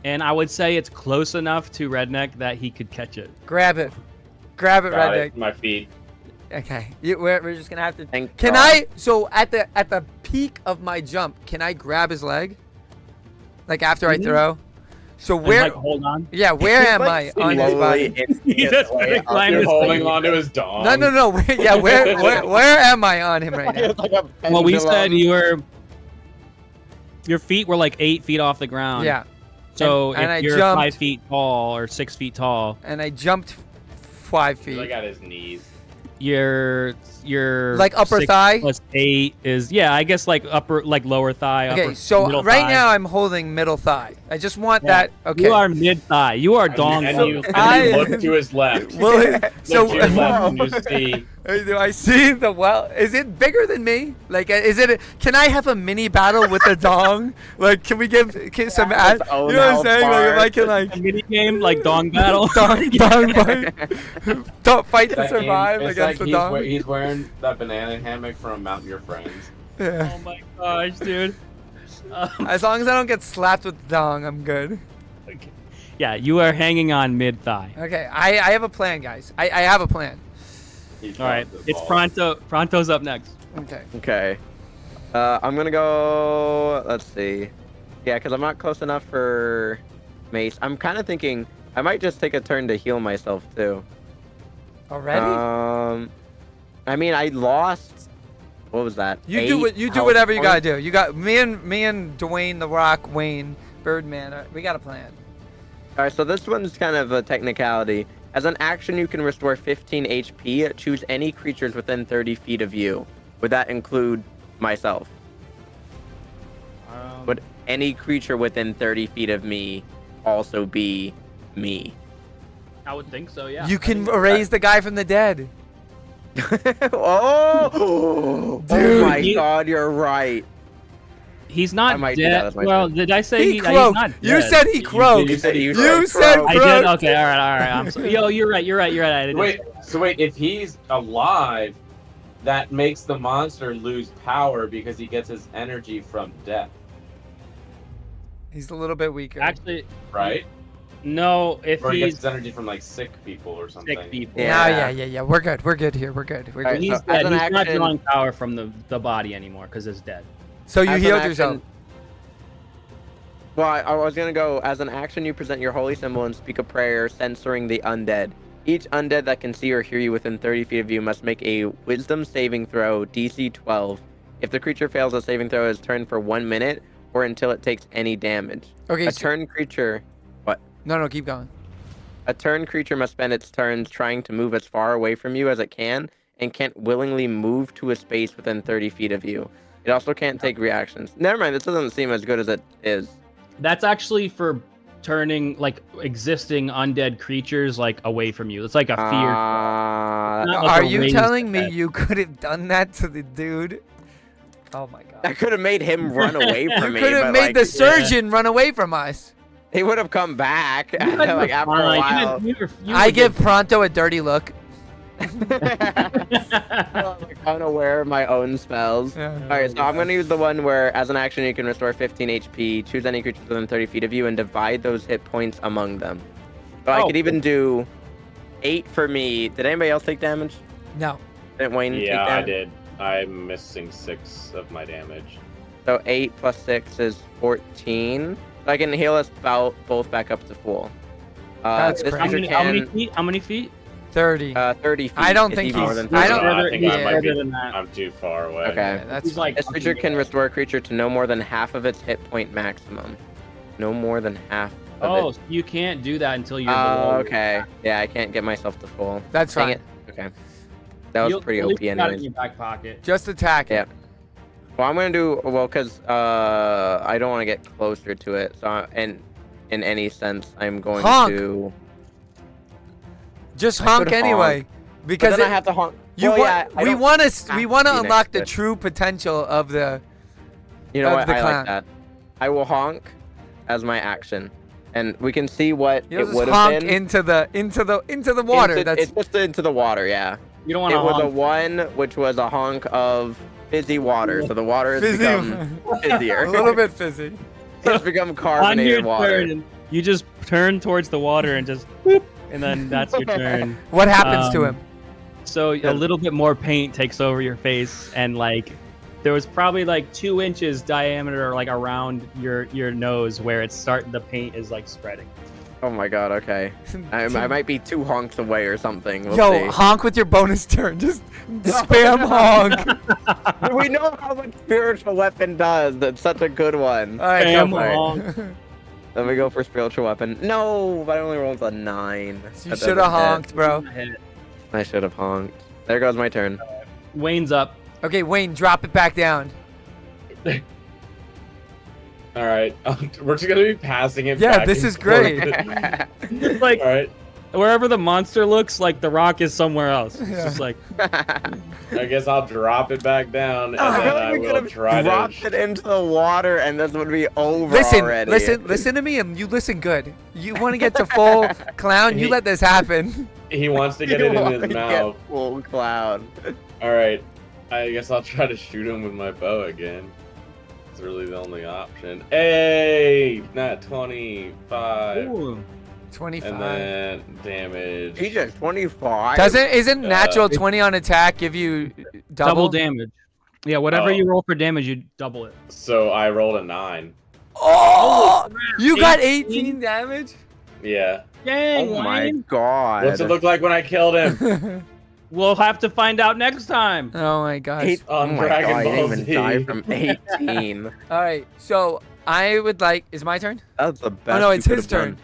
and I would say it's close enough to Redneck that he could catch it. Grab it. Grab it, Got Redneck. it. My feet. Okay, we're just gonna have to. Thank Can God. I? So at the peak of my jump, can I grab his leg? Like after I Mhm. throw. So And, where? like, hold on. Yeah, where He's, am like, I on his slowly body? inching He his just way really up climbed your his You're holding thing. onto his dong. No. Where am I on him right now? It's like a Well, we said pendulum. your feet were like 8 feet off the ground. Yeah, So And I if you're jumped. 5 feet tall or 6 feet tall, and I jumped 5 feet. Like at his knees. your Like upper 6 thigh? plus 8 is I guess like lower thigh. Okay, upper, so middle right thigh. now I'm holding middle thigh. I just want Yeah. that. Okay. You are mid thigh. You are dong. And So you I- look to his left. Well, Look so to your left and you see. do I see the well? Is it bigger than me? Like, is it? Can I have a mini battle with the dong? Like, can we give some? Yeah, You its know own what I'm health saying? Like, if bar. I can like A mini game like dong battle. dong fight, don't fight to That game, survive it's against like the dong. he's wearing that banana hammock from Mount Your Friends. Yeah. Oh my gosh, dude. As long as I don't get slapped with the dong, I'm good. Okay. Yeah, you are hanging on mid thigh. Okay, I have a plan, guys. I have a plan. He's All right, got the it's ball. Pronto. Pronto's up next. Okay. Okay. I'm gonna go. Let's see. Yeah, because I'm not close enough for Mace. I'm kind of thinking I might just take a turn to heal myself too. Already? I mean, I lost. What was that? You 8 do what you do health whatever you gotta points? do. You got me and Dwayne the Rock, Wayne, Birdman. We got a plan. All right, so this one's kind of a technicality. As an action, you can restore 15 HP. Choose any creatures within 30 feet of you. Would that include myself? Would any creature within 30 feet of me also be me? I would think so. Yeah. You can erase the guy from the dead. Oh Dude, my you- God, you're right. He's I not might do that dead. as my Well, turn. did I say He he's croaked. not You dead? said he croaked. You said you You said said croak. I did. croaked. Okay. All right. I'm sorry. Yo, you're right. I did. Wait, if he's alive, that makes the monster lose power because he gets his energy from death, He's a little bit weaker. Actually, right? no. If Or he gets he's his energy from like sick people or something. sick people, Yeah. Yeah. We're good. We're good here. We're good. We're Alright, good. he's so dead. as an He's not action- drawing power from the body anymore because it's dead. So you As an healed action- yourself. Well, I was gonna go. As an action, you present your holy symbol and speak a prayer censoring the undead. Each undead that can see or hear you within 30 feet of you must make a Wisdom saving throw, DC 12. If the creature fails a saving throw, it is turned for 1 minute, or until it takes any damage. Okay. A turn creature. What? No, keep going. A turn creature must spend its turns trying to move as far away from you as it can, and can't willingly move to a space within 30 feet of you. It also can't take reactions. Never mind. This doesn't seem as good as it is. That's actually for turning like existing undead creatures like away from you. It's like a fear. Not like Are a you raised telling me effect. you could have done that to the dude? Oh my I god. could have made him run away from You me. could have but, made like, the surgeon run away from us. He would have come back You guys like were after a fine. while. I give Pronto a dirty look. I'm like unaware of my own spells. Yeah. Alright, so I'm gonna use the one where, as an action, you can restore 15 HP, choose any creature within 30 feet of you, and divide those hit points among them. So I Oh, could even do 8 for me. Did anybody else take damage? No. Didn't Wayne take Yeah, I damage? did. I'm missing 6 of my damage. So 8 plus 6 is 14. So I can heal us both back up to full. That's this crazy. creature How many can, feet? How many feet? 30. 30 feet. I don't is think even more he's- than I 30. don't- I think I yeah. might be. Further than that. I'm too far away. Okay. Yeah, that's He's like This creature can restore a creature to no more than half of its hit point maximum. No more than half of Oh, it. so you can't do that until you're Oh, below. okay. Yeah, I can't get myself to full. That's Dang fine. it. Okay. That was pretty At least OP you got it in anyways. your back pocket. Just attack it. Yeah. Well, I'm gonna do because I don't want to get closer to it. So in any sense, I'm going Honk. to. Just I honk could anyway. honk, Because But then it- I have to honk. you well, want, yeah, I we don't want have to to unlock be the next to it. true potential of the You know of what? the I clown. like that. I will honk as my action, and we can see what you it just would have honk been. into the water. It's just into the water. Yeah. You don't want It to was a honk. 1, which was a honk of fizzy water. So the water has fizzy, become fizzier. a little bit fizzy. It's become On your carbonated water. turn, you just turn towards the water and just whoop, and then that's your turn. What happens to him? So a little bit more paint takes over your face, and like there was probably like 2 inches diameter like around your nose where the paint is like spreading. Oh my god, okay. I might be 2 honks away or something. We'll Yo, see. honk with your bonus turn. Just spam honk. We know how much spiritual weapon does. That's such a good one. All right, Spam go for it. honk. Let me go for spiritual weapon. No, but I only rolled a 9. You That should doesn't have hit. honked, bro. I should have honked. There goes my turn. Wayne's up. Okay, Wayne, drop it back down. All right, we're just gonna be passing it. Yeah, back this and is great. forth. It's like All right, wherever the monster looks, like the rock is somewhere else. It's Yeah. just like I guess I'll drop it back down, and I then feel I like we could will have try dropped to. it into the water and this would be over Listen, already. listen to me, and you listen good. You want to get to full clown? You let this happen. He wants to get You it in wanna his get mouth. full cloud. All right, I guess I'll try to shoot him with my bow again. It's really the only option. Hey, not 25, ooh. 25. and then damage. Jesus, 25. Isn't natural 20 on attack give you Double double? damage. Yeah, whatever Oh. you roll for damage, you double it. So I rolled a 9. Oh, you got 18? 18 damage. Yeah. Dang, Oh my Wayne. god. What's it look like when I killed him? We'll have to find out next time. Oh my gosh. Oh On my Dragon god, I Ball didn't even Z. die from 18. All right, so I would like. Is my turn? That's the best. Oh no, you it's his could've done. turn.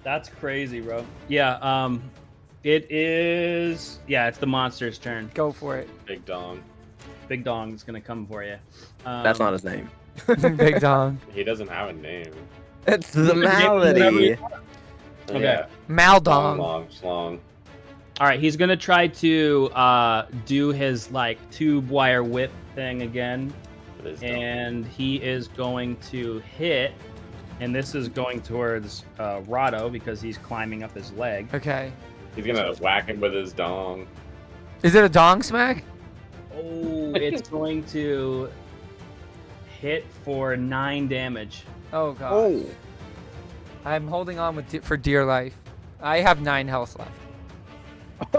That's crazy, bro. Yeah, it is. Yeah, it's the monster's turn. Go for it, Big dong. Big Dong is gonna come for you. That's not his name. Big dong. He doesn't have a name. It's the Whatever malady. you- Okay. Yeah. Maldong. Long. All right, he's gonna try to do his like tube wire whip thing again, It is dong. and he is going to hit, and this is going towards Rado because he's climbing up his leg. Okay. He's gonna whack him with his dong. Is it a dong smack? Oh, it's going to hit for 9 damage. Oh god. Oh. I'm holding on for dear life. I have 9 health left.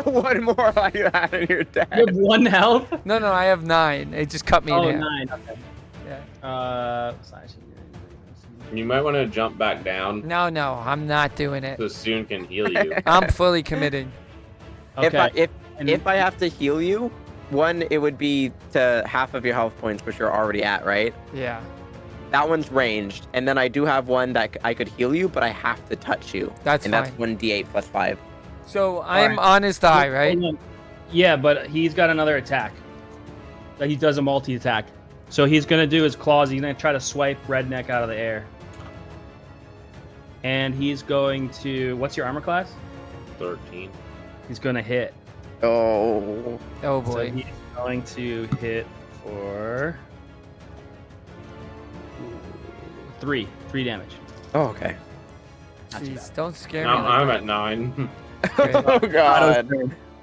One more like that in your You dead. have 1 health. No, I have 9. It just cut me Oh, in half. 9. Okay. Yeah. You might want to jump back down No, I'm not doing it. so Soon can heal you. I'm fully committed. Okay. If I have to heal you, one, it would be to half of your health points, which you're already at, right? Yeah. That one's ranged, and then I do have one that I could heal you, but I have to touch you. That's and fine. that's 1d8 plus 5. So I'm on his thigh, right? Yeah, but he's got another attack. Like he does a multi-attack. So he's gonna do his claws. He's gonna try to swipe Redneck out of the air. And he's going to. What's your armor class? 13. He's gonna hit. Oh. Oh So boy. he's going to hit for 3 damage. Oh, okay. Not too Jeez, don't scare No, me. Like I'm that. at 9. Okay. Oh god.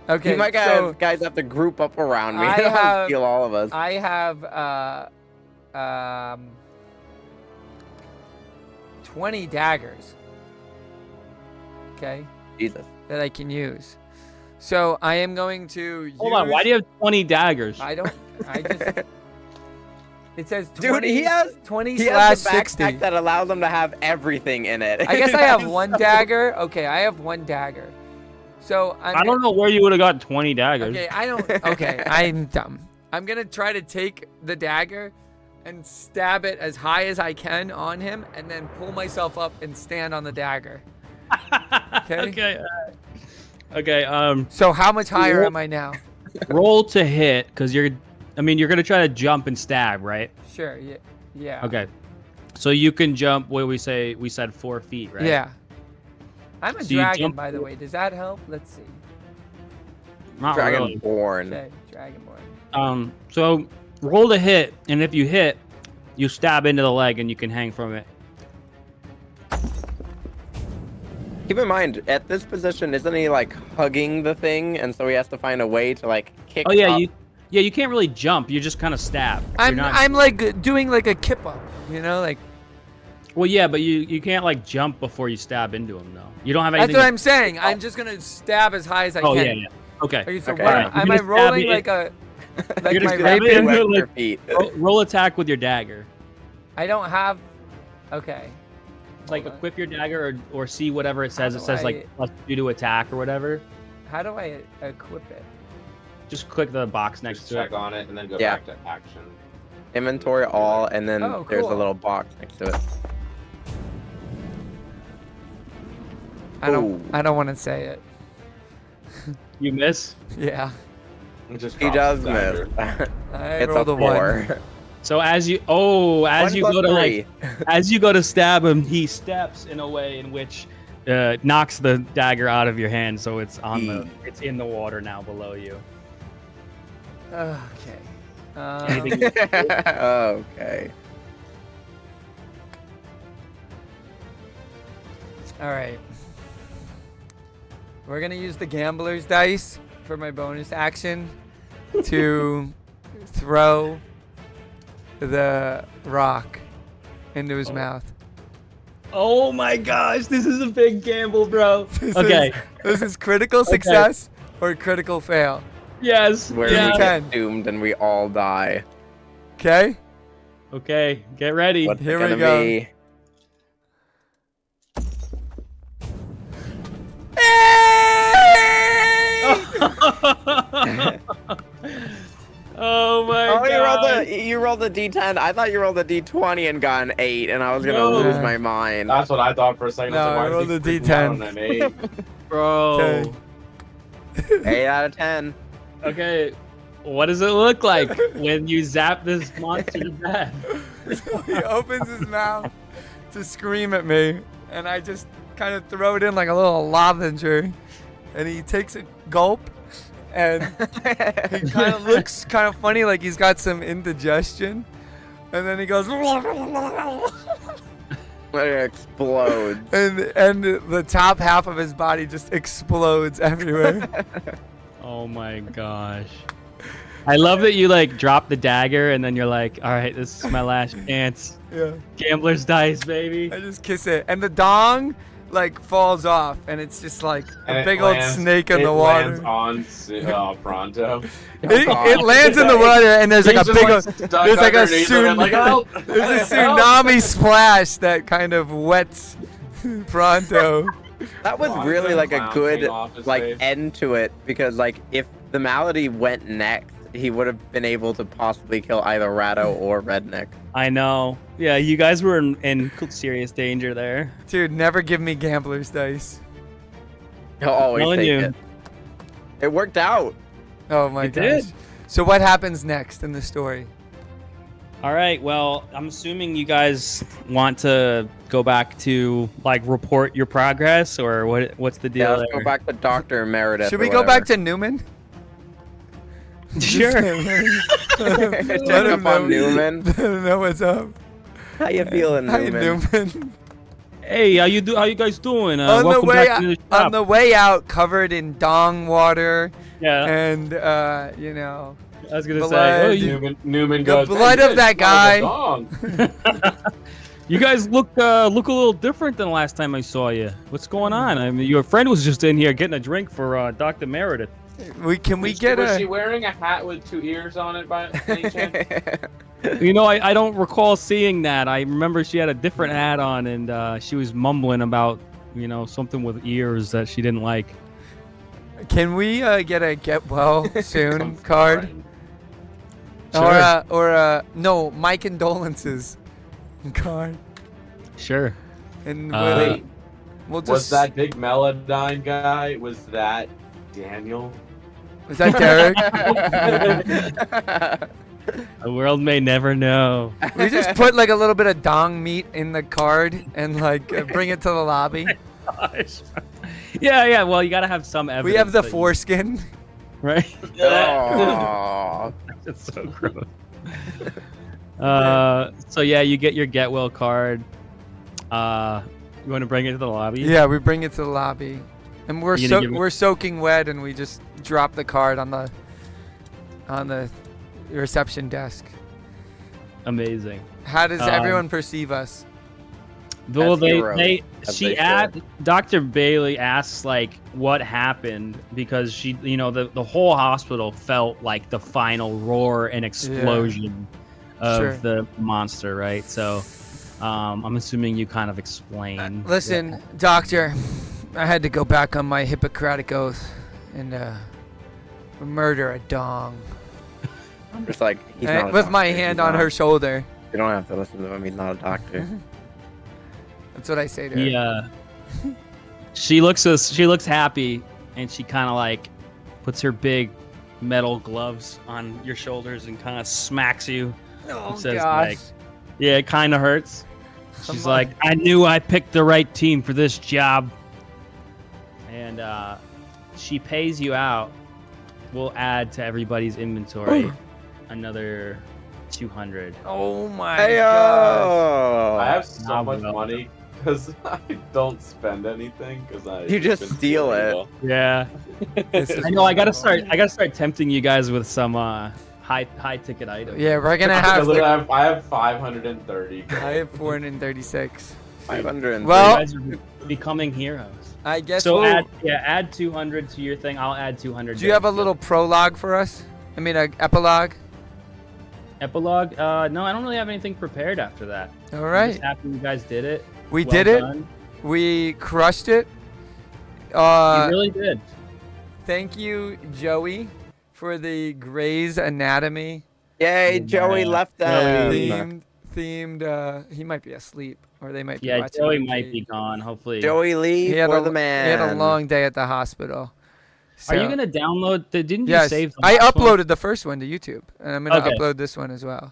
Okay, You might so guys have to group up around me. I I don't have- heal all of us. I have 20 daggers. Okay, Jesus. that I can use. So I am going to Hold on, why do you have 20 daggers? I just it says 20, Dude, he has 20 He slash has a backpack 60. that allows him to have everything in it. I guess I have one dagger. Okay, I have one dagger. So I don't know where you would have got 20 daggers. Okay, I don't. Okay, I'm dumb. I'm gonna try to take the dagger and stab it as high as I can on him, and then pull myself up and stand on the dagger. Okay. Okay. So how much higher Roll- am I now? Roll to hit, because you're gonna try to jump and stab, right? Sure. Yeah. Yeah. Okay. So you can jump. What we said 4 feet, right? Yeah. I'm a So you dragon, jump- by the way. Does that help? Let's see. Not really. Dragonborn. Okay, dragonborn. So roll to hit, and if you hit, you stab into the leg, and you can hang from it. Keep in mind, at this position, isn't he like hugging the thing, and so he has to find a way to like kick Oh yeah, up? you can't really jump. You just kind of stab. You're not- I'm like doing like a kip up, you know, like Well, yeah, but you can't like jump before you stab into him, though. You don't have that's anything. what I'm saying. I'm just gonna stab as high as I Oh can. yeah, yeah. Okay. Okay, so Okay. what Alright. am You're I gonna stab rolling it- like a like You're my just grabbing rapier? it. Wet like- your feet. Roll attack with your dagger. I don't have. Okay. Like Hold on. equip your dagger or see whatever it says. How It do says I- like +2 to attack or whatever. How do I equip it? Just click the box next Just to check it. on it and then go Yeah. back to action. Inventory all, and then Oh, there's a cool. little box next to it. I don't. Ooh. I don't want to say it. You miss. Yeah. It just He drops does the miss. dagger. I It's rolled a a 1. 4. So as you go to like as you go to stab him, he steps in a way in which knocks the dagger out of your hand, so it's it's in the water now below you. Okay. Anything Okay. All right. We're gonna use the gambler's dice for my bonus action to throw the rock into his mouth. Oh my gosh, this is a big gamble, bro. Okay. This is critical success or critical fail. Yes. Where yeah. we Yeah. get doomed and we all die. Okay. Okay, get ready. What's Here it we gonna go. be? Oh my Oh, god. you rolled a D10. I thought you rolled a D20 and got an 8, and I was gonna No. lose my mind. That's what I thought for a second. No, I was I like, why rolled is a he freaking out D10. on an 8? Bro. Okay. 8 out of 10. Okay. What does it look like when you zap this monster to death? He opens his mouth to scream at me, and I just kind of throw it in like a little lavender, and he takes a gulp, and he kind of looks kind of funny, like he's got some indigestion, and then he goes, It explodes. and the top half of his body just explodes everywhere. Oh my gosh. I love that you like drop the dagger and then you're like, all right, this is my last chance. Yeah. Gambler's dice, baby. I just kiss it, and the dong like falls off, and it's just like And a it big old lands- snake in it the water. lands on Pronto. It lands in the water, and there's like He's a just, big, stuck there's like a underneath of it, like, help! there's a tsunami splash that kind of wets Pronto. That was Clown really like a came good off his like face. end to it, because like if the malady went next, he would have been able to possibly kill either Ratto or Redneck. I know. Yeah, you guys were in serious danger there. Dude, never give me gambler's dice. He'll always Telling take you. it. It worked out. Oh my It gosh. did. So what happens next in the story? All right. Well, I'm assuming you guys want to go back to like report your progress, or what's the deal Yeah, let's there? go back to Dr. Meredith. Should we go back to Newman? Sure. Check Let him up on know. Newman. Let him know what's up. How you feeling, Hi, Newman? Newman. Hey, how you guys doing? On the Welcome way back to the shop. on the way out, covered in dong water Yeah, and you know, I was gonna blood. say. Oh, you, Newman the goes, blood "Man, of that you guys guy." smell like a dong." you guys look a little different than last time I saw you. What's going on? I mean, your friend was just in here getting a drink for Dr. Meredith. Can we Was- get was a? she wearing a hat with 2 ears on it by any chance? You know, I don't recall seeing that. I remember she had a different hat on, and she was mumbling about, you know, something with ears that she didn't like. Can we get a get well soon Some card? friend. Sure. No, my condolences card, Sure. and Wait, we'll just. was that big Melodyne guy? Was that Daniel? Was that Derek? The world may never know. We just put like a little bit of dong meat in the card and like bring it to the lobby. Gosh. Yeah. Well, you gotta have some evidence. We have the that you- foreskin. right? Oh. That's so gross. So yeah, you get your get well card. You want to bring it to the lobby? Yeah, we bring it to the lobby, and we're You gonna give it- we're soaking wet, and we just drop the card on the reception desk. Amazing. How does Um, everyone perceive us? Well, As heroes, as they Dr. Bailey asks like what happened because she, you know, the whole hospital felt like the final roar and explosion of Sure. the monster, right? So, I'm assuming you kind of explain. Listen, doctor, I had to go back on my Hippocratic oath and murder a dong. I'm just like, he's And not a with my doctor. hand He's on not- her shoulder. You don't have to listen to him. He's not a doctor. That's what I say to her. Yeah. She looks happy, and she kind of like puts her big metal gloves on your shoulders and kind of smacks you. Oh It says, gosh. like, yeah, it kind of hurts. Come She's on. like, I knew I picked the right team for this job. And she pays you out. We'll add to everybody's inventory another 200. Oh my Hey, gosh. I have so Nah, much bro. money because I don't spend anything because I. You just been steal doing it. well. Yeah, This is I know. I gotta wonderful. start tempting you guys with some high ticket items. Yeah, we're gonna I have. literally I have 530. I have 436. 500. Well- You guys are becoming heroes. I guess. So we'll- add 200 to your thing. I'll add 200. Do you have a little prologue for us? I mean, an epilogue. epilogue? No, I don't really have anything prepared after that. All I'm right, just happy you guys did it. we Well did it. done. We crushed it. You really did. Thank you, Joey, for the Grey's Anatomy Yay, Joey Yeah. left them. themed. He might be asleep, or they might be Yeah, watching. Joey TV. might be gone. Hopefully. Joey Lee He had for a, the man. He had a long day at the hospital. Are you So- gonna download? Didn't you Yes, save? The I last one? uploaded the first one to YouTube, and I'm gonna Okay. upload this one as well.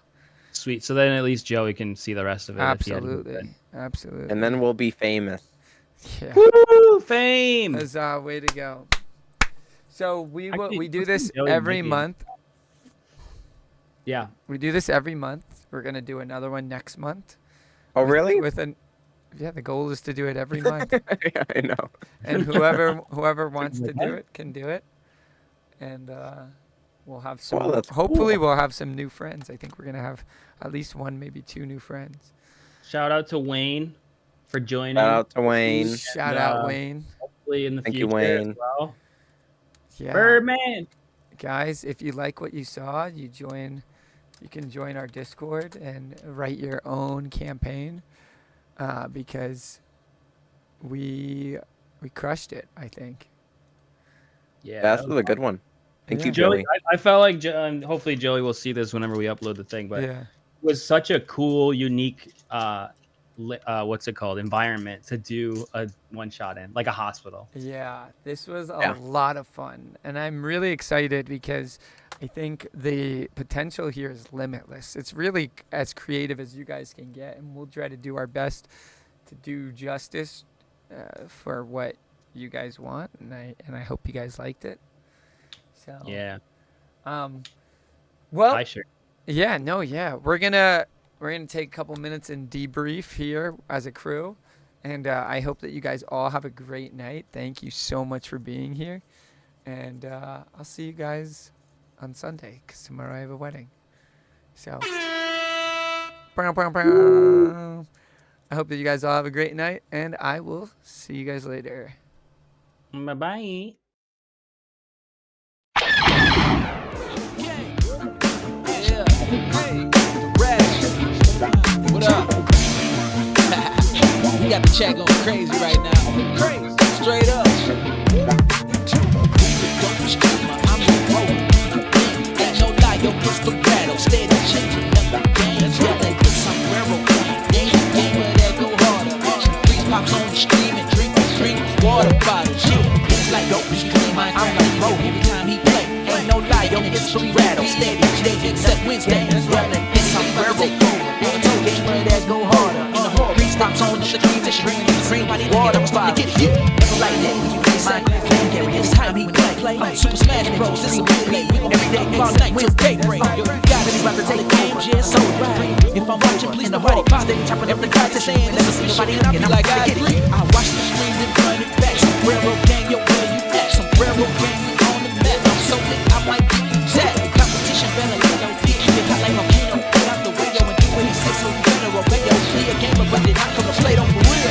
Sweet. So then at least Joey can see the rest of it. if he hadn't Absolutely, been. absolutely. And then we'll be famous. yeah, Woo! Fame. huzzah, way to go. So we Actually, do let's this do Joey every Mickey. month. Yeah. We do this every month. We're gonna do another one next month. Oh, really? Yeah, the goal is to do it every month, Yeah, I know. and whoever wants to do it can do it, and we'll have some. Well, that's hopefully, cool. we'll have some new friends. I think we're gonna have at least one, maybe two new friends. Shout out to Wayne for joining. Shout out to Wayne. Shout out uh, Wayne. Hopefully in the Thank you, future as Wayne. well. Yeah. Birdman. Guys, if you like what you saw, you can join our Discord and write your own campaign, because we crushed it, I think. Yeah. Yeah, this was a good one. Thank you, Joey. Joey. I felt like hopefully Joey will see this whenever we upload the thing, but Yeah. it was such a cool, unique what's it called, environment to do a one shot in, like a hospital. Yeah, this was a lot of fun, and I'm really excited because I think the potential here is limitless. It's really as creative as you guys can get, and we'll try to do our best to do justice for what you guys want, and I hope you guys liked it. So Yeah. Well, I sure. Yeah, no, yeah. We're gonna take a couple minutes and debrief here as a crew, and I hope that you guys all have a great night. Thank you so much for being here, and I'll see you guys on Sunday because tomorrow I have a wedding. So, I hope that you guys all have a great night, and I will see you guys later. Bye-bye. What up? We got the chat going crazy right now. Crazy, straight up. I'm the pro. Ain't no lie, yo, pistol rattle. Steady changing up the game. Yeah, they get sombrero. Ain't a gamer that go harder. Freeze pops on the stream and drink water bottles. Yeah, it's like dope stream. I'm like bro every time he play. Ain't no lie, yo, pistol rattle. Steady changing except Wednesday. Yeah, they get sombrero. Gamer that go harder. Three stops on the street to drink water bottles. Never like that. This time he play Super Smash Bros. This is a play every day all night till daybreak. Yo, you got it. About to take the game, yeah, so right. If I'm watching, please nobody pop. They chopping up the contest saying this is nobody and I be like I agree. I watch the stream and run it back. Sombrero gang, yo, where you at? Sombrero gang, we on the map. I'm so lit, I might be that. Competition better let no dick. Get hot like volcano. Get out the way, yo, and do what he says so you better obey. Yo, be a gamer, but then I come to play, don't win.